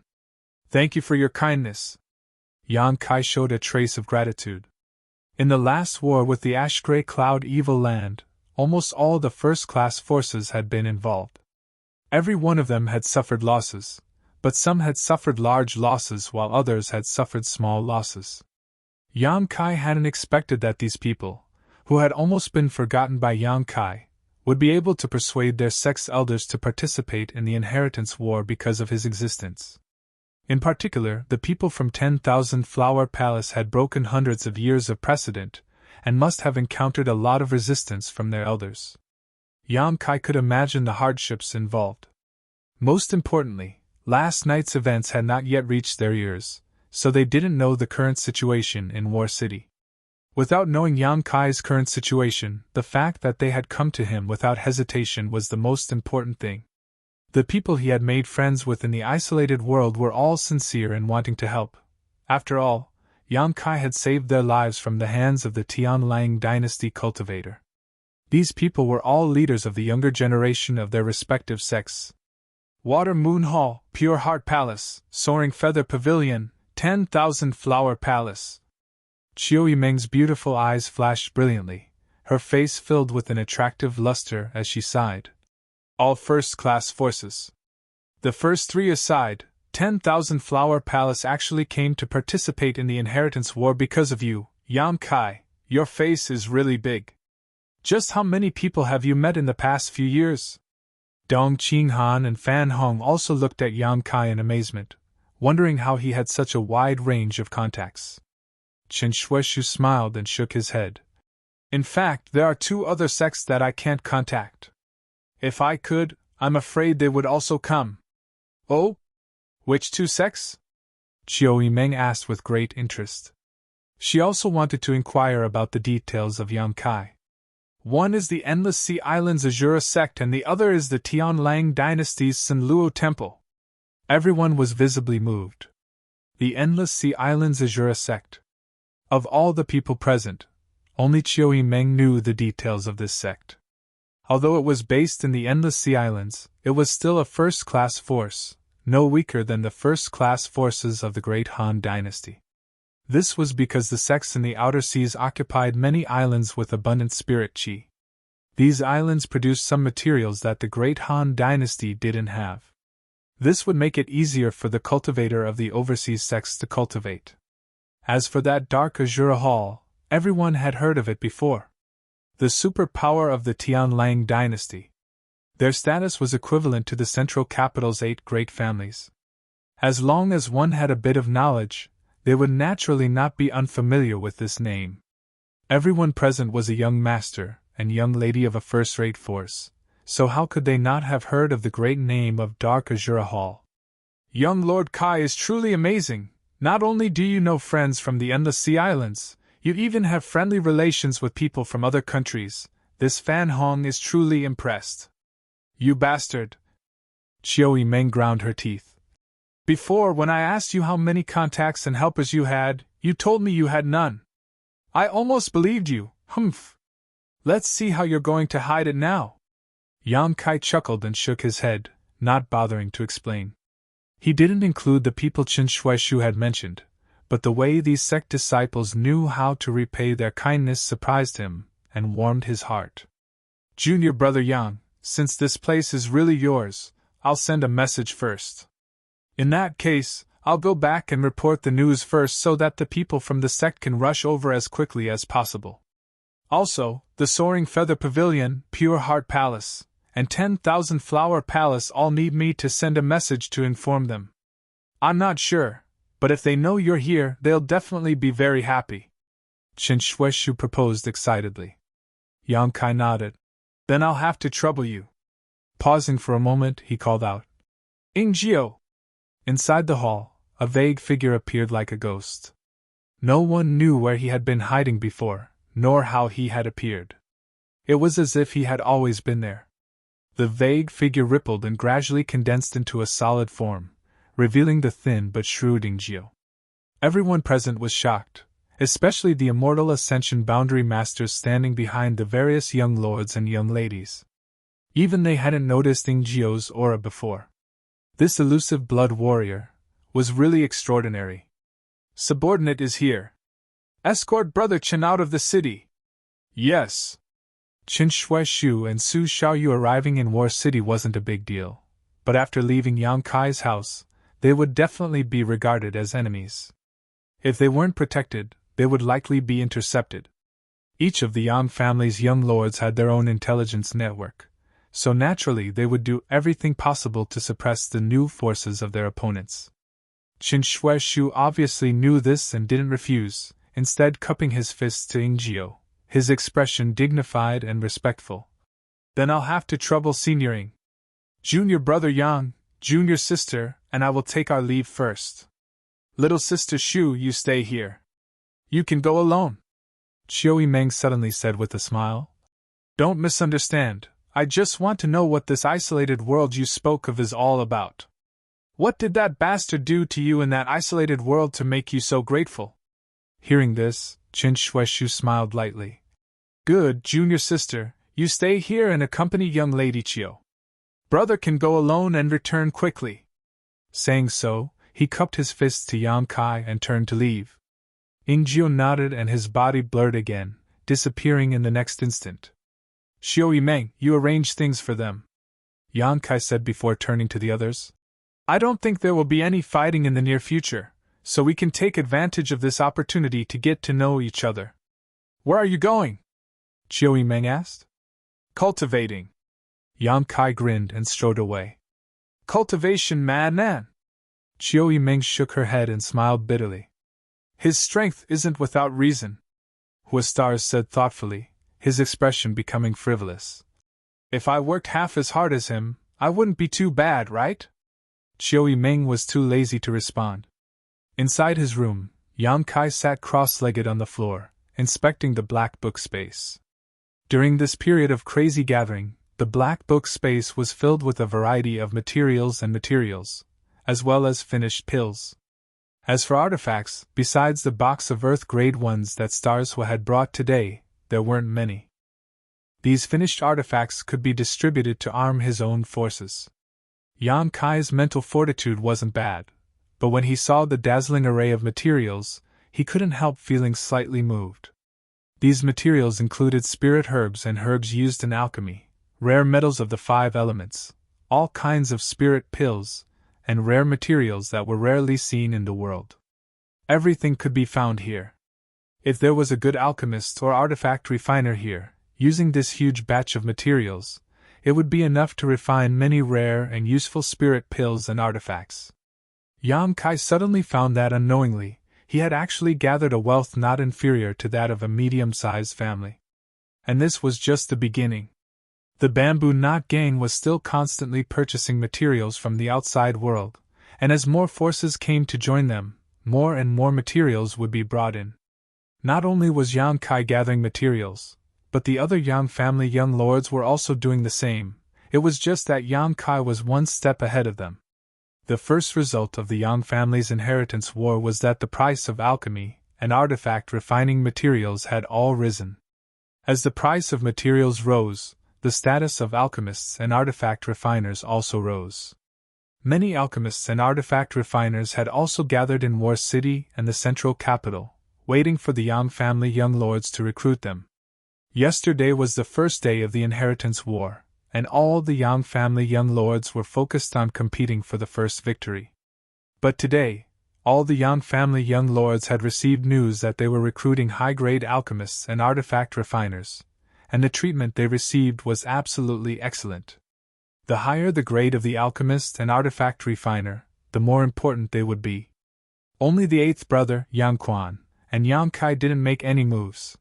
Thank you for your kindness. Yang Kai showed a trace of gratitude. In the last war with the Ash-Grey Cloud Evil Land, almost all the first-class forces had been involved. Every one of them had suffered losses, but some had suffered large losses while others had suffered small losses. Yang Kai hadn't expected that these people, who had almost been forgotten by Yang Kai, would be able to persuade their sect's elders to participate in the inheritance war because of his existence. In particular, the people from 10,000 Flower Palace had broken hundreds of years of precedent, and must have encountered a lot of resistance from their elders. Yang Kai could imagine the hardships involved. Most importantly, last night's events had not yet reached their ears, so they didn't know the current situation in War City. Without knowing Yang Kai's current situation, the fact that they had come to him without hesitation was the most important thing. The people he had made friends with in the isolated world were all sincere in wanting to help. After all, Yang Kai had saved their lives from the hands of the Tianlang dynasty cultivator. These people were all leaders of the younger generation of their respective sects. Water Moon Hall, Pure Heart Palace, Soaring Feather Pavilion, 10,000 Flower Palace. Chiu Yimeng's beautiful eyes flashed brilliantly, her face filled with an attractive luster as she sighed. All first-class forces. The first three aside, 10,000 Flower Palace actually came to participate in the inheritance war because of you, Yang Kai. Your face is really big. Just how many people have you met in the past few years? Dong Qinghan and Fan Hong also looked at Yang Kai in amazement, wondering how he had such a wide range of contacts. Chen Shuaishu smiled and shook his head. In fact, there are 2 other sects that I can't contact. If I could, I'm afraid they would also come. Oh? Which 2 sects? Chiu Yimeng asked with great interest. She also wanted to inquire about the details of Yang Kai. One is the Endless Sea Islands Azura sect and the other is the Tianlang dynasty's Sanluo temple. Everyone was visibly moved. The Endless Sea Islands Azura sect. Of all the people present, only Chiu Yimeng knew the details of this sect. Although it was based in the Endless Sea Islands, it was still a first-class force, no weaker than the first-class forces of the Great Han Dynasty. This was because the sects in the outer seas occupied many islands with abundant spirit qi. These islands produced some materials that the Great Han Dynasty didn't have. This would make it easier for the cultivator of the overseas sects to cultivate. As for that Dark Azura Hall, everyone had heard of it before. The superpower of the Tianlang dynasty. Their status was equivalent to the central capital's 8 great families. As long as one had a bit of knowledge, they would naturally not be unfamiliar with this name. Everyone present was a young master and young lady of a first-rate force, so how could they not have heard of the great name of Dark Azura Hall? Young Lord Kai is truly amazing. Not only do you know friends from the Endless Sea Islands, you even have friendly relations with people from other countries. This Fan Hong is truly impressed. You bastard! Chiu Yimeng ground her teeth. Before, when I asked you how many contacts and helpers you had, you told me you had none. I almost believed you. Humph! Let's see how you're going to hide it now. Yang Kai chuckled and shook his head, not bothering to explain. He didn't include the people Chen Shuaishu had mentioned, but the way these sect disciples knew how to repay their kindness surprised him and warmed his heart. Junior brother Yang, since this place is really yours, I'll send a message first. In that case, I'll go back and report the news first so that the people from the sect can rush over as quickly as possible. Also, the Soaring Feather Pavilion, Pure Heart Palace, and 10,000 Flower Palace all need me to send a message to inform them. I'm not sure, but if they know you're here, they'll definitely be very happy. Qin Shueshu proposed excitedly. Yang Kai nodded. Then I'll have to trouble you. Pausing for a moment, he called out. Ingjiu! Inside the hall, a vague figure appeared like a ghost. No one knew where he had been hiding before, nor how he had appeared. It was as if he had always been there. The vague figure rippled and gradually condensed into a solid form, revealing the thin but shrewd Ingjiu. Everyone present was shocked, especially the immortal Ascension Boundary Masters standing behind the various young lords and young ladies. Even they hadn't noticed Ingjiu's aura before. This elusive blood warrior was really extraordinary. Subordinate is here. Escort Brother Chen out of the city. Yes. Qin Shueshu and Su Xiaoyu arriving in War City wasn't a big deal, but after leaving Yang Kai's house, they would definitely be regarded as enemies. If they weren't protected, they would likely be intercepted. Each of the Yang family's young lords had their own intelligence network, so naturally they would do everything possible to suppress the new forces of their opponents. Qin Shueshu obviously knew this and didn't refuse, instead cupping his fists to Ingjiu, his expression dignified and respectful. Then I'll have to trouble senioring. Junior brother Yang, junior sister, and I will take our leave first. Little sister Shu, you stay here. You can go alone. Qiu Yimeng suddenly said with a smile. Don't misunderstand, I just want to know what this isolated world you spoke of is all about. What did that bastard do to you in that isolated world to make you so grateful? Hearing this, Qin Shueshu smiled lightly. Good, junior sister, you stay here and accompany young lady Qiu. Brother can go alone and return quickly. Saying so, he cupped his fists to Yang Kai and turned to leave. Ingjiu nodded and his body blurred again, disappearing in the next instant. Xiu Yimeng, you arrange things for them, Yang Kai said before turning to the others. I don't think there will be any fighting in the near future, so we can take advantage of this opportunity to get to know each other. Where are you going? Qiu Yimeng asked. Cultivating. Yang Kai grinned and strode away. Cultivation, man. Qiu Yimeng shook her head and smiled bitterly. His strength isn't without reason, Huastars said thoughtfully, his expression becoming frivolous. If I worked half as hard as him, I wouldn't be too bad, right? Qiu Yimeng was too lazy to respond. Inside his room, Yang Kai sat cross-legged on the floor, inspecting the black book space. During this period of crazy gathering, the black book space was filled with a variety of materials, as well as finished pills. As for artifacts, besides the box of Earth-grade ones that Starswa had brought today, there weren't many. These finished artifacts could be distributed to arm his own forces. Yang Kai's mental fortitude wasn't bad, but when he saw the dazzling array of materials, he couldn't help feeling slightly moved. These materials included spirit herbs and herbs used in alchemy, rare metals of the 5 elements, all kinds of spirit pills, and rare materials that were rarely seen in the world. Everything could be found here. If there was a good alchemist or artifact refiner here, using this huge batch of materials, it would be enough to refine many rare and useful spirit pills and artifacts. Yang Kai suddenly found that unknowingly, he had actually gathered a wealth not inferior to that of a medium-sized family. And this was just the beginning. The Bamboo Knot Gang was still constantly purchasing materials from the outside world, and as more forces came to join them, more and more materials would be brought in. Not only was Yang Kai gathering materials, but the other Yang family young lords were also doing the same. It was just that Yang Kai was one step ahead of them. The first result of the Yang family's inheritance war was that the price of alchemy and artifact refining materials had all risen. As the price of materials rose, the status of alchemists and artifact refiners also rose. Many alchemists and artifact refiners had also gathered in War City and the central capital, waiting for the Yang family young lords to recruit them. Yesterday was the first day of the inheritance war, and all the Yang family young lords were focused on competing for the first victory. But today, all the Yang family young lords had received news that they were recruiting high-grade alchemists and artifact refiners, and the treatment they received was absolutely excellent. The higher the grade of the alchemist and artifact refiner, the more important they would be. Only the 8th brother, Yang Quan, and Yang Kai didn't make any moves.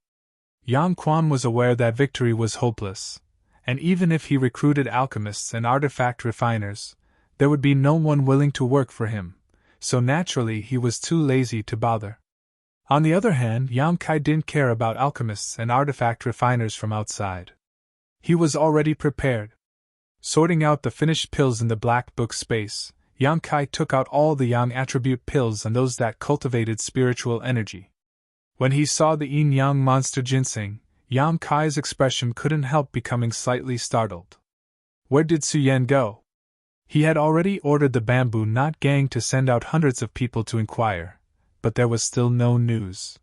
Yang Quan was aware that victory was hopeless, and even if he recruited alchemists and artifact refiners, there would be no one willing to work for him, so naturally he was too lazy to bother. On the other hand, Yang Kai didn't care about alchemists and artifact refiners from outside. He was already prepared. Sorting out the finished pills in the black book space, Yang Kai took out all the Yang attribute pills and those that cultivated spiritual energy. When he saw the yin-yang monster ginseng, Yang Kai's expression couldn't help becoming slightly startled. Where did Su Yan go? He had already ordered the bamboo knot gang to send out hundreds of people to inquire, but there was still no news.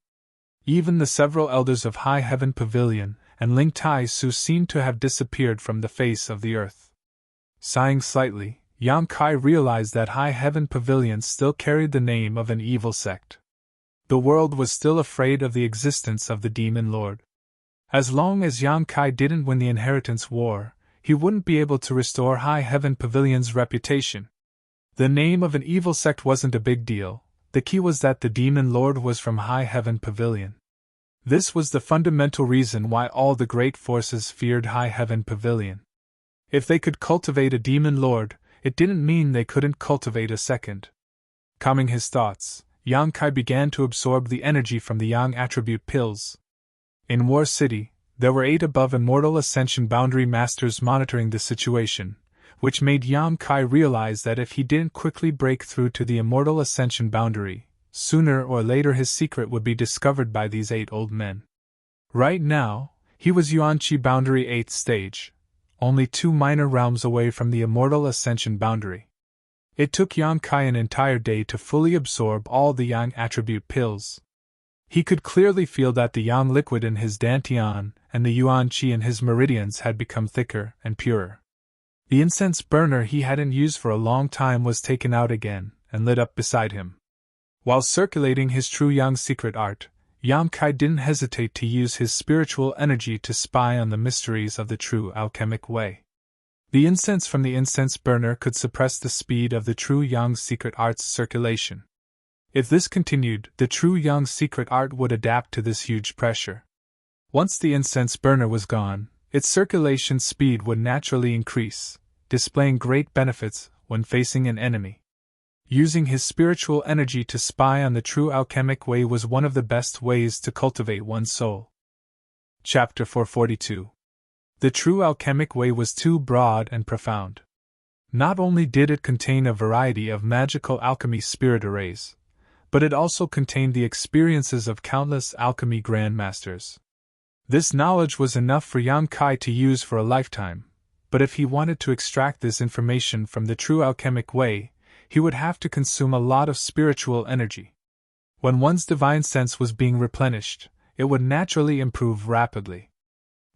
Even the several elders of High Heaven Pavilion and Ling Tai Su seemed to have disappeared from the face of the earth. Sighing slightly, Yang Kai realized that High Heaven Pavilion still carried the name of an evil sect. The world was still afraid of the existence of the Demon Lord. As long as Yang Kai didn't win the Inheritance War, he wouldn't be able to restore High Heaven Pavilion's reputation. The name of an evil sect wasn't a big deal, the key was that the Demon Lord was from High Heaven Pavilion. This was the fundamental reason why all the great forces feared High Heaven Pavilion. If they could cultivate a Demon Lord, it didn't mean they couldn't cultivate a second. Calming his thoughts, Yang Kai began to absorb the energy from the Yang attribute pills. In War City, there were 8 above Immortal Ascension boundary masters monitoring the situation, which made Yang Kai realize that if he didn't quickly break through to the Immortal Ascension boundary, sooner or later his secret would be discovered by these 8 old men. Right now, he was Yuanqi boundary 8th stage, only 2 minor realms away from the Immortal Ascension boundary. It took Yang Kai an entire day to fully absorb all the Yang attribute pills. He could clearly feel that the Yang liquid in his dantian and the Yuan Qi in his meridians had become thicker and purer. The incense burner he hadn't used for a long time was taken out again and lit up beside him. While circulating his true Yang secret art, Yang Kai didn't hesitate to use his spiritual energy to spy on the mysteries of the true alchemic way. The incense from the incense burner could suppress the speed of the true Yang secret art's circulation. If this continued, the true Yang secret art would adapt to this huge pressure. Once the incense burner was gone, its circulation speed would naturally increase, displaying great benefits when facing an enemy. Using his spiritual energy to spy on the true alchemic way was one of the best ways to cultivate one's soul. Chapter 442. The true alchemic way was too broad and profound. Not only did it contain a variety of magical alchemy spirit arrays, but it also contained the experiences of countless alchemy grandmasters. This knowledge was enough for Yang Kai to use for a lifetime, but if he wanted to extract this information from the true alchemic way, he would have to consume a lot of spiritual energy. When one's divine sense was being replenished, it would naturally improve rapidly.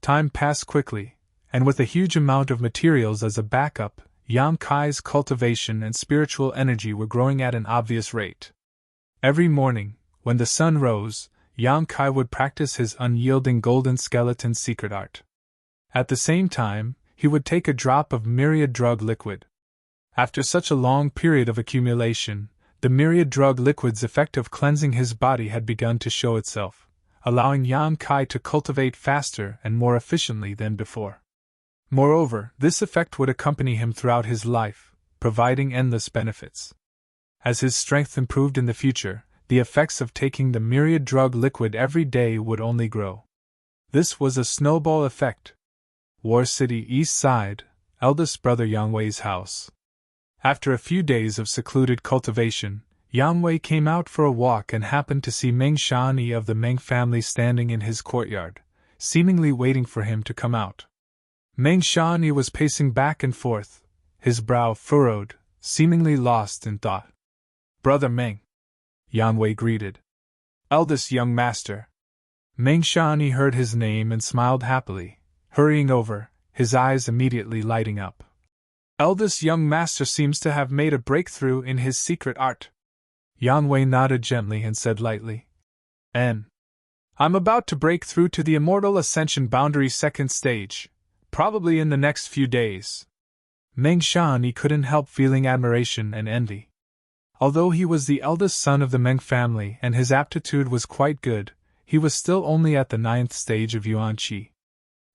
Time passed quickly, and with a huge amount of materials as a backup, Yang Kai's cultivation and spiritual energy were growing at an obvious rate. Every morning, when the sun rose, Yang Kai would practice his unyielding golden skeleton secret art. At the same time, he would take a drop of myriad drug liquid. After such a long period of accumulation, the myriad drug liquid's effect of cleansing his body had begun to show itself, allowing Yang Kai to cultivate faster and more efficiently than before. Moreover, this effect would accompany him throughout his life, providing endless benefits. As his strength improved in the future, the effects of taking the myriad drug liquid every day would only grow. This was a snowball effect. War City East Side, eldest brother Yang Wei's house. After a few days of secluded cultivation, Yang Wei came out for a walk and happened to see Meng Shani of the Meng family standing in his courtyard, seemingly waiting for him to come out. Meng Shani was pacing back and forth, his brow furrowed, seemingly lost in thought. "Brother Meng," Yang Wei greeted. "Eldest young master." Meng Shani heard his name and smiled happily, hurrying over, his eyes immediately lighting up. "Eldest young master seems to have made a breakthrough in his secret art." Yang Wei nodded gently and said lightly, "I'm about to break through to the Immortal Ascension boundary 2nd stage, probably in the next few days." Meng Shani couldn't help feeling admiration and envy. Although he was the eldest son of the Meng family and his aptitude was quite good, he was still only at the 9th stage of Yuan Qi.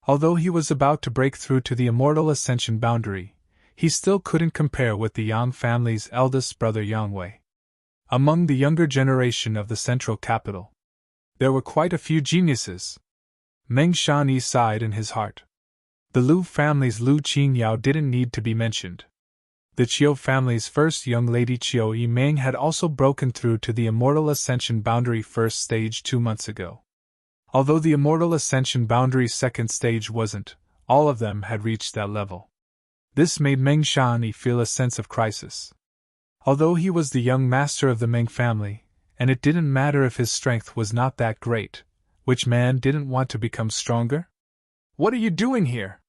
Although he was about to break through to the immortal ascension boundary, he still couldn't compare with the Yang family's eldest brother Yang Wei. Among the younger generation of the central capital, there were quite a few geniuses. Meng Shanyi sighed in his heart. The Lu family's Lu Qingyao didn't need to be mentioned. The Qiu family's first young lady Qiu Yimeng had also broken through to the immortal ascension boundary first stage 2 months ago. Although the immortal ascension boundary's second stage wasn't, all of them had reached that level. This made Meng Shanyi feel a sense of crisis. Although he was the young master of the Meng family, and it didn't matter if his strength was not that great, which man didn't want to become stronger? "What are you doing here?"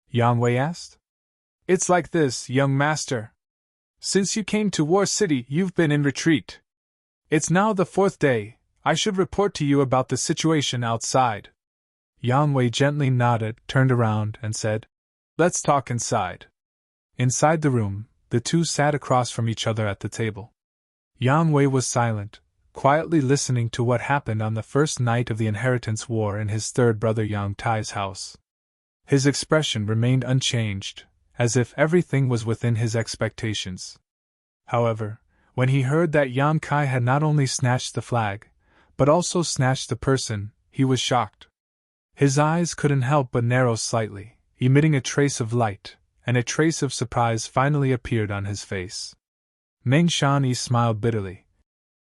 Yang Wei asked. "It's like this, young master. Since you came to War City, you've been in retreat. It's now the 4th day. I should report to you about the situation outside." Yang Wei gently nodded, turned around, and said, "Let's talk inside." Inside the room, the two sat across from each other at the table. Yang Wei was silent, quietly listening to what happened on the first night of the inheritance war in his third brother Yang Tai's house. His expression remained unchanged, as if everything was within his expectations. However, when he heard that Yang Kai had not only snatched the flag, but also snatched the person, he was shocked. His eyes couldn't help but narrow slightly, emitting a trace of light, and a trace of surprise finally appeared on his face. Meng Shanyi smiled bitterly.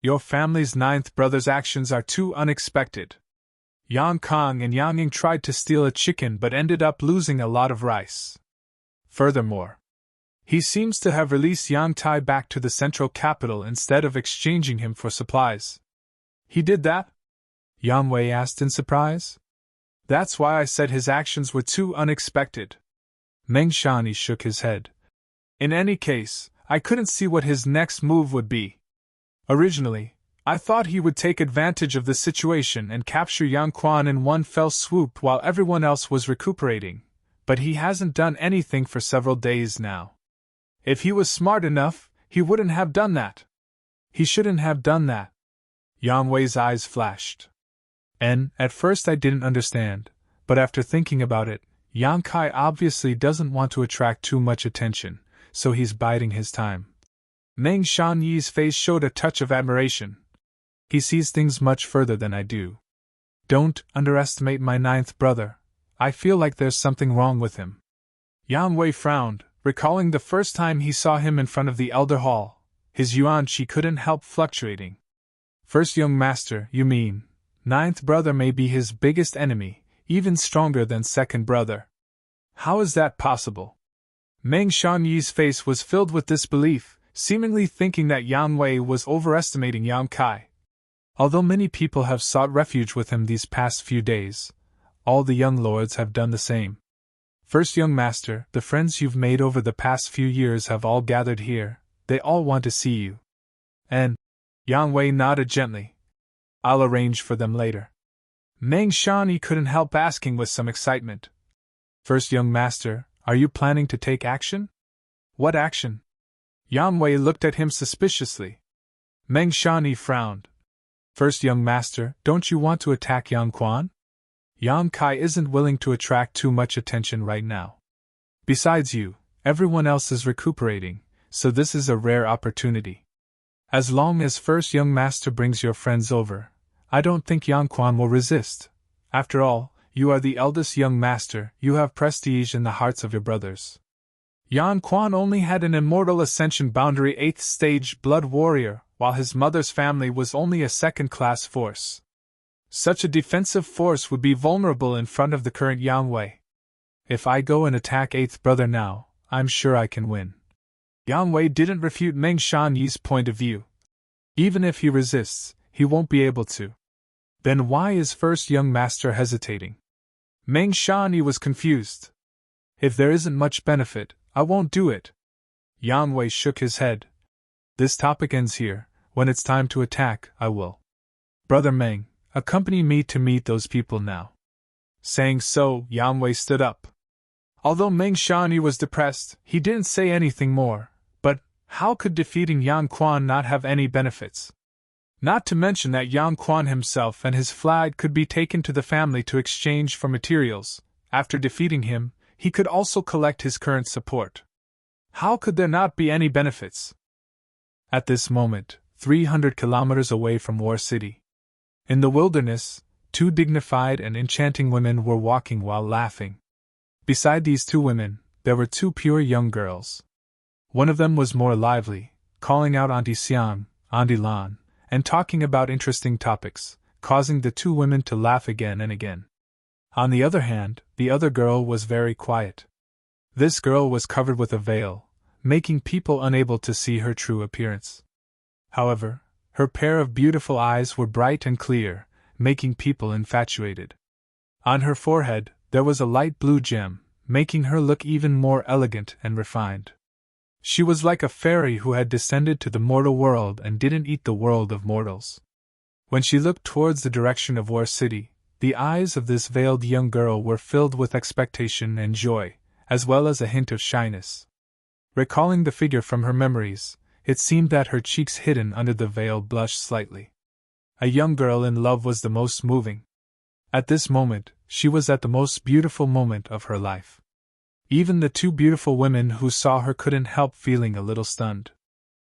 "Your family's 9th brother's actions are too unexpected. Yang Kong and Yang Ying tried to steal a chicken but ended up losing a lot of rice. Furthermore, he seems to have released Yang Tai back to the central capital instead of exchanging him for supplies." "He did that?" Yang Wei asked in surprise. "That's why I said his actions were too unexpected." Meng Shanyi shook his head. "In any case, I couldn't see what his next move would be. Originally, I thought he would take advantage of the situation and capture Yang Quan in one fell swoop while everyone else was recuperating, but he hasn't done anything for several days now. If he was smart enough, he wouldn't have done that." "He shouldn't have done that." Yang Wei's eyes flashed. "And, at first I didn't understand, but after thinking about it, Yang Kai obviously doesn't want to attract too much attention, so he's biding his time." Meng Shanyi's face showed a touch of admiration. "He sees things much further than I do. Don't underestimate my 9th brother. I feel like there's something wrong with him." Yang Wei frowned, recalling the first time he saw him in front of the Elder Hall. His yuan qi couldn't help fluctuating. "First young master, you mean? 9th brother may be his biggest enemy, even stronger than 2nd brother. How is that possible?" Meng Shanyi's face was filled with disbelief, seemingly thinking that Yang Wei was overestimating Yang Kai. Although many people have sought refuge with him these past few days, all the young lords have done the same. "First young master, the friends you've made over the past few years have all gathered here. They all want to see you." "And?" Yang Wei nodded gently. "I'll arrange for them later." Meng Shanyi couldn't help asking with some excitement. "First young master, are you planning to take action?" "What action?" Yang Wei looked at him suspiciously. Meng Shanyi frowned. "First young master, don't you want to attack Yang Quan? Yang Kai isn't willing to attract too much attention right now. Besides you, everyone else is recuperating, so this is a rare opportunity. As long as first young master brings your friends over, I don't think Yang Quan will resist. After all, you are the eldest young master, you have prestige in the hearts of your brothers. Yang Quan only had an immortal ascension boundary 8th stage blood warrior, while his mother's family was only a second-class force. Such a defensive force would be vulnerable in front of the current Yang Wei. If I go and attack 8th brother now, I'm sure I can win." Yang Wei didn't refute Meng Shanyi's point of view. Even if he resists, he won't be able to. Then why is first young master hesitating? Meng Shanyi was confused. "If there isn't much benefit, I won't do it." Yang Wei shook his head. "This topic ends here. When it's time to attack, I will. Brother Meng, accompany me to meet those people now." Saying so, Yang Wei stood up. Although Meng Shanyi was depressed, he didn't say anything more, but, How could defeating Yang Quan not have any benefits? Not to mention that Yang Quan himself and his flag could be taken to the family to exchange for materials. After defeating him, he could also collect his current support. How could there not be any benefits? At this moment, 300 kilometers away from War City, in the wilderness, two dignified and enchanting women were walking while laughing. Beside these two women, there were two pure young girls. One of them was more lively, calling out Auntie Xiang, Auntie Lan, and talking about interesting topics, causing the two women to laugh again and again. On the other hand, the other girl was very quiet. This girl was covered with a veil, making people unable to see her true appearance. However, her pair of beautiful eyes were bright and clear, making people infatuated. On her forehead, there was a light blue gem, making her look even more elegant and refined. She was like a fairy who had descended to the mortal world and didn't eat the world of mortals. When she looked towards the direction of War City, the eyes of this veiled young girl were filled with expectation and joy, as well as a hint of shyness. Recalling the figure from her memories, it seemed that her cheeks hidden under the veil blushed slightly. A young girl in love was the most moving. At this moment, she was at the most beautiful moment of her life. Even the two beautiful women who saw her couldn't help feeling a little stunned.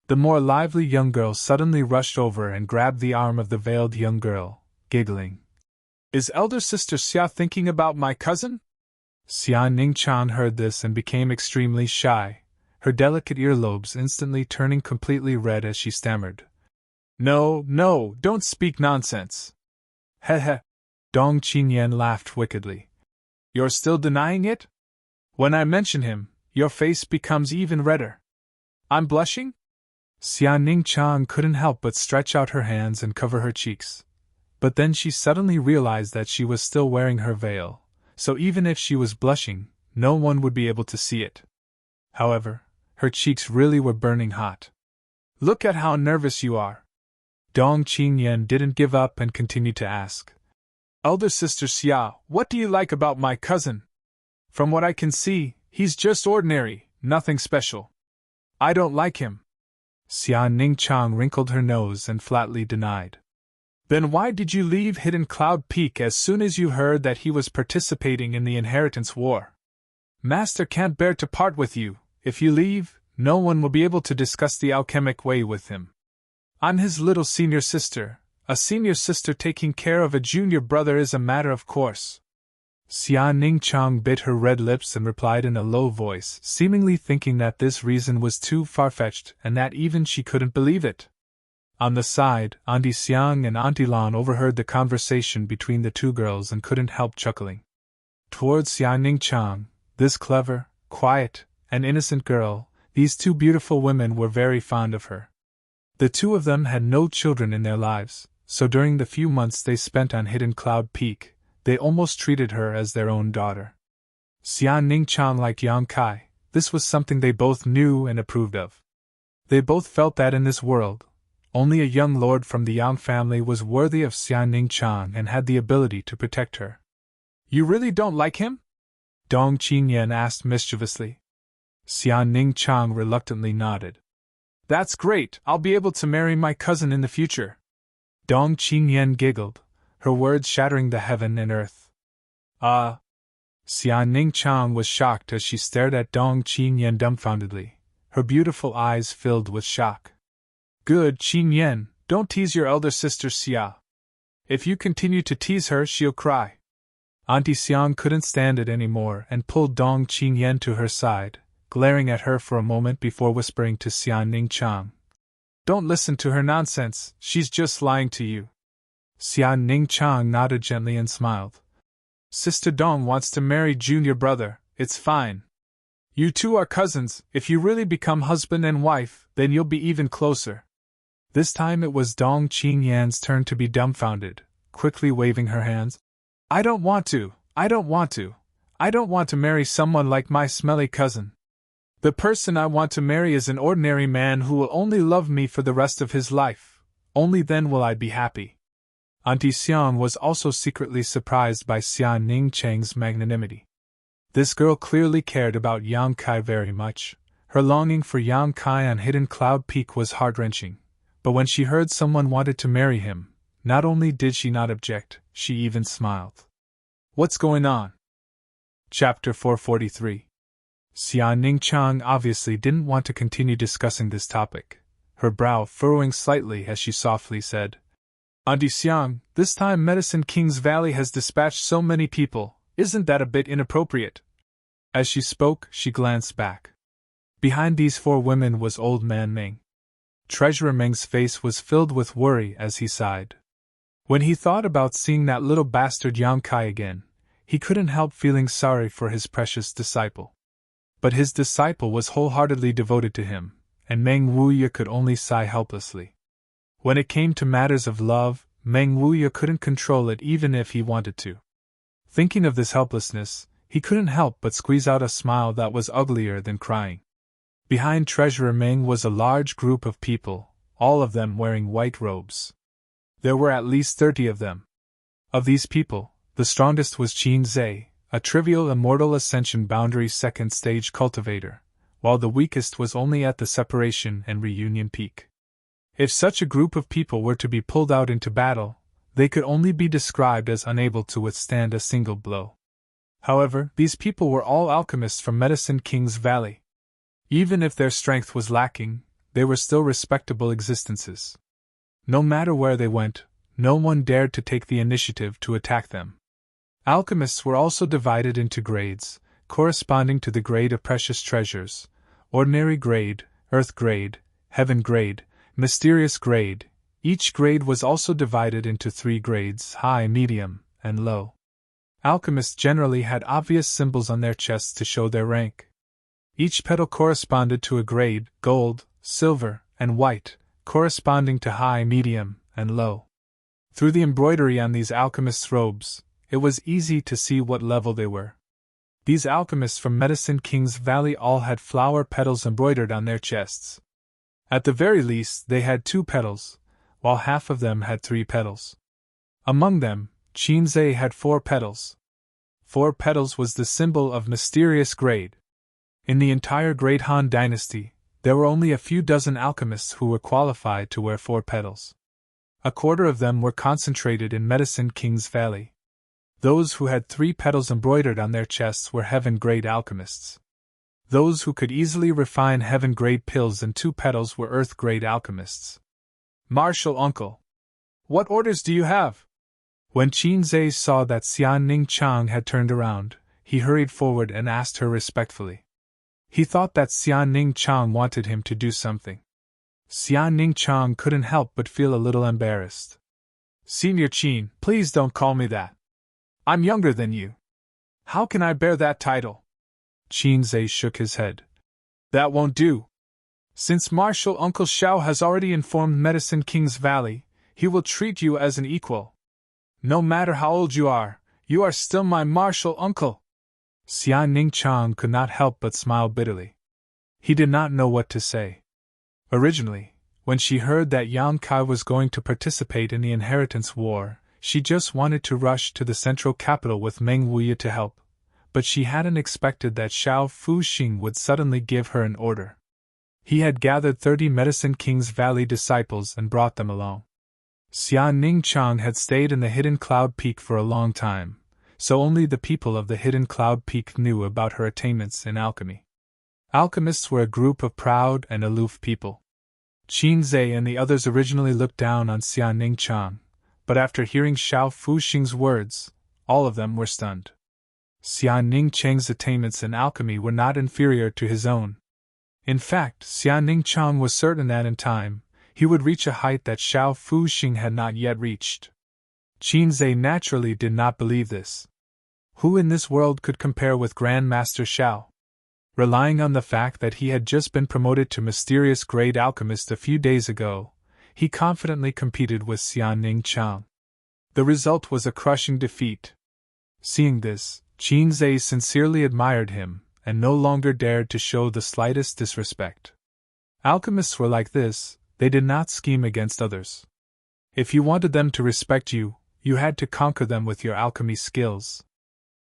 The more lively young girl suddenly rushed over and grabbed the arm of the veiled young girl, giggling. "Is elder sister Xia thinking about my cousin?" Xia Ningchang heard this and became extremely shy, her delicate earlobes instantly turning completely red as she stammered. "No, no, don't speak nonsense." "Heh heh." Dong Qingyan laughed wickedly. "You're still denying it? When I mention him, your face becomes even redder." "I'm blushing?" Xia Ningchang couldn't help but stretch out her hands and cover her cheeks. But then she suddenly realized that she was still wearing her veil, so even if she was blushing, no one would be able to see it. However, her cheeks really were burning hot. "Look at how nervous you are." Dong Qingyan didn't give up and continued to ask. "Elder sister Xia, what do you like about my cousin? From what I can see, he's just ordinary, nothing special." "I don't like him." Xia Ningchang wrinkled her nose and flatly denied. "Then why did you leave Hidden Cloud Peak as soon as you heard that he was participating in the inheritance war?" "Master can't bear to part with you. If you leave, no one will be able to discuss the alchemic way with him. I'm his little senior sister. A senior sister taking care of a junior brother is a matter of course." Xia Ningchang bit her red lips and replied in a low voice, seemingly thinking that this reason was too far-fetched and that even she couldn't believe it. On the side, Auntie Xiang and Auntie Lan overheard the conversation between the two girls and couldn't help chuckling. Towards Xia Ningchang, this clever, quiet, and innocent girl, these two beautiful women were very fond of her. The two of them had no children in their lives, so during the few months they spent on Hidden Cloud Peak, they almost treated her as their own daughter. Xia Ningchang liked Yang Kai. This was something they both knew and approved of. They both felt that in this world, only a young lord from the Yang family was worthy of Xia Ningchang and had the ability to protect her. "You really don't like him?" Dong Qingyan asked mischievously. Xia Ningchang reluctantly nodded. "That's great, I'll be able to marry my cousin in the future." Dong Qingyan giggled, her words shattering the heaven and earth. "Ah!" Xia Ningchang was shocked as she stared at Dong Qingyan dumbfoundedly, her beautiful eyes filled with shock. "Good, Qingyan, don't tease your elder sister Xia. If you continue to tease her, she'll cry." Auntie Xiang couldn't stand it anymore and pulled Dong Qingyan to her side, glaring at her for a moment before whispering to Xia Ningchang. "Don't listen to her nonsense, she's just lying to you." Xia Ningchang nodded gently and smiled. "Sister Dong wants to marry junior brother, it's fine. You two are cousins, if you really become husband and wife, then you'll be even closer." This time it was Dong Qingyan's turn to be dumbfounded, quickly waving her hands. "I don't want to, I don't want to. I don't want to marry someone like my smelly cousin. The person I want to marry is an ordinary man who will only love me for the rest of his life. Only then will I be happy." Auntie Xiang was also secretly surprised by Xia Ningchang's magnanimity. This girl clearly cared about Yang Kai very much. Her longing for Yang Kai on Hidden Cloud Peak was heart-wrenching, but when she heard someone wanted to marry him, not only did she not object, she even smiled. What's going on? Chapter 443. Xia Ningqiang obviously didn't want to continue discussing this topic, her brow furrowing slightly as she softly said, Auntie Xiang, this time Medicine King's Valley has dispatched so many people, isn't that a bit inappropriate? As she spoke, she glanced back. Behind these four women was Old Man Meng. Treasurer Meng's face was filled with worry as he sighed. When he thought about seeing that little bastard Yang Kai again, he couldn't help feeling sorry for his precious disciple. But his disciple was wholeheartedly devoted to him, and Meng Wuye could only sigh helplessly. When it came to matters of love, Meng Wuye couldn't control it even if he wanted to. Thinking of this helplessness, he couldn't help but squeeze out a smile that was uglier than crying. Behind Treasurer Meng was a large group of people, all of them wearing white robes. There were at least 30 of them. Of these people, the strongest was Qin Zhe, a trivial immortal ascension boundary second stage cultivator, while the weakest was only at the separation and reunion peak. If such a group of people were to be pulled out into battle, they could only be described as unable to withstand a single blow. However, these people were all alchemists from Medicine King's Valley. Even if their strength was lacking, they were still respectable existences. No matter where they went, no one dared to take the initiative to attack them. Alchemists were also divided into grades, corresponding to the grade of precious treasures: ordinary grade, earth grade, heaven grade, mysterious grade. Each grade was also divided into 3 grades: high, medium, and low. Alchemists generally had obvious symbols on their chests to show their rank. Each petal corresponded to a grade: gold, silver, and white, corresponding to high, medium, and low. Through the embroidery on these alchemists' robes, it was easy to see what level they were. These alchemists from Medicine King's Valley all had flower petals embroidered on their chests. At the very least, they had 2 petals, while half of them had 3 petals. Among them, Qin Zhe had 4 petals. 4 petals was the symbol of mysterious grade. In the entire Great Han Dynasty, there were only a few dozen alchemists who were qualified to wear 4 petals. A quarter of them were concentrated in Medicine King's Valley. Those who had 3 petals embroidered on their chests were heaven-grade alchemists. Those who could easily refine heaven-grade pills and 2 petals were earth-grade alchemists. Martial uncle, what orders do you have? When Qin Zhe saw that Xia Ningqiang had turned around, he hurried forward and asked her respectfully. He thought that Xia Ningqiang wanted him to do something. Xia Ningqiang couldn't help but feel a little embarrassed. Senior Qin, please don't call me that. I'm younger than you. How can I bear that title? Qin Zhe shook his head. That won't do. Since Martial Uncle Xiao has already informed Medicine King's Valley, he will treat you as an equal. No matter how old you are still my martial uncle. Xia Ningqiang could not help but smile bitterly. He did not know what to say. Originally, when she heard that Yang Kai was going to participate in the inheritance war, she just wanted to rush to the central capital with Meng Wuye to help, but she hadn't expected that Xiao Fuxing would suddenly give her an order. He had gathered 30 Medicine King's Valley disciples and brought them along. Xia Ningqiang had stayed in the Hidden Cloud Peak for a long time, so only the people of the Hidden Cloud Peak knew about her attainments in alchemy. Alchemists were a group of proud and aloof people. Qin Zhe and the others originally looked down on Xia Ningqiang, but after hearing Xiao Fuxing's words, all of them were stunned. Xia Ningqiang's attainments in alchemy were not inferior to his own. In fact, Xia Ningqiang was certain that in time, he would reach a height that Xiao Fuxing had not yet reached. Qin Zhe naturally did not believe this. Who in this world could compare with Grand Master Xiao? Relying on the fact that he had just been promoted to mysterious grade alchemist a few days ago, he confidently competed with Xia Ningqiang. The result was a crushing defeat. Seeing this, Qin Zhe sincerely admired him, and no longer dared to show the slightest disrespect. Alchemists were like this, they did not scheme against others. If you wanted them to respect you, you had to conquer them with your alchemy skills.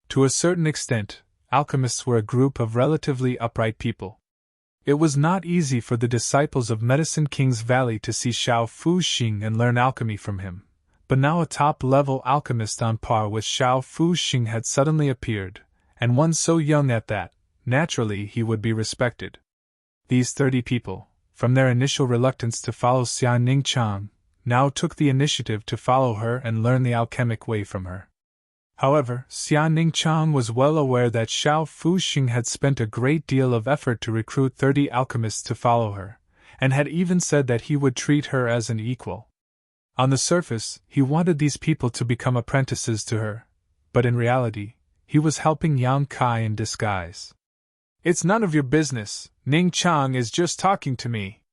To a certain extent, alchemists were a group of relatively upright people. It was not easy for the disciples of Medicine King's Valley to see Xiao Fuxing and learn alchemy from him, but now a top-level alchemist on par with Xiao Fuxing had suddenly appeared, and one so young at that, naturally he would be respected. These 30 people, from their initial reluctance to follow Xia Ningchang, now took the initiative to follow her and learn the alchemic way from her. However, Xia Ningchang was well aware that Xiao Fuxing had spent a great deal of effort to recruit 30 alchemists to follow her, and had even said that he would treat her as an equal. On the surface, he wanted these people to become apprentices to her, but in reality, he was helping Yang Kai in disguise. "It's none of your business, Ning Chang is just talking to me."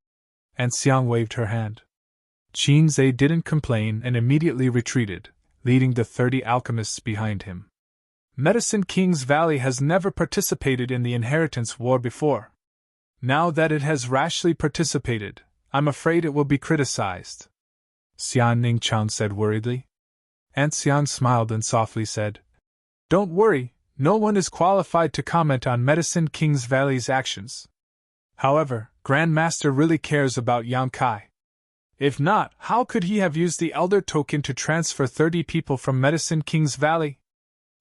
And Xiang waved her hand. Qin Zhe didn't complain and immediately retreated, leading the 30 alchemists behind him. Medicine King's Valley has never participated in the inheritance war before. Now that it has rashly participated, I'm afraid it will be criticized, Xia Ningchang said worriedly. Aunt Xiang smiled and softly said, "Don't worry, no one is qualified to comment on Medicine King's Valley's actions. However, Grand Master really cares about Yang Kai. If not, how could he have used the Elder Token to transfer 30 people from Medicine King's Valley?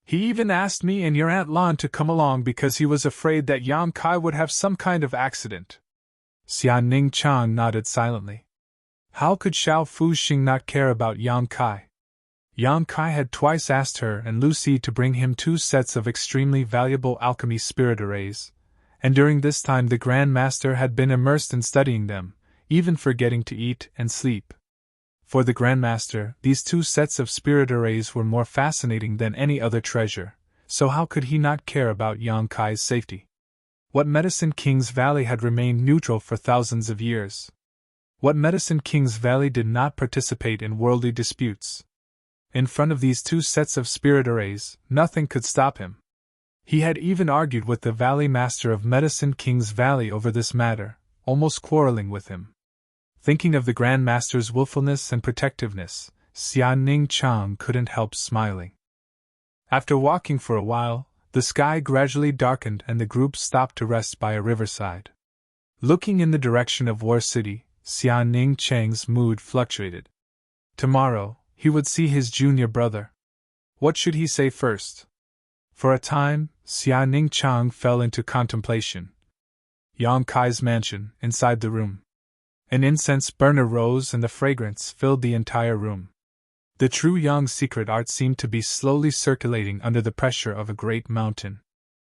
He even asked me and your Aunt Lan to come along because he was afraid that Yang Kai would have some kind of accident." Xia Ningchang nodded silently. How could Xiao Fuxing not care about Yang Kai? Yang Kai had twice asked her and Lucy to bring him 2 sets of extremely valuable alchemy spirit arrays, and during this time the Grand Master had been immersed in studying them, even forgetting to eat and sleep. For the Grand Master, these 2 sets of spirit arrays were more fascinating than any other treasure, so how could he not care about Yang Kai's safety? What Medicine King's Valley had remained neutral for thousands of years? What Medicine King's Valley did not participate in worldly disputes? In front of these 2 sets of spirit arrays, nothing could stop him. He had even argued with the Valley Master of Medicine King's Valley over this matter, almost quarreling with him. Thinking of the Grand Master's willfulness and protectiveness, Xia Ningchang couldn't help smiling. After walking for a while, the sky gradually darkened and the group stopped to rest by a riverside. Looking in the direction of War City, Xia Ningchang's mood fluctuated. Tomorrow, he would see his junior brother. What should he say first? For a time, Xia Ningchang fell into contemplation. Yang Kai's mansion, inside the room. An incense burner rose and the fragrance filled the entire room. The true Yang secret art seemed to be slowly circulating under the pressure of a great mountain.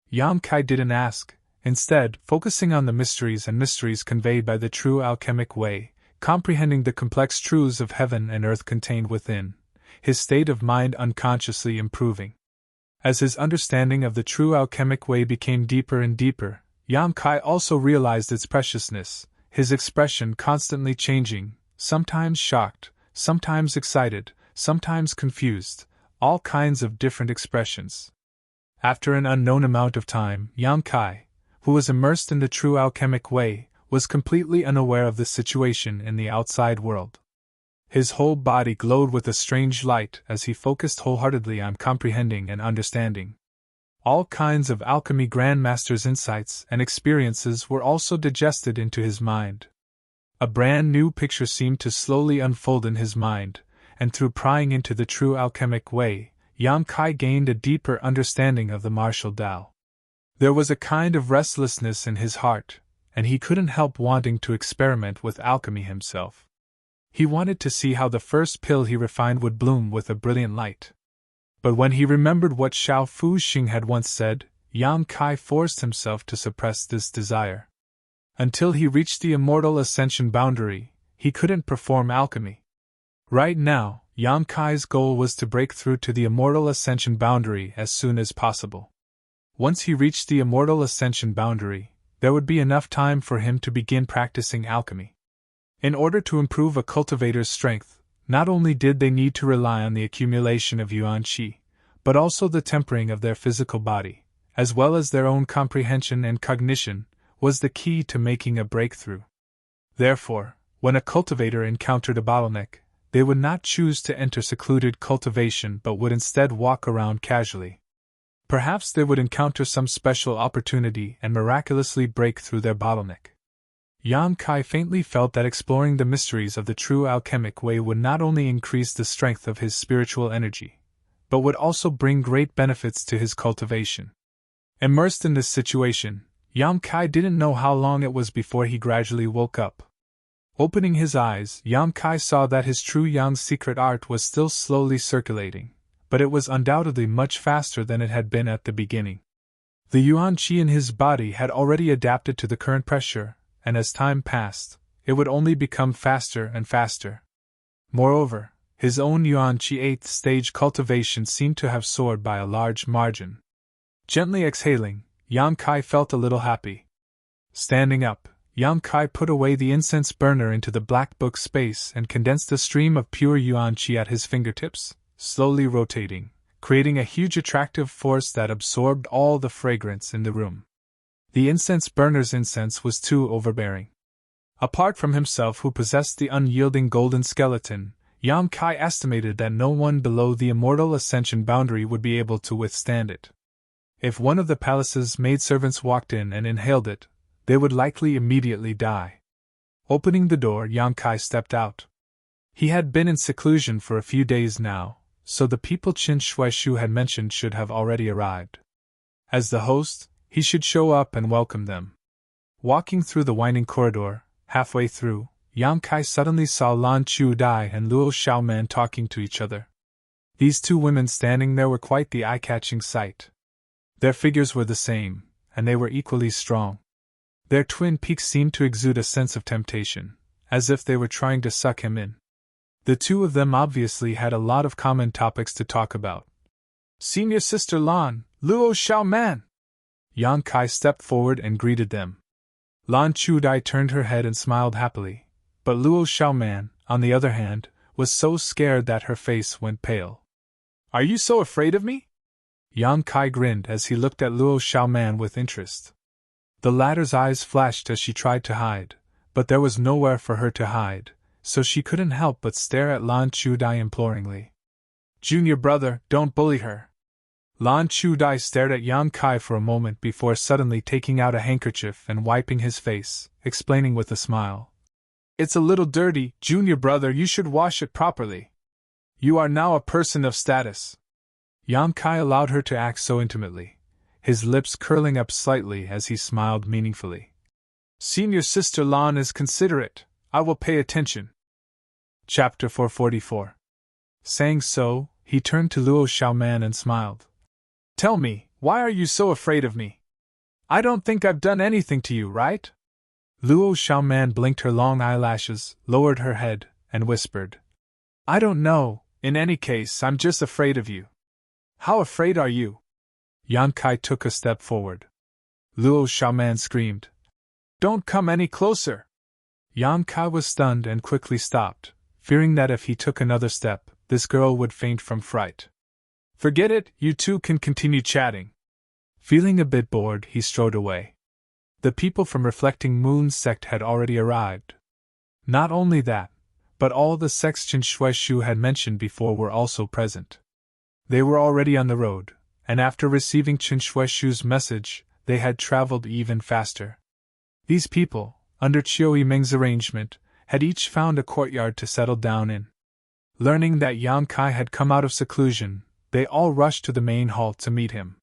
Yang Kai didn't ask, instead, focusing on the mysteries conveyed by the true alchemic way, comprehending the complex truths of heaven and earth contained within, his state of mind unconsciously improving. As his understanding of the true alchemic way became deeper and deeper, Yang Kai also realized its preciousness, his expression constantly changing, sometimes shocked, sometimes excited, sometimes confused, all kinds of different expressions. After an unknown amount of time, Yang Kai, who was immersed in the true alchemic way, was completely unaware of the situation in the outside world. His whole body glowed with a strange light as he focused wholeheartedly on comprehending and understanding. All kinds of alchemy grandmaster's insights and experiences were also digested into his mind. A brand new picture seemed to slowly unfold in his mind, and through prying into the true alchemic way, Yang Kai gained a deeper understanding of the martial Tao. There was a kind of restlessness in his heart, and he couldn't help wanting to experiment with alchemy himself. He wanted to see how the first pill he refined would bloom with a brilliant light. But when he remembered what Xiao Fuxing had once said, Yang Kai forced himself to suppress this desire. Until he reached the immortal ascension boundary, he couldn't perform alchemy. Right now, Yang Kai's goal was to break through to the immortal ascension boundary as soon as possible. Once he reached the immortal ascension boundary, there would be enough time for him to begin practicing alchemy. In order to improve a cultivator's strength, not only did they need to rely on the accumulation of yuan qi, but also the tempering of their physical body, as well as their own comprehension and cognition, was the key to making a breakthrough. Therefore, when a cultivator encountered a bottleneck, they would not choose to enter secluded cultivation but would instead walk around casually. Perhaps they would encounter some special opportunity and miraculously break through their bottleneck. Yang Kai faintly felt that exploring the mysteries of the true alchemic way would not only increase the strength of his spiritual energy, but would also bring great benefits to his cultivation. Immersed in this situation, Yang Kai didn't know how long it was before he gradually woke up. Opening his eyes, Yang Kai saw that his true Yang's secret art was still slowly circulating, but it was undoubtedly much faster than it had been at the beginning. The Yuan Qi in his body had already adapted to the current pressure, and as time passed, it would only become faster and faster. Moreover, his own Yuan Qi 8th stage cultivation seemed to have soared by a large margin. Gently exhaling, Yang Kai felt a little happy. Standing up, Yang Kai put away the incense burner into the black book space and condensed a stream of pure Yuan Qi at his fingertips, slowly rotating, creating a huge attractive force that absorbed all the fragrance in the room. The incense burner's incense was too overbearing. Apart from himself, who possessed the unyielding golden skeleton, Yang Kai estimated that no one below the immortal ascension boundary would be able to withstand it. If one of the palace's maidservants walked in and inhaled it, they would likely immediately die. Opening the door, Yang Kai stepped out. He had been in seclusion for a few days now, so the people Qin Shuaishu had mentioned should have already arrived. As the host, he should show up and welcome them. Walking through the winding corridor, halfway through, Yang Kai suddenly saw Lan Chu Dai and Luo Xiaoman talking to each other. These two women standing there were quite the eye-catching sight. Their figures were the same, and they were equally strong. Their twin peaks seemed to exude a sense of temptation, as if they were trying to suck him in. The two of them obviously had a lot of common topics to talk about. "Senior Sister Lan, Luo Xiaoman!" Yang Kai stepped forward and greeted them. Lan Chudai turned her head and smiled happily, but Luo Xiaoman, on the other hand, was so scared that her face went pale. "Are you so afraid of me?" Yang Kai grinned as he looked at Luo Xiaoman with interest. The latter's eyes flashed as she tried to hide, but there was nowhere for her to hide, so she couldn't help but stare at Lan Chudai imploringly. "Junior brother, don't bully her." Lan Chudai stared at Yang Kai for a moment before suddenly taking out a handkerchief and wiping his face, explaining with a smile. "It's a little dirty, junior brother, you should wash it properly. You are now a person of status." Yang Kai allowed her to act so intimately, his lips curling up slightly as he smiled meaningfully. "Senior Sister Lan is considerate, I will pay attention." Chapter 444. Saying so, he turned to Luo Xiaoman and smiled. "Tell me, why are you so afraid of me? I don't think I've done anything to you, right?" Luo Xiaoman blinked her long eyelashes, lowered her head, and whispered. "I don't know, in any case I'm just afraid of you." "How afraid are you?" Yang Kai took a step forward. Luo Xiaoman screamed. "Don't come any closer!" Yang Kai was stunned and quickly stopped, fearing that if he took another step, this girl would faint from fright. "Forget it, you two can continue chatting." Feeling a bit bored, he strode away. The people from Reflecting Moon's sect had already arrived. Not only that, but all the sects Qin Shuaishu had mentioned before were also present. They were already on the road, and after receiving Qin Shuaishu's message, they had traveled even faster. These people, under Qiu Yiming's arrangement, had each found a courtyard to settle down in. Learning that Yang Kai had come out of seclusion, they all rushed to the main hall to meet him.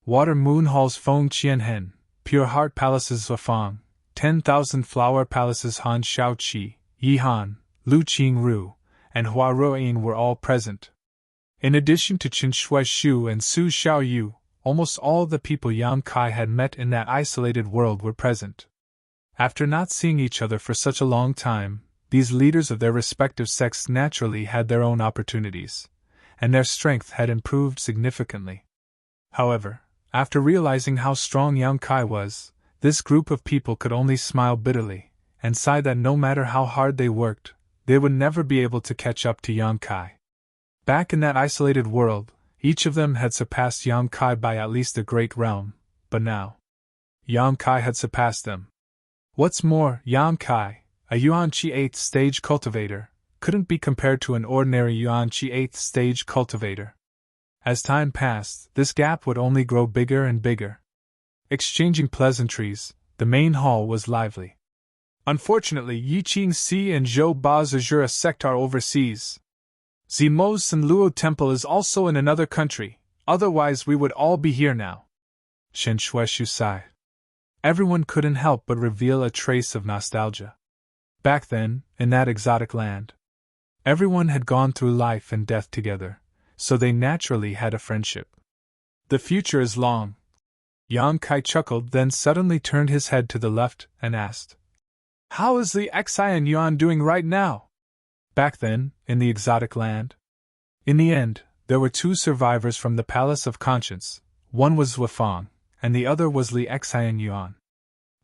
Water Moon Hall's Feng Qianhen, Pure Heart Palace's Zafang, 10,000 Flower Palace's Han Shaoqi, Yi Han, Lu Qingru, and Hua Ruoyin were all present. In addition to Qin Shuaishu and Su Xiaoyu, almost all the people Yang Kai had met in that isolated world were present. After not seeing each other for such a long time, these leaders of their respective sects naturally had their own opportunities, and their strength had improved significantly. However, after realizing how strong Yang Kai was, this group of people could only smile bitterly, and sigh that no matter how hard they worked, they would never be able to catch up to Yang Kai. Back in that isolated world, each of them had surpassed Yang Kai by at least a great realm, but now, Yang Kai had surpassed them. What's more, Yang Kai, a Yuan Qi 8th stage cultivator, couldn't be compared to an ordinary Yuan Qi 8th stage cultivator. As time passed, this gap would only grow bigger and bigger. Exchanging pleasantries, the main hall was lively. Unfortunately, Yi Qingxi and Zhou Ba's Azura sect are overseas. Zimo's San Luo temple is also in another country, otherwise we would all be here now. Shen Shueshu sighed. Everyone couldn't help but reveal a trace of nostalgia. Back then, in that exotic land, everyone had gone through life and death together, so they naturally had a friendship. The future is long. Yang Kai chuckled, then suddenly turned his head to the left and asked, "How is the Xian Yuan doing right now?" Back then, in the exotic land. In the end, there were two survivors from the Palace of Conscience. One was Zuofang, and the other was Li Xian Yuan.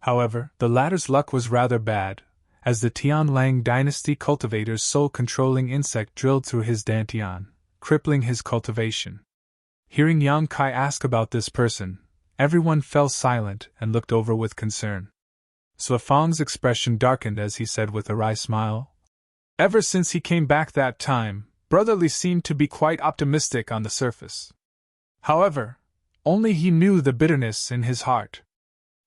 However, the latter's luck was rather bad, as the Tianlang dynasty cultivator's soul-controlling insect drilled through his dantian, crippling his cultivation. Hearing Yang Kai ask about this person, everyone fell silent and looked over with concern. Zuofang's expression darkened as he said with a wry smile, "Ever since he came back that time, Brother Li seemed to be quite optimistic on the surface. However, only he knew the bitterness in his heart.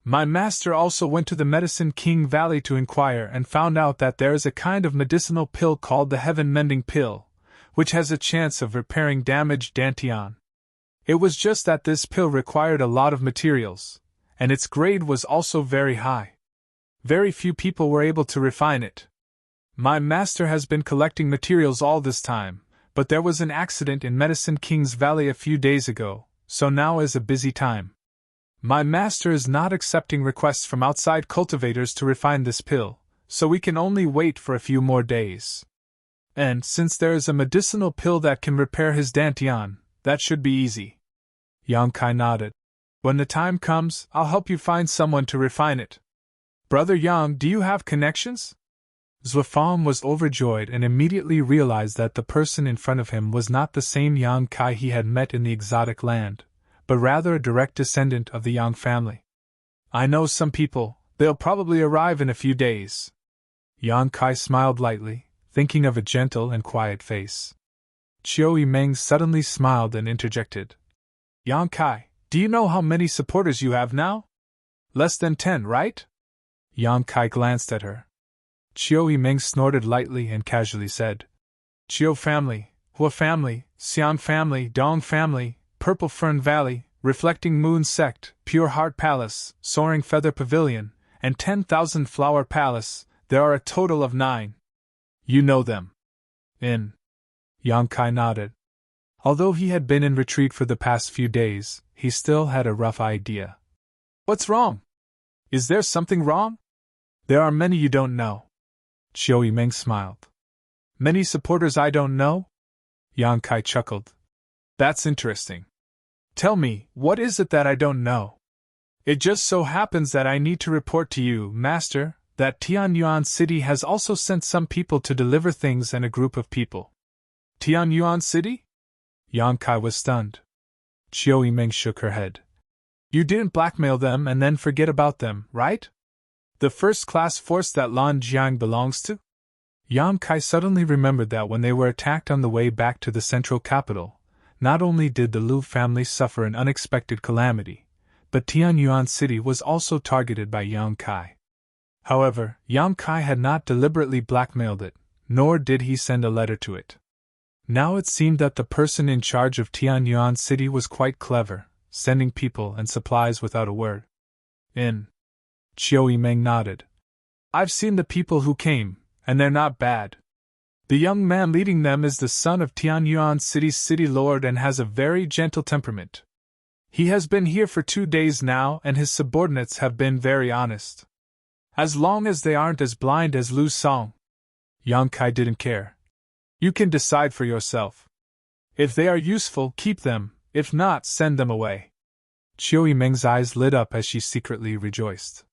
My master also went to the Medicine King Valley to inquire and found out that there is a kind of medicinal pill called the Heaven Mending Pill, which has a chance of repairing damaged dantian. It was just that this pill required a lot of materials, and its grade was also very high. Very few people were able to refine it. My master has been collecting materials all this time, but there was an accident in Medicine King's Valley a few days ago, so now is a busy time. My master is not accepting requests from outside cultivators to refine this pill, so we can only wait for a few more days. And since there is a medicinal pill that can repair his dantian, that should be easy." Yang Kai nodded. "When the time comes, I'll help you find someone to refine it. Brother Yang, do you have connections?" Zuofang was overjoyed and immediately realized that the person in front of him was not the same Yang Kai he had met in the exotic land, but rather a direct descendant of the Yang family. "I know some people, they'll probably arrive in a few days." Yang Kai smiled lightly, thinking of a gentle and quiet face. Chiu Yimeng suddenly smiled and interjected, "Yang Kai, do you know how many supporters you have now? Less than 10, right?" Yang Kai glanced at her. Chiu Yimeng snorted lightly and casually said, "Chiu family, Hua family, Xian family, Dong family, Purple Fern Valley, Reflecting Moon Sect, Pure Heart Palace, Soaring Feather Pavilion, and 10,000 Flower Palace, there are a total of 9. You know them." Yang Kai nodded. Although he had been in retreat for the past few days, he still had a rough idea. "What's wrong? Is there something wrong?" "There are many you don't know." Chiu Yimeng smiled. "Many supporters I don't know?" Yang Kai chuckled. "That's interesting. Tell me, what is it that I don't know?" "It just so happens that I need to report to you, Master, that Tianyuan City has also sent some people to deliver things and a group of people." "Tianyuan City?" Yang Kai was stunned. Chiu Yimeng shook her head. "You didn't blackmail them and then forget about them, right? The first-class force that Lan Jiang belongs to?" Yang Kai suddenly remembered that when they were attacked on the way back to the central capital, not only did the Lu family suffer an unexpected calamity, but Tianyuan City was also targeted by Yang Kai. However, Yang Kai had not deliberately blackmailed it, nor did he send a letter to it. Now it seemed that the person in charge of Tianyuan City was quite clever, sending people and supplies without a word. Chiu Yimeng nodded. "I've seen the people who came, and they're not bad. The young man leading them is the son of Tianyuan City's city lord and has a very gentle temperament. He has been here for 2 days now and his subordinates have been very honest. As long as they aren't as blind as Lu Song." Yang Kai didn't care. "You can decide for yourself. If they are useful, keep them, if not, send them away." Chiu Yimeng's eyes lit up as she secretly rejoiced.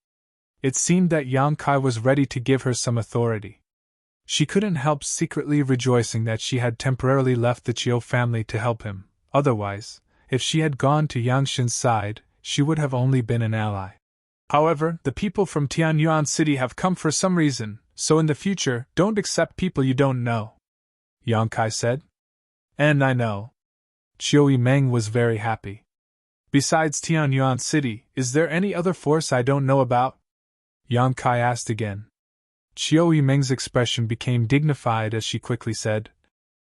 It seemed that Yang Kai was ready to give her some authority. She couldn't help secretly rejoicing that she had temporarily left the Chiu family to help him. Otherwise, if she had gone to Yang Shin's side, she would have only been an ally. "However, the people from Tianyuan City have come for some reason, so in the future, don't accept people you don't know," Yang Kai said. "And I know." Chiu Meng was very happy. Besides Tianyuan City, is there any other force I don't know about? Yang Kai asked again. Chiu Meng's expression became dignified as she quickly said,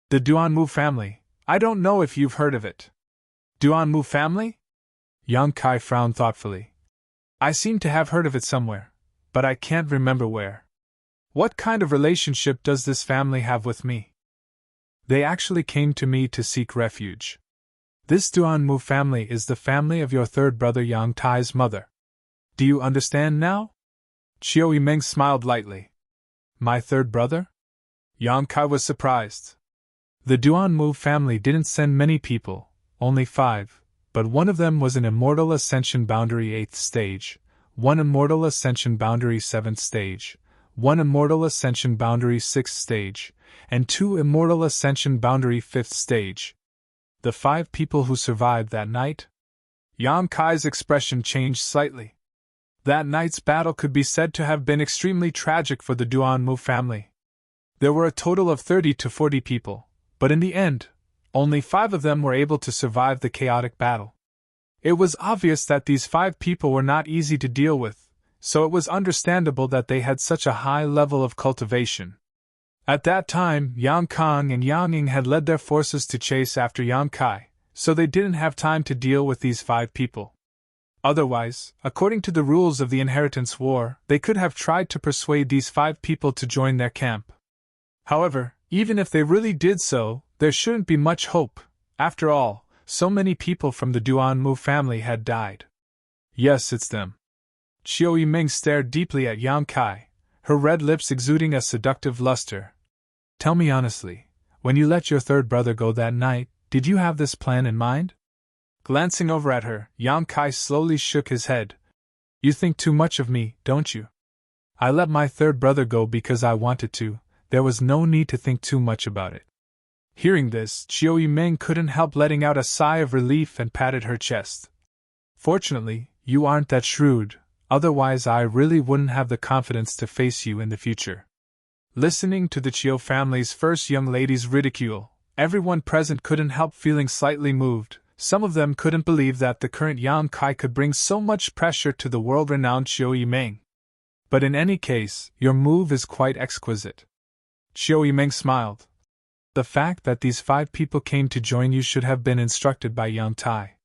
The Duanmu family. I don't know if you've heard of it. Duanmu family? Yang Kai frowned thoughtfully. I seem to have heard of it somewhere, but I can't remember where. What kind of relationship does this family have with me? They actually came to me to seek refuge. This Duanmu family is the family of your third brother Yang Tai's mother. Do you understand now? Chiu Meng smiled lightly. My third brother? Yang Kai was surprised. The Duanmu family didn't send many people, only 5, but one of them was an Immortal Ascension Boundary 8th stage, one Immortal Ascension Boundary 7th stage, one Immortal Ascension Boundary 6th stage, and 2 Immortal Ascension Boundary 5th stage. The 5 people who survived that night? Yang Kai's expression changed slightly. That night's battle could be said to have been extremely tragic for the Duanmu family. There were a total of 30 to 40 people, but in the end, only 5 of them were able to survive the chaotic battle. It was obvious that these 5 people were not easy to deal with, so it was understandable that they had such a high level of cultivation. At that time, Yang Kang and Yang Ying had led their forces to chase after Yang Kai, so they didn't have time to deal with these 5 people. Otherwise, according to the rules of the Inheritance War, they could have tried to persuade these 5 people to join their camp. However, even if they really did so, there shouldn't be much hope. After all, so many people from the Duanmu family had died. Yes, it's them. Chiu Meng stared deeply at Yang Kai, her red lips exuding a seductive luster. Tell me honestly, when you let your third brother go that night, did you have this plan in mind? Glancing over at her, Yang Kai slowly shook his head. You think too much of me, don't you? I let my third brother go because I wanted to. There was no need to think too much about it. Hearing this, Chiu Meng couldn't help letting out a sigh of relief and patted her chest. Fortunately, you aren't that shrewd, otherwise I really wouldn't have the confidence to face you in the future. Listening to the Chiu family's first young lady's ridicule, everyone present couldn't help feeling slightly moved. Some of them couldn't believe that the current Yang Kai could bring so much pressure to the world-renowned Chiu Meng. But in any case, your move is quite exquisite. Chiu Meng smiled. The fact that these 5 people came to join you should have been instructed by Yang Tai.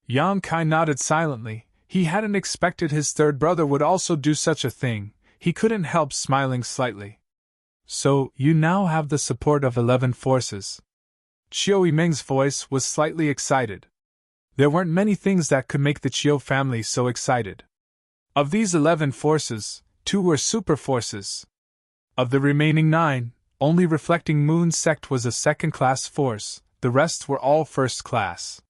Yang Kai nodded silently. He hadn't expected his third brother would also do such a thing. He couldn't help smiling slightly. So, you now have the support of 11 forces. Chiu Meng's voice was slightly excited. There weren't many things that could make the Chiu family so excited. Of these 11 forces, 2 were super forces. Of the remaining 9, only Reflecting Moon Sect was a second-class force, the rest were all first-class.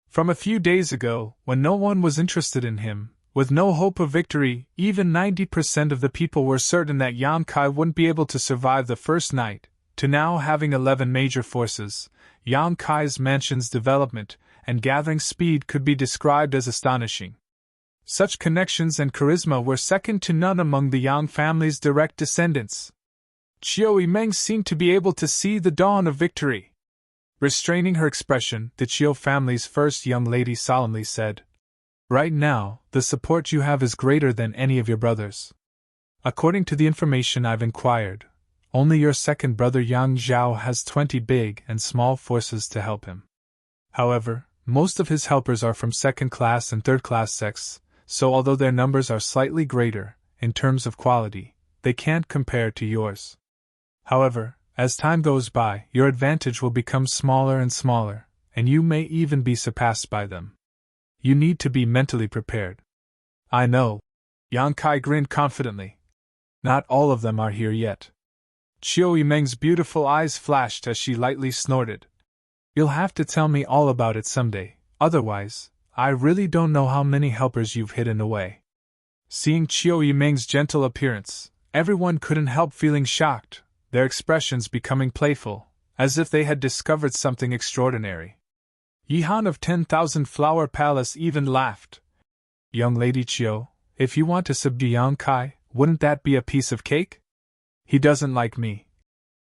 From a few days ago, when no one was interested in him, with no hope of victory, even 90% of the people were certain that Yang Kai wouldn't be able to survive the first night, to now having 11 major forces, Yang Kai's mansion's development and gathering speed could be described as astonishing. Such connections and charisma were second to none among the Yang family's direct descendants. Chiu Meng seemed to be able to see the dawn of victory. Restraining her expression, the Chiu family's first young lady solemnly said, Right now, the support you have is greater than any of your brothers. According to the information I've inquired, only your second brother Yang Zhao has 20 big and small forces to help him. However, most of his helpers are from second-class and third-class sects, so although their numbers are slightly greater, in terms of quality, they can't compare to yours. However, as time goes by, your advantage will become smaller and smaller, and you may even be surpassed by them. You need to be mentally prepared. I know. Yang Kai grinned confidently. Not all of them are here yet. Chiu Meng's beautiful eyes flashed as she lightly snorted. You'll have to tell me all about it someday, otherwise, I really don't know how many helpers you've hidden away. Seeing Chiu Meng's gentle appearance, everyone couldn't help feeling shocked, their expressions becoming playful, as if they had discovered something extraordinary. Yihan of 10,000 Flower Palace even laughed. Young Lady Chiu, if you want to subdue Yang Kai, wouldn't that be a piece of cake? He doesn't like me.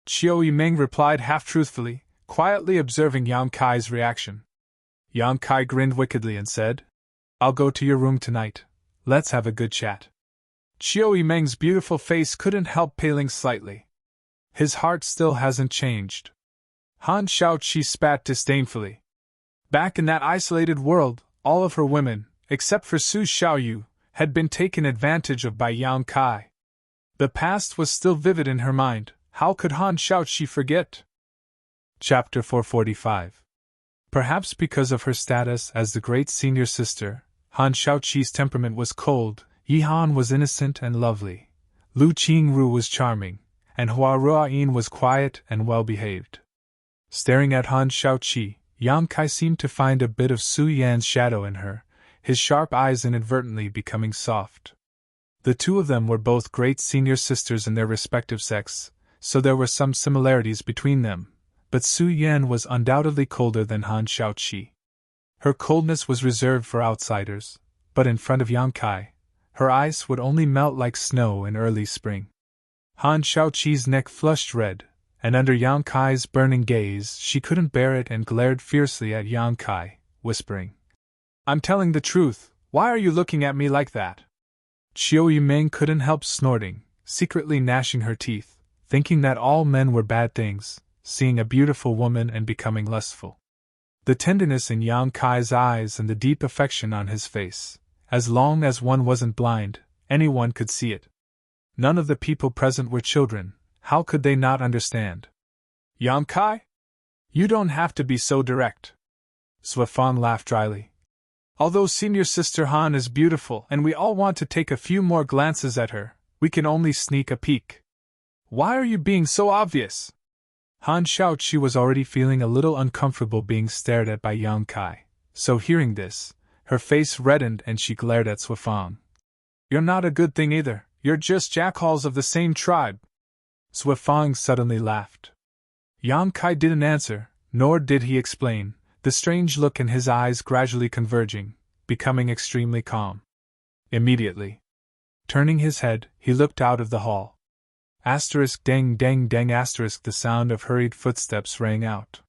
Chiu Meng replied half-truthfully, quietly observing Yang Kai's reaction. Yang Kai grinned wickedly and said, "I'll go to your room tonight. Let's have a good chat." Chiu Yimeng's beautiful face couldn't help paling slightly. His heart still hasn't changed. Han Shaoqi spat disdainfully. Back in that isolated world, all of her women, except for Su Xiaoyu, had been taken advantage of by Yang Kai. The past was still vivid in her mind. How could Han Shaoqi forget? Chapter 445. Perhaps because of her status as the great senior sister, Han Shaoqi's temperament was cold, Yi Han was innocent and lovely, Lu Qingru was charming, and Hua Ruoyin was quiet and well-behaved. Staring at Han Shaoqi, Yang Kai seemed to find a bit of Su Yan's shadow in her, his sharp eyes inadvertently becoming soft. The two of them were both great senior sisters in their respective sex, so there were some similarities between them, but Su Yan was undoubtedly colder than Han Shaoqi. Her coldness was reserved for outsiders, but in front of Yang Kai, her ice would only melt like snow in early spring. Han Shaoqi's neck flushed red, and under Yang Kai's burning gaze she couldn't bear it and glared fiercely at Yang Kai, whispering, "I'm telling the truth, why are you looking at me like that?" Chiu Yimeng couldn't help snorting, secretly gnashing her teeth, thinking that all men were bad things, seeing a beautiful woman and becoming lustful. The tenderness in Yang Kai's eyes and the deep affection on his face, as long as one wasn't blind, anyone could see it. None of the people present were children, how could they not understand? "Yang Kai? You don't have to be so direct." Suifang laughed dryly. "Although senior sister Han is beautiful and we all want to take a few more glances at her, we can only sneak a peek. Why are you being so obvious?" Han Shaoqi was already feeling a little uncomfortable being stared at by Yang Kai, so hearing this, her face reddened and she glared at Suifang. "You're not a good thing either, you're just jackals of the same tribe." Suifang suddenly laughed. Yang Kai didn't answer, nor did he explain, the strange look in his eyes gradually converging, becoming extremely calm. Immediately, turning his head, he looked out of the hall. Deng deng deng the sound of hurried footsteps rang out.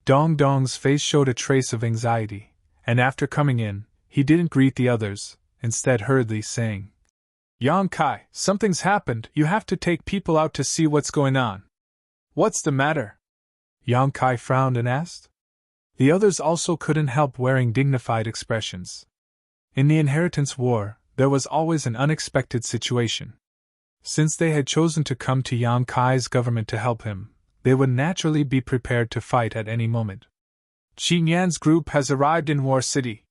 Dong Dong's face showed a trace of anxiety, and after coming in, he didn't greet the others, instead hurriedly saying, "Yang Kai, something's happened, you have to take people out to see what's going on." "What's the matter?" Yang Kai frowned and asked. The others also couldn't help wearing dignified expressions. In the inheritance war, there was always an unexpected situation. Since they had chosen to come to Yang Kai's government to help him, they would naturally be prepared to fight at any moment. "Qin Yan's group has arrived in War City.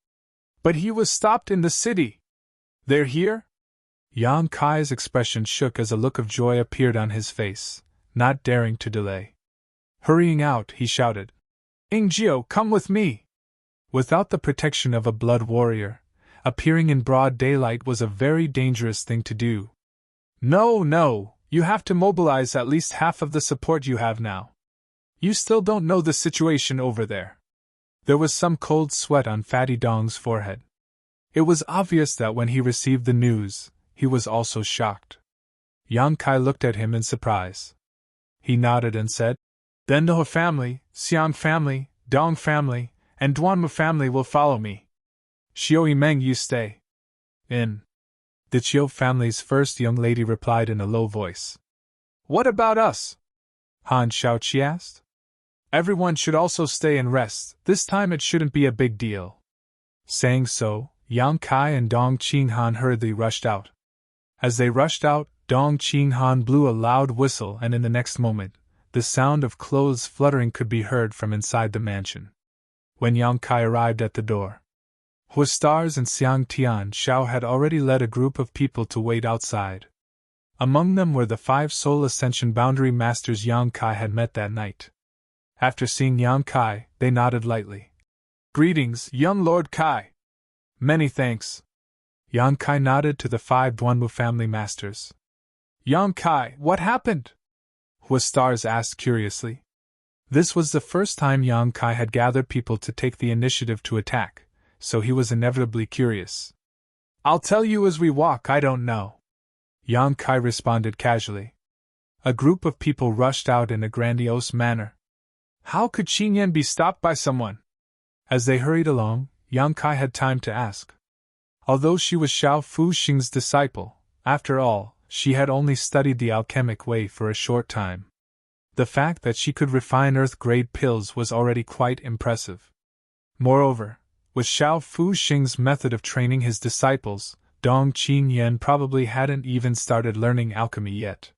But he was stopped in the city. They're here?" Yang Kai's expression shook as a look of joy appeared on his face, not daring to delay. Hurrying out, he shouted, "Ingjiu, come with me!" Without the protection of a blood warrior, appearing in broad daylight was a very dangerous thing to do. No, you have to mobilize at least half of the support you have now. You still don't know the situation over there." There was some cold sweat on Fatty Dong's forehead. It was obvious that when he received the news, he was also shocked. Yang Kai looked at him in surprise. He nodded and said, "Then the He family, Xiang family, Dong family, and Duanmu family will follow me. Xiu Yimeng, you stay in." The Chiu family's first young lady replied in a low voice. "What about us?" Han Shaoqi asked. "Everyone should also stay and rest, this time it shouldn't be a big deal." Saying so, Yang Kai and Dong Qinghan hurriedly rushed out. As they rushed out, Dong Qinghan blew a loud whistle and in the next moment, the sound of clothes fluttering could be heard from inside the mansion. When Yang Kai arrived at the door, Huastars and Xiang Tian Shao had already led a group of people to wait outside. Among them were the 5 Soul Ascension Boundary Masters Yang Kai had met that night. After seeing Yang Kai, they nodded lightly. "Greetings, young Lord Kai." "Many thanks." Yang Kai nodded to the 5 Duanmu family masters. "Yang Kai, what happened?" Huastars asked curiously. This was the first time Yang Kai had gathered people to take the initiative to attack, so he was inevitably curious. "I'll tell you as we walk, I don't know." Yang Kai responded casually. A group of people rushed out in a grandiose manner. How could Qin Yan be stopped by someone? As they hurried along, Yang Kai had time to ask. Although she was Xiao Fuxing's disciple, after all, she had only studied the alchemic way for a short time. The fact that she could refine earth-grade pills was already quite impressive. Moreover, with Xiao Fuxing's method of training his disciples, Dong Qingyan probably hadn't even started learning alchemy yet.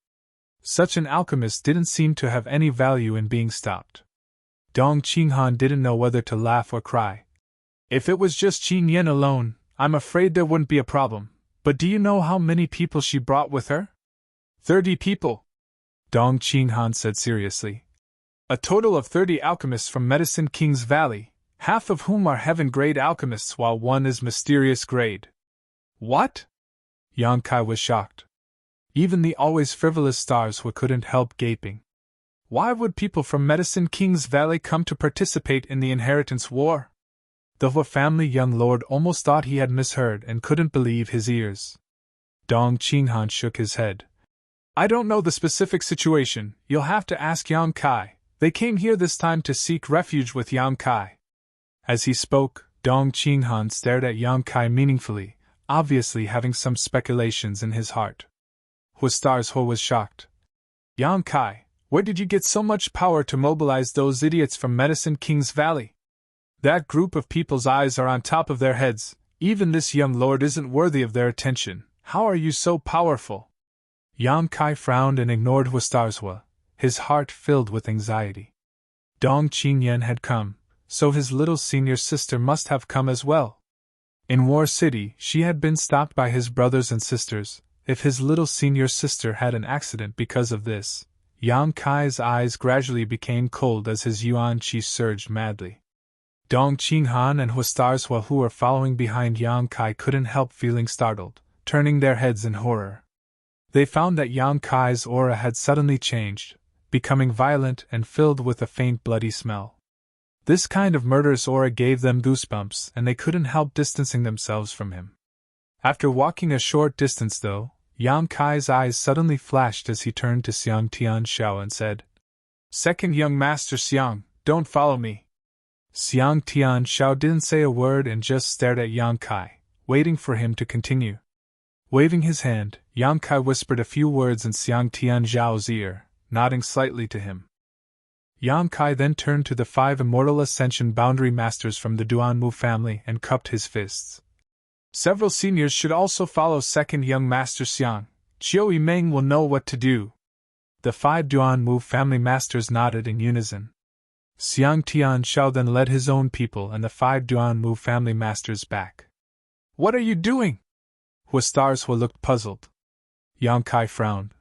Such an alchemist didn't seem to have any value in being stopped. Dong Qinghan didn't know whether to laugh or cry. If it was just Qingyan alone, I'm afraid there wouldn't be a problem, but do you know how many people she brought with her? 30 people, Dong Qinghan said seriously. A total of 30 alchemists from Medicine King's Valley, half of whom are heaven-grade alchemists while one is mysterious grade. What? Yang Kai was shocked. Even the always frivolous stars couldn't help gaping. Why would people from Medicine King's Valley come to participate in the inheritance war? The Hua family young lord almost thought he had misheard and couldn't believe his ears. Dong Qinghan shook his head. I don't know the specific situation, you'll have to ask Yang Kai. They came here this time to seek refuge with Yang Kai. As he spoke, Dong Qinghan stared at Yang Kai meaningfully, obviously having some speculations in his heart. Hua was shocked. Yang Kai, where did you get so much power to mobilize those idiots from Medicine King's Valley? That group of people's eyes are on top of their heads, even this young lord isn't worthy of their attention. How are you so powerful? Yang Kai frowned and ignored Hua, his heart filled with anxiety. Dong Qingyan had come, so his little senior sister must have come as well. In War City, she had been stopped by his brothers and sisters. If his little senior sister had an accident because of this, Yang Kai's eyes gradually became cold as his yuan qi surged madly. Dong Qinghan and Hua, who were following behind Yang Kai, couldn't help feeling startled, turning their heads in horror. They found that Yang Kai's aura had suddenly changed, becoming violent and filled with a faint bloody smell. This kind of murderous aura gave them goosebumps, and they couldn't help distancing themselves from him. After walking a short distance, though, Yang Kai's eyes suddenly flashed as he turned to Xiang Tianxiao and said, Second young master Xiang, don't follow me. Xiang Tianxiao didn't say a word and just stared at Yang Kai, waiting for him to continue. Waving his hand, Yang Kai whispered a few words in Xiang Tianxiao's ear, nodding slightly to him. Yang Kai then turned to the 5 immortal ascension boundary masters from the Duanmu family and cupped his fists. Several seniors should also follow second young master Xiang. Chiu Yimeng will know what to do. The 5 Duanmu family masters nodded in unison. Xiang Tianxiao then led his own people and the 5 Duanmu family masters back. What are you doing? Hua looked puzzled. Yang Kai frowned.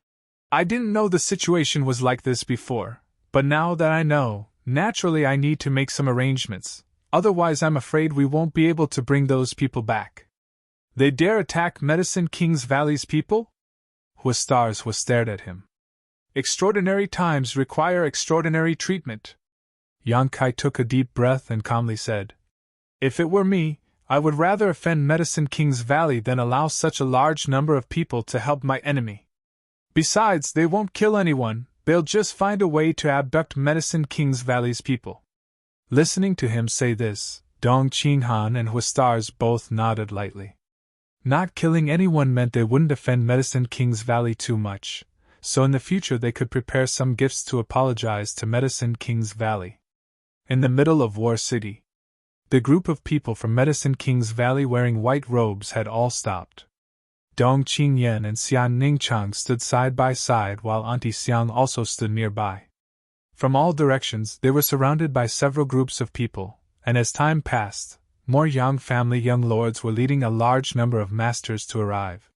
I didn't know the situation was like this before, but now that I know, naturally I need to make some arrangements, otherwise I'm afraid we won't be able to bring those people back. They dare attack Medicine King's Valley's people? Hua stared at him. Extraordinary times require extraordinary treatment. Yang Kai took a deep breath and calmly said, If it were me, I would rather offend Medicine King's Valley than allow such a large number of people to help my enemy. Besides, they won't kill anyone, they'll just find a way to abduct Medicine King's Valley's people. Listening to him say this, Dong Qinghan and Hua both nodded lightly. Not killing anyone meant they wouldn't offend Medicine King's Valley too much, so in the future they could prepare some gifts to apologize to Medicine King's Valley. In the middle of War City, the group of people from Medicine King's Valley wearing white robes had all stopped. Dong Qingyan and Xian Ningchang stood side by side while Auntie Xiang also stood nearby. From all directions they were surrounded by several groups of people, and as time passed, more Yang family young lords were leading a large number of masters to arrive.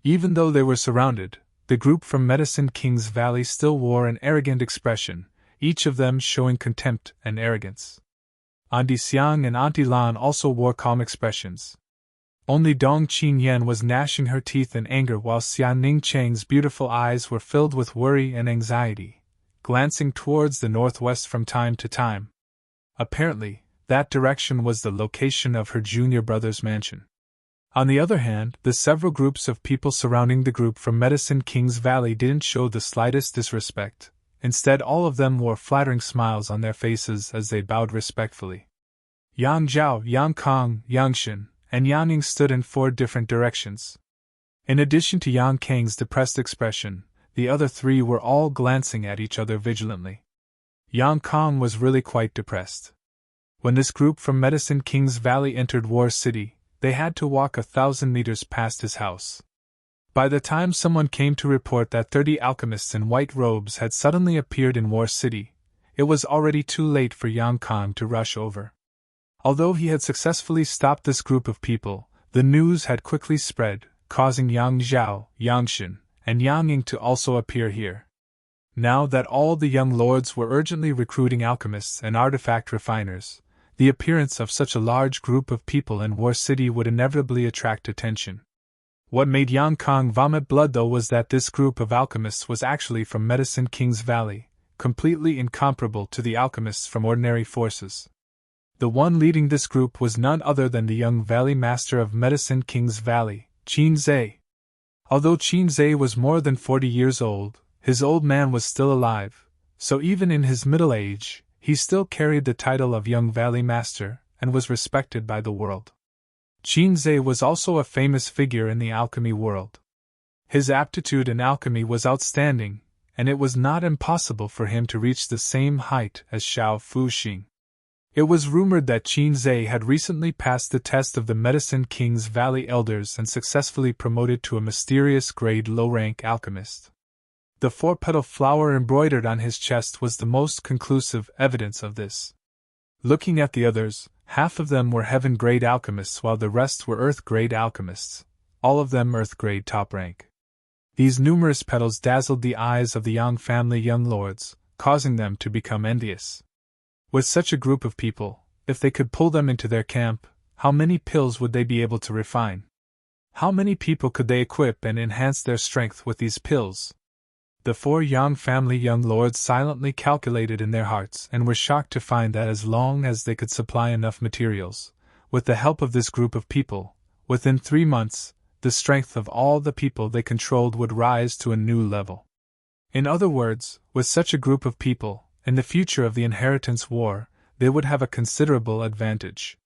Even though they were surrounded, the group from Medicine King's Valley still wore an arrogant expression, each of them showing contempt and arrogance. Auntie Xiang and Auntie Lan also wore calm expressions. Only Dong Qingyan was gnashing her teeth in anger while Xian Ningchang's beautiful eyes were filled with worry and anxiety, glancing towards the northwest from time to time. Apparently, that direction was the location of her junior brother's mansion. On the other hand, the several groups of people surrounding the group from Medicine King's Valley didn't show the slightest disrespect. Instead, all of them wore flattering smiles on their faces as they bowed respectfully. Yang Zhao, Yang Kang, Yang Shen, and Yang Ying stood in 4 different directions. In addition to Yang Kang's depressed expression, the other 3 were all glancing at each other vigilantly. Yang Kang was really quite depressed. When this group from Medicine King's Valley entered War City, they had to walk 1,000 meters past his house. By the time someone came to report that 30 alchemists in white robes had suddenly appeared in War City, it was already too late for Yang Kang to rush over. Although he had successfully stopped this group of people, the news had quickly spread, causing Yang Zhao, Yang Shen, and Yang Ying to also appear here. Now that all the young lords were urgently recruiting alchemists and artifact refiners, the appearance of such a large group of people in War City would inevitably attract attention. What made Yang Kang vomit blood though was that this group of alchemists was actually from Medicine King's Valley, completely incomparable to the alchemists from ordinary forces. The one leading this group was none other than the young Valley Master of Medicine King's Valley, Qin Zhe. Although Qin Zhe was more than 40 years old, his old man was still alive, so even in his middle age, he still carried the title of Young Valley Master, and was respected by the world. Qin Zhe was also a famous figure in the alchemy world. His aptitude in alchemy was outstanding, and it was not impossible for him to reach the same height as Xiao Fuxing. It was rumored that Qin Zhe had recently passed the test of the Medicine King's Valley Elders and successfully promoted to a mysterious grade low-rank alchemist. The 4-petal flower embroidered on his chest was the most conclusive evidence of this. Looking at the others, half of them were heaven-grade alchemists while the rest were earth-grade alchemists, all of them earth-grade top rank. These numerous petals dazzled the eyes of the Yang family young lords, causing them to become envious. With such a group of people, if they could pull them into their camp, how many pills would they be able to refine? How many people could they equip and enhance their strength with these pills? The 4 Yang family young lords silently calculated in their hearts and were shocked to find that as long as they could supply enough materials, with the help of this group of people, within 3 months, the strength of all the people they controlled would rise to a new level. In other words, with such a group of people, in the future of the Inheritance War, they would have a considerable advantage.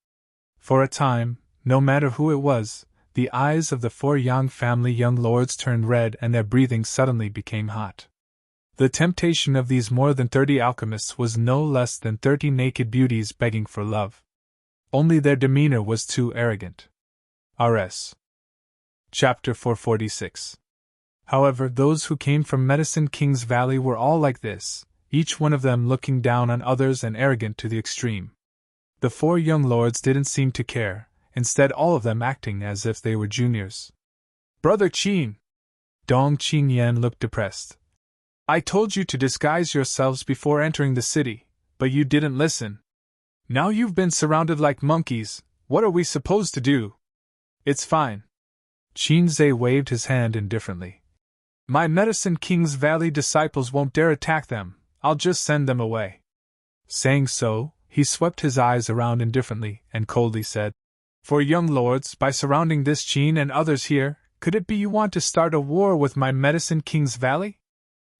For a time, no matter who it was, the eyes of the 4 Yang family young lords turned red and their breathing suddenly became hot. The temptation of these more than 30 alchemists was no less than 30 naked beauties begging for love. Only their demeanor was too arrogant. R.S. Chapter 446. However, those who came from Medicine King's Valley were all like this, each one of them looking down on others and arrogant to the extreme. The 4 young lords didn't seem to care, instead all of them acting as if they were juniors. Brother Qin! Dong Qingyan looked depressed. I told you to disguise yourselves before entering the city, but you didn't listen. Now you've been surrounded like monkeys, what are we supposed to do? It's fine. Qin Zhe waved his hand indifferently. My Medicine King's Valley disciples won't dare attack them, I'll just send them away. Saying so, he swept his eyes around indifferently and coldly said, For young lords, by surrounding this Qin and others here, could it be you want to start a war with my Medicine King's Valley?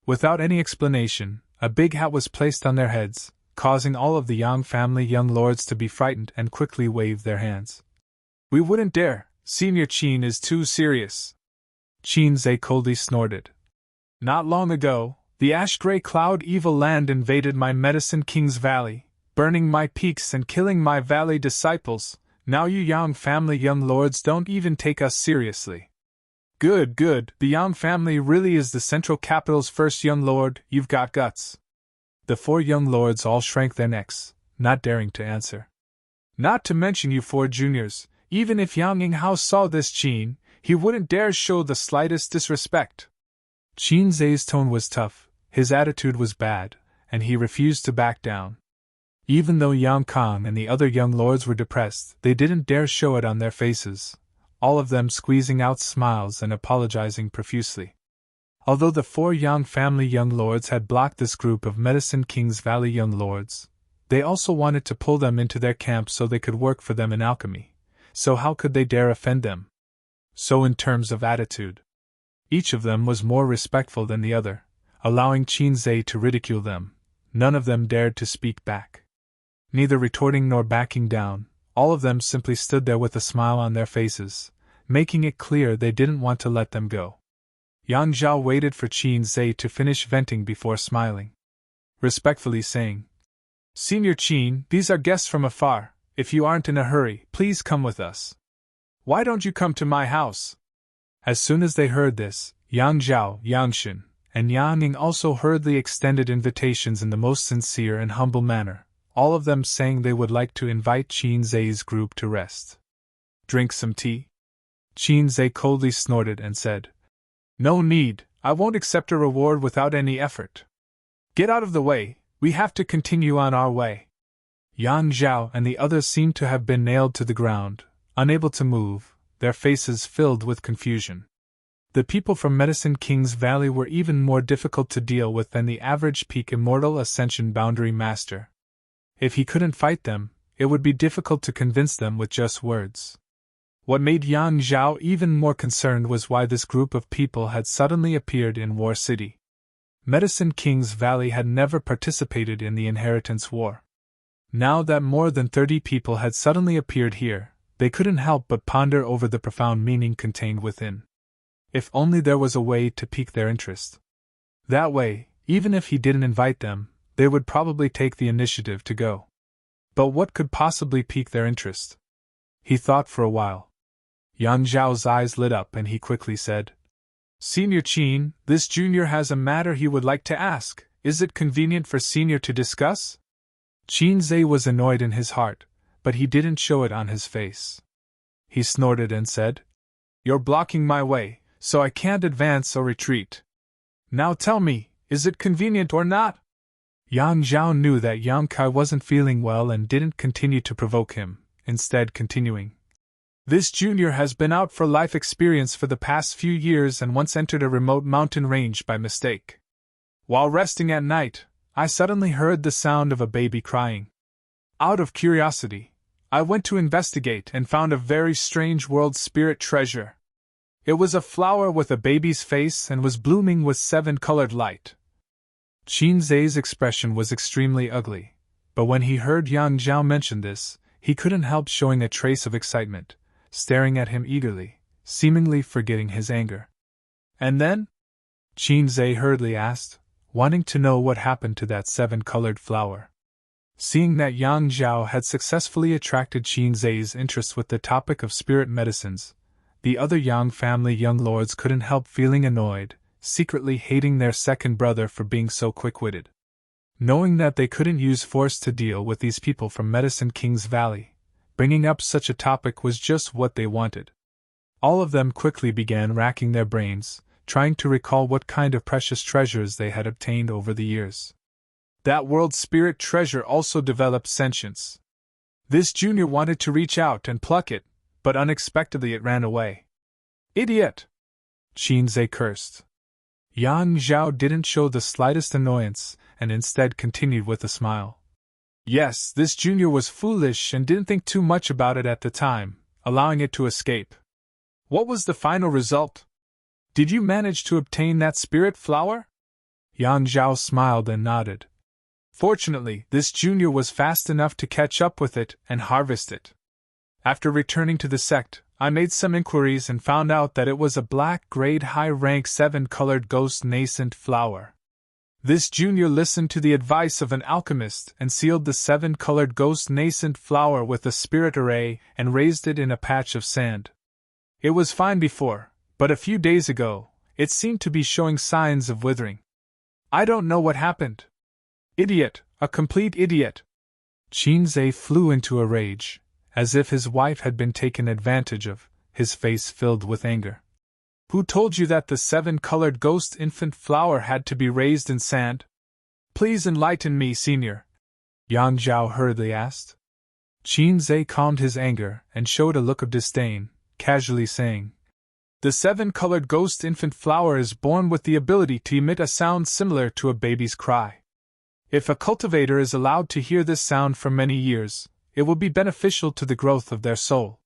Without any explanation, a big hat was placed on their heads, causing all of the Yang family young lords to be frightened and quickly wave their hands. We wouldn't dare, Senior Qin is too serious. Qin Zhe coldly snorted. Not long ago, the ash-gray cloud evil land invaded my Medicine King's Valley, burning my peaks and killing my valley disciples. Now you Yang family young lords don't even take us seriously. Good, good, the Yang family really is the central capital's first young lord, you've got guts. The 4 young lords all shrank their necks, not daring to answer. Not to mention you 4 juniors, even if Yang Yinghao saw this Qin, he wouldn't dare show the slightest disrespect. Qin Zhe's tone was tough, his attitude was bad, and he refused to back down. Even though Yang Kang and the other young lords were depressed, they didn't dare show it on their faces, all of them squeezing out smiles and apologizing profusely. Although the 4 Yang family young lords had blocked this group of Medicine King's Valley young lords, they also wanted to pull them into their camp so they could work for them in alchemy, so how could they dare offend them? So in terms of attitude, each of them was more respectful than the other, allowing Qinzhe to ridicule them. None of them dared to speak back. Neither retorting nor backing down, all of them simply stood there with a smile on their faces, making it clear they didn't want to let them go. Yang Zhao waited for Qinzhe to finish venting before smiling, respectfully saying, "Senior Qin, these are guests from afar. If you aren't in a hurry, please come with us. Why don't you come to my house?" As soon as they heard this, Yang Zhao, Yang Shen, and Yang Ning also hurriedly extended invitations in the most sincere and humble manner, all of them saying they would like to invite Qinzhe's group to rest. "Drink some tea?" Qinzhe coldly snorted and said, "No need, I won't accept a reward without any effort. Get out of the way, we have to continue on our way." Yang Zhao and the others seemed to have been nailed to the ground, unable to move, their faces filled with confusion. The people from Medicine King's Valley were even more difficult to deal with than the average peak Immortal Ascension Boundary Master. If he couldn't fight them, it would be difficult to convince them with just words. What made Yang Zhao even more concerned was why this group of people had suddenly appeared in War City. Medicine King's Valley had never participated in the Inheritance War. Now that more than 30 people had suddenly appeared here, they couldn't help but ponder over the profound meaning contained within. If only there was a way to pique their interest. That way, even if he didn't invite them, they would probably take the initiative to go. But what could possibly pique their interest? He thought for a while. Yang Zhao's eyes lit up and he quickly said, "Senior Qin, this junior has a matter he would like to ask. Is it convenient for Senior to discuss?" Qinzhe was annoyed in his heart, but he didn't show it on his face. He snorted and said, "You're blocking my way, so I can't advance or retreat. Now tell me, is it convenient or not?" Yang Zhao knew that Yang Kai wasn't feeling well and didn't continue to provoke him, instead continuing. "This junior has been out for life experience for the past few years and once entered a remote mountain range by mistake. While resting at night, I suddenly heard the sound of a baby crying. Out of curiosity, I went to investigate and found a very strange world spirit treasure. It was a flower with a baby's face and was blooming with 7-colored light." Qinzhe's expression was extremely ugly, but when he heard Yang Zhao mention this, he couldn't help showing a trace of excitement, staring at him eagerly, seemingly forgetting his anger. "And then?" Qinzhe hurriedly asked, wanting to know what happened to that 7-colored flower. Seeing that Yang Zhao had successfully attracted Qinzhe's interest with the topic of spirit medicines, the other Yang family young lords couldn't help feeling annoyed, secretly hating their second brother for being so quick-witted. Knowing that they couldn't use force to deal with these people from Medicine King's Valley, bringing up such a topic was just what they wanted. All of them quickly began racking their brains, trying to recall what kind of precious treasures they had obtained over the years. That world spirit treasure also developed sentience. This junior wanted to reach out and pluck it, but unexpectedly it ran away. "Idiot!" Qinzhe cursed. Yang Zhao didn't show the slightest annoyance, and instead continued with a smile. "Yes, this junior was foolish and didn't think too much about it at the time, allowing it to escape. What was the final result? Did you manage to obtain that spirit flower?" Yang Zhao smiled and nodded. "Fortunately, this junior was fast enough to catch up with it and harvest it. After returning to the sect, I made some inquiries and found out that it was a black grade high-rank 7-colored ghost nascent flower. This junior listened to the advice of an alchemist and sealed the 7-colored ghost nascent flower with a spirit array and raised it in a patch of sand. It was fine before, but a few days ago, it seemed to be showing signs of withering. I don't know what happened. Idiot, a complete idiot!" Qinzhe flew into a rage, as if his wife had been taken advantage of, his face filled with anger. "Who told you that the 7-colored ghost infant flower had to be raised in sand? Please enlighten me, Senior," Yang Zhao hurriedly asked. Qinzhe calmed his anger and showed a look of disdain, casually saying, "The 7-colored ghost infant flower is born with the ability to emit a sound similar to a baby's cry. If a cultivator is allowed to hear this sound for many years, it will be beneficial to the growth of their soul.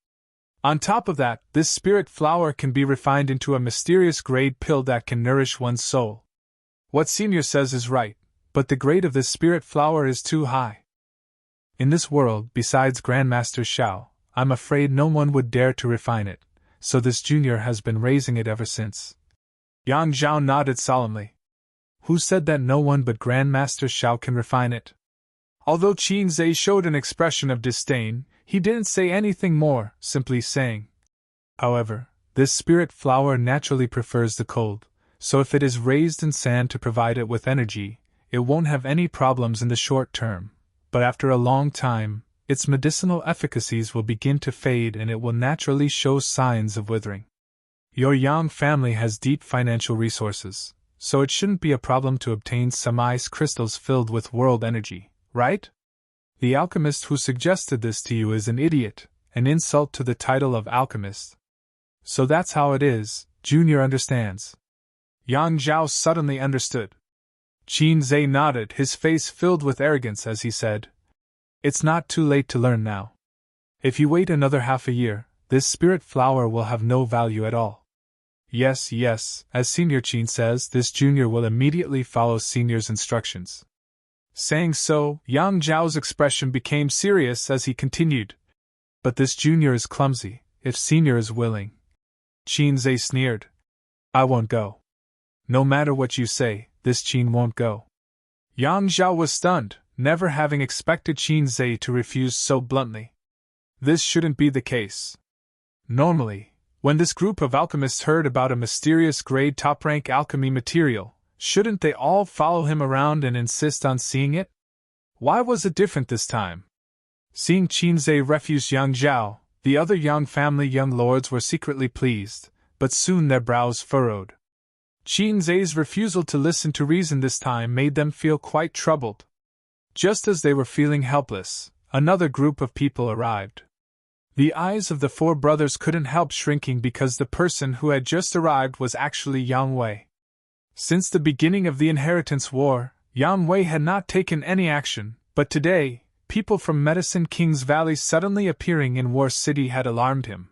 On top of that, this spirit flower can be refined into a mysterious grade pill that can nourish one's soul. What Senior says is right, but the grade of this spirit flower is too high. In this world, besides Grandmaster Xiao, I'm afraid no one would dare to refine it, so this junior has been raising it ever since. Yang Zhao nodded solemnly. Who said that no one but Grandmaster Xiao can refine it? Although Qin Zhe showed an expression of disdain, he didn't say anything more, simply saying, however, this spirit flower naturally prefers the cold, so if it is raised in sand to provide it with energy, it won't have any problems in the short term, but after a long time, its medicinal efficacies will begin to fade and it will naturally show signs of withering. Your Yang family has deep financial resources, so it shouldn't be a problem to obtain some ice crystals filled with world energy, right? The alchemist who suggested this to you is an idiot, an insult to the title of alchemist. So that's how it is, Junior understands. Yang Zhao suddenly understood. Qin Zhe nodded, his face filled with arrogance as he said, it's not too late to learn now. If you wait another half a year, this spirit flower will have no value at all. Yes, as Senior Qin says, this junior will immediately follow Senior's instructions. Saying so, Yang Zhao's expression became serious as he continued. But this junior is clumsy, if Senior is willing. Qin Zhe sneered. I won't go. No matter what you say, this Qin won't go. Yang Zhao was stunned, never having expected Qin Zhe to refuse so bluntly. This shouldn't be the case. Normally, when this group of alchemists heard about a mysterious grade top-rank alchemy material, shouldn't they all follow him around and insist on seeing it? Why was it different this time? Seeing Qin Zhe refuse Yang Zhao, the other Yang family young lords were secretly pleased, but soon their brows furrowed. Qin Zhe's refusal to listen to reason this time made them feel quite troubled. Just as they were feeling helpless, another group of people arrived. The eyes of the four brothers couldn't help shrinking because the person who had just arrived was actually Yang Wei. Since the beginning of the Inheritance War, Yang Wei had not taken any action, but today, people from Medicine King's Valley suddenly appearing in War City had alarmed him.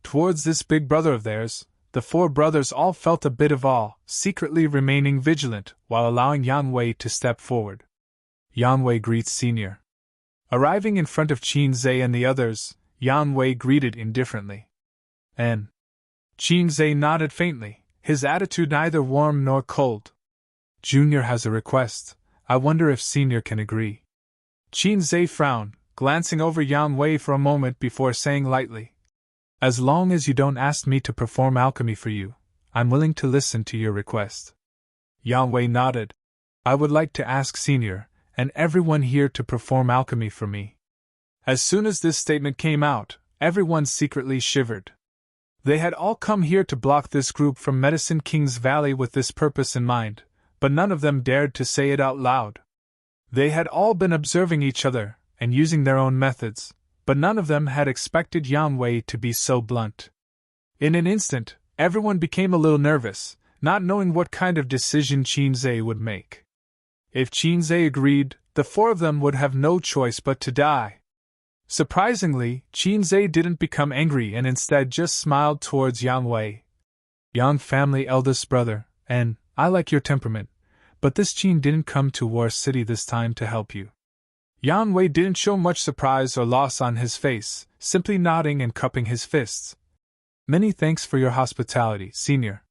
Towards this big brother of theirs, the four brothers all felt a bit of awe, secretly remaining vigilant while allowing Yang Wei to step forward. Yang Wei greets Senior. Arriving in front of Qin Zhe and the others, Yang Wei greeted indifferently. And Qin Zhe nodded faintly, his attitude neither warm nor cold. Junior has a request. I wonder if Senior can agree. Qin Zhe frowned, glancing over Yang Wei for a moment before saying lightly, as long as you don't ask me to perform alchemy for you, I'm willing to listen to your request. Yang Wei nodded. I would like to ask Senior and everyone here to perform alchemy for me. As soon as this statement came out, everyone secretly shivered. They had all come here to block this group from Medicine King's Valley with this purpose in mind, but none of them dared to say it out loud. They had all been observing each other and using their own methods, but none of them had expected Yang Wei to be so blunt. In an instant, everyone became a little nervous, not knowing what kind of decision Qin Zhe would make. If Qin Zhe agreed, the four of them would have no choice but to die. Surprisingly, Qin Zhe didn't become angry and instead just smiled towards Yang Wei. Yang family eldest brother, and I like your temperament, but this Qin didn't come to War City this time to help you. Yang Wei didn't show much surprise or loss on his face, simply nodding and cupping his fists. Many thanks for your hospitality, Senior.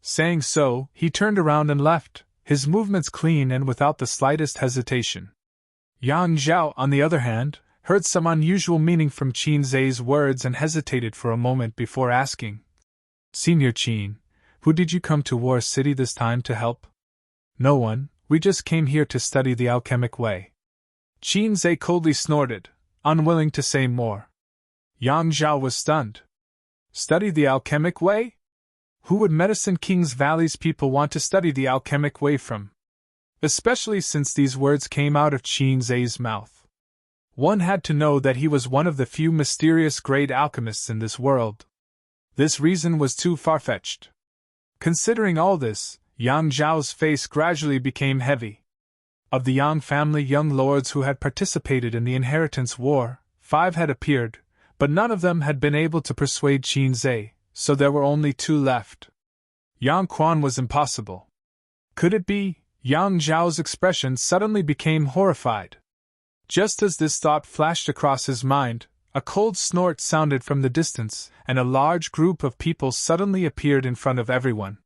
Saying so, he turned around and left, his movements clean and without the slightest hesitation. Yang Zhao, on the other hand, heard some unusual meaning from Qin Zhe's words and hesitated for a moment before asking, Senior Qin, who did you come to War City this time to help? No one, we just came here to study the alchemic way. Qin Zhe coldly snorted, unwilling to say more. Yang Zhao was stunned. Study the alchemic way? Who would Medicine King's Valley's people want to study the alchemic way from? Especially since these words came out of Qin Zhe's mouth. One had to know that he was one of the few mysterious great alchemists in this world. This reason was too far-fetched. Considering all this, Yang Zhao's face gradually became heavy. Of the Yang family young lords who had participated in the Inheritance War, 5 had appeared, but none of them had been able to persuade Qin Zhe, so there were only 2 left. Yang Quan was impossible. Could it be? Yang Zhao's expression suddenly became horrified. Just as this thought flashed across his mind, a cold snort sounded from the distance, and a large group of people suddenly appeared in front of everyone.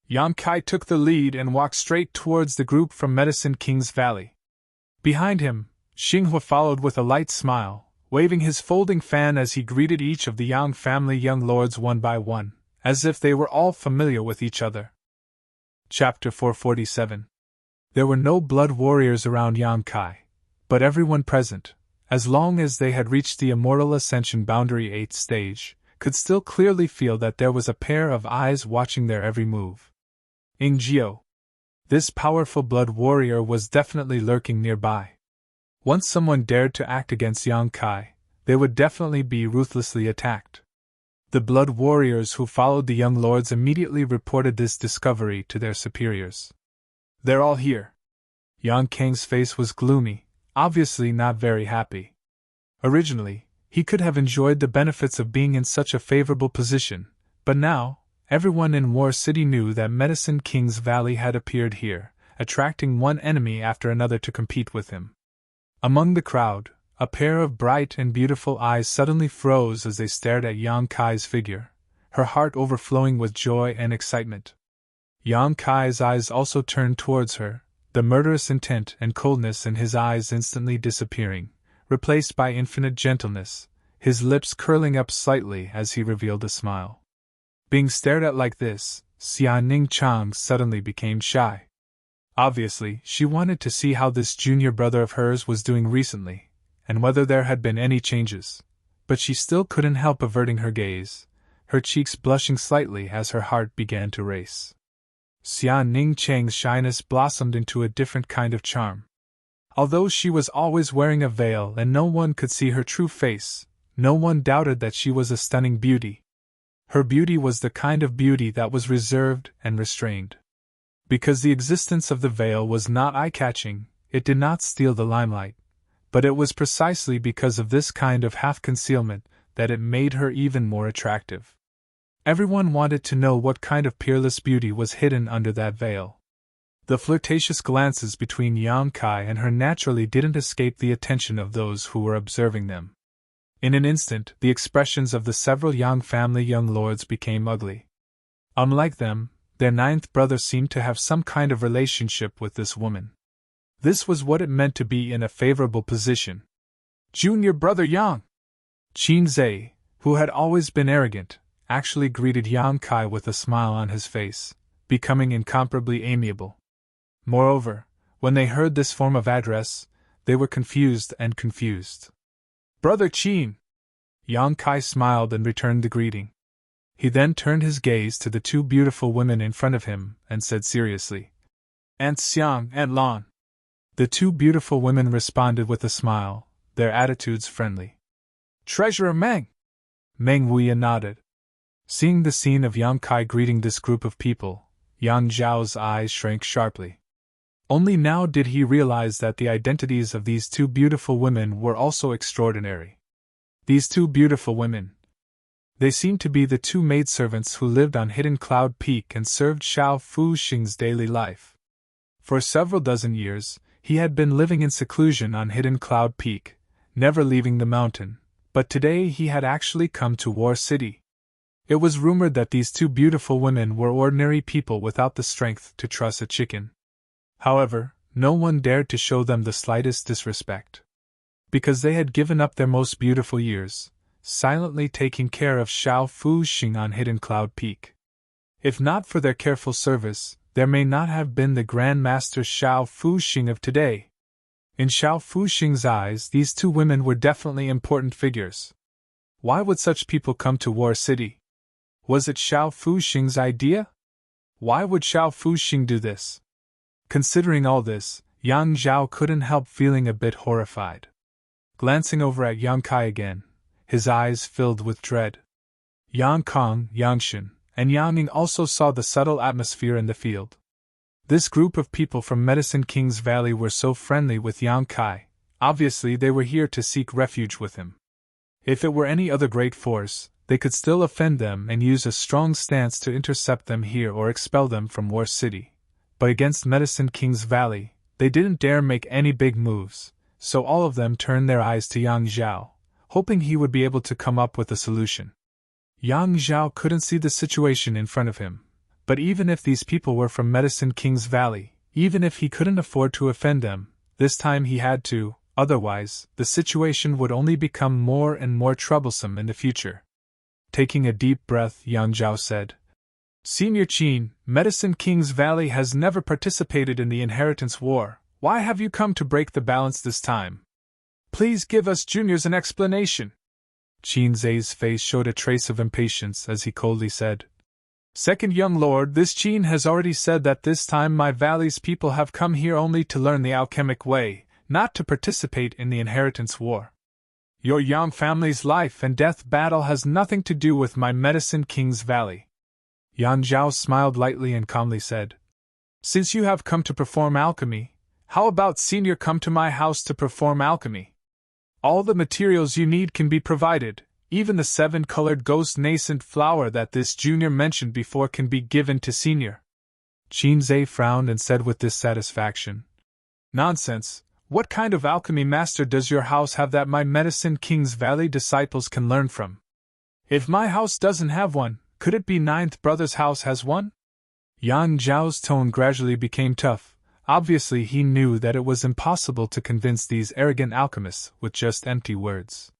Yang Kai took the lead and walked straight towards the group from Medicine King's Valley. Behind him, Xinghua followed with a light smile, waving his folding fan as he greeted each of the Yang family young lords one by one, as if they were all familiar with each other. Chapter 447. There were no blood warriors around Yang Kai, but everyone present, as long as they had reached the Immortal Ascension Boundary 8th stage, could still clearly feel that there was a pair of eyes watching their every move. Ingjiu. This powerful blood warrior was definitely lurking nearby. Once someone dared to act against Yang Kai, they would definitely be ruthlessly attacked. The blood warriors who followed the young lords immediately reported this discovery to their superiors. They're all here. Yang Kang's face was gloomy, obviously not very happy. Originally, he could have enjoyed the benefits of being in such a favorable position, but now, everyone in War City knew that Medicine King's Valley had appeared here, attracting one enemy after another to compete with him. Among the crowd, a pair of bright and beautiful eyes suddenly froze as they stared at Yang Kai's figure, her heart overflowing with joy and excitement. Yang Kai's eyes also turned towards her, the murderous intent and coldness in his eyes instantly disappearing, replaced by infinite gentleness, his lips curling up slightly as he revealed a smile. Being stared at like this, Xia Ningchang suddenly became shy. Obviously, she wanted to see how this junior brother of hers was doing recently, and whether there had been any changes, but she still couldn't help averting her gaze, her cheeks blushing slightly as her heart began to race. Xia Ningchang's shyness blossomed into a different kind of charm. Although she was always wearing a veil and no one could see her true face, no one doubted that she was a stunning beauty. Her beauty was the kind of beauty that was reserved and restrained. Because the existence of the veil was not eye-catching, it did not steal the limelight, but it was precisely because of this kind of half-concealment that it made her even more attractive. Everyone wanted to know what kind of peerless beauty was hidden under that veil. The flirtatious glances between Yang Kai and her naturally didn't escape the attention of those who were observing them. In an instant, the expressions of the several Yang family young lords became ugly. Unlike them, their ninth brother seemed to have some kind of relationship with this woman. This was what it meant to be in a favorable position. Junior brother Yang! Qin Zhe, who had always been arrogant, actually greeted Yang Kai with a smile on his face, becoming incomparably amiable. Moreover, when they heard this form of address, they were confused. Brother Qin! Yang Kai smiled and returned the greeting. He then turned his gaze to the two beautiful women in front of him and said seriously, Aunt Xiang, Aunt Lan. The two beautiful women responded with a smile, their attitudes friendly. Treasurer Meng! Meng Wuya nodded. Seeing the scene of Yang Kai greeting this group of people, Yang Zhao's eyes shrank sharply. Only now did he realize that the identities of these two beautiful women were also extraordinary. These two beautiful women. They seemed to be the two maidservants who lived on Hidden Cloud Peak and served Xiao Fuxing's daily life. For several dozen years, he had been living in seclusion on Hidden Cloud Peak, never leaving the mountain, but today he had actually come to War City. It was rumored that these two beautiful women were ordinary people without the strength to truss a chicken. However, no one dared to show them the slightest disrespect. Because they had given up their most beautiful years, silently taking care of Xiao Fuxing on Hidden Cloud Peak. If not for their careful service, there may not have been the Grand Master Xiao Fuxing of today. In Xiao Fuxing's eyes, these two women were definitely important figures. Why would such people come to War City? Was it Xiao Fuxing's idea? Why would Xiao Fuxing do this? Considering all this, Yang Zhao couldn't help feeling a bit horrified. Glancing over at Yang Kai again, his eyes filled with dread. Yang Kong, Yang Shen, and Yang Ning also saw the subtle atmosphere in the field. This group of people from Medicine King's Valley were so friendly with Yang Kai, obviously they were here to seek refuge with him. If it were any other great force, they could still offend them and use a strong stance to intercept them here or expel them from War City. but against Medicine King's Valley, they didn't dare make any big moves, so all of them turned their eyes to Yang Zhao, hoping he would be able to come up with a solution. Yang Zhao couldn't see the situation in front of him, but even if these people were from Medicine King's Valley, even if he couldn't afford to offend them, this time he had to, otherwise, the situation would only become more and more troublesome in the future. Taking a deep breath, Yang Zhao said, Senior Qin, Medicine King's Valley has never participated in the inheritance war. Why have you come to break the balance this time? Please give us juniors an explanation. Qin Zai's face showed a trace of impatience as he coldly said, Second young lord, this Qin has already said that this time my valley's people have come here only to learn the alchemic way, not to participate in the inheritance war. Your Yang family's life and death battle has nothing to do with my Medicine King's Valley. Yang Zhao smiled lightly and calmly said, Since you have come to perform alchemy, how about senior come to my house to perform alchemy? All the materials you need can be provided, even the 7-colored ghost nascent flower that this junior mentioned before can be given to senior. Qin Zai frowned and said with dissatisfaction, Nonsense, what kind of alchemy master does your house have that my Medicine King's Valley disciples can learn from? If my house doesn't have one, could it be Ninth Brother's house has one? Yang Zhao's tone gradually became tough. Obviously he knew that it was impossible to convince these arrogant alchemists with just empty words.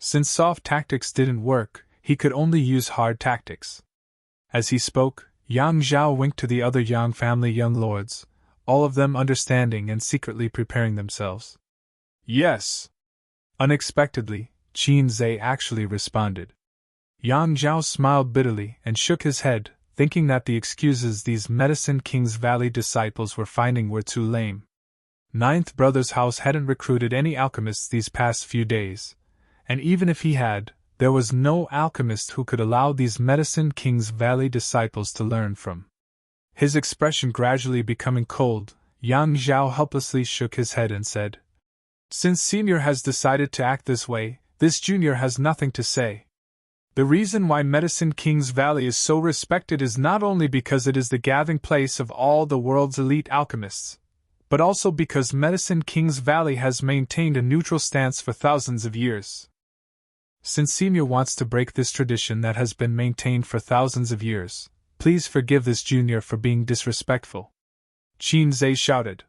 Since soft tactics didn't work, he could only use hard tactics. As he spoke, Yang Zhao winked to the other Yang family young lords, all of them understanding and secretly preparing themselves. Yes. Unexpectedly, Qin Zai actually responded. Yang Zhao smiled bitterly and shook his head, thinking that the excuses these Medicine King's Valley disciples were finding were too lame. Ninth Brother's house hadn't recruited any alchemists these past few days, and even if he had, there was no alchemist who could allow these Medicine King's Valley disciples to learn from. His expression gradually becoming cold, Yang Zhao helplessly shook his head and said, Since senior has decided to act this way, this junior has nothing to say. The reason why Medicine King's Valley is so respected is not only because it is the gathering place of all the world's elite alchemists, but also because Medicine King's Valley has maintained a neutral stance for thousands of years. Since senior wants to break this tradition that has been maintained for thousands of years, please forgive this junior for being disrespectful. Qin Zai shouted.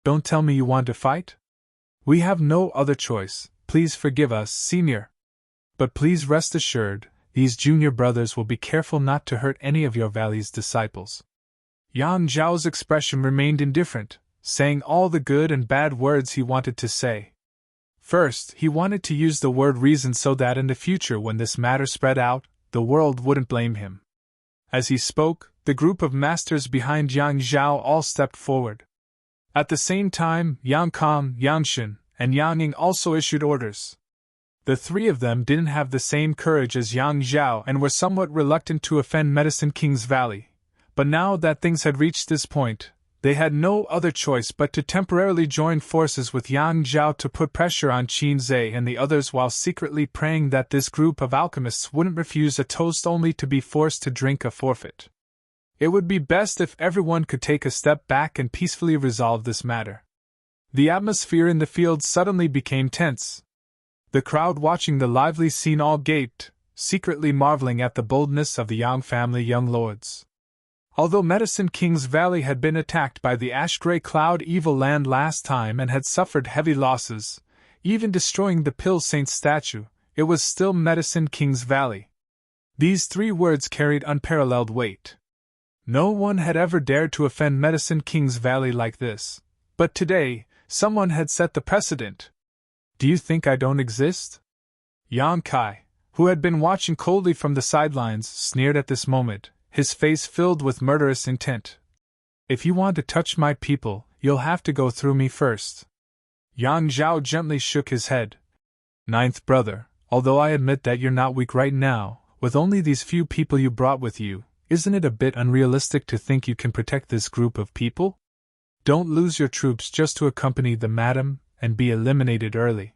Don't tell me you want to fight? We have no other choice, please forgive us, senior. But please rest assured, these junior brothers will be careful not to hurt any of your valley's disciples. Yang Zhao's expression remained indifferent, saying all the good and bad words he wanted to say. First, he wanted to use the word reason so that in the future when this matter spread out, the world wouldn't blame him. As he spoke, the group of masters behind Yang Zhao all stepped forward. At the same time, Yang Kong, Yang Shen, and Yang Ning also issued orders. The three of them didn't have the same courage as Yang Zhao and were somewhat reluctant to offend Medicine King's Valley, but now that things had reached this point, they had no other choice but to temporarily join forces with Yang Zhao to put pressure on Qin Zai and the others while secretly praying that this group of alchemists wouldn't refuse a toast only to be forced to drink a forfeit. It would be best if everyone could take a step back and peacefully resolve this matter. The atmosphere in the field suddenly became tense. The crowd watching the lively scene all gaped, secretly marveling at the boldness of the Yang family young lords. Although Medicine King's Valley had been attacked by the ash-gray cloud evil land last time and had suffered heavy losses, even destroying the Pill Saint's statue, it was still Medicine King's Valley. These three words carried unparalleled weight. No one had ever dared to offend Medicine King's Valley like this, but today, someone had set the precedent. Do you think I don't exist? Yang Kai, who had been watching coldly from the sidelines, sneered at this moment, his face filled with murderous intent. If you want to touch my people, you'll have to go through me first. Yang Zhao gently shook his head. Ninth brother, although I admit that you're not weak right now, with only these few people you brought with you, isn't it a bit unrealistic to think you can protect this group of people? Don't lose your troops just to accompany the madam and be eliminated early.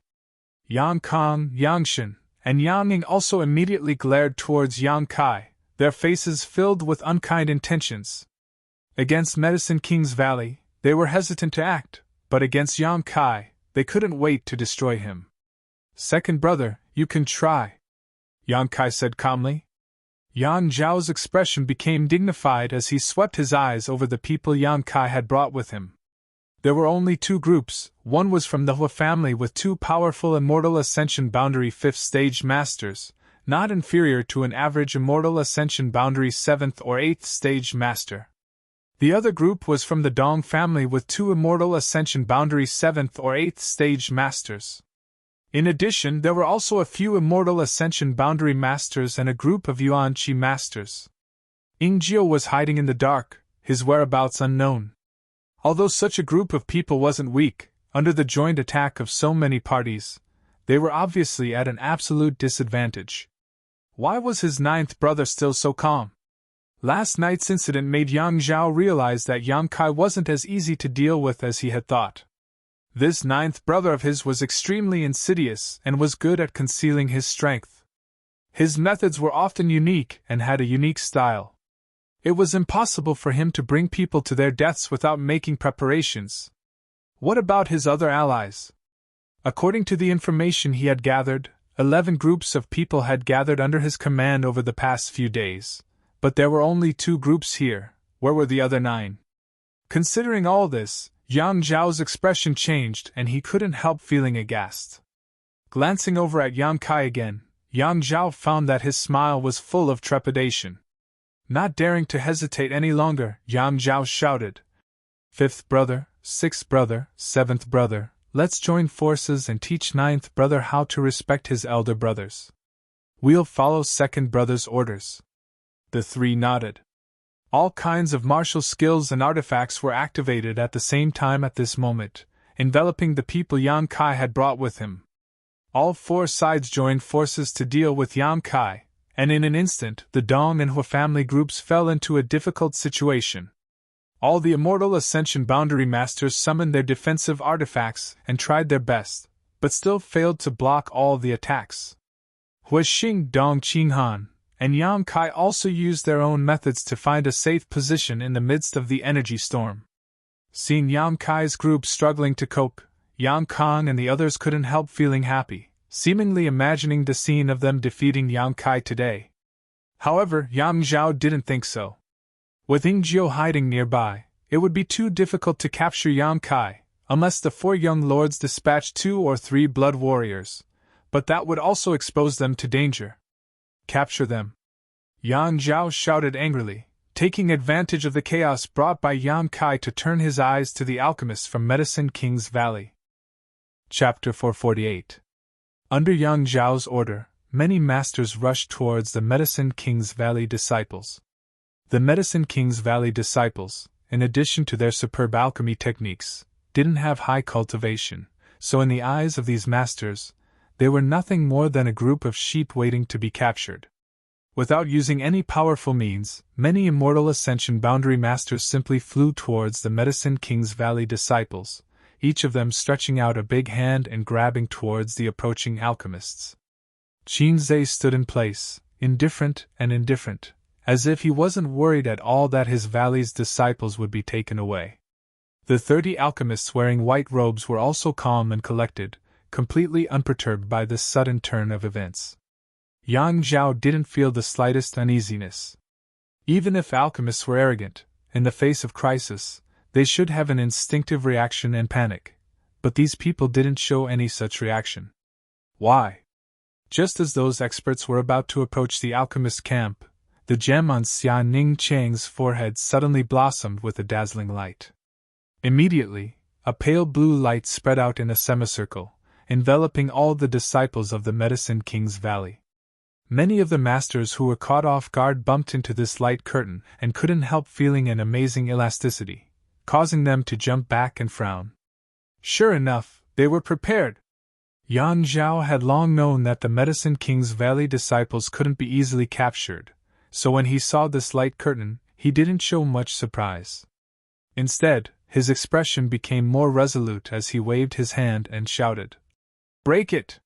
Yang Kong, Yang Shen, and Yang Ning also immediately glared towards Yang Kai, their faces filled with unkind intentions. Against Medicine King's Valley, they were hesitant to act, but against Yang Kai, they couldn't wait to destroy him. Second brother, you can try, Yang Kai said calmly. Yang Zhao's expression became dignified as he swept his eyes over the people Yang Kai had brought with him. There were only two groups. One was from the Hua family with two powerful Immortal Ascension Boundary 5th Stage Masters, not inferior to an average Immortal Ascension Boundary 7th or 8th Stage Master. The other group was from the Dong family with two Immortal Ascension Boundary 7th or 8th Stage Masters. In addition, there were also a few Immortal Ascension Boundary Masters and a group of Yuan Qi Masters. Yingjio was hiding in the dark, his whereabouts unknown. Although such a group of people wasn't weak, under the joint attack of so many parties, they were obviously at an absolute disadvantage. Why was his ninth brother still so calm? Last night's incident made Yang Zhao realize that Yang Kai wasn't as easy to deal with as he had thought. This ninth brother of his was extremely insidious and was good at concealing his strength. His methods were often unique and had a unique style. It was impossible for him to bring people to their deaths without making preparations. What about his other allies? According to the information he had gathered, 11 groups of people had gathered under his command over the past few days, but there were only 2 groups here. Where were the other 9? Considering all this, Yang Zhao's expression changed and he couldn't help feeling aghast. Glancing over at Yang Kai again, Yang Zhao found that his smile was full of trepidation. Not daring to hesitate any longer, Yang Zhao shouted, "Fifth brother, sixth brother, seventh brother, let's join forces and teach ninth brother how to respect his elder brothers. We'll follow second brother's orders." The 3 nodded. All kinds of martial skills and artifacts were activated at the same time at this moment, enveloping the people Yang Kai had brought with him. All 4 sides joined forces to deal with Yang Kai, and in an instant the Dong and Hua family groups fell into a difficult situation. All the Immortal Ascension Boundary Masters summoned their defensive artifacts and tried their best, but still failed to block all the attacks. Hua Xing, Dong Qinghan, and Yang Kai also used their own methods to find a safe position in the midst of the energy storm. Seeing Yang Kai's group struggling to cope, Yang Kang and the others couldn't help feeling happy, seemingly imagining the scene of them defeating Yang Kai today. However, Yang Zhao didn't think so. With Yingjio hiding nearby, it would be too difficult to capture Yang Kai, unless the 4 young lords dispatched 2 or 3 blood warriors, but that would also expose them to danger. Capture them! Yang Zhao shouted angrily, taking advantage of the chaos brought by Yang Kai to turn his eyes to the alchemists from Medicine King's Valley. Chapter 448. Under Yang Zhao's order, many masters rushed towards the Medicine King's Valley disciples. The Medicine King's Valley disciples, in addition to their superb alchemy techniques, didn't have high cultivation, so in the eyes of these masters, they were nothing more than a group of sheep waiting to be captured. Without using any powerful means, many Immortal Ascension Boundary Masters simply flew towards the Medicine King's Valley disciples, each of them stretching out a big hand and grabbing towards the approaching alchemists. Qin Zhe stood in place, indifferent, as if he wasn't worried at all that his valley's disciples would be taken away. The 30 alchemists wearing white robes were also calm and collected, completely unperturbed by this sudden turn of events. Yang Zhao didn't feel the slightest uneasiness. Even if alchemists were arrogant, in the face of crisis, they should have an instinctive reaction and panic, but these people didn't show any such reaction. Why? Just as those experts were about to approach the alchemist camp, the gem on Xia Ning Chang's forehead suddenly blossomed with a dazzling light. Immediately, a pale blue light spread out in a semicircle, enveloping all the disciples of the Medicine King's Valley. Many of the masters who were caught off guard bumped into this light curtain and couldn't help feeling an amazing elasticity, causing them to jump back and frown. Sure enough, they were prepared. Yang Zhao had long known that the Medicine King's Valley disciples couldn't be easily captured, so when he saw this light curtain, he didn't show much surprise. Instead, his expression became more resolute as he waved his hand and shouted, "Break it!"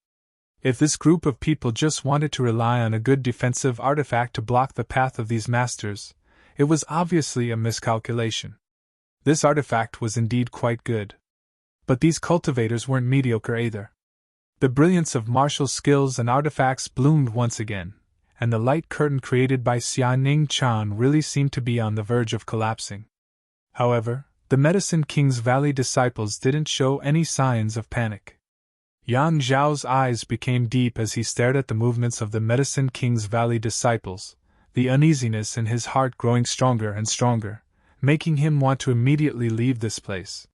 If this group of people just wanted to rely on a good defensive artifact to block the path of these masters, It was obviously a miscalculation. This artifact was indeed quite good. But these cultivators weren't mediocre either. The brilliance of martial skills and artifacts bloomed once again, and the light curtain created by Xianing Chan really seemed to be on the verge of collapsing. However, the Medicine King's Valley disciples didn't show any signs of panic. Yang Zhao's eyes became deep as he stared at the movements of the Medicine King's Valley disciples, the uneasiness in his heart growing stronger and stronger, making him want to immediately leave this place.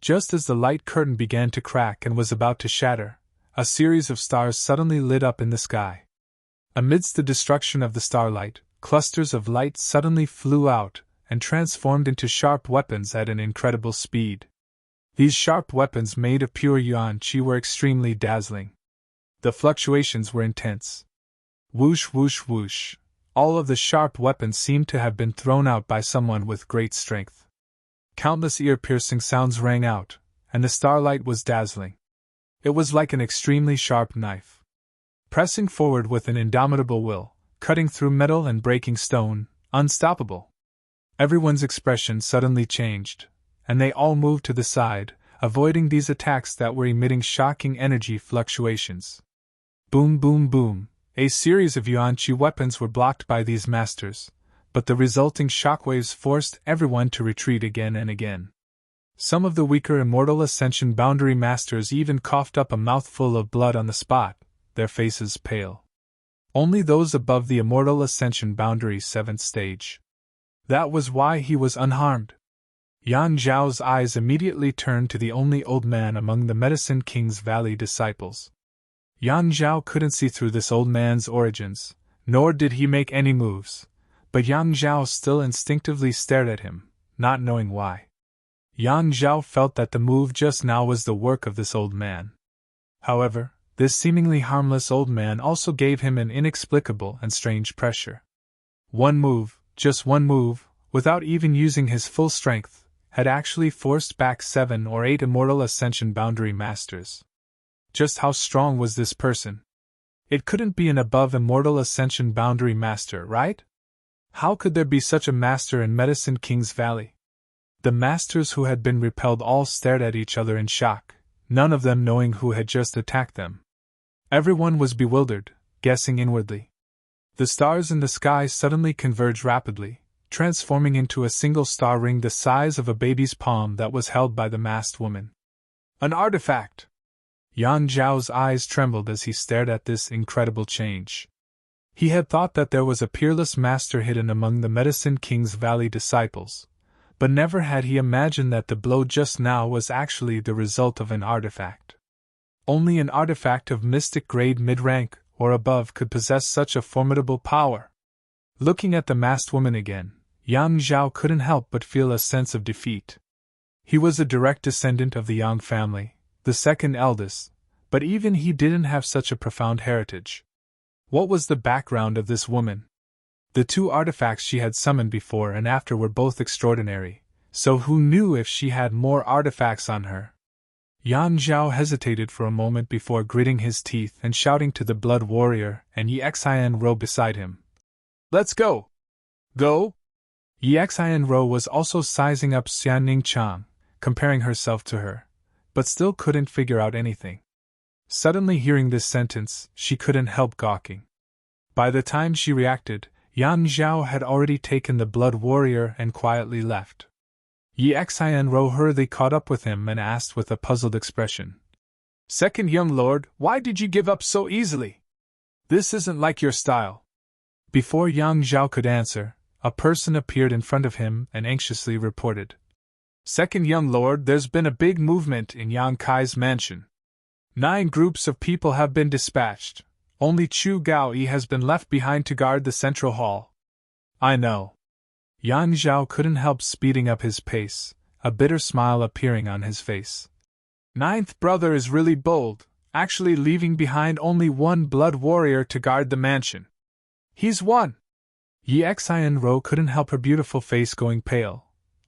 Just as the light curtain began to crack and was about to shatter, a series of stars suddenly lit up in the sky. Amidst the destruction of the starlight, clusters of light suddenly flew out and transformed into sharp weapons at an incredible speed. These sharp weapons made of pure yuan qi were extremely dazzling. The fluctuations were intense. Whoosh, whoosh, whoosh. All of the sharp weapons seemed to have been thrown out by someone with great strength. Countless ear-piercing sounds rang out, and the starlight was dazzling. It was like an extremely sharp knife. Pressing forward with an indomitable will, cutting through metal and breaking stone, unstoppable. Everyone's expression suddenly changed, and they all moved to the side, avoiding these attacks that were emitting shocking energy fluctuations. Boom, boom, boom. A series of yuan qi weapons were blocked by these masters, but the resulting shockwaves forced everyone to retreat again and again. Some of the weaker Immortal Ascension Boundary Masters even coughed up a mouthful of blood on the spot, their faces pale. Only those above the Immortal Ascension Boundary 7th stage. That was why he was unharmed. Yan Zhao's eyes immediately turned to the only old man among the Medicine King's Valley disciples. Yan Zhao couldn't see through this old man's origins, nor did he make any moves, but Yang Zhao still instinctively stared at him, not knowing why. Yan Zhao felt that the move just now was the work of this old man. However, this seemingly harmless old man also gave him an inexplicable and strange pressure. One move, just one move, without even using his full strength, had actually forced back 7 or 8 Immortal Ascension Boundary Masters. Just how strong was this person? It couldn't be an above Immortal Ascension Boundary Master, right? How could there be such a master in Medicine King's Valley? The masters who had been repelled all stared at each other in shock, none of them knowing who had just attacked them. Everyone was bewildered, guessing inwardly. The stars in the sky suddenly converged rapidly, transforming into a single star ring the size of a baby's palm that was held by the masked woman. An artifact! Yan Zhao's eyes trembled as he stared at this incredible change. He had thought that there was a peerless master hidden among the Medicine King's Valley disciples, but never had he imagined that the blow just now was actually the result of an artifact. Only an artifact of mystic grade mid-rank or above could possess such a formidable power. Looking at the masked woman again, Yang Zhao couldn't help but feel a sense of defeat. He was a direct descendant of the Yang family, the second eldest, but even he didn't have such a profound heritage. What was the background of this woman? The 2 artifacts she had summoned before and after were both extraordinary, so who knew if she had more artifacts on her? Yan Zhao hesitated for a moment before gritting his teeth and shouting to the Blood Warrior and Yi Xianro beside him. Let's go! Go! Yi Xianro was also sizing up Xianning Chang, comparing herself to her, but still couldn't figure out anything. Suddenly hearing this sentence, she couldn't help gawking. By the time she reacted, Yan Zhao had already taken the Blood Warrior and quietly left. Yi Xianro hurriedly caught up with him and asked with a puzzled expression. Second young lord, why did you give up so easily? This isn't like your style. Before Yang Zhao could answer, a person appeared in front of him and anxiously reported. Second young lord, there's been a big movement in Yang Kai's mansion. 9 groups of people have been dispatched. Only Chu Gaoyi has been left behind to guard the central hall. I know. Yan Zhao couldn't help speeding up his pace, a bitter smile appearing on his face. 9th brother is really bold, actually leaving behind only 1 blood warrior to guard the mansion. He's won. Yi Xianro couldn't help her beautiful face going pale,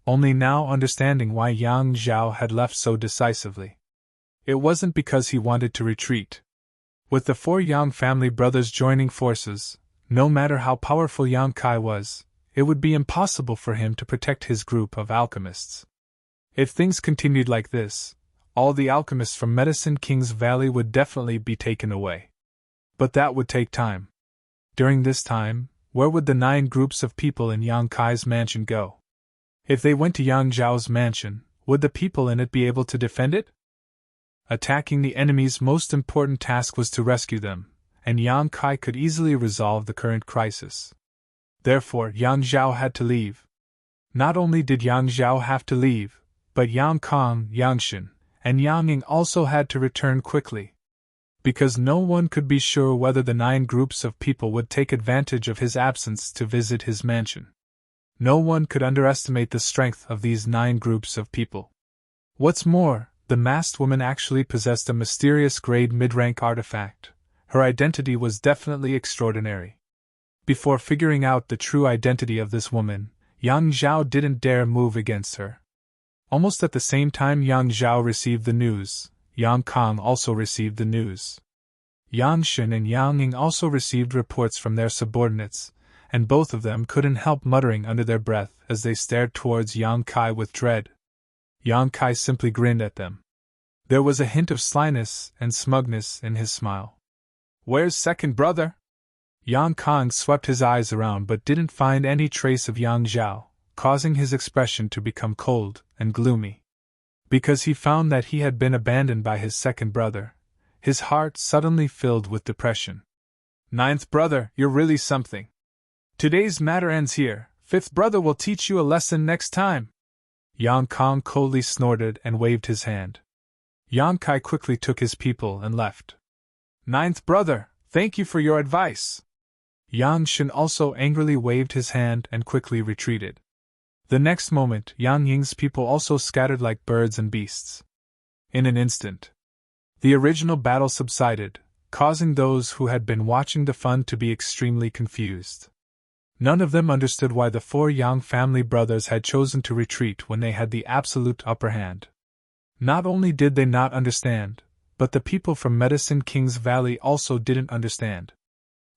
only now understanding why Yang Zhao had left so decisively. It wasn't because he wanted to retreat. With the 4 Yang family brothers joining forces, no matter how powerful Yang Kai was, it would be impossible for him to protect his group of alchemists. If things continued like this, all the alchemists from Medicine King's Valley would definitely be taken away. But that would take time. During this time, where would the 9 groups of people in Yang Kai's mansion go? If they went to Yang Zhao's mansion, would the people in it be able to defend it? Attacking the enemy's most important task was to rescue them, and Yang Kai could easily resolve the current crisis. Therefore, Yang Zhao had to leave. Not only did Yang Zhao have to leave, but Yang Kong, Yang Shen, and Yang Ying also had to return quickly. Because no one could be sure whether the 9 groups of people would take advantage of his absence to visit his mansion. No one could underestimate the strength of these 9 groups of people. What's more, the masked woman actually possessed a mysterious grade mid-rank artifact. Her identity was definitely extraordinary. Before figuring out the true identity of this woman, Yang Zhao didn't dare move against her. Almost at the same time Yang Zhao received the news, Yang Kong also received the news. Yang Shen and Yang Ying also received reports from their subordinates, and both of them couldn't help muttering under their breath as they stared towards Yang Kai with dread. Yang Kai simply grinned at them. There was a hint of slyness and smugness in his smile. "Where's second brother?" Yang Kong swept his eyes around but didn't find any trace of Yang Zhao, causing his expression to become cold and gloomy. Because he found that he had been abandoned by his second brother, his heart suddenly filled with depression. "Ninth brother, you're really something. Today's matter ends here. Fifth brother will teach you a lesson next time." Yang Kong coldly snorted and waved his hand. Yang Kai quickly took his people and left. "Ninth brother, thank you for your advice." Yang Shen also angrily waved his hand and quickly retreated. The next moment, Yang Ying's people also scattered like birds and beasts. In an instant, the original battle subsided, causing those who had been watching the fun to be extremely confused. None of them understood why the 4 Yang family brothers had chosen to retreat when they had the absolute upper hand. Not only did they not understand, but the people from Medicine King's Valley also didn't understand.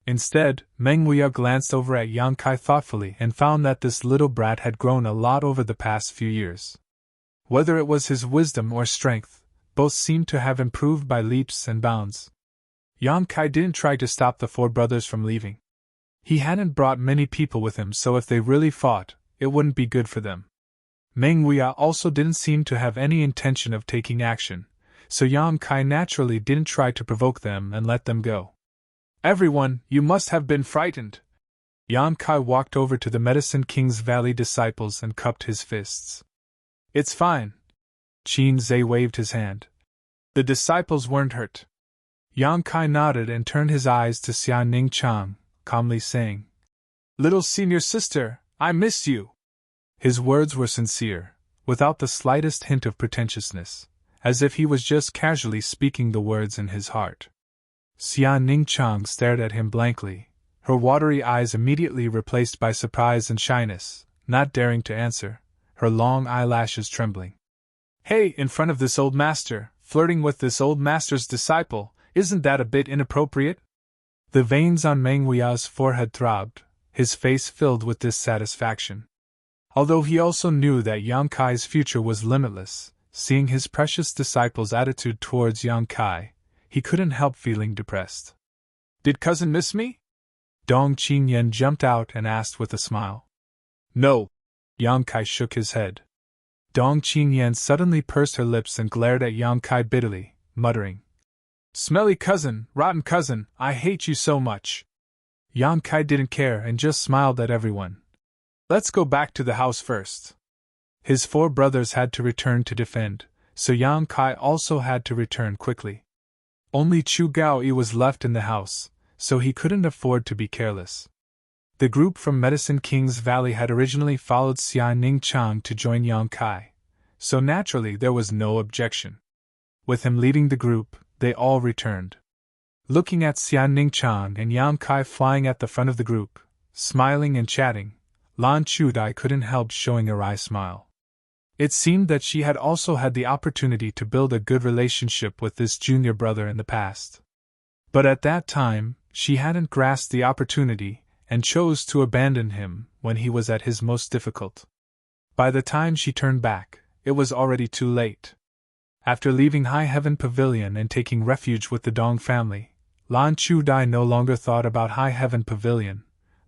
Instead, Meng Wuya glanced over at Yang Kai thoughtfully and found that this little brat had grown a lot over the past few years. Whether it was his wisdom or strength, both seemed to have improved by leaps and bounds. Yang Kai didn't try to stop the 4 brothers from leaving. He hadn't brought many people with him, so if they really fought, it wouldn't be good for them. Meng Wuya also didn't seem to have any intention of taking action, so Yang Kai naturally didn't try to provoke them and let them go. "Everyone, you must have been frightened." Yang Kai walked over to the Medicine King's Valley disciples and cupped his fists. "It's fine." Qin Zhe waved his hand. The disciples weren't hurt. Yang Kai nodded and turned his eyes to Xia Ning Chang, calmly saying, "Little senior sister, I miss you." His words were sincere, without the slightest hint of pretentiousness, as if he was just casually speaking the words in his heart. Xia Ning Chang stared at him blankly, her watery eyes immediately replaced by surprise and shyness, not daring to answer, her long eyelashes trembling. "Hey, in front of this old master, flirting with this old master's disciple, isn't that a bit inappropriate?" The veins on Meng Wuya's forehead throbbed, his face filled with dissatisfaction. Although he also knew that Yang Kai's future was limitless, seeing his precious disciple's attitude towards Yang Kai, he couldn't help feeling depressed. "Did cousin miss me?" Dong Qingyan jumped out and asked with a smile. "No." Yang Kai shook his head. Dong Qingyan suddenly pursed her lips and glared at Yang Kai bitterly, muttering, "Smelly cousin, rotten cousin, I hate you so much." Yang Kai didn't care and just smiled at everyone. "Let's go back to the house first." His 4 brothers had to return to defend, so Yang Kai also had to return quickly. Only Chu Gaoyi was left in the house, so he couldn't afford to be careless. The group from Medicine King's Valley had originally followed Xia Ning Chang to join Yang Kai, so naturally there was no objection. With him leading the group, they all returned. Looking at Xia Ning Chang and Yang Kai flying at the front of the group, smiling and chatting, Lan Chudai couldn't help showing a wry smile. It seemed that she had also had the opportunity to build a good relationship with this junior brother in the past. But at that time, she hadn't grasped the opportunity, and chose to abandon him when he was at his most difficult. By the time she turned back, it was already too late. After leaving High Heaven Pavilion and taking refuge with the Dong family, Lan Chu Dai no longer thought about High Heaven Pavilion,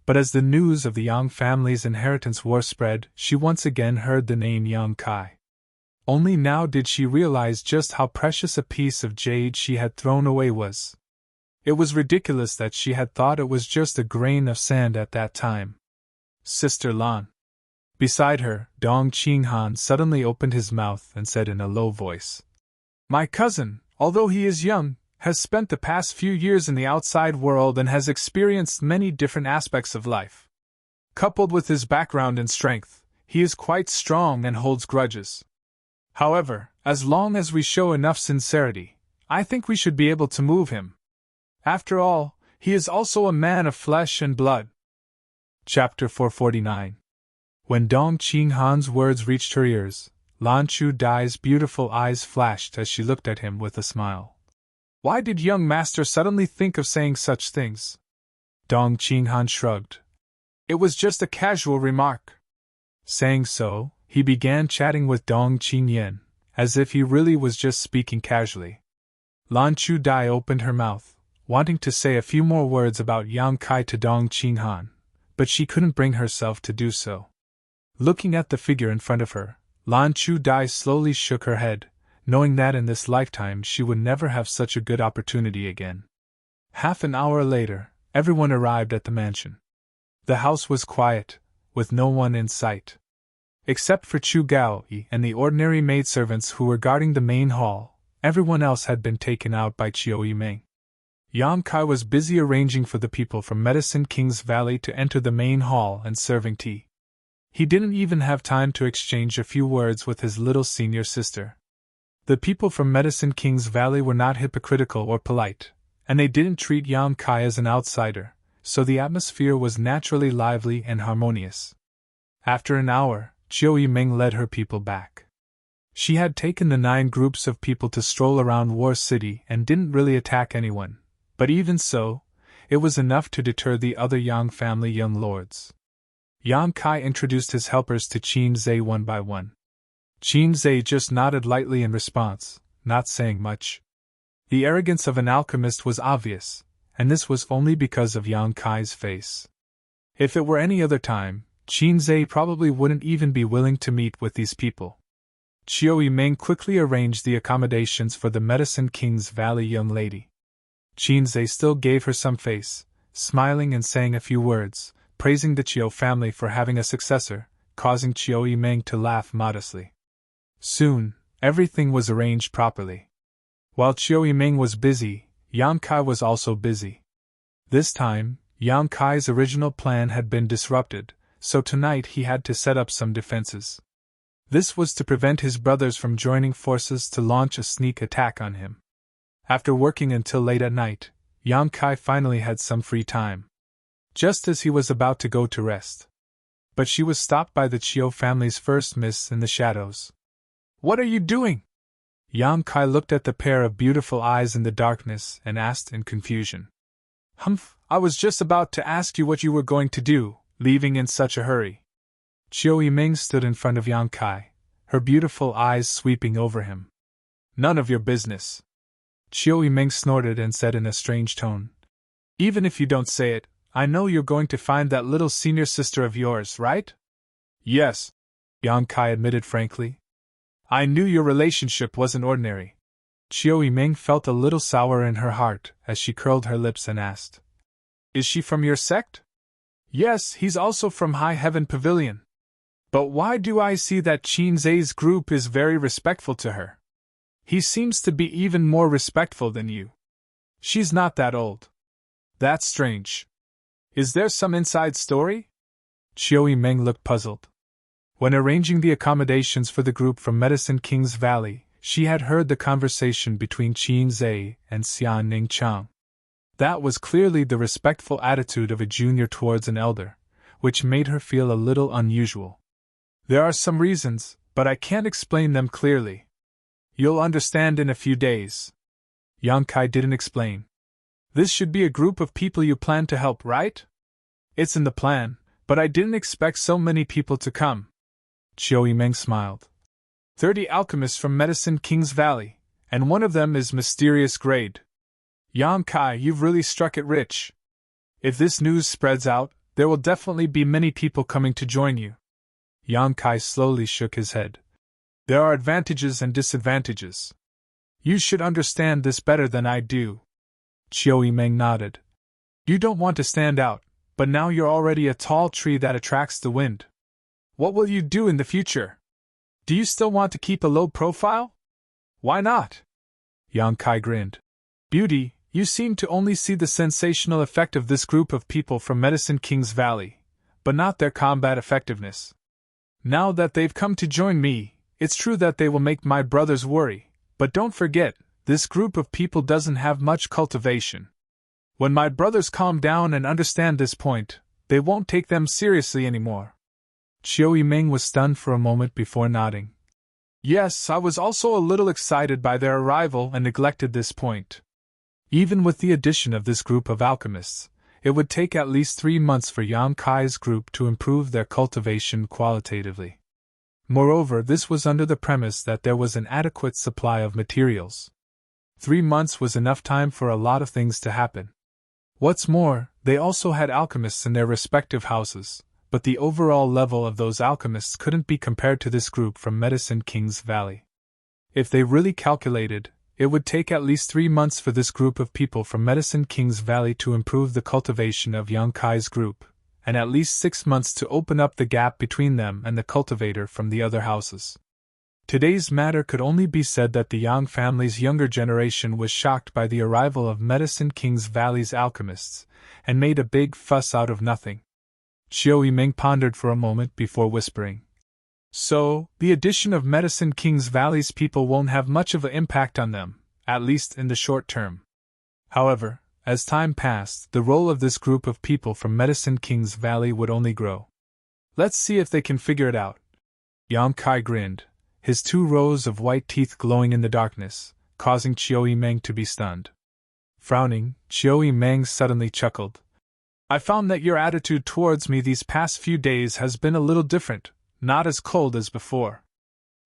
but as the news of the Yang family's inheritance war spread, she once again heard the name Yang Kai. Only now did she realize just how precious a piece of jade she had thrown away was. It was ridiculous that she had thought it was just a grain of sand at that time. Sister Lan. Beside her, Dong Qinghan suddenly opened his mouth and said in a low voice, "My cousin, although he is young, has spent the past few years in the outside world and has experienced many different aspects of life. Coupled with his background and strength, he is quite strong and holds grudges. However, as long as we show enough sincerity, I think we should be able to move him. After all, he is also a man of flesh and blood." Chapter 449. When Dong Qinghan's words reached her ears, Lan Chu Dai's beautiful eyes flashed as she looked at him with a smile. Why did young master suddenly think of saying such things? Dong Qinghan shrugged. It was just a casual remark. Saying so, he began chatting with Dong Qingyan, as if he really was just speaking casually. Lan Chu Dai opened her mouth, wanting to say a few more words about Yang Kai to Dong Qinghan, but she couldn't bring herself to do so. Looking at the figure in front of her, Lan Chu Dai slowly shook her head, knowing that in this lifetime she would never have such a good opportunity again. Half an hour later, everyone arrived at the mansion. The house was quiet, with no one in sight. Except for Chu Gaoyi and the ordinary maidservants who were guarding the main hall, everyone else had been taken out by Chiu Yimeng. Yang Kai was busy arranging for the people from Medicine King's Valley to enter the main hall and serving tea. He didn't even have time to exchange a few words with his little senior sister. The people from Medicine King's Valley were not hypocritical or polite, and they didn't treat Yang Kai as an outsider, so the atmosphere was naturally lively and harmonious. After an hour, Chiu Yimeng led her people back. She had taken the 9 groups of people to stroll around War City and didn't really attack anyone, but even so, it was enough to deter the other Yang family young lords. Yang Kai introduced his helpers to Qin Zhe one by one. Qin Zhe just nodded lightly in response, not saying much. The arrogance of an alchemist was obvious, and this was only because of Yang Kai's face. If it were any other time, Qin Zhe probably wouldn't even be willing to meet with these people. Chiu Yimeng quickly arranged the accommodations for the Medicine King's Valley young lady. Qin Zhe still gave her some face, smiling and saying a few words, praising the Chiu family for having a successor, causing Chiu Yimeng to laugh modestly. Soon, everything was arranged properly. While Chiu Yimeng was busy, Yang Kai was also busy. This time, Yang Kai's original plan had been disrupted, so tonight he had to set up some defenses. This was to prevent his brothers from joining forces to launch a sneak attack on him. After working until late at night, Yang Kai finally had some free time. Just as he was about to go to rest. But she was stopped by the Chiu family's first miss in the shadows. "What are you doing?" Yang Kai looked at the pair of beautiful eyes in the darkness and asked in confusion. "Humph, I was just about to ask you what you were going to do, leaving in such a hurry." Chiu Yimeng stood in front of Yang Kai, her beautiful eyes sweeping over him. "None of your business." Chiu Yimeng snorted and said in a strange tone. "Even if you don't say it, I know you're going to find that little senior sister of yours, right?" "Yes," Yang Kai admitted frankly. "I knew your relationship wasn't ordinary." Chiu Yimeng felt a little sour in her heart as she curled her lips and asked, "Is she from your sect?" "Yes, he's also from High Heaven Pavilion. But why do I see that Qin Zhe's group is very respectful to her? He seems to be even more respectful than you. She's not that old." "That's strange. Is there some inside story?" Chiu Yimeng looked puzzled. When arranging the accommodations for the group from Medicine King's Valley, she had heard the conversation between Qin Zhe and Xian Ningchang. That was clearly the respectful attitude of a junior towards an elder, which made her feel a little unusual. "There are some reasons, but I can't explain them clearly. You'll understand in a few days." Yang Kai didn't explain. "This should be a group of people you plan to help, right?" It's in the plan, but I didn't expect so many people to come. Chiu Yimeng smiled. 30 alchemists from Medicine King's Valley, and one of them is mysterious grade. Yang Kai, you've really struck it rich. If this news spreads out, there will definitely be many people coming to join you. Yang Kai slowly shook his head. There are advantages and disadvantages. You should understand this better than I do. Chiu Yimeng nodded. You don't want to stand out, but now you're already a tall tree that attracts the wind. What will you do in the future? Do you still want to keep a low profile? Why not? Yang Kai grinned. Beauty, you seem to only see the sensational effect of this group of people from Medicine King's Valley, but not their combat effectiveness. Now that they've come to join me, it's true that they will make my brothers worry, but don't forget, this group of people doesn't have much cultivation. When my brothers calm down and understand this point, they won't take them seriously anymore. Chiu Yimeng was stunned for a moment before nodding. Yes, I was also a little excited by their arrival and neglected this point. Even with the addition of this group of alchemists, it would take at least 3 months for Yang Kai's group to improve their cultivation qualitatively. Moreover, this was under the premise that there was an adequate supply of materials. 3 months was enough time for a lot of things to happen. What's more, they also had alchemists in their respective houses, but the overall level of those alchemists couldn't be compared to this group from Medicine King's Valley. If they really calculated, it would take at least 3 months for this group of people from Medicine King's Valley to improve the cultivation of Yang Kai's group, and at least 6 months to open up the gap between them and the cultivator from the other houses. Today's matter could only be said that the Yang family's younger generation was shocked by the arrival of Medicine King's Valley's alchemists, and made a big fuss out of nothing. Chiu Yimeng pondered for a moment before whispering. So, the addition of Medicine King's Valley's people won't have much of an impact on them, at least in the short term. However, as time passed, the role of this group of people from Medicine King's Valley would only grow. Let's see if they can figure it out. Yang Kai grinned, his 2 rows of white teeth glowing in the darkness, causing Chiu Yimeng to be stunned. Frowning, Chiu Yimeng suddenly chuckled. I found that your attitude towards me these past few days has been a little different, not as cold as before.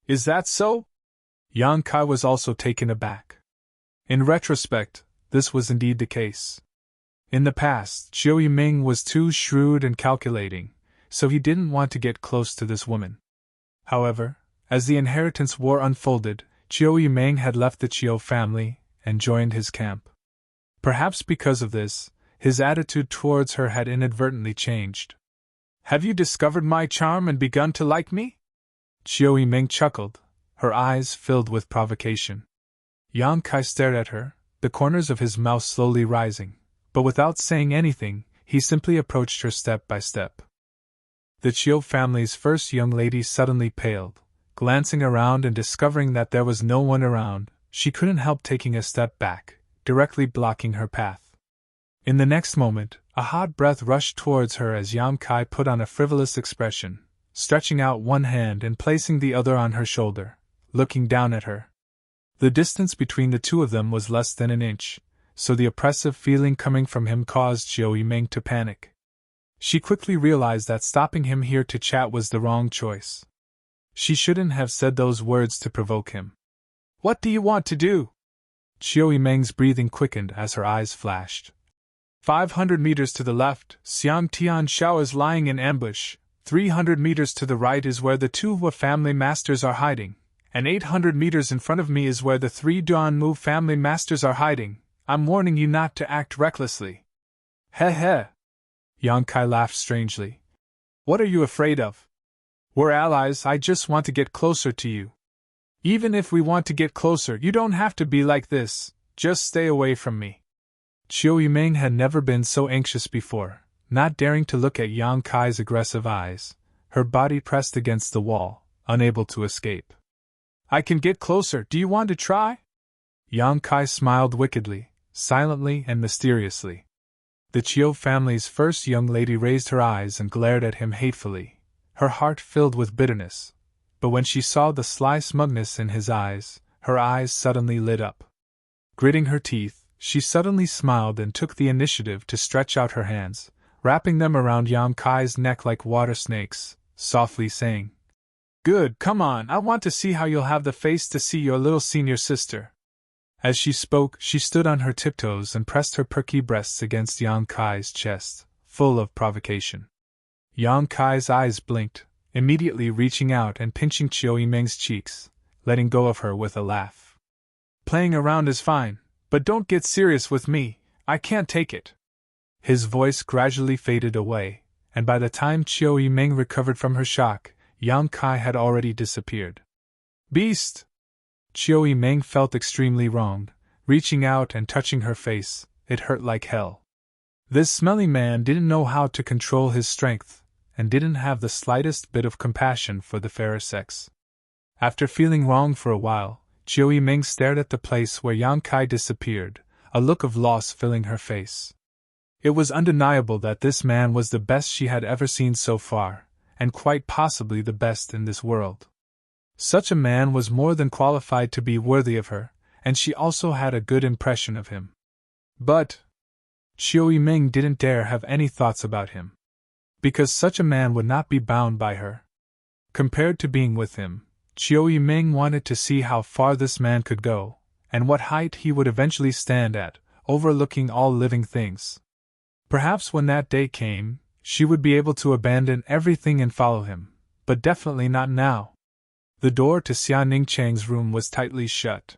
Is that so? Yang Kai was also taken aback. In retrospect, this was indeed the case. In the past, Chiu Yimeng was too shrewd and calculating, so he didn't want to get close to this woman. However, as the inheritance war unfolded, Chiu Yimeng had left the Chiu family and joined his camp. Perhaps because of this, his attitude towards her had inadvertently changed. Have you discovered my charm and begun to like me? Chiu Yimeng chuckled, her eyes filled with provocation. Yang Kai stared at her, the corners of his mouth slowly rising, but without saying anything, he simply approached her step by step. The Chiu family's first young lady suddenly paled. Glancing around and discovering that there was no one around, she couldn't help taking a step back, directly blocking her path. In the next moment, a hot breath rushed towards her as Yang Kai put on a frivolous expression, stretching out one hand and placing the other on her shoulder, looking down at her. The distance between the two of them was less than an inch, so the oppressive feeling coming from him caused Chiu Yimeng to panic. She quickly realized that stopping him here to chat was the wrong choice. She shouldn't have said those words to provoke him. What do you want to do? Chiu Yimeng's breathing quickened as her eyes flashed. 500 meters to the left, Xiang Tian Xiao is lying in ambush. 300 meters to the right is where the 2 Hua family masters are hiding, and 800 meters in front of me is where the 3 Duanmu family masters are hiding. I'm warning you not to act recklessly. He he. Yang Kai laughed strangely. What are you afraid of? We're allies, I just want to get closer to you. Even if we want to get closer, you don't have to be like this, just stay away from me. Chiu Yimeng had never been so anxious before, not daring to look at Yang Kai's aggressive eyes, her body pressed against the wall, unable to escape. I can get closer, do you want to try? Yang Kai smiled wickedly, silently and mysteriously. The Chiu family's first young lady raised her eyes and glared at him hatefully, her heart filled with bitterness. But when she saw the sly smugness in his eyes, her eyes suddenly lit up. Gritting her teeth, she suddenly smiled and took the initiative to stretch out her hands, wrapping them around Yang Kai's neck like water snakes, softly saying, "Good, come on, I want to see how you'll have the face to see your little senior sister." As she spoke, she stood on her tiptoes and pressed her perky breasts against Yang Kai's chest, full of provocation. Yang Kai's eyes blinked, immediately reaching out and pinching Chiu Yimeng's cheeks, letting go of her with a laugh. "Playing around is fine, but don't get serious with me, I can't take it." His voice gradually faded away, and by the time Chiu Yimeng recovered from her shock, Yang Kai had already disappeared. "Beast!" Chiu Yimeng felt extremely wronged, reaching out and touching her face. It hurt like hell. This smelly man didn't know how to control his strength, and didn't have the slightest bit of compassion for the fairer sex. After feeling wrong for a while, Chiu Yimeng stared at the place where Yang Kai disappeared, a look of loss filling her face. It was undeniable that this man was the best she had ever seen so far, and quite possibly the best in this world. Such a man was more than qualified to be worthy of her, and she also had a good impression of him. But Chiu Yimeng didn't dare have any thoughts about him, because such a man would not be bound by her. Compared to being with him, Chiu Yimeng wanted to see how far this man could go, and what height he would eventually stand at, overlooking all living things. Perhaps when that day came, she would be able to abandon everything and follow him, but definitely not now. The door to Xia Ningchang's room was tightly shut.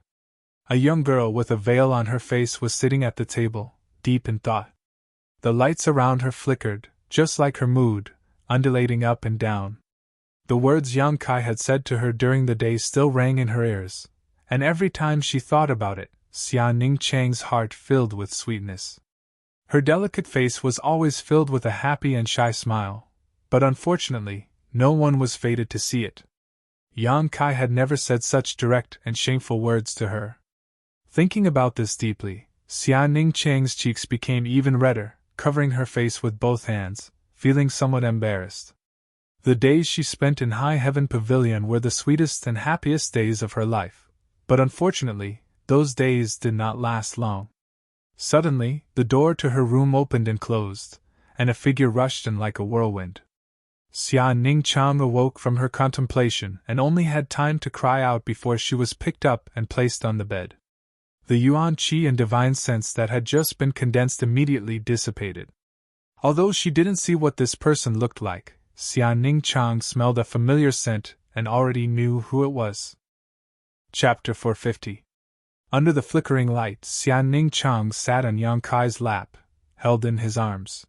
A young girl with a veil on her face was sitting at the table, deep in thought. The lights around her flickered, just like her mood, undulating up and down. The words Yang Kai had said to her during the day still rang in her ears, and every time she thought about it, Xia Ningchang's heart filled with sweetness. Her delicate face was always filled with a happy and shy smile, but unfortunately, no one was fated to see it. Yang Kai had never said such direct and shameful words to her. Thinking about this deeply, Xia Ningchang's cheeks became even redder, covering her face with both hands, feeling somewhat embarrassed. The days she spent in High Heaven Pavilion were the sweetest and happiest days of her life, but unfortunately, those days did not last long. Suddenly, the door to her room opened and closed, and a figure rushed in like a whirlwind. Xia Ningchang awoke from her contemplation and only had time to cry out before she was picked up and placed on the bed. The yuan qi and divine sense that had just been condensed immediately dissipated. Although she didn't see what this person looked like, Xia Ningchang smelled a familiar scent and already knew who it was. Chapter 450. Under the flickering light, Xia Ningchang sat on Yang Kai's lap, held in his arms.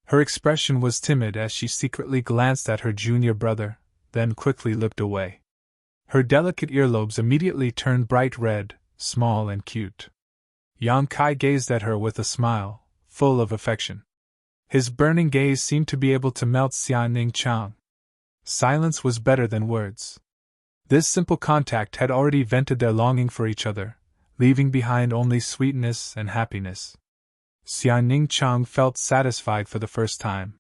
Her expression was timid as she secretly glanced at her junior brother, then quickly looked away. Her delicate earlobes immediately turned bright red, small and cute. Yang Kai gazed at her with a smile, full of affection. His burning gaze seemed to be able to melt Xia Ningchang. Silence was better than words. This simple contact had already vented their longing for each other, leaving behind only sweetness and happiness. Xia Ningchang felt satisfied for the first time.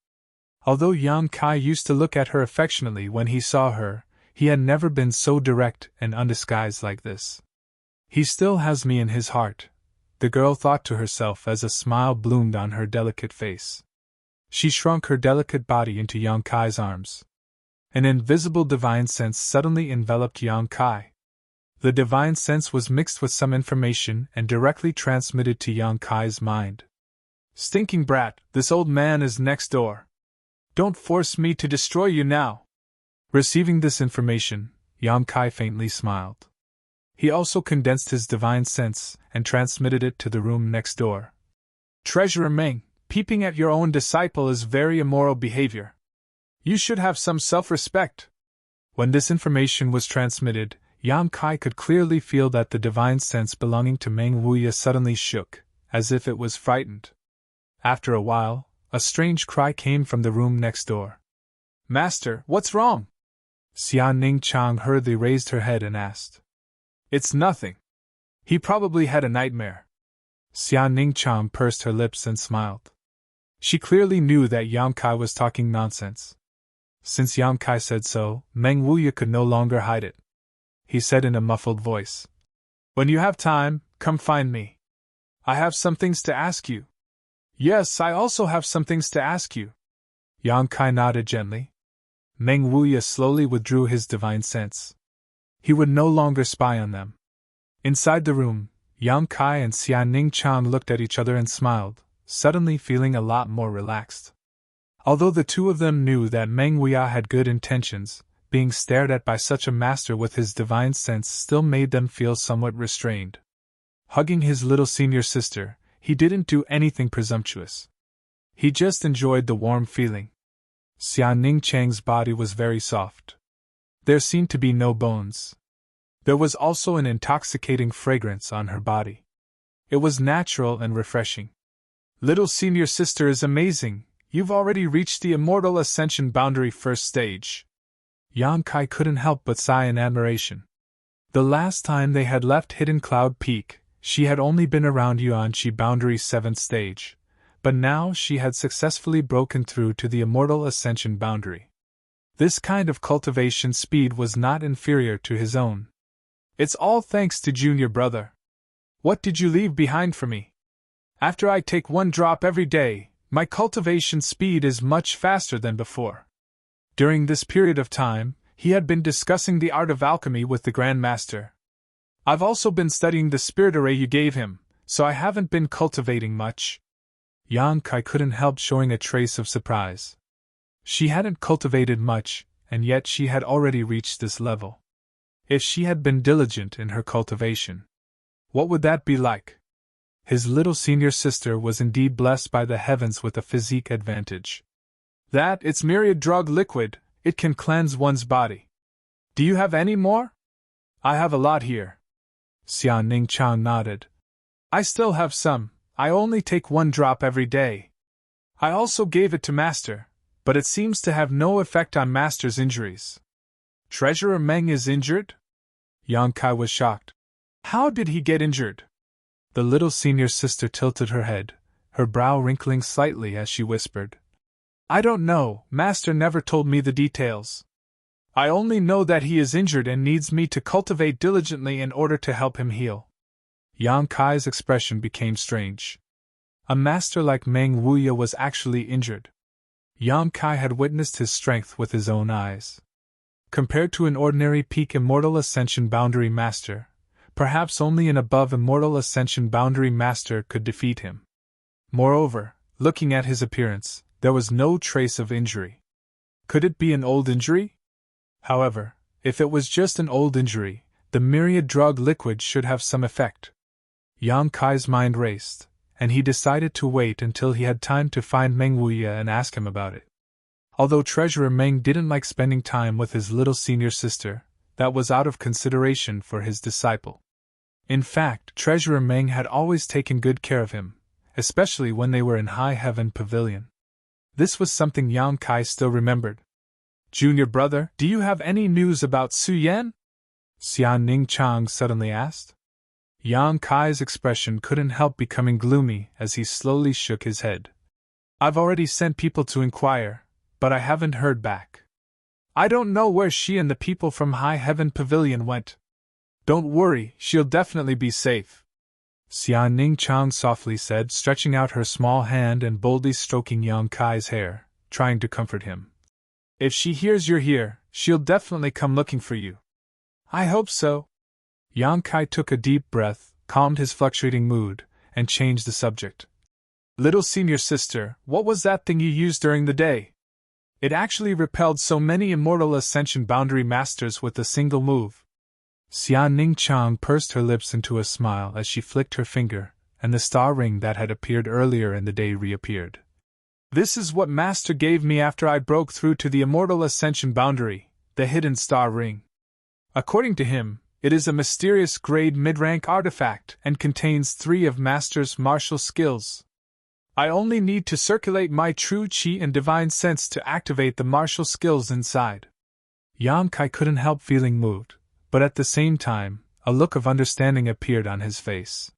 Although Yang Kai used to look at her affectionately when he saw her, he had never been so direct and undisguised like this. "He still has me in his heart," the girl thought to herself as a smile bloomed on her delicate face. She shrunk her delicate body into Yang Kai's arms. An invisible divine sense suddenly enveloped Yang Kai. The divine sense was mixed with some information and directly transmitted to Yang Kai's mind. "Stinking brat, this old man is next door. Don't force me to destroy you now." Receiving this information, Yang Kai faintly smiled. He also condensed his divine sense and transmitted it to the room next door. "Treasurer Meng, peeping at your own disciple is very immoral behavior. You should have some self-respect." When this information was transmitted, Yang Kai could clearly feel that the divine sense belonging to Meng Wuya suddenly shook, as if it was frightened. After a while, a strange cry came from the room next door. "Master, what's wrong?" Xia Ningchang hurriedly raised her head and asked. "It's nothing. He probably had a nightmare." Xia Ningchang pursed her lips and smiled. She clearly knew that Yang Kai was talking nonsense. Since Yang Kai said so, Meng Wuya could no longer hide it. He said in a muffled voice, "When you have time, come find me. I have some things to ask you." Yes, I also have some things to ask you. Yang Kai nodded gently. Meng Wuya slowly withdrew his divine sense. He would no longer spy on them. Inside the room, Yang Kai and Xia Ning Chang looked at each other and smiled, suddenly feeling a lot more relaxed. Although the two of them knew that Meng Wuya had good intentions, being stared at by such a master with his divine sense still made them feel somewhat restrained. Hugging his little senior sister, he didn't do anything presumptuous. He just enjoyed the warm feeling. Xia Ning Chang's body was very soft. There seemed to be no bones. There was also an intoxicating fragrance on her body. It was natural and refreshing. Little senior sister is amazing. You've already reached the immortal ascension boundary first stage. Yang Kai couldn't help but sigh in admiration. The last time they had left Hidden Cloud Peak, she had only been around Yuanqi boundary 7th stage, but now she had successfully broken through to the immortal ascension boundary. This kind of cultivation speed was not inferior to his own. It's all thanks to junior brother. What did you leave behind for me? After I take 1 drop every day, my cultivation speed is much faster than before. During this period of time, he had been discussing the art of alchemy with the Grand Master. I've also been studying the spirit array you gave him, so I haven't been cultivating much. Yang Kai couldn't help showing a trace of surprise. She hadn't cultivated much, and yet she had already reached this level. If she had been diligent in her cultivation, what would that be like? His little senior sister was indeed blessed by the heavens with a physique advantage. That, it's myriad drug liquid, it can cleanse one's body. Do you have any more? I have a lot here. Xia Ning Chang nodded. I still have some, I only take 1 drop every day. I also gave it to Master, but it seems to have no effect on Master's injuries. Treasurer Meng is injured? Yang Kai was shocked. How did he get injured? The little senior sister tilted her head, her brow wrinkling slightly as she whispered. I don't know, Master never told me the details. I only know that he is injured and needs me to cultivate diligently in order to help him heal. Yang Kai's expression became strange. A master like Meng Wuya was actually injured. Yang Kai had witnessed his strength with his own eyes. Compared to an ordinary peak immortal ascension boundary master, perhaps only an above immortal ascension boundary master could defeat him. Moreover, looking at his appearance, there was no trace of injury. Could it be an old injury? However, if it was just an old injury, the myriad drug liquid should have some effect. Yang Kai's mind raced, and he decided to wait until he had time to find Meng Wuya and ask him about it. Although Treasurer Meng didn't like spending time with his little senior sister, that was out of consideration for his disciple. In fact, Treasurer Meng had always taken good care of him, especially when they were in High Heaven Pavilion. This was something Yang Kai still remembered. Junior brother, do you have any news about Su Yan? Xia Ning Chang suddenly asked. Yang Kai's expression couldn't help becoming gloomy as he slowly shook his head. I've already sent people to inquire, but I haven't heard back. I don't know where she and the people from High Heaven Pavilion went. Don't worry, she'll definitely be safe. Xia Ning Chang softly said, stretching out her small hand and boldly stroking Yang Kai's hair, trying to comfort him. If she hears you're here, she'll definitely come looking for you. I hope so. Yang Kai took a deep breath, calmed his fluctuating mood, and changed the subject. Little senior sister, what was that thing you used during the day? It actually repelled so many immortal ascension boundary masters with a single move. Xia Ning Chang pursed her lips into a smile as she flicked her finger, and the star ring that had appeared earlier in the day reappeared. This is what Master gave me after I broke through to the immortal ascension boundary, the hidden star ring. According to him, it is a mysterious grade mid-rank artifact and contains 3 of Master's martial skills. I only need to circulate my true chi and divine sense to activate the martial skills inside. Yang Kai couldn't help feeling moved, but at the same time, a look of understanding appeared on his face.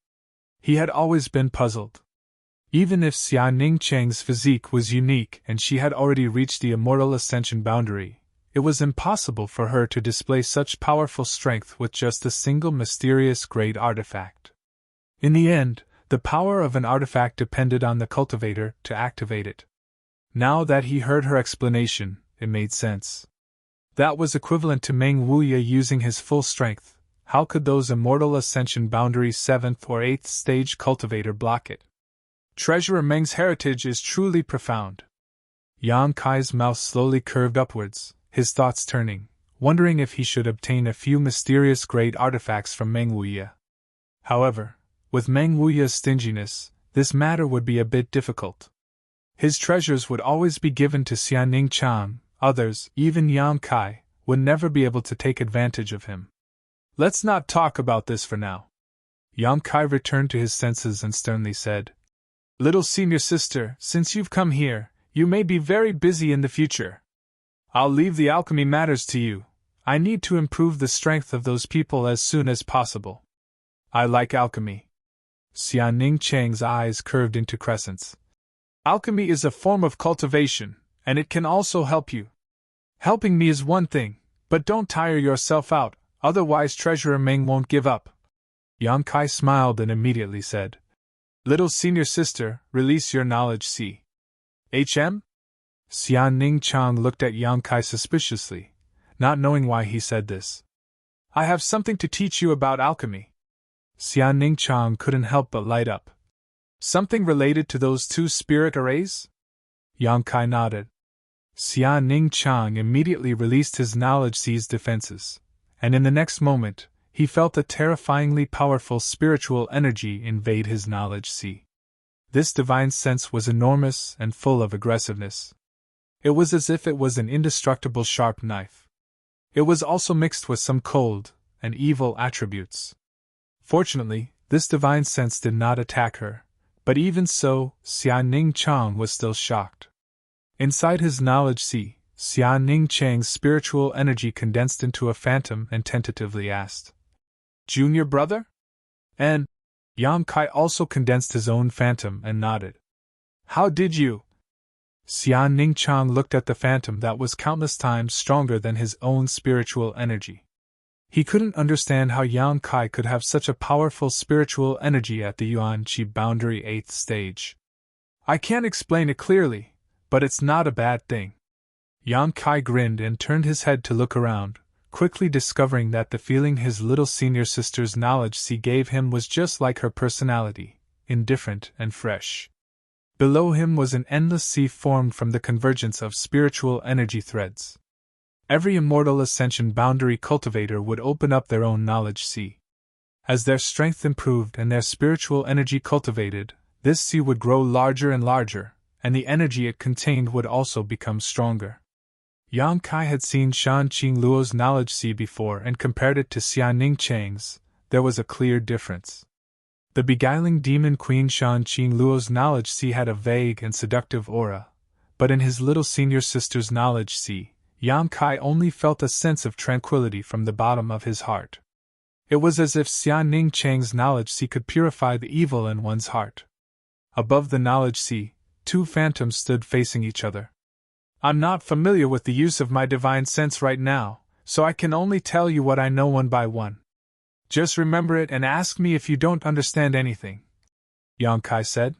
He had always been puzzled. Even if Xia Ning Chang's physique was unique and she had already reached the immortal ascension boundary, it was impossible for her to display such powerful strength with just a single mysterious great artifact. In the end, The power of an artifact depended on the cultivator to activate it. Now that he heard her explanation, it made sense. That was equivalent to Meng Wuya using his full strength. How could those immortal ascension boundary 7th or 8th stage cultivator block it? Treasurer Meng's heritage is truly profound. Yang Kai's mouth slowly curved upwards, his thoughts turning, wondering if he should obtain a few mysterious great artifacts from Meng Wuya. However, with Meng Wuya's stinginess, this matter would be a bit difficult. His treasures would always be given to Xianing Chang, others, even Yang Kai, would never be able to take advantage of him. Let's not talk about this for now. Yang Kai returned to his senses and sternly said, Little senior sister, since you've come here, you may be very busy in the future. I'll leave the alchemy matters to you. I need to improve the strength of those people as soon as possible. I like alchemy. Xianing Chang's eyes curved into crescents. Alchemy is a form of cultivation, and it can also help you. Helping me is one thing, but don't tire yourself out, otherwise Treasurer Meng won't give up. Yang Kai smiled and immediately said, Little senior sister, release your knowledge see. HM? Xianing Chang looked at Yang Kai suspiciously, not knowing why he said this. I have something to teach you about alchemy. Xianing Chang couldn't help but light up. Something related to those 2 spirit arrays? Yang Kai nodded. Xianing Chang immediately released his knowledge sea's defenses, and in the next moment, he felt a terrifyingly powerful spiritual energy invade his knowledge sea. This divine sense was enormous and full of aggressiveness. It was as if it was an indestructible sharp knife. It was also mixed with some cold and evil attributes. Fortunately, this divine sense did not attack her, but even so, Xianing Chang was still shocked. Inside his knowledge sea, Xianing Chang's spiritual energy condensed into a phantom and tentatively asked, Junior brother? And Yang Kai also condensed his own phantom and nodded. How did you? Xianing Chang looked at the phantom that was countless times stronger than his own spiritual energy. He couldn't understand how Yang Kai could have such a powerful spiritual energy at the Yuan Qi boundary 8th stage. I can't explain it clearly, but it's not a bad thing. Yang Kai grinned and turned his head to look around, quickly discovering that the feeling his little senior sister's knowledge sea gave him was just like her personality, indifferent and fresh. Below him was an endless sea formed from the convergence of spiritual energy threads. Every immortal ascension boundary cultivator would open up their own knowledge sea. As their strength improved and their spiritual energy cultivated, this sea would grow larger and larger, and the energy it contained would also become stronger. Yang Kai had seen Shan Qing Luo's knowledge sea before and compared it to Xianing Chang's. There was a clear difference. The beguiling demon queen Shan Qing Luo's knowledge sea had a vague and seductive aura, but in his little senior sister's knowledge sea, Yang Kai only felt a sense of tranquility from the bottom of his heart. It was as if Xianing Chang's knowledge sea could purify the evil in one's heart. Above the knowledge sea, 2 phantoms stood facing each other. I'm not familiar with the use of my divine sense right now, so I can only tell you what I know one by one. Just remember it and ask me if you don't understand anything, Yang Kai said.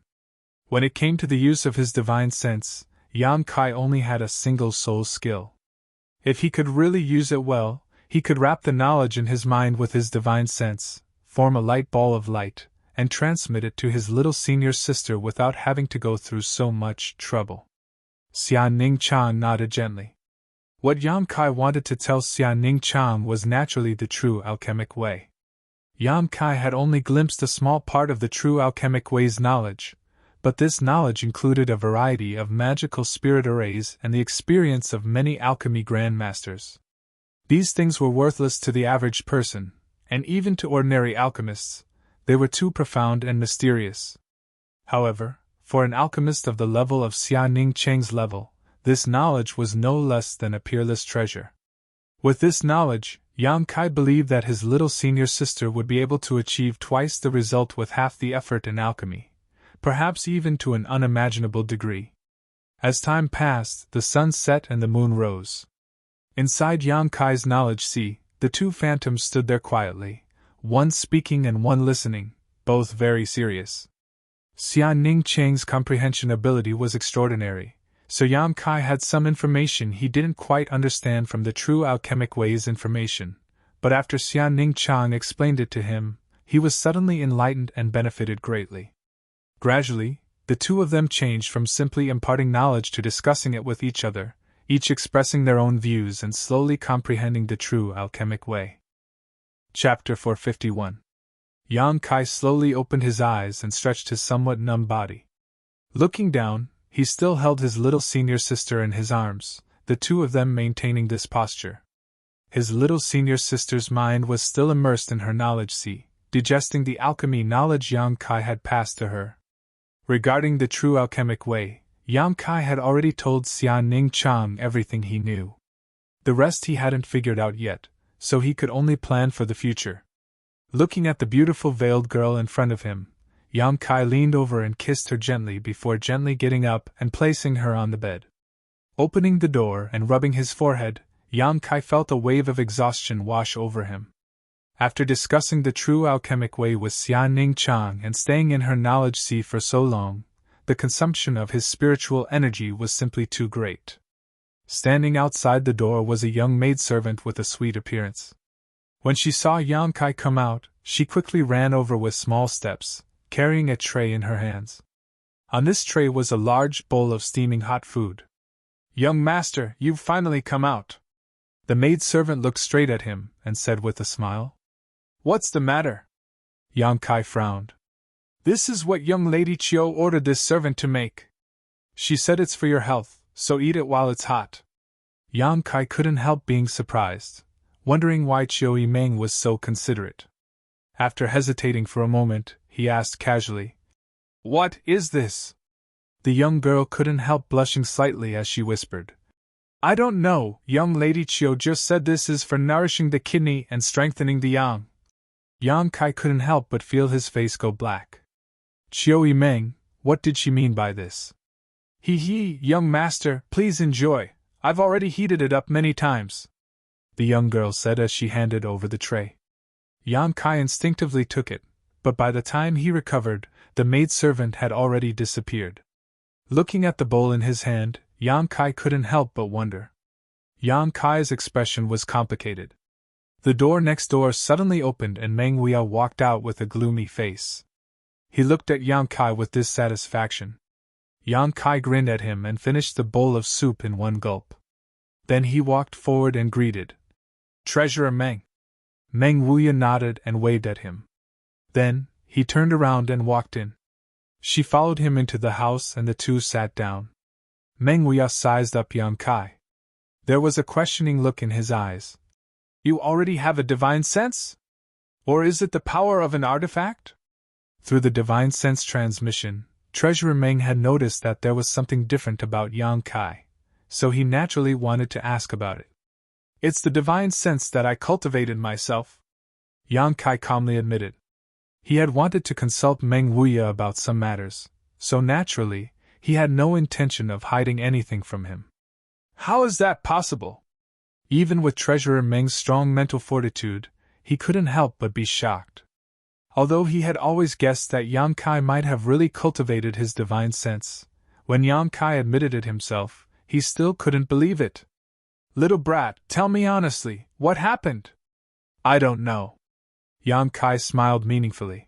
When it came to the use of his divine sense, Yang Kai only had a single soul skill. If he could really use it well, he could wrap the knowledge in his mind with his divine sense, form a light ball of light, and transmit it to his little senior sister without having to go through so much trouble. Xianing Chang nodded gently. What Yang Kai wanted to tell Xianing Chang was naturally the true alchemic way. Yang Kai had only glimpsed a small part of the true alchemic way's knowledge, but this knowledge included a variety of magical spirit arrays and the experience of many alchemy grandmasters. These things were worthless to the average person, and even to ordinary alchemists, they were too profound and mysterious. However, for an alchemist of the level of Xianing Chang's level, this knowledge was no less than a peerless treasure. With this knowledge, Yang Kai believed that his little senior sister would be able to achieve twice the result with half the effort in alchemy, perhaps even to an unimaginable degree. As time passed, the sun set and the moon rose. Inside Yang Kai's knowledge sea, the 2 phantoms stood there quietly, one speaking and one listening, both very serious. Xian Ning Chang's comprehension ability was extraordinary, so Yang Kai had some information he didn't quite understand from the true alchemic way's information, but after Xian Ning Chang explained it to him, he was suddenly enlightened and benefited greatly. Gradually, the two of them changed from simply imparting knowledge to discussing it with each other, each expressing their own views and slowly comprehending the true alchemic way. Chapter 451. Yang Kai slowly opened his eyes and stretched his somewhat numb body. Looking down, he still held his little senior sister in his arms, the two of them maintaining this posture. His little senior sister's mind was still immersed in her knowledge sea, digesting the alchemy knowledge Yang Kai had passed to her. Regarding the true alchemic way, Yang Kai had already told Xian Ning Chang everything he knew. The rest he hadn't figured out yet, so he could only plan for the future. Looking at the beautiful veiled girl in front of him, Yang Kai leaned over and kissed her gently before gently getting up and placing her on the bed. Opening the door and rubbing his forehead, Yang Kai felt a wave of exhaustion wash over him. After discussing the true alchemic way with Xian Ning Chang and staying in her knowledge sea for so long, the consumption of his spiritual energy was simply too great. Standing outside the door was a young maidservant with a sweet appearance. When she saw Yang Kai come out, she quickly ran over with small steps, carrying a tray in her hands. On this tray was a large bowl of steaming hot food. "Young master, you've finally come out." The maidservant looked straight at him and said with a smile. "What's the matter?" Yang Kai frowned. "This is what young Lady Chiu ordered this servant to make. She said it's for your health, so eat it while it's hot." Yang Kai couldn't help being surprised, wondering why Chiu Yimeng was so considerate. After hesitating for a moment, he asked casually, "What is this?" The young girl couldn't help blushing slightly as she whispered, "I don't know, young Lady Chiu just said this is for nourishing the kidney and strengthening the yang." Yang Kai couldn't help but feel his face go black. "Chiu Yimeng, what did she mean by this?" He, young master, please enjoy, I've already heated it up many times," the young girl said as she handed over the tray. Yang Kai instinctively took it, but by the time he recovered, the maidservant had already disappeared. Looking at the bowl in his hand, Yang Kai couldn't help but wonder. Yang Kai's expression was complicated. The door next door suddenly opened and Meng Huiya walked out with a gloomy face. He looked at Yang Kai with dissatisfaction. Yang Kai grinned at him and finished the bowl of soup in one gulp. Then he walked forward and greeted, "Treasurer Meng." Meng Huiya nodded and waved at him. Then, he turned around and walked in. She followed him into the house and the two sat down. Meng Huiya sized up Yang Kai. There was a questioning look in his eyes. "You already have a divine sense? Or is it the power of an artifact?" Through the divine sense transmission, Treasurer Meng had noticed that there was something different about Yang Kai, so he naturally wanted to ask about it. "It's the divine sense that I cultivated myself," Yang Kai calmly admitted. He had wanted to consult Meng Huiya about some matters, so naturally, he had no intention of hiding anything from him. "How is that possible?" Even with Treasurer Meng's strong mental fortitude, he couldn't help but be shocked. Although he had always guessed that Yang Kai might have really cultivated his divine sense, when Yang Kai admitted it himself, he still couldn't believe it. "Little brat, tell me honestly, what happened?" "I don't know." Yang Kai smiled meaningfully.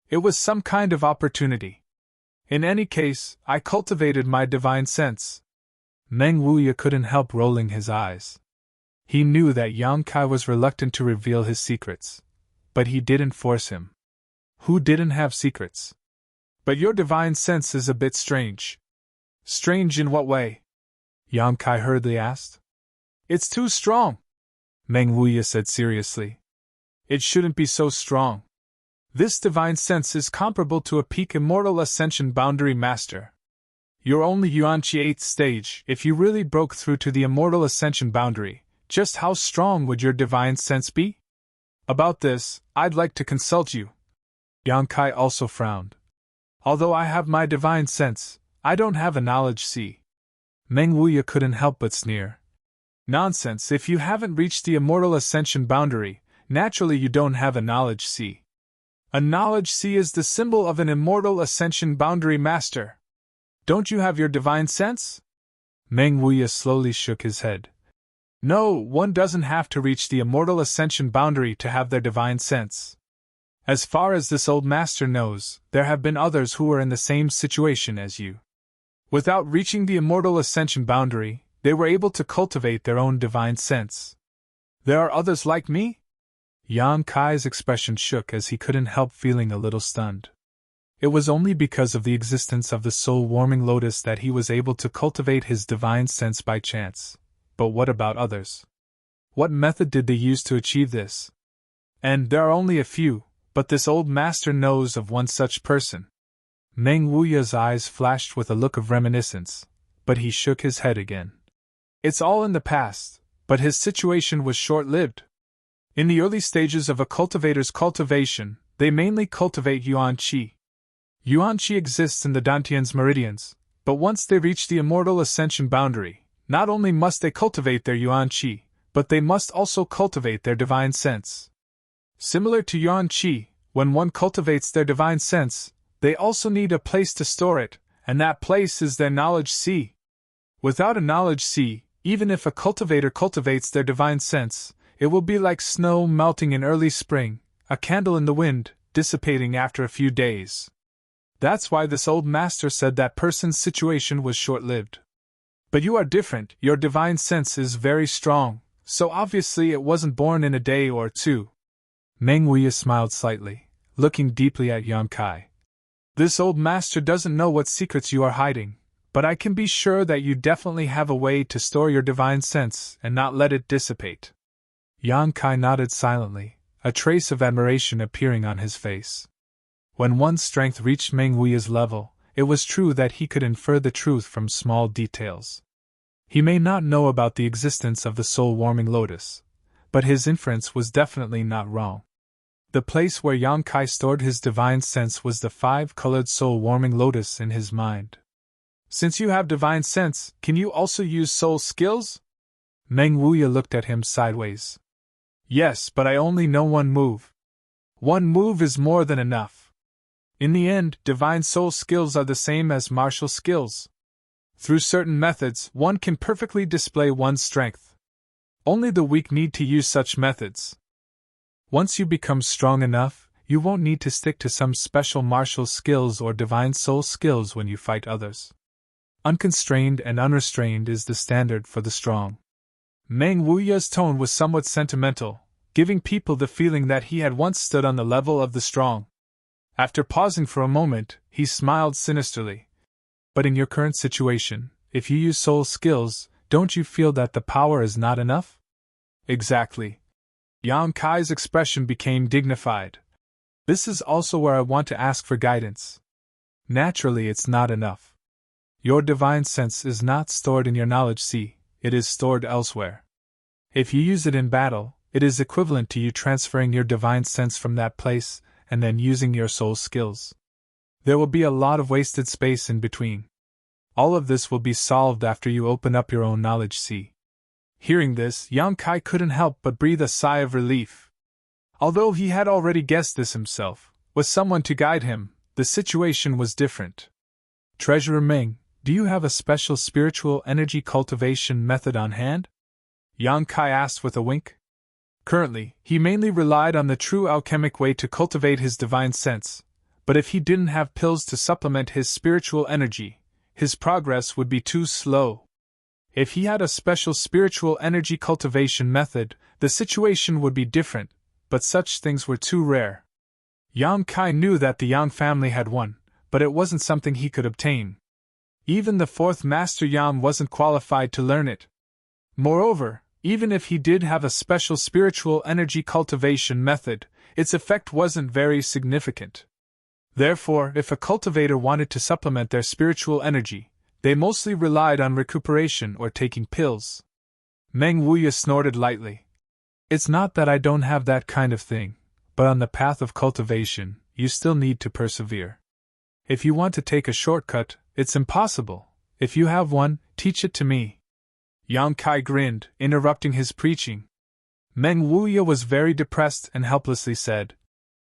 "It was some kind of opportunity. In any case, I cultivated my divine sense." Meng Huiya couldn't help rolling his eyes. He knew that Yang Kai was reluctant to reveal his secrets, but he didn't force him. Who didn't have secrets? "But your divine sense is a bit strange." "Strange in what way?" Yang Kai hurriedly asked. "It's too strong," Meng Huiya said seriously. "It shouldn't be so strong. This divine sense is comparable to a peak immortal ascension boundary master. You're only Yuanqi 8th stage. If you really broke through to the immortal ascension boundary, just how strong would your divine sense be? About this, I'd like to consult you." Yang Kai also frowned. "Although I have my divine sense, I don't have a knowledge sea." Meng Huiya couldn't help but sneer. "Nonsense, if you haven't reached the immortal ascension boundary, naturally you don't have a knowledge sea." A knowledge sea is the symbol of an immortal ascension boundary master. Don't you have your divine sense? Meng Wuya slowly shook his head. No, one doesn't have to reach the immortal ascension boundary to have their divine sense. As far as this old master knows, there have been others who were in the same situation as you. Without reaching the immortal ascension boundary, they were able to cultivate their own divine sense. There are others like me? Yang Kai's expression shook as he couldn't help feeling a little stunned. It was only because of the existence of the soul-warming lotus that he was able to cultivate his divine sense by chance. But what about others? What method did they use to achieve this? And there are only a few, but this old master knows of one such person. Meng Wuya's eyes flashed with a look of reminiscence, but he shook his head again. It's all in the past, but his situation was short-lived. In the early stages of a cultivator's cultivation, they mainly cultivate Yuan Qi. Yuan Qi exists in the Dantian's meridians, but once they reach the immortal ascension boundary, not only must they cultivate their Yuan Qi, but they must also cultivate their divine sense. Similar to Yuan Qi, when one cultivates their divine sense, they also need a place to store it, and that place is their knowledge sea. Without a knowledge sea, even if a cultivator cultivates their divine sense, it will be like snow melting in early spring, a candle in the wind, dissipating after a few days. That's why this old master said that person's situation was short-lived. But you are different, your divine sense is very strong, so obviously it wasn't born in a day or two. Meng Wuya smiled slightly, looking deeply at Yang Kai. This old master doesn't know what secrets you are hiding, but I can be sure that you definitely have a way to store your divine sense and not let it dissipate. Yang Kai nodded silently, a trace of admiration appearing on his face. When one's strength reached Meng Wuya's level, it was true that he could infer the truth from small details. He may not know about the existence of the soul-warming lotus, but his inference was definitely not wrong. The place where Yang Kai stored his divine sense was the 5-colored soul-warming lotus in his mind. Since you have divine sense, can you also use soul skills? Meng Wuya looked at him sideways. Yes, but I only know one move. One move is more than enough. In the end, divine soul skills are the same as martial skills. Through certain methods, one can perfectly display one's strength. Only the weak need to use such methods. Once you become strong enough, you won't need to stick to some special martial skills or divine soul skills when you fight others. Unconstrained and unrestrained is the standard for the strong. Meng Wuya's tone was somewhat sentimental, giving people the feeling that he had once stood on the level of the strong. After pausing for a moment, he smiled sinisterly. But in your current situation, if you use soul skills, don't you feel that the power is not enough? Exactly. Yang Kai's expression became dignified. This is also where I want to ask for guidance. Naturally, it's not enough. Your divine sense is not stored in your knowledge sea, it is stored elsewhere. If you use it in battle, it is equivalent to you transferring your divine sense from that place and then using your soul skills. There will be a lot of wasted space in between. All of this will be solved after you open up your own knowledge sea. Hearing this, Yang Kai couldn't help but breathe a sigh of relief. Although he had already guessed this himself, with someone to guide him, the situation was different. Treasurer Ming, do you have a special spiritual energy cultivation method on hand? Yang Kai asked with a wink. Currently, he mainly relied on the true alchemic way to cultivate his divine sense, but if he didn't have pills to supplement his spiritual energy, his progress would be too slow. If he had a special spiritual energy cultivation method, the situation would be different, but such things were too rare. Yang Kai knew that the Yang family had one, but it wasn't something he could obtain. Even the 4th Master Yang wasn't qualified to learn it. Moreover, even if he did have a special spiritual energy cultivation method, its effect wasn't very significant. Therefore, if a cultivator wanted to supplement their spiritual energy, they mostly relied on recuperation or taking pills. Meng Wuya snorted lightly. It's not that I don't have that kind of thing, but on the path of cultivation, you still need to persevere. If you want to take a shortcut, it's impossible. If you have one, teach it to me. Yang Kai grinned, interrupting his preaching. Meng Wuya was very depressed and helplessly said,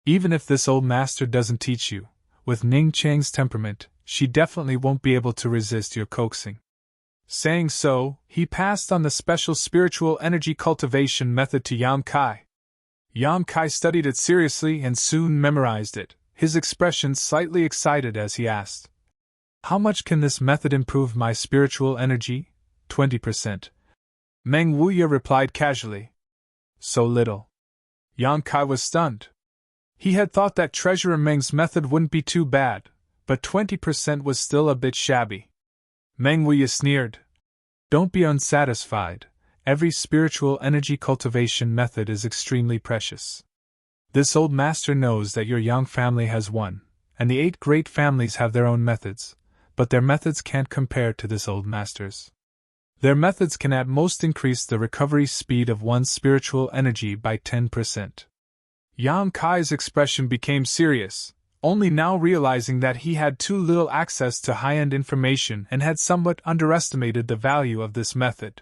Even if this old master doesn't teach you, with Ning Chang's temperament, she definitely won't be able to resist your coaxing. Saying so, he passed on the special spiritual energy cultivation method to Yang Kai. Yang Kai studied it seriously and soon memorized it, his expression slightly excited as he asked, "How much can this method improve my spiritual energy?" 20%. Meng Wuya replied casually. So little. Yang Kai was stunned. He had thought that Treasurer Meng's method wouldn't be too bad, but 20% was still a bit shabby. Meng Wuya sneered. Don't be unsatisfied. Every spiritual energy cultivation method is extremely precious. This old master knows that your Yang family has one, and the 8 great families have their own methods, but their methods can't compare to this old master's. Their methods can at most increase the recovery speed of one's spiritual energy by 10%. Yang Kai's expression became serious, only now realizing that he had too little access to high-end information and had somewhat underestimated the value of this method.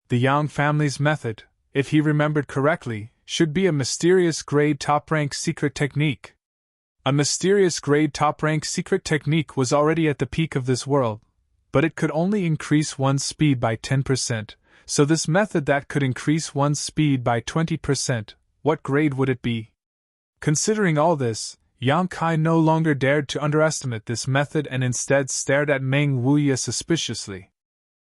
The Yang family's method, if he remembered correctly, should be a mysterious grade top-rank secret technique. A mysterious grade top-rank secret technique was already at the peak of this world, but it could only increase one's speed by 10%, so this method that could increase one's speed by 20%, what grade would it be? Considering all this, Yang Kai no longer dared to underestimate this method and instead stared at Meng Wuya suspiciously.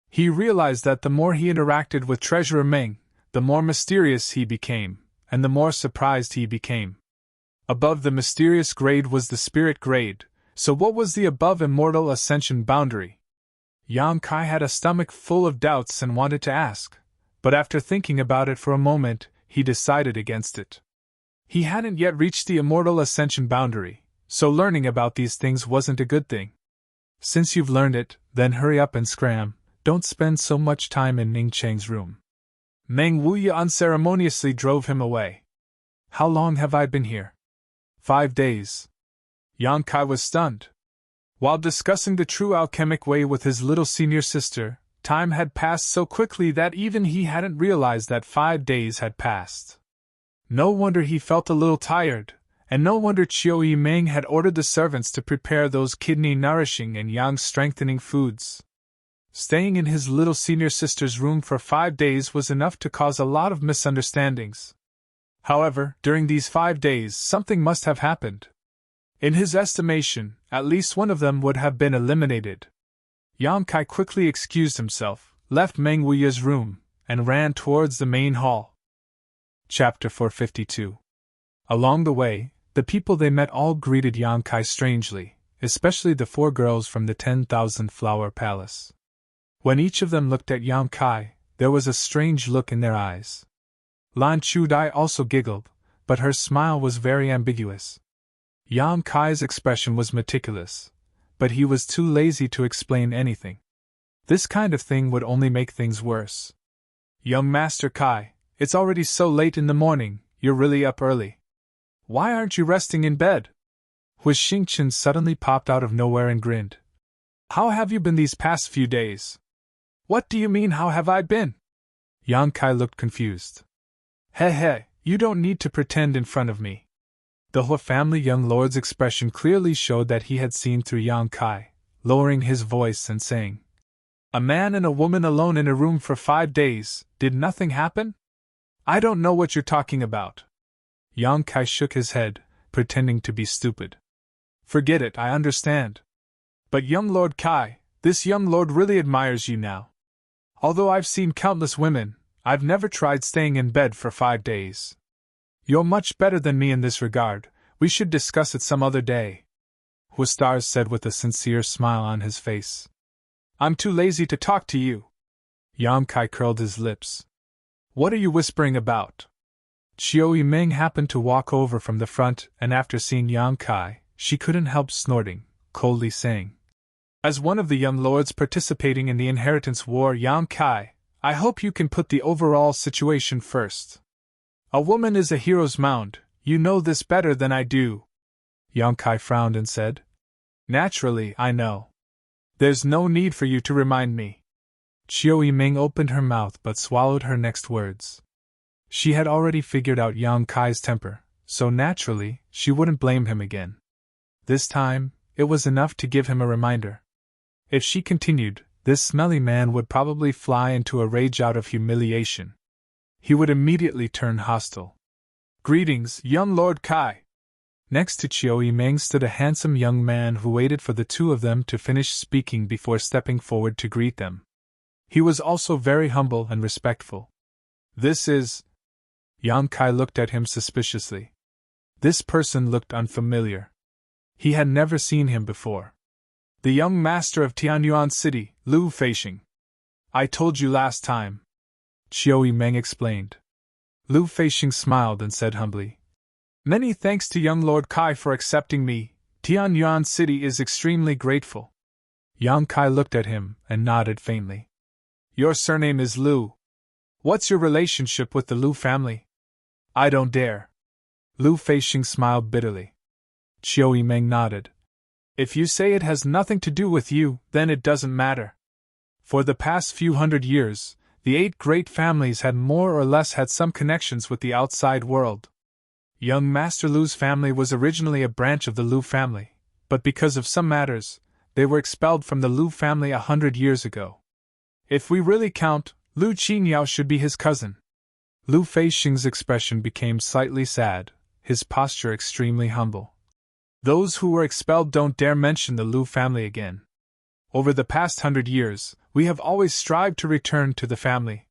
He realized that the more he interacted with Treasurer Meng, the more mysterious he became, and the more surprised he became. Above the mysterious grade was the spirit grade, so what was the above immortal ascension boundary? Yang Kai had a stomach full of doubts and wanted to ask, but after thinking about it for a moment, he decided against it. He hadn't yet reached the immortal ascension boundary, so learning about these things wasn't a good thing. Since you've learned it, then hurry up and scram, don't spend so much time in Ning Cheng's room. Meng Wuya unceremoniously drove him away. How long have I been here? 5 days. Yang Kai was stunned. While discussing the true alchemic way with his little senior sister, time had passed so quickly that even he hadn't realized that 5 days had passed. No wonder he felt a little tired, and no wonder Chiu Meng had ordered the servants to prepare those kidney-nourishing and yang-strengthening foods. Staying in his little senior sister's room for 5 days was enough to cause a lot of misunderstandings. However, during these 5 days something must have happened. In his estimation, at least one of them would have been eliminated. Yang Kai quickly excused himself, left Meng Wuya's room, and ran towards the main hall. Chapter 452. Along the way, the people they met all greeted Yang Kai strangely, especially the 4 girls from the 10,000 Flower Palace. When each of them looked at Yang Kai, there was a strange look in their eyes. Lan Chudai also giggled, but her smile was very ambiguous. Yang Kai's expression was meticulous, but he was too lazy to explain anything. This kind of thing would only make things worse. Young Master Kai, it's already so late in the morning, you're really up early. Why aren't you resting in bed? Hui Xingchen suddenly popped out of nowhere and grinned. How have you been these past few days? What do you mean, how have I been? Yang Kai looked confused. Hey, you don't need to pretend in front of me. The Hui family young lord's expression clearly showed that he had seen through Yang Kai, lowering his voice and saying, A man and a woman alone in a room for 5 days, did nothing happen? I don't know what you're talking about. Yang Kai shook his head, pretending to be stupid. Forget it, I understand. But young Lord Kai, this young lord really admires you now. Although I've seen countless women, I've never tried staying in bed for 5 days. You're much better than me in this regard, we should discuss it some other day. Hui Stars said with a sincere smile on his face. I'm too lazy to talk to you. Yang Kai curled his lips. What are you whispering about? Chiu Meng happened to walk over from the front, and after seeing Yang Kai, she couldn't help snorting, coldly saying, As one of the young lords participating in the inheritance war, Yang Kai, I hope you can put the overall situation first. A woman is a hero's mound, you know this better than I do. Yang Kai frowned and said, Naturally, I know. There's no need for you to remind me. Chiu Meng opened her mouth but swallowed her next words. She had already figured out Yang Kai's temper, so naturally, she wouldn't blame him again. This time, it was enough to give him a reminder. If she continued, this smelly man would probably fly into a rage out of humiliation. He would immediately turn hostile. "Greetings, young Lord Kai." Next to Chiu Meng stood a handsome young man who waited for the two of them to finish speaking before stepping forward to greet them. He was also very humble and respectful. "This is—" Yang Kai looked at him suspiciously. This person looked unfamiliar. He had never seen him before. "The young master of Tianyuan City, Lu Feixing. I told you last time," Chiu Meng explained. Lu Feixing smiled and said humbly, "Many thanks to young Lord Kai for accepting me. Tianyuan City is extremely grateful." Yang Kai looked at him and nodded faintly. "Your surname is Lu. What's your relationship with the Lu family?" "I don't dare." Lu Feixing smiled bitterly. Chiu Meng nodded. "If you say it has nothing to do with you, then it doesn't matter. For the past few hundred years, the 8 great families had more or less had some connections with the outside world. Young Master Lu's family was originally a branch of the Lu family, but because of some matters, they were expelled from the Lu family 100 years ago. If we really count, Lu Qingyao should be his cousin." Lu Feixing's expression became slightly sad, his posture extremely humble. "Those who were expelled don't dare mention the Lu family again. Over the past 100 years, we have always strived to return to the family.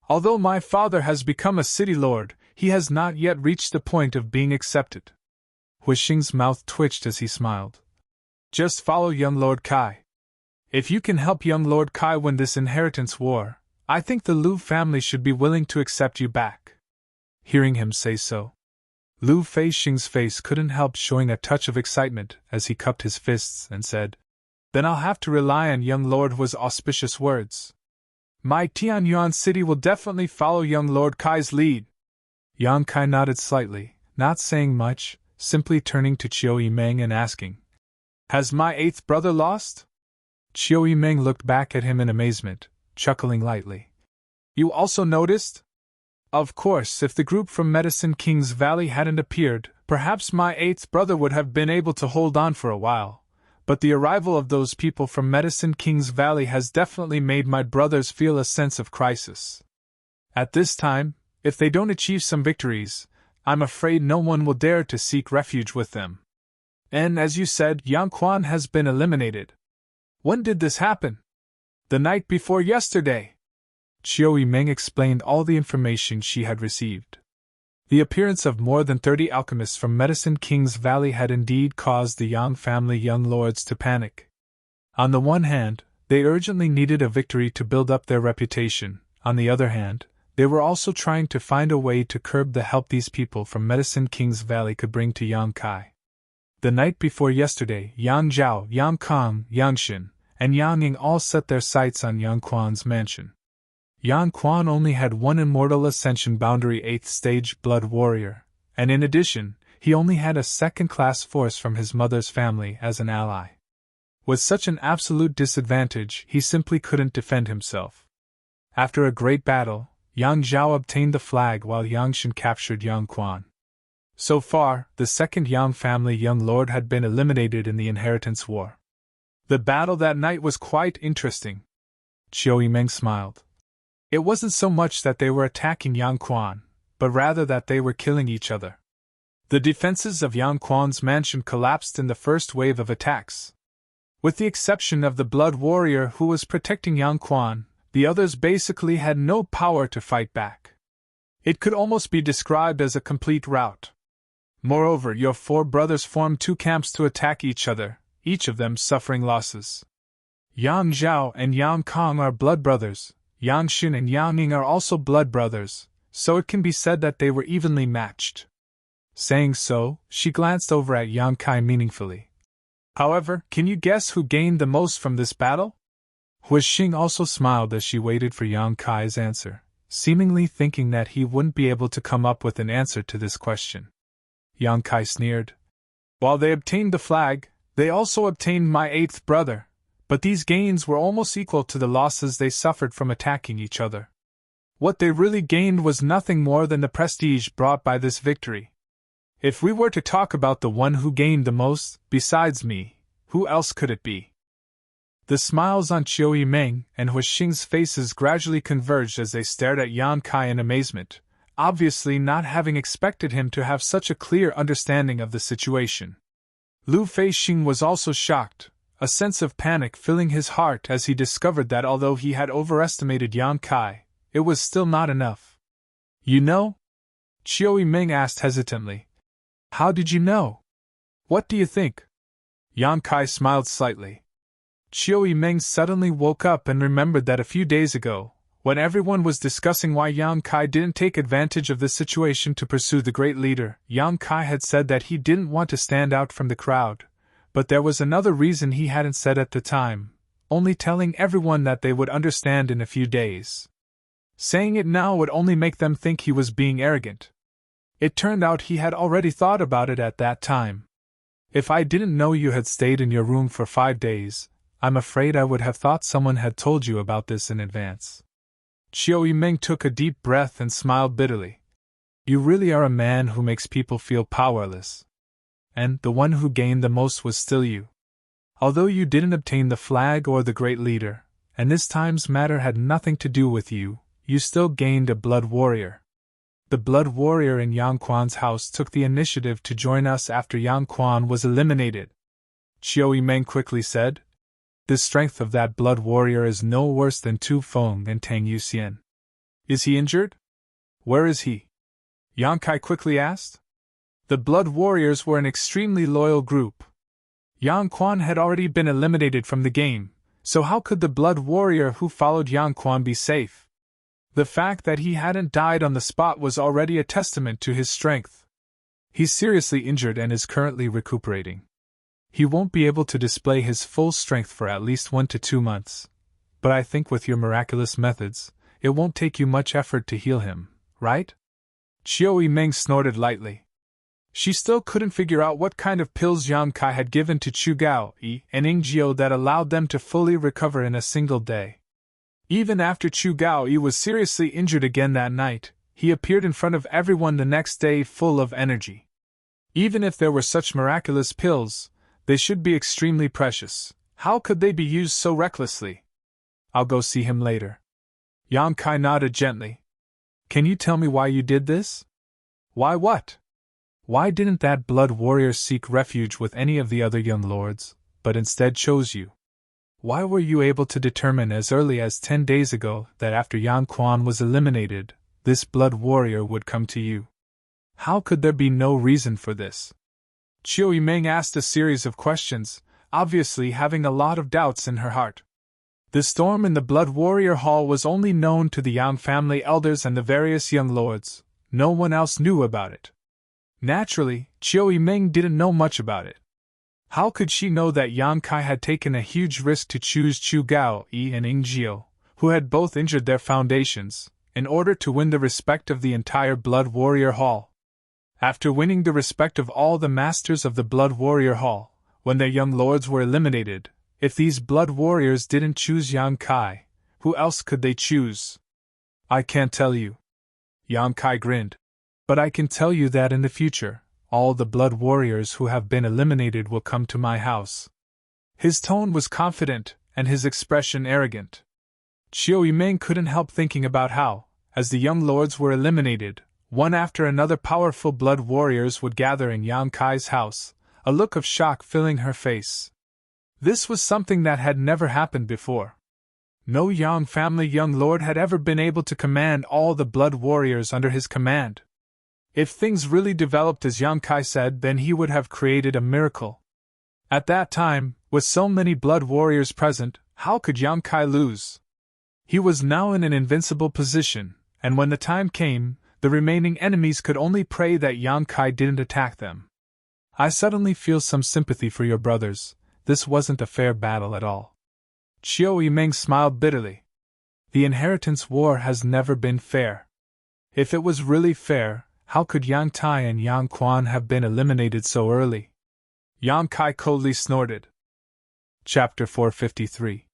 Although my father has become a city lord, he has not yet reached the point of being accepted." Huixing's mouth twitched as he smiled. "Just follow young Lord Kai. If you can help young Lord Kai win this inheritance war, I think the Lu family should be willing to accept you back." Hearing him say so, Lu Feixing's face couldn't help showing a touch of excitement as he cupped his fists and said, "Then I'll have to rely on young Lord Hua's auspicious words. My Tianyuan City will definitely follow young Lord Kai's lead." Yang Kai nodded slightly, not saying much, simply turning to Chiu Meng and asking, "Has my 8th brother lost?" Chiu Meng looked back at him in amazement, chuckling lightly. "You also noticed? Of course, if the group from Medicine King's Valley hadn't appeared, perhaps my 8th brother would have been able to hold on for a while. But the arrival of those people from Medicine King's Valley has definitely made my brothers feel a sense of crisis. At this time, if they don't achieve some victories, I'm afraid no one will dare to seek refuge with them. And as you said, Yang Quan has been eliminated. When did this happen?" "The night before yesterday." Chiu Meng explained all the information she had received. The appearance of more than 30 alchemists from Medicine King's Valley had indeed caused the Yang family young lords to panic. On the one hand, they urgently needed a victory to build up their reputation. On the other hand, they were also trying to find a way to curb the help these people from Medicine King's Valley could bring to Yang Kai. The night before yesterday, Yang Zhao, Yang Kong, Yang Xin, and Yang Ning all set their sights on Yang Quan's mansion. Yang Quan only had one immortal ascension boundary 8th stage blood warrior, and in addition, he only had a second-class force from his mother's family as an ally. With such an absolute disadvantage, he simply couldn't defend himself. After a great battle, Yang Zhao obtained the flag while Yang Xin captured Yang Quan. So far, the second Yang family young lord had been eliminated in the inheritance war. The battle that night was quite interesting. Chiu Meng smiled. It wasn't so much that they were attacking Yang Quan, but rather that they were killing each other. The defenses of Yang Quan's mansion collapsed in the first wave of attacks. With the exception of the blood warrior who was protecting Yang Quan, the others basically had no power to fight back. It could almost be described as a complete rout. Moreover, your 4 brothers formed 2 camps to attack each other, each of them suffering losses. Yang Zhao and Yang Kong are blood brothers. Yang Xin and Yang Ning are also blood brothers, so it can be said that they were evenly matched. Saying so, she glanced over at Yang Kai meaningfully. However, can you guess who gained the most from this battle? Huixing also smiled as she waited for Yang Kai's answer, seemingly thinking that he wouldn't be able to come up with an answer to this question. Yang Kai sneered. While they obtained the flag, they also obtained my 8th brother. But these gains were almost equal to the losses they suffered from attacking each other. What they really gained was nothing more than the prestige brought by this victory. If we were to talk about the one who gained the most, besides me, who else could it be? The smiles on Chiu Yimeng and Hui Xing's faces gradually converged as they stared at Yan Kai in amazement, obviously not having expected him to have such a clear understanding of the situation. Lu Feixing was also shocked, a sense of panic filling his heart as he discovered that although he had overestimated Yan Kai, it was still not enough. You know? Chiu Yimeng asked hesitantly. How did you know? What do you think? Yan Kai smiled slightly. Chiu Yimeng suddenly woke up and remembered that a few days ago, when everyone was discussing why Yan Kai didn't take advantage of the situation to pursue the great leader, Yan Kai had said that he didn't want to stand out from the crowd, but there was another reason he hadn't said at the time, only telling everyone that they would understand in a few days. Saying it now would only make them think he was being arrogant. It turned out he had already thought about it at that time. If I didn't know you had stayed in your room for 5 days, I'm afraid I would have thought someone had told you about this in advance. Chiu Yimeng took a deep breath and smiled bitterly. You really are a man who makes people feel powerless. And the one who gained the most was still you. Although you didn't obtain the flag or the great leader, and this time's matter had nothing to do with you, you still gained a blood warrior. The blood warrior in Yang Quan's house took the initiative to join us after Yang Quan was eliminated. Chiu Yimeng quickly said. The strength of that blood warrior is no worse than Tu Feng and Tang Yuxian. Is he injured? Where is he? Yang Kai quickly asked. The blood warriors were an extremely loyal group. Yang Quan had already been eliminated from the game, so how could the blood warrior who followed Yang Quan be safe? The fact that he hadn't died on the spot was already a testament to his strength. He's seriously injured and is currently recuperating. He won't be able to display his full strength for at least 1 to 2 months. But I think with your miraculous methods, it won't take you much effort to heal him, right? Chiu Yimeng snorted lightly. She still couldn't figure out what kind of pills Yang Kai had given to Chu Gao Yi and Ing Jiu that allowed them to fully recover in a single day. Even after Chu Gao Yi was seriously injured again that night, he appeared in front of everyone the next day full of energy. Even if there were such miraculous pills, they should be extremely precious. How could they be used so recklessly? I'll go see him later. Yang Kai nodded gently. Can you tell me why you did this? Why what? Why didn't that blood warrior seek refuge with any of the other young lords, but instead chose you? Why were you able to determine as early as 10 days ago that after Yan Quan was eliminated, this blood warrior would come to you? How could there be no reason for this? Chiu Yimeng asked a series of questions, obviously having a lot of doubts in her heart. The storm in the Blood Warrior Hall was only known to the Yang family elders and the various young lords. No one else knew about it. Naturally, Chiu Yimeng didn't know much about it. How could she know that Yang Kai had taken a huge risk to choose Chu Gao Yi and Ing Jiu, who had both injured their foundations, in order to win the respect of the entire Blood Warrior Hall? After winning the respect of all the masters of the Blood Warrior Hall, when their young lords were eliminated, if these Blood Warriors didn't choose Yang Kai, who else could they choose? I can't tell you. Yang Kai grinned. But I can tell you that in the future, all the blood warriors who have been eliminated will come to my house. His tone was confident, and his expression arrogant. Chiu Yimeng couldn't help thinking about how, as the young lords were eliminated, one after another powerful blood warriors would gather in Yang Kai's house, a look of shock filling her face. This was something that had never happened before. No Yang family young lord had ever been able to command all the blood warriors under his command. If things really developed as Yang Kai said, then he would have created a miracle. At that time, with so many blood warriors present, how could Yang Kai lose? He was now in an invincible position, and when the time came, the remaining enemies could only pray that Yang Kai didn't attack them. I suddenly feel some sympathy for your brothers. This wasn't a fair battle at all. Chiu Yimeng smiled bitterly. The inheritance war has never been fair. If it was really fair, how could Yang Tai and Yang Quan have been eliminated so early? Yang Kai coldly snorted. Chapter 453.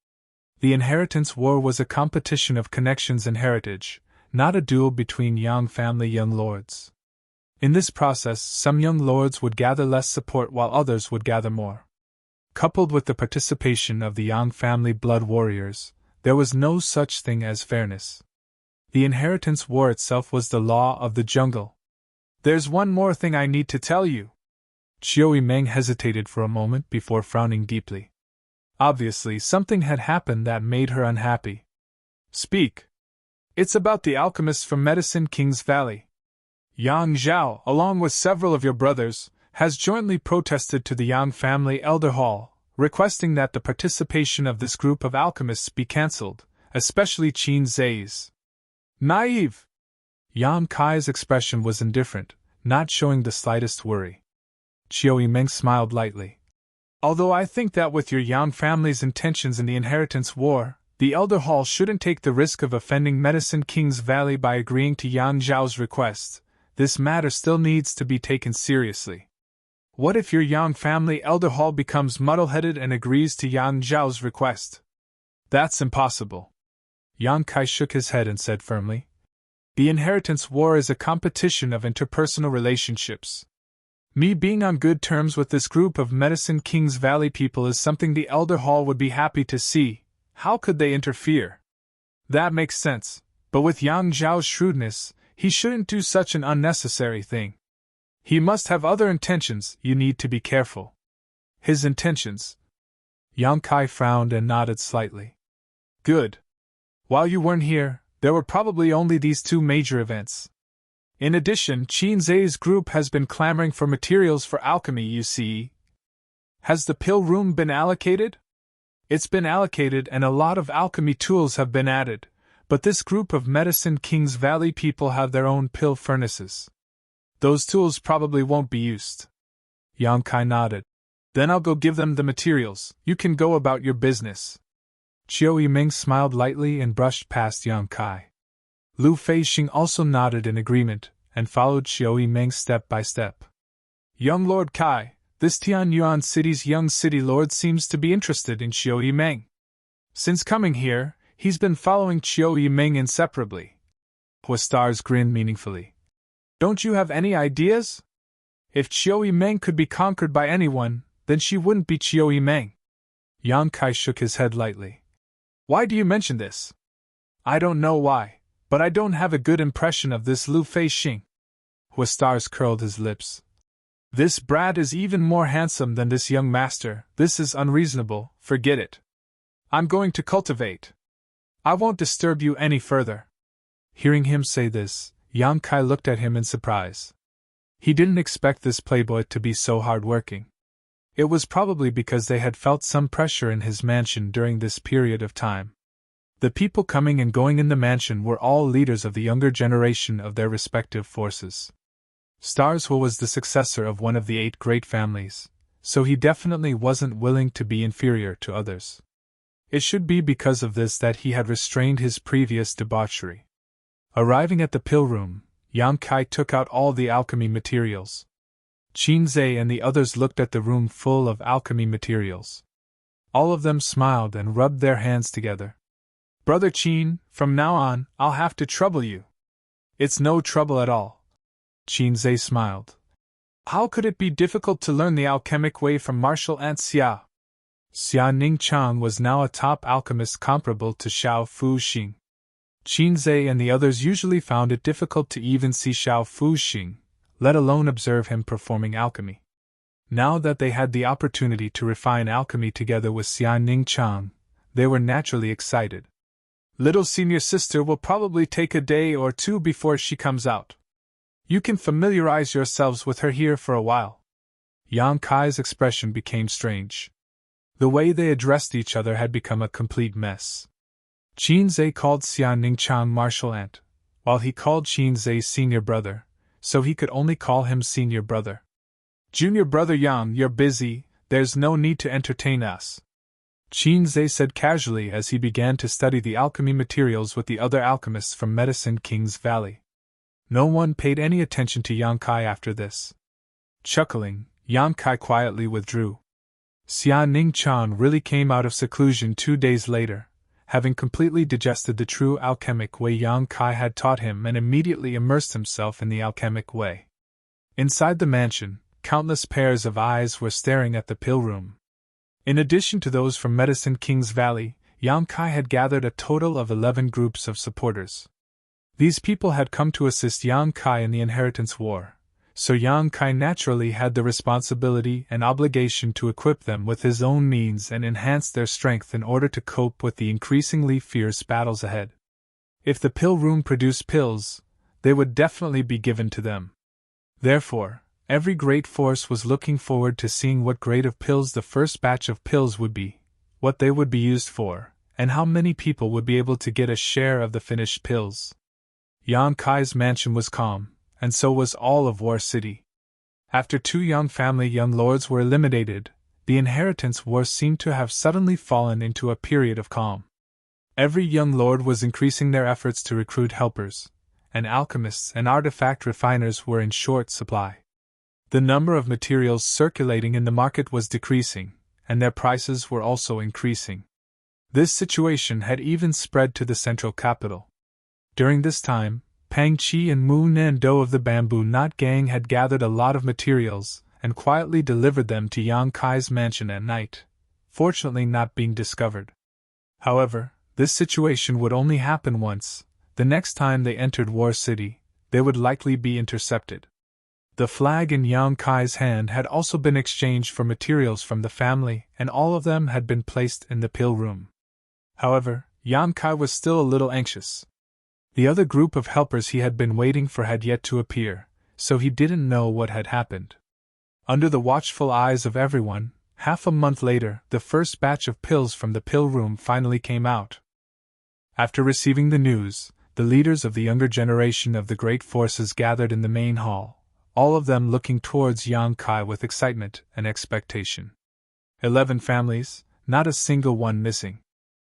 The inheritance war was a competition of connections and heritage, not a duel between Yang family young lords. In this process, some young lords would gather less support while others would gather more. Coupled with the participation of the Yang family blood warriors, there was no such thing as fairness. The inheritance war itself was the law of the jungle. There's one more thing I need to tell you. Qiu Meng hesitated for a moment before frowning deeply. Obviously, something had happened that made her unhappy. Speak. It's about the alchemists from Medicine King's Valley. Yang Zhao, along with several of your brothers, has jointly protested to the Yang family elder hall, requesting that the participation of this group of alchemists be cancelled, especially Qin Zai's. Naive! Yang Kai's expression was indifferent, not showing the slightest worry. Qiu Meng smiled lightly. Although I think that with your Yang family's intentions in the inheritance war, the elder hall shouldn't take the risk of offending Medicine King's Valley by agreeing to Yang Zhao's request, this matter still needs to be taken seriously. What if your Yang family elder hall becomes muddle-headed and agrees to Yang Zhao's request? That's impossible. Yang Kai shook his head and said firmly. The inheritance war is a competition of interpersonal relationships. Me being on good terms with this group of Medicine King's Valley people is something the elder hall would be happy to see. How could they interfere? That makes sense, but with Yang Zhao's shrewdness, he shouldn't do such an unnecessary thing. He must have other intentions, you need to be careful. His intentions? Yang Kai frowned and nodded slightly. Good. While you weren't here, there were probably only these two major events. In addition, Qin Zai's group has been clamoring for materials for alchemy, you see. Has the pill room been allocated? It's been allocated and a lot of alchemy tools have been added, but this group of Medicine King's Valley people have their own pill furnaces. Those tools probably won't be used. Yang Kai nodded. Then I'll go give them the materials, you can go about your business. Qiu Meng smiled lightly and brushed past Yang Kai. Lu Feixing also nodded in agreement, and followed Qiu Meng step by step. Young Lord Kai, this Tianyuan City's young city lord seems to be interested in Qiu Meng. Since coming here, he's been following Qiu Meng inseparably. Huastars grinned meaningfully. Don't you have any ideas? If Qiu Meng could be conquered by anyone, then she wouldn't be Qiu Meng. Yang Kai shook his head lightly. Why do you mention this? I don't know why, but I don't have a good impression of this Lu Feixing. Huastars curled his lips. This brat is even more handsome than this young master, this is unreasonable, forget it. I'm going to cultivate. I won't disturb you any further. Hearing him say this, Yang Kai looked at him in surprise. He didn't expect this playboy to be so hard-working. It was probably because they had felt some pressure in his mansion during this period of time. The people coming and going in the mansion were all leaders of the younger generation of their respective forces. Starswell was the successor of one of the 8 great families, so he definitely wasn't willing to be inferior to others. It should be because of this that he had restrained his previous debauchery. Arriving at the pill room, Yang Kai took out all the alchemy materials. Qin Zai and the others looked at the room full of alchemy materials. All of them smiled and rubbed their hands together. Brother Qin, from now on, I'll have to trouble you. It's no trouble at all. Qin Zai smiled. How could it be difficult to learn the alchemic way from martial ant Xia? Xia Ningchang was now a top alchemist comparable to Xiao Fuxing. Qin Zai and the others usually found it difficult to even see Xiao Fuxing, let alone observe him performing alchemy. Now that they had the opportunity to refine alchemy together with Xia Ningchang, they were naturally excited. Little senior sister will probably take a day or two before she comes out. You can familiarize yourselves with her here for a while. Yang Kai's expression became strange. The way they addressed each other had become a complete mess. Qin Zai called Xia Ningchang martial ant, while he called Qin Zai senior brother, so he could only call him senior brother. Junior brother Yang, you're busy, there's no need to entertain us. Qin Zai said casually as he began to study the alchemy materials with the other alchemists from Medicine King's Valley. No one paid any attention to Yang Kai after this. Chuckling, Yang Kai quietly withdrew. Xia Ningchang really came out of seclusion 2 days later, having completely digested the true alchemic way Yang Kai had taught him and immediately immersed himself in the alchemic way. Inside the mansion, countless pairs of eyes were staring at the pill room. In addition to those from Medicine King's Valley, Yang Kai had gathered a total of 11 groups of supporters. These people had come to assist Yang Kai in the inheritance war, so Yang Kai naturally had the responsibility and obligation to equip them with his own means and enhance their strength in order to cope with the increasingly fierce battles ahead. If the pill room produced pills, they would definitely be given to them. Therefore, every great force was looking forward to seeing what grade of pills the first batch of pills would be, what they would be used for, and how many people would be able to get a share of the finished pills. Yang Kai's mansion was calm, and so was all of War City. After 2 young lords were eliminated, the inheritance war seemed to have suddenly fallen into a period of calm. Every young lord was increasing their efforts to recruit helpers, and alchemists and artifact refiners were in short supply. The number of materials circulating in the market was decreasing, and their prices were also increasing. This situation had even spread to the central capital. During this time, Pang Chi and Mu Nando of the Bamboo Knot Gang had gathered a lot of materials and quietly delivered them to Yang Kai's mansion at night, fortunately not being discovered. However, this situation would only happen once. The next time they entered War City, they would likely be intercepted. The flag in Yang Kai's hand had also been exchanged for materials from the family, and all of them had been placed in the pill room. However, Yang Kai was still a little anxious. The other group of helpers he had been waiting for had yet to appear, so he didn't know what had happened. Under the watchful eyes of everyone, half a month later, the first batch of pills from the pill room finally came out. After receiving the news, the leaders of the younger generation of the great forces gathered in the main hall, all of them looking towards Yang Kai with excitement and expectation. 11 families, not a single one missing.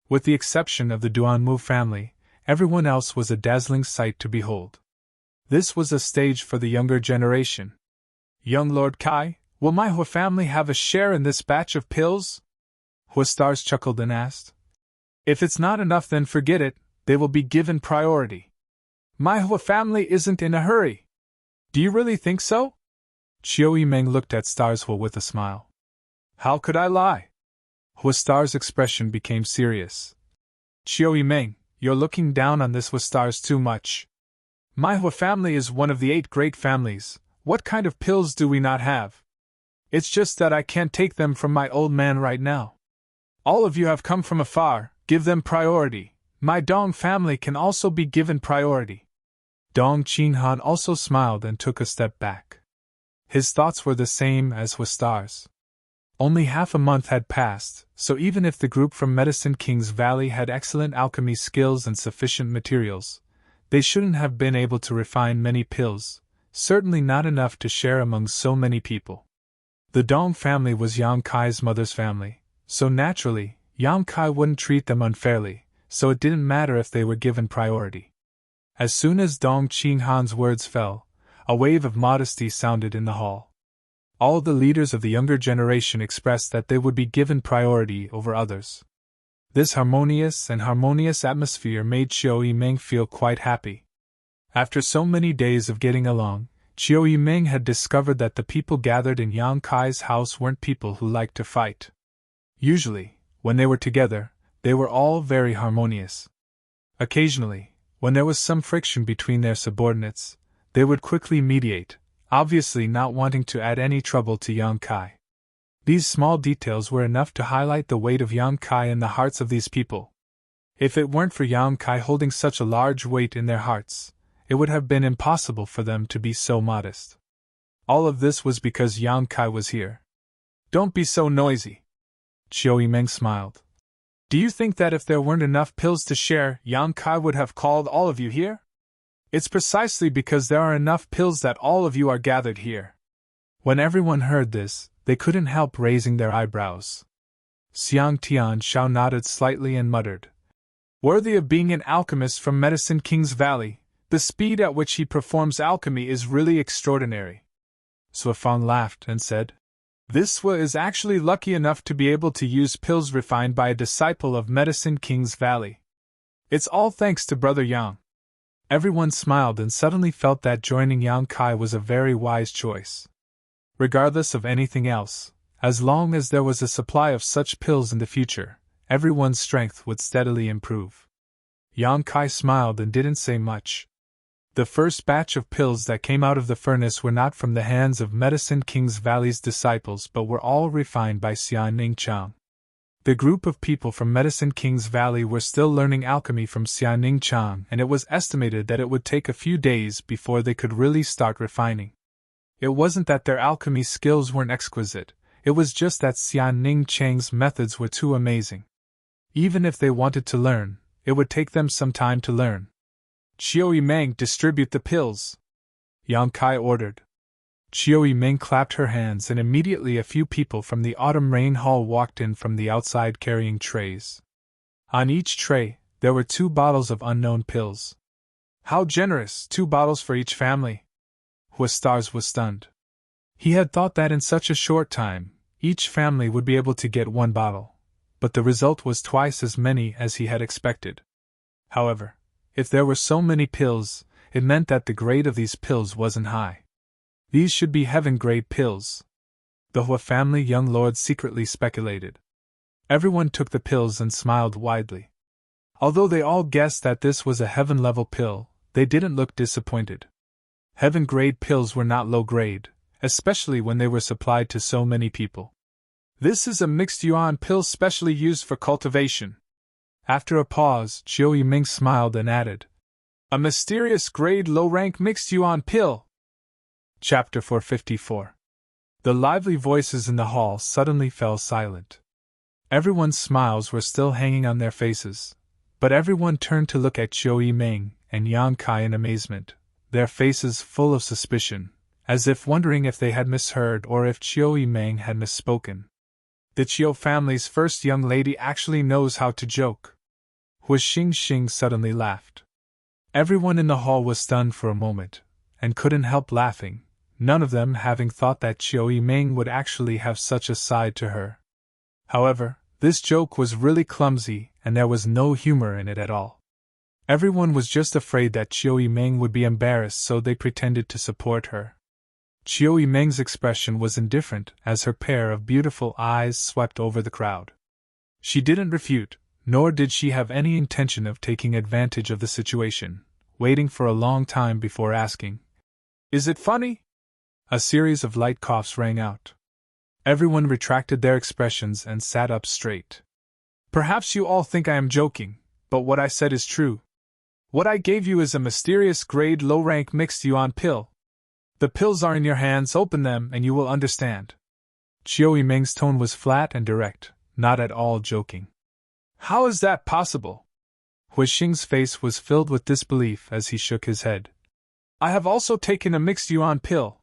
With the exception of the Duanmu family, everyone else was a dazzling sight to behold. This was a stage for the younger generation. Young Lord Kai, will my Hua family have a share in this batch of pills? Hua Stars chuckled and asked. If it's not enough, then forget it, they will be given priority. My Hua family isn't in a hurry. Do you really think so? Chiao Yimeng looked at Stars Hua with a smile. How could I lie? Hua Star's expression became serious. Chiao Yimeng, you're looking down on this Hua Stars too much. My Hua family is one of the 8 great families. What kind of pills do we not have? It's just that I can't take them from my old man right now. All of you have come from afar, give them priority. My Dong family can also be given priority. Dong Qinghan also smiled and took a step back. His thoughts were the same as Hua Star's. Only half a month had passed, so even if the group from Medicine King's Valley had excellent alchemy skills and sufficient materials, they shouldn't have been able to refine many pills, certainly not enough to share among so many people. The Dong family was Yang Kai's mother's family, so naturally, Yang Kai wouldn't treat them unfairly, so it didn't matter if they were given priority. As soon as Dong Qinghan's words fell, a wave of modesty sounded in the hall. All the leaders of the younger generation expressed that they would be given priority over others. This harmonious atmosphere made Chiao Yimeng feel quite happy. After so many days of getting along, Chiao Yimeng had discovered that the people gathered in Yang Kai's house weren't people who liked to fight. Usually, when they were together, they were all very harmonious. Occasionally, when there was some friction between their subordinates, they would quickly mediate, obviously not wanting to add any trouble to Yang Kai. These small details were enough to highlight the weight of Yang Kai in the hearts of these people. If it weren't for Yang Kai holding such a large weight in their hearts, it would have been impossible for them to be so modest. All of this was because Yang Kai was here. Don't be so noisy. Chiao Yimeng smiled. Do you think that if there weren't enough pills to share, Yang Kai would have called all of you here? It's precisely because there are enough pills that all of you are gathered here. When everyone heard this, they couldn't help raising their eyebrows. Xiang Tian Shao nodded slightly and muttered. Worthy of being an alchemist from Medicine King's Valley, the speed at which he performs alchemy is really extraordinary. Suifang laughed and said, This Sua is actually lucky enough to be able to use pills refined by a disciple of Medicine King's Valley. It's all thanks to Brother Yang. Everyone smiled and suddenly felt that joining Yang Kai was a very wise choice. Regardless of anything else, as long as there was a supply of such pills in the future, everyone's strength would steadily improve. Yang Kai smiled and didn't say much. The first batch of pills that came out of the furnace were not from the hands of Medicine King's Valley's disciples but were all refined by Xiaoning Chang. The group of people from Medicine King's Valley were still learning alchemy from Xiaoning Chang, and it was estimated that it would take a few days before they could really start refining. It wasn't that their alchemy skills weren't exquisite, it was just that Xiaoning Chang's methods were too amazing. Even if they wanted to learn, it would take them some time to learn. Qiu Yimeng, distribute the pills, Yang Kai ordered. Qiu Yimeng clapped her hands and immediately a few people from the autumn rain hall walked in from the outside carrying trays. On each tray, there were 2 bottles of unknown pills. How generous, 2 bottles for each family! Huastars was stunned. He had thought that in such a short time, each family would be able to get 1 bottle, but the result was twice as many as he had expected. However, if there were so many pills, it meant that the grade of these pills wasn't high. These should be heaven-grade pills. The Hua family young lords secretly speculated. Everyone took the pills and smiled widely. Although they all guessed that this was a heaven-level pill, they didn't look disappointed. Heaven-grade pills were not low-grade, especially when they were supplied to so many people. This is a mixed yuan pill specially used for cultivation. After a pause, Qiu Yimeng smiled and added, a mysterious grade low-rank mixed yuan pill. Chapter 454. The lively voices in the hall suddenly fell silent. Everyone's smiles were still hanging on their faces, but everyone turned to look at Qiu Yimeng and Yang Kai in amazement, their faces full of suspicion, as if wondering if they had misheard or if Qiu Yimeng had misspoken. The Qiu family's first young lady actually knows how to joke. Hua Xingxing suddenly laughed. Everyone in the hall was stunned for a moment, and couldn't help laughing, none of them having thought that Qiu Yimeng would actually have such a side to her. However, this joke was really clumsy, and there was no humor in it at all. Everyone was just afraid that Qiu Yimeng would be embarrassed, so they pretended to support her. Qiu Yimeng's expression was indifferent as her pair of beautiful eyes swept over the crowd. She didn't refute, nor did she have any intention of taking advantage of the situation, waiting for a long time before asking, "Is it funny?" A series of light coughs rang out. Everyone retracted their expressions and sat up straight. Perhaps you all think I am joking, but what I said is true. What I gave you is a mysterious grade low-rank mixed yuan pill. The pills are in your hands, open them and you will understand. Qiu Yimeng's tone was flat and direct, not at all joking. How is that possible? Hua Xing's face was filled with disbelief as he shook his head. I have also taken a mixed yuan pill.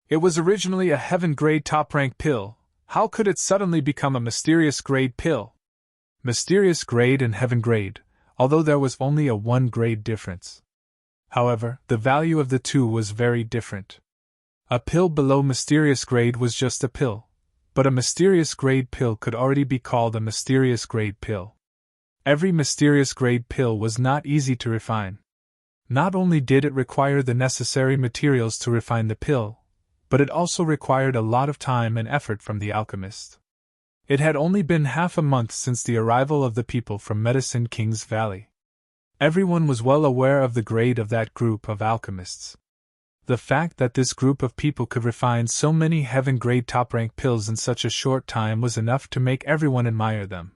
It was originally a heaven-grade top-rank pill. How could it suddenly become a mysterious grade pill? Mysterious grade and heaven grade, although there was only a 1-grade difference. However, the value of the two was very different. A pill below mysterious grade was just a pill, but a mysterious grade pill could already be called a mysterious grade pill. Every mysterious grade pill was not easy to refine. Not only did it require the necessary materials to refine the pill, but it also required a lot of time and effort from the alchemist. It had only been half a month since the arrival of the people from Medicine King's Valley. Everyone was well aware of the grade of that group of alchemists. The fact that this group of people could refine so many heaven-grade top-rank pills in such a short time was enough to make everyone admire them.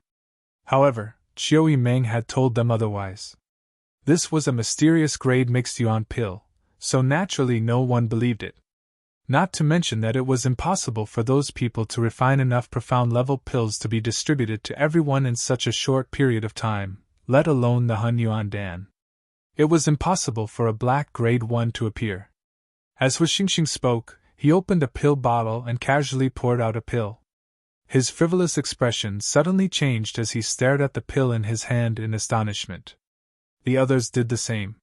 However, Qiu Yimeng had told them otherwise. This was a mysterious grade mixed yuan pill, so naturally no one believed it. Not to mention that it was impossible for those people to refine enough profound-level pills to be distributed to everyone in such a short period of time, let alone the Hun Yuan Dan. It was impossible for a black grade 1 to appear. As Hua Xingxing spoke, he opened a pill bottle and casually poured out a pill. His frivolous expression suddenly changed as he stared at the pill in his hand in astonishment. The others did the same.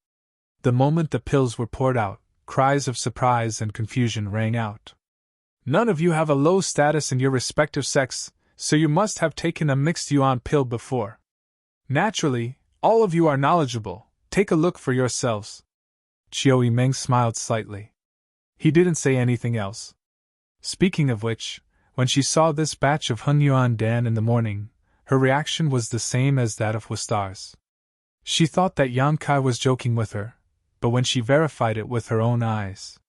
The moment the pills were poured out, cries of surprise and confusion rang out. None of you have a low status in your respective sects, so you must have taken a mixed yuan pill before. Naturally, all of you are knowledgeable, Take a look for yourselves. Qiu Meng smiled slightly. He didn't say anything else. Speaking of which, when she saw this batch of Hunyuan Dan in the morning, her reaction was the same as that of Wistar's. She thought that Yang Kai was joking with her, but when she verified it with her own eyes,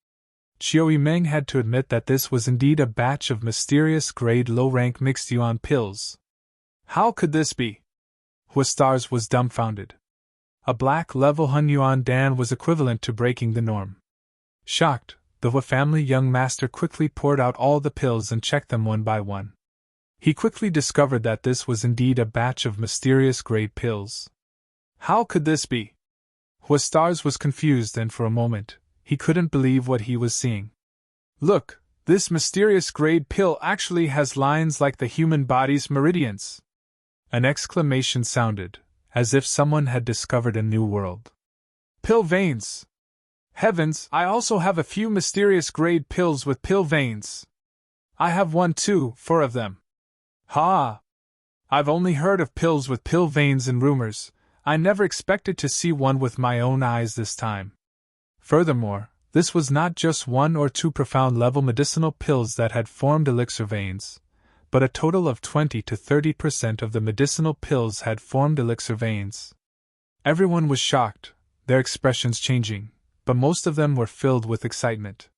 Qiu Meng had to admit that this was indeed a batch of mysterious grade low-rank mixed yuan pills. How could this be? Wistar's was dumbfounded. A black-level Hunyuan Dan was equivalent to breaking the norm. Shocked, the Hu family young master quickly poured out all the pills and checked them one by one. He quickly discovered that this was indeed a batch of mysterious grade pills. How could this be? Wistar's was confused, and for a moment, he couldn't believe what he was seeing. Look, this mysterious grade pill actually has lines like the human body's meridians. An exclamation sounded, as if someone had discovered a new world. Pill veins! Heavens, I also have a few mysterious grade pills with pill veins. I have 1, 2, 4 of them. Ha! I've only heard of pills with pill veins in rumors. I never expected to see one with my own eyes this time. Furthermore, this was not just 1 or 2 profound-level medicinal pills that had formed elixir veins, but a total of 20 to 30% of the medicinal pills had formed elixir veins. Everyone was shocked, their expressions changing, but most of them were filled with excitement.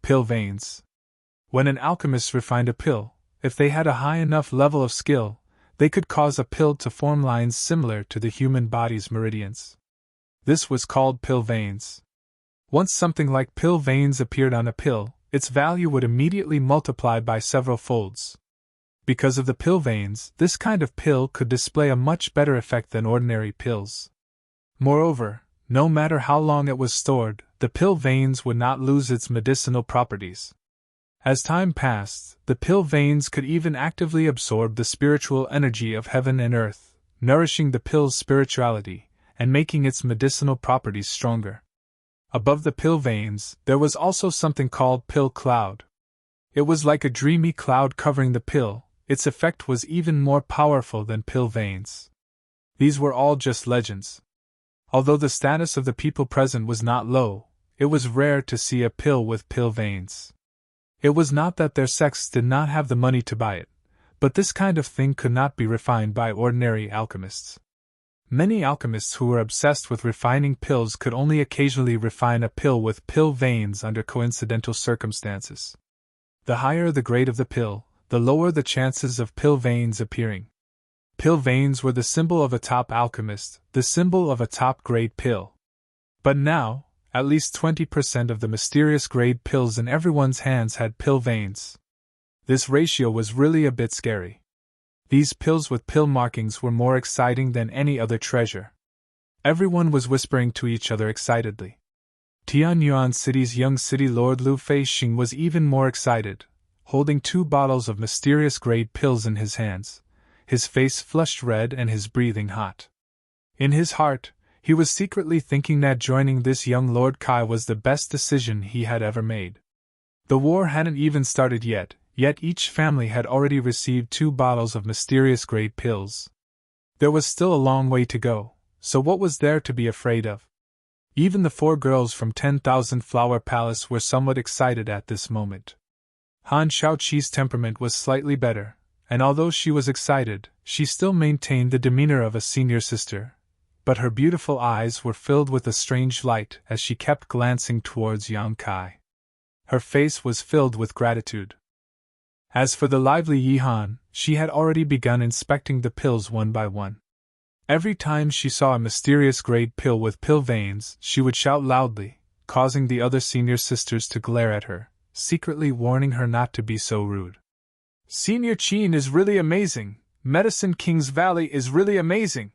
Pill veins. When an alchemist refined a pill, if they had a high enough level of skill, they could cause a pill to form lines similar to the human body's meridians. This was called pill veins. Once something like pill veins appeared on a pill, its value would immediately multiply by several folds. Because of the pill veins, this kind of pill could display a much better effect than ordinary pills. Moreover, no matter how long it was stored, the pill veins would not lose its medicinal properties. As time passed, the pill veins could even actively absorb the spiritual energy of heaven and earth, nourishing the pill's spirituality and making its medicinal properties stronger. Above the pill veins, there was also something called pill cloud. It was like a dreamy cloud covering the pill. Its effect was even more powerful than pill veins. These were all just legends. Although the status of the people present was not low, it was rare to see a pill with pill veins. It was not that their sects did not have the money to buy it, but this kind of thing could not be refined by ordinary alchemists. Many alchemists who were obsessed with refining pills could only occasionally refine a pill with pill veins under coincidental circumstances. The higher the grade of the pill, the lower the chances of pill veins appearing. Pill veins were the symbol of a top alchemist, the symbol of a top-grade pill. But now, at least 20% of the mysterious grade pills in everyone's hands had pill veins. This ratio was really a bit scary. These pills with pill markings were more exciting than any other treasure. Everyone was whispering to each other excitedly. Tianyuan City's young city lord Lu Feixing was even more excited, holding 2 bottles of mysterious grade pills in his hands, his face flushed red and his breathing hot. In his heart, he was secretly thinking that joining this young Lord Kai was the best decision he had ever made. The war hadn't even started yet each family had already received 2 bottles of mysterious grade pills. There was still a long way to go, so what was there to be afraid of? Even the 4 girls from 10,000 Flower Palace were somewhat excited at this moment. Han Shaoqi's temperament was slightly better, and although she was excited, she still maintained the demeanor of a senior sister, but her beautiful eyes were filled with a strange light as she kept glancing towards Yang Kai. Her face was filled with gratitude. As for the lively Yihan, she had already begun inspecting the pills one by one. Every time she saw a mysterious grade pill with pill veins, she would shout loudly, causing the other senior sisters to glare at her, secretly warning her not to be so rude. Senior Qin is really amazing. Medicine King's Valley is really amazing.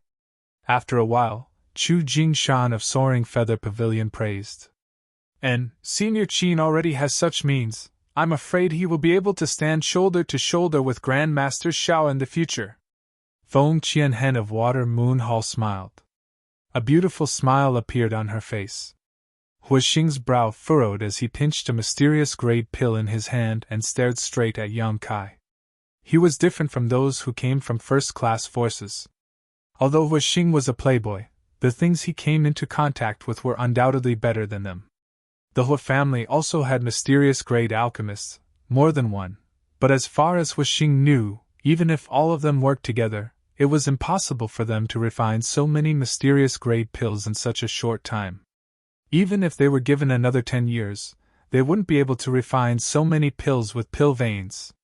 After a while, Chu Jingshan of Soaring Feather Pavilion praised. And Senior Qin already has such means. I'm afraid he will be able to stand shoulder to shoulder with Grandmaster Xiao in the future. Feng Qianhen of Water Moon Hall smiled. A beautiful smile appeared on her face. Hu Xing's brow furrowed as he pinched a mysterious grade pill in his hand and stared straight at Yang Kai. He was different from those who came from first-class forces. Although Hu Xing was a playboy, the things he came into contact with were undoubtedly better than them. The He family also had mysterious great alchemists, more than one, but as far as Huixing knew, even if all of them worked together, it was impossible for them to refine so many mysterious grade pills in such a short time. Even if they were given another 10 years, they wouldn't be able to refine so many pills with pill veins.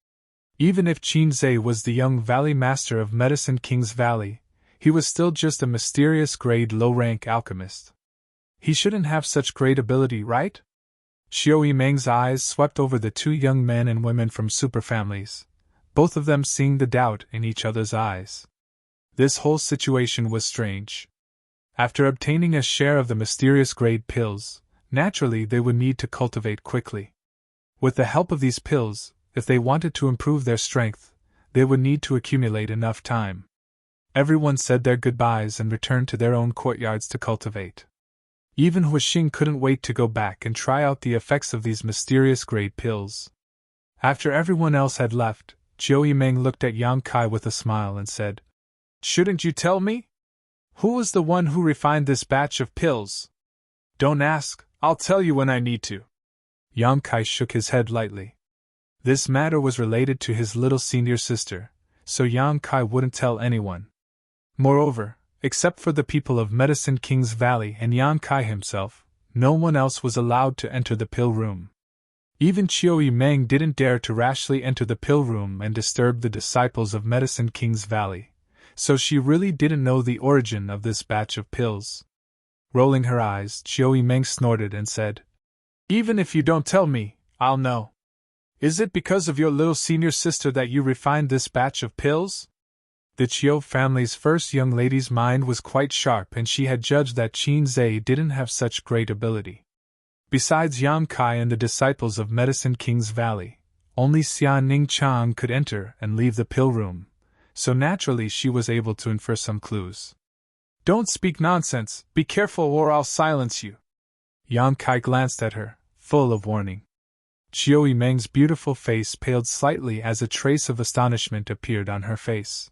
Even if Qin Zhe was the young valley master of Medicine King's Valley, he was still just a mysterious grade low-rank alchemist. He shouldn't have such great ability, right? Xiao Yimeng's eyes swept over the two young men and women from superfamilies, both of them seeing the doubt in each other's eyes. This whole situation was strange. After obtaining a share of the mysterious grade pills, naturally they would need to cultivate quickly. With the help of these pills, if they wanted to improve their strength, they would need to accumulate enough time. Everyone said their goodbyes and returned to their own courtyards to cultivate. Even Huixing couldn't wait to go back and try out the effects of these mysterious grade pills. After everyone else had left, Zhou Yimeng looked at Yang Kai with a smile and said, "Shouldn't you tell me? Who was the one who refined this batch of pills?" "Don't ask, I'll tell you when I need to." Yang Kai shook his head lightly. This matter was related to his little senior sister, so Yang Kai wouldn't tell anyone. Moreover, except for the people of Medicine King's Valley and Yang Kai himself, no one else was allowed to enter the pill room. Even Qiu Yimeng didn't dare to rashly enter the pill room and disturb the disciples of Medicine King's Valley, so she really didn't know the origin of this batch of pills. Rolling her eyes, Qiu Yimeng snorted and said, "Even if you don't tell me, I'll know. Is it because of your little senior sister that you refined this batch of pills?" The Qiu family's first young lady's mind was quite sharp and she had judged that Qin Zhe didn't have such great ability. Besides Yang Kai and the disciples of Medicine King's Valley, only Xia Ningqiang could enter and leave the pill room, so naturally she was able to infer some clues. "Don't speak nonsense, be careful or I'll silence you." Yang Kai glanced at her, full of warning. Qiu Yimeng's beautiful face paled slightly as a trace of astonishment appeared on her face.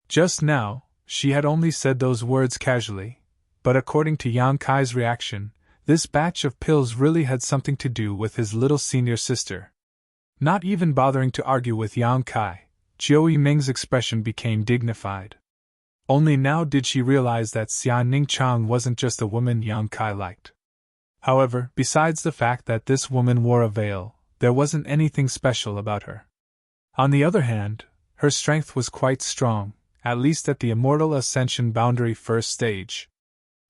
Just now, she had only said those words casually, but according to Yang Kai's reaction, this batch of pills really had something to do with his little senior sister. Not even bothering to argue with Yang Kai, Qiu Yimeng's expression became dignified. Only now did she realize that Xia Ningqiang wasn't just a woman Yang Kai liked. However, besides the fact that this woman wore a veil, there wasn't anything special about her. On the other hand, her strength was quite strong, at least at the Immortal Ascension Boundary first stage.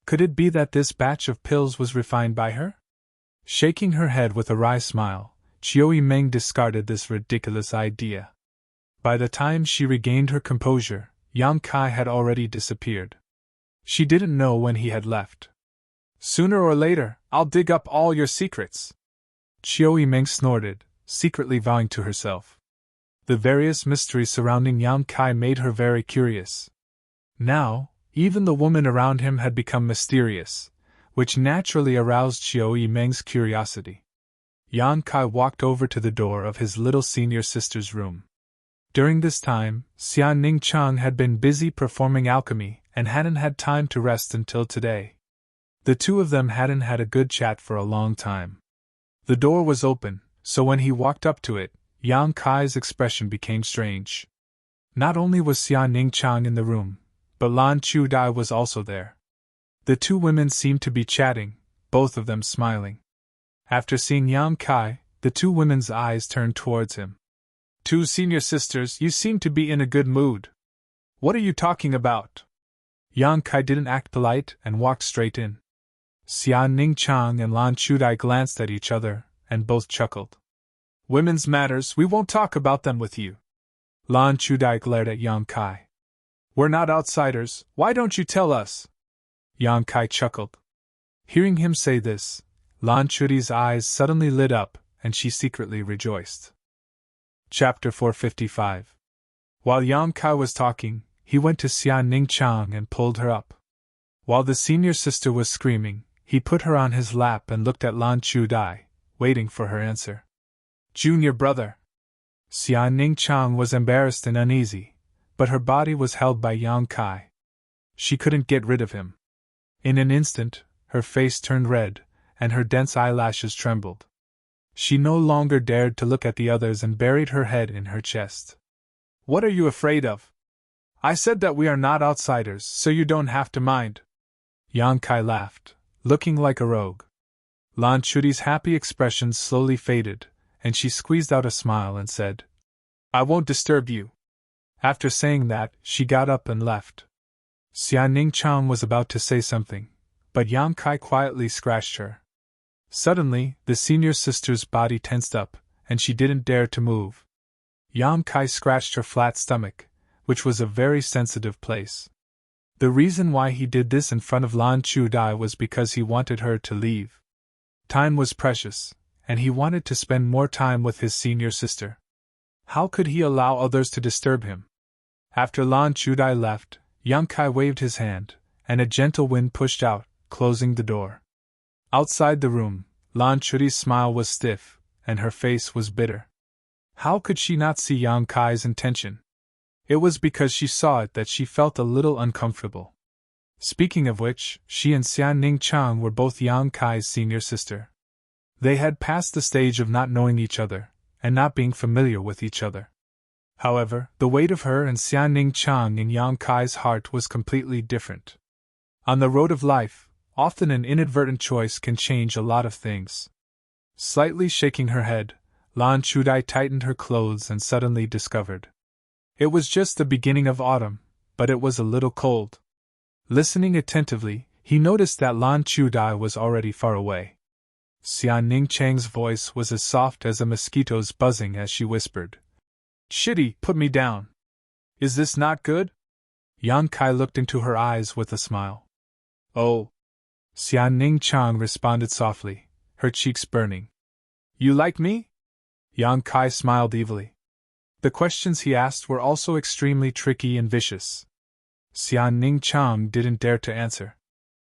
Could it be that this batch of pills was refined by her? Shaking her head with a wry smile, Qiu Yimeng discarded this ridiculous idea. By the time she regained her composure, Yang Kai had already disappeared. She didn't know when he had left. "Sooner or later, I'll dig up all your secrets." Qiu Yimeng snorted, secretly vowing to herself. The various mysteries surrounding Yang Kai made her very curious. Now, even the woman around him had become mysterious, which naturally aroused Qiu Yimeng's curiosity. Yang Kai walked over to the door of his little senior sister's room. During this time, Xia Ningqiang had been busy performing alchemy and hadn't had time to rest until today. The two of them hadn't had a good chat for a long time. The door was open, so when he walked up to it, Yang Kai's expression became strange. Not only was Xia Ningqiang in the room, but Lan Chudai was also there. The two women seemed to be chatting, both of them smiling. After seeing Yang Kai, the two women's eyes turned towards him. "Two senior sisters, you seem to be in a good mood. What are you talking about?" Yang Kai didn't act polite and walked straight in. Xia Ningqiang and Lan Chudai glanced at each other, and both chuckled. "Women's matters, we won't talk about them with you." Lan Chudai glared at Yang Kai. "We're not outsiders, why don't you tell us?" Yang Kai chuckled. Hearing him say this, Lan Chudai's eyes suddenly lit up, and she secretly rejoiced. Chapter 455. While Yang Kai was talking, he went to Xia Ningqiang and pulled her up. While the senior sister was screaming, he put her on his lap and looked at Lan Chudai, waiting for her answer. "Junior brother." Xia Ningqiang was embarrassed and uneasy, but her body was held by Yang Kai. She couldn't get rid of him. In an instant, her face turned red, and her dense eyelashes trembled. She no longer dared to look at the others and buried her head in her chest. "What are you afraid of? I said that we are not outsiders, so you don't have to mind." Yang Kai laughed, looking like a rogue. Lan Chudi's happy expression slowly faded, and she squeezed out a smile and said, "I won't disturb you." After saying that, she got up and left. Xia Ningchang was about to say something, but Yang Kai quietly scratched her. Suddenly, the senior sister's body tensed up, and she didn't dare to move. Yang Kai scratched her flat stomach, which was a very sensitive place. The reason why he did this in front of Lan Chudai was because he wanted her to leave. Time was precious, and he wanted to spend more time with his senior sister. How could he allow others to disturb him? After Lan Chudai left, Yang Kai waved his hand, and a gentle wind pushed out, closing the door. Outside the room, Lan Chudi's smile was stiff, and her face was bitter. How could she not see Yang Kai's intention? It was because she saw it that she felt a little uncomfortable. Speaking of which, she and Xia Ningchang were both Yang Kai's senior sister. They had passed the stage of not knowing each other, and not being familiar with each other. However, the weight of her and Xia Ningchang in Yang Kai's heart was completely different. On the road of life, often an inadvertent choice can change a lot of things. Slightly shaking her head, Lan Chudai tightened her clothes and suddenly discovered. It was just the beginning of autumn, but it was a little cold. Listening attentively, he noticed that Lan Chudai was already far away. Xia Ningchang's voice was as soft as a mosquito's buzzing as she whispered, "Shitty, put me down. Is this not good?" Yang Kai looked into her eyes with a smile. "Oh." Xia Ningchang responded softly, her cheeks burning. "You like me?" Yang Kai smiled evilly. The questions he asked were also extremely tricky and vicious. Xia Ningchang didn't dare to answer.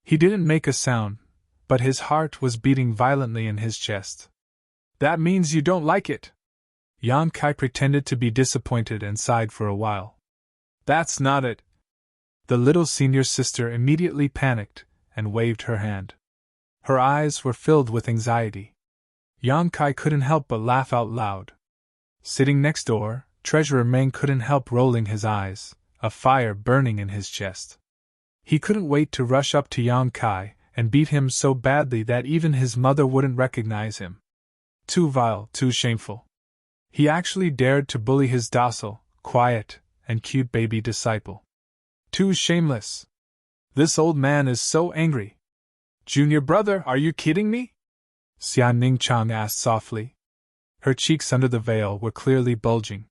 He didn't make a sound, but his heart was beating violently in his chest. "That means you don't like it." Yang Kai pretended to be disappointed and sighed for a while. "That's not it." The little senior sister immediately panicked and waved her hand. Her eyes were filled with anxiety. Yang Kai couldn't help but laugh out loud. Sitting next door, Treasurer Meng couldn't help rolling his eyes, a fire burning in his chest. He couldn't wait to rush up to Yang Kai and beat him so badly that even his mother wouldn't recognize him. Too vile, too shameful. He actually dared to bully his docile, quiet, and cute baby disciple. Too shameless. This old man is so angry. "Junior brother, are you kidding me?" Xia Ningchang asked softly. Her cheeks under the veil were clearly bulging.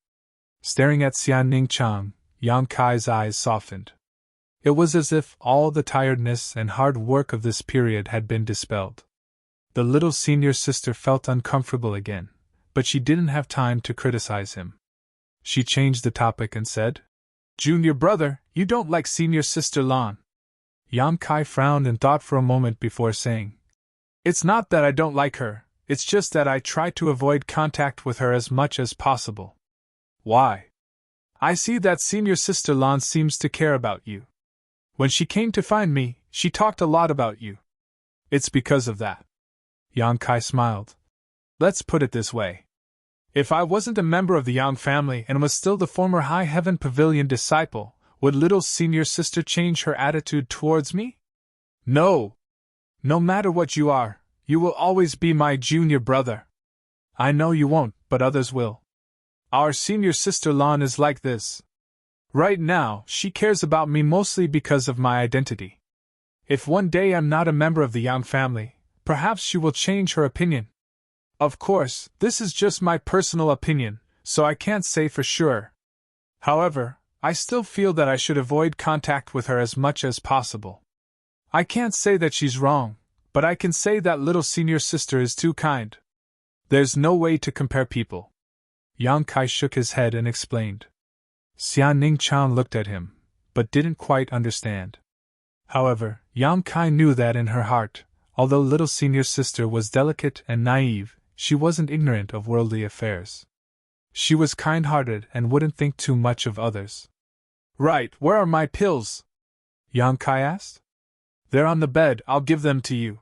Staring at Xia Ningchang, Yang Kai's eyes softened. It was as if all the tiredness and hard work of this period had been dispelled. The little senior sister felt uncomfortable again, but she didn't have time to criticize him. She changed the topic and said, "Junior brother, you don't like senior sister Lan." Yang Kai frowned and thought for a moment before saying, "It's not that I don't like her, it's just that I try to avoid contact with her as much as possible." "Why?" "I see that senior sister Lan seems to care about you. When she came to find me, she talked a lot about you." "It's because of that." Yang Kai smiled. "Let's put it this way. If I wasn't a member of the Yang family and was still the former High Heaven Pavilion disciple, would little senior sister change her attitude towards me? No. No matter what you are, you will always be my junior brother. I know you won't, but others will. Our senior sister Lan is like this. Right now, she cares about me mostly because of my identity. If one day I'm not a member of the Yang family, perhaps she will change her opinion. Of course, this is just my personal opinion, so I can't say for sure. However, I still feel that I should avoid contact with her as much as possible. I can't say that she's wrong, but I can say that little senior sister is too kind. There's no way to compare people." Yang Kai shook his head and explained. Xia Ningchang looked at him, but didn't quite understand. However, Yang Kai knew that in her heart, although little senior sister was delicate and naive, she wasn't ignorant of worldly affairs. She was kind-hearted and wouldn't think too much of others. "Right, where are my pills?" Yang Kai asked. They're on the bed, I'll give them to you.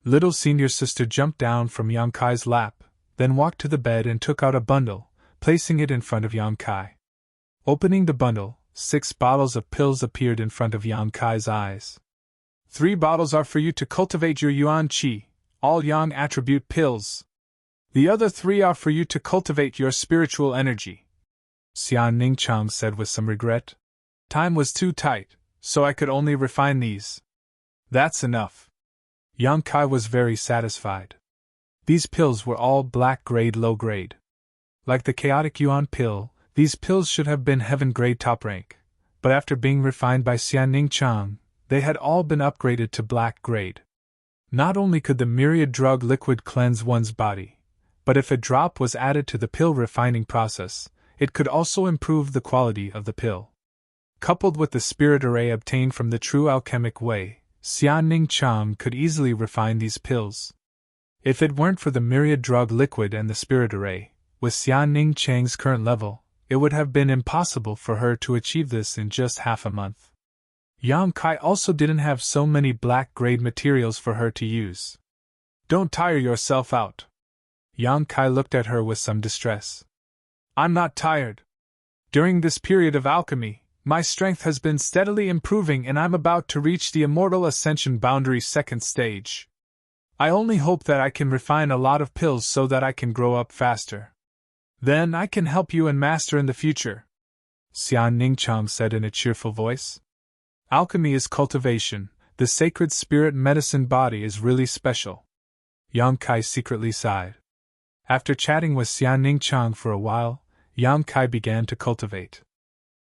Little senior sister jumped down from Yang Kai's lap, then walked to the bed and took out a bundle, placing it in front of Yang Kai. Opening the bundle, 6 bottles of pills appeared in front of Yang Kai's eyes. 3 bottles are for you to cultivate your Yuan Qi, all Yang attribute pills. The other 3 are for you to cultivate your spiritual energy. Xian Ningchang said with some regret. Time was too tight, so I could only refine these. That's enough. Yang Kai was very satisfied. These pills were all black-grade low-grade. Like the chaotic Yuan pill, these pills should have been heaven-grade top-rank, but after being refined by Xian Ningchang, they had all been upgraded to black-grade. Not only could the myriad drug liquid cleanse one's body, but if a drop was added to the pill refining process, it could also improve the quality of the pill. Coupled with the spirit array obtained from the true alchemic way, Xian Ningchang could easily refine these pills. If it weren't for the myriad drug liquid and the spirit array, with Xian Ningchang's current level, it would have been impossible for her to achieve this in just half a month. Yang Kai also didn't have so many black-grade materials for her to use. Don't tire yourself out. Yang Kai looked at her with some distress. I'm not tired. During this period of alchemy, my strength has been steadily improving and I'm about to reach the Immortal Ascension Boundary 2nd stage. I only hope that I can refine a lot of pills so that I can grow up faster. Then I can help you and master in the future, Xian Ningchang said in a cheerful voice. Alchemy is cultivation, the sacred spirit medicine body is really special. Yang Kai secretly sighed. After chatting with Xian Ningchang for a while, Yang Kai began to cultivate.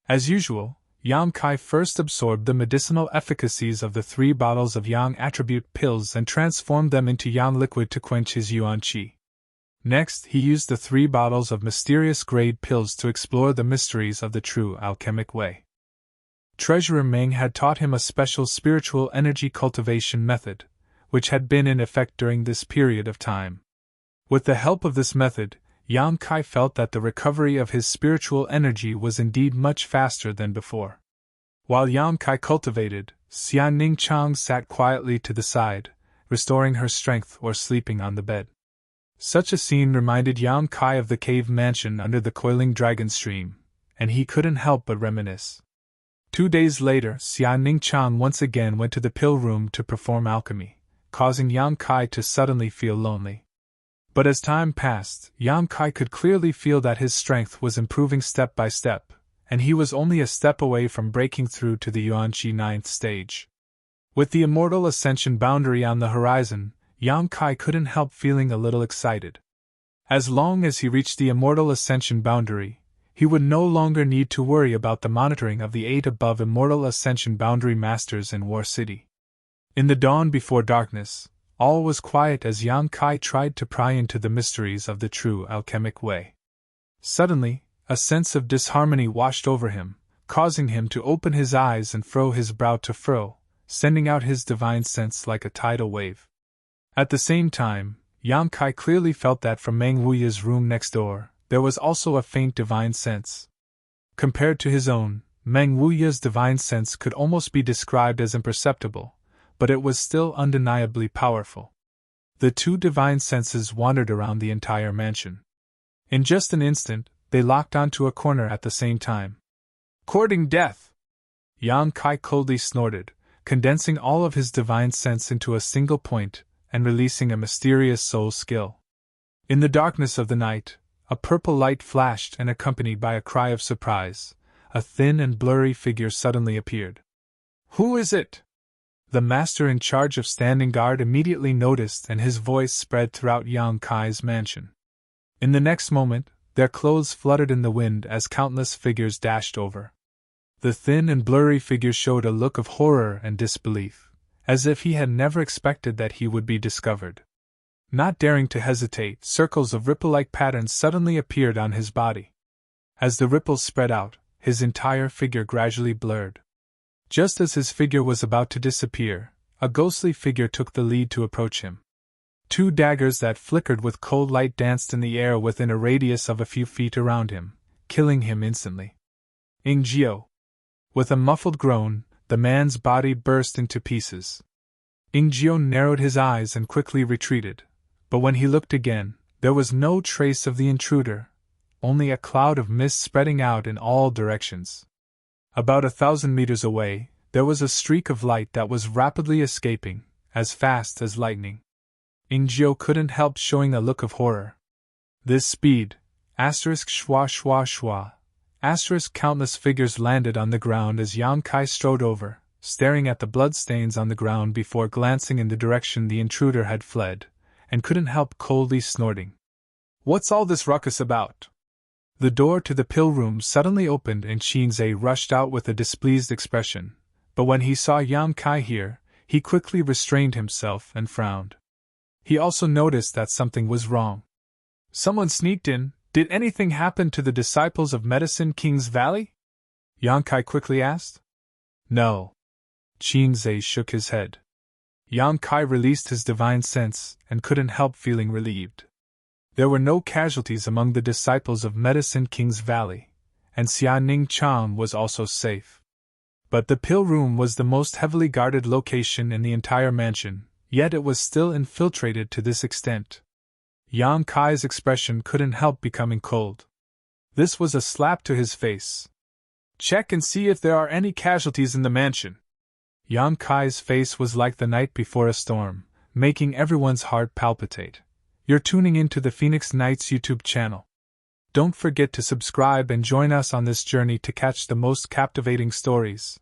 As usual, Yang Kai first absorbed the medicinal efficacies of the 3 bottles of Yang attribute pills and transformed them into Yang liquid to quench his Yuan Qi. Next, he used the 3 bottles of mysterious grade pills to explore the mysteries of the true alchemic way. Treasurer Meng had taught him a special spiritual energy cultivation method, which had been in effect during this period of time. With the help of this method, Yang Kai felt that the recovery of his spiritual energy was indeed much faster than before. While Yang Kai cultivated, Xian Ningchang sat quietly to the side, restoring her strength or sleeping on the bed. Such a scene reminded Yang Kai of the cave mansion under the coiling dragon stream, and he couldn't help but reminisce. 2 days later, Xian Ningchang once again went to the pill room to perform alchemy, causing Yang Kai to suddenly feel lonely. But as time passed, Yang Kai could clearly feel that his strength was improving step by step, and he was only a step away from breaking through to the Yuan Qi 9th stage. With the Immortal Ascension boundary on the horizon, Yang Kai couldn't help feeling a little excited. As long as he reached the Immortal Ascension boundary, he would no longer need to worry about the monitoring of the 8 above Immortal Ascension boundary masters in War City. In the dawn before darkness, all was quiet as Yang Kai tried to pry into the mysteries of the true alchemic way. Suddenly, a sense of disharmony washed over him, causing him to open his eyes and furrow his brow to furrow, sending out his divine sense like a tidal wave. At the same time, Yang Kai clearly felt that from Meng Wuya's room next door, there was also a faint divine sense. Compared to his own, Meng Wuya's divine sense could almost be described as imperceptible, but it was still undeniably powerful. The 2 divine senses wandered around the entire mansion. In just an instant, they locked onto a corner at the same time. Courting death! Yang Kai coldly snorted, condensing all of his divine sense into a single point and releasing a mysterious soul skill. In the darkness of the night, a purple light flashed and accompanied by a cry of surprise, a thin and blurry figure suddenly appeared. Who is it? The master in charge of standing guard immediately noticed and his voice spread throughout Yang Kai's mansion. In the next moment, their clothes fluttered in the wind as countless figures dashed over. The thin and blurry figure showed a look of horror and disbelief, as if he had never expected that he would be discovered. Not daring to hesitate, circles of ripple-like patterns suddenly appeared on his body. As the ripples spread out, his entire figure gradually blurred. Just as his figure was about to disappear, a ghostly figure took the lead to approach him. 2 daggers that flickered with cold light danced in the air within a radius of a few feet around him, killing him instantly. Ing Jiao! With a muffled groan, the man's body burst into pieces, Ingjio narrowed his eyes and quickly retreated, but when he looked again, there was no trace of the intruder, only a cloud of mist spreading out in all directions. About 1,000 meters away, there was a streak of light that was rapidly escaping, as fast as lightning. Ingjio couldn't help showing a look of horror. This speed, *schwa schwa schwa, countless figures landed on the ground as Yang Kai strode over, staring at the bloodstains on the ground before glancing in the direction the intruder had fled, and couldn't help coldly snorting. "What's all this ruckus about?" The door to the pill room suddenly opened and Shinzei rushed out with a displeased expression, but when he saw Yang Kai here, he quickly restrained himself and frowned. He also noticed that something was wrong. "Someone sneaked in. Did anything happen to the disciples of Medicine King's Valley?" Yang Kai quickly asked. "No." Shinzei shook his head. Yang Kai released his divine sense and couldn't help feeling relieved. There were no casualties among the disciples of Medicine King's Valley, and Xia Ning Chan was also safe. But the pill room was the most heavily guarded location in the entire mansion, yet it was still infiltrated to this extent. Yang Kai's expression couldn't help becoming cold. This was a slap to his face. "Check and see if there are any casualties in the mansion." Yang Kai's face was like the night before a storm, making everyone's heart palpitate. You're tuning into the Phoenix Knights YouTube channel. Don't forget to subscribe and join us on this journey to catch the most captivating stories.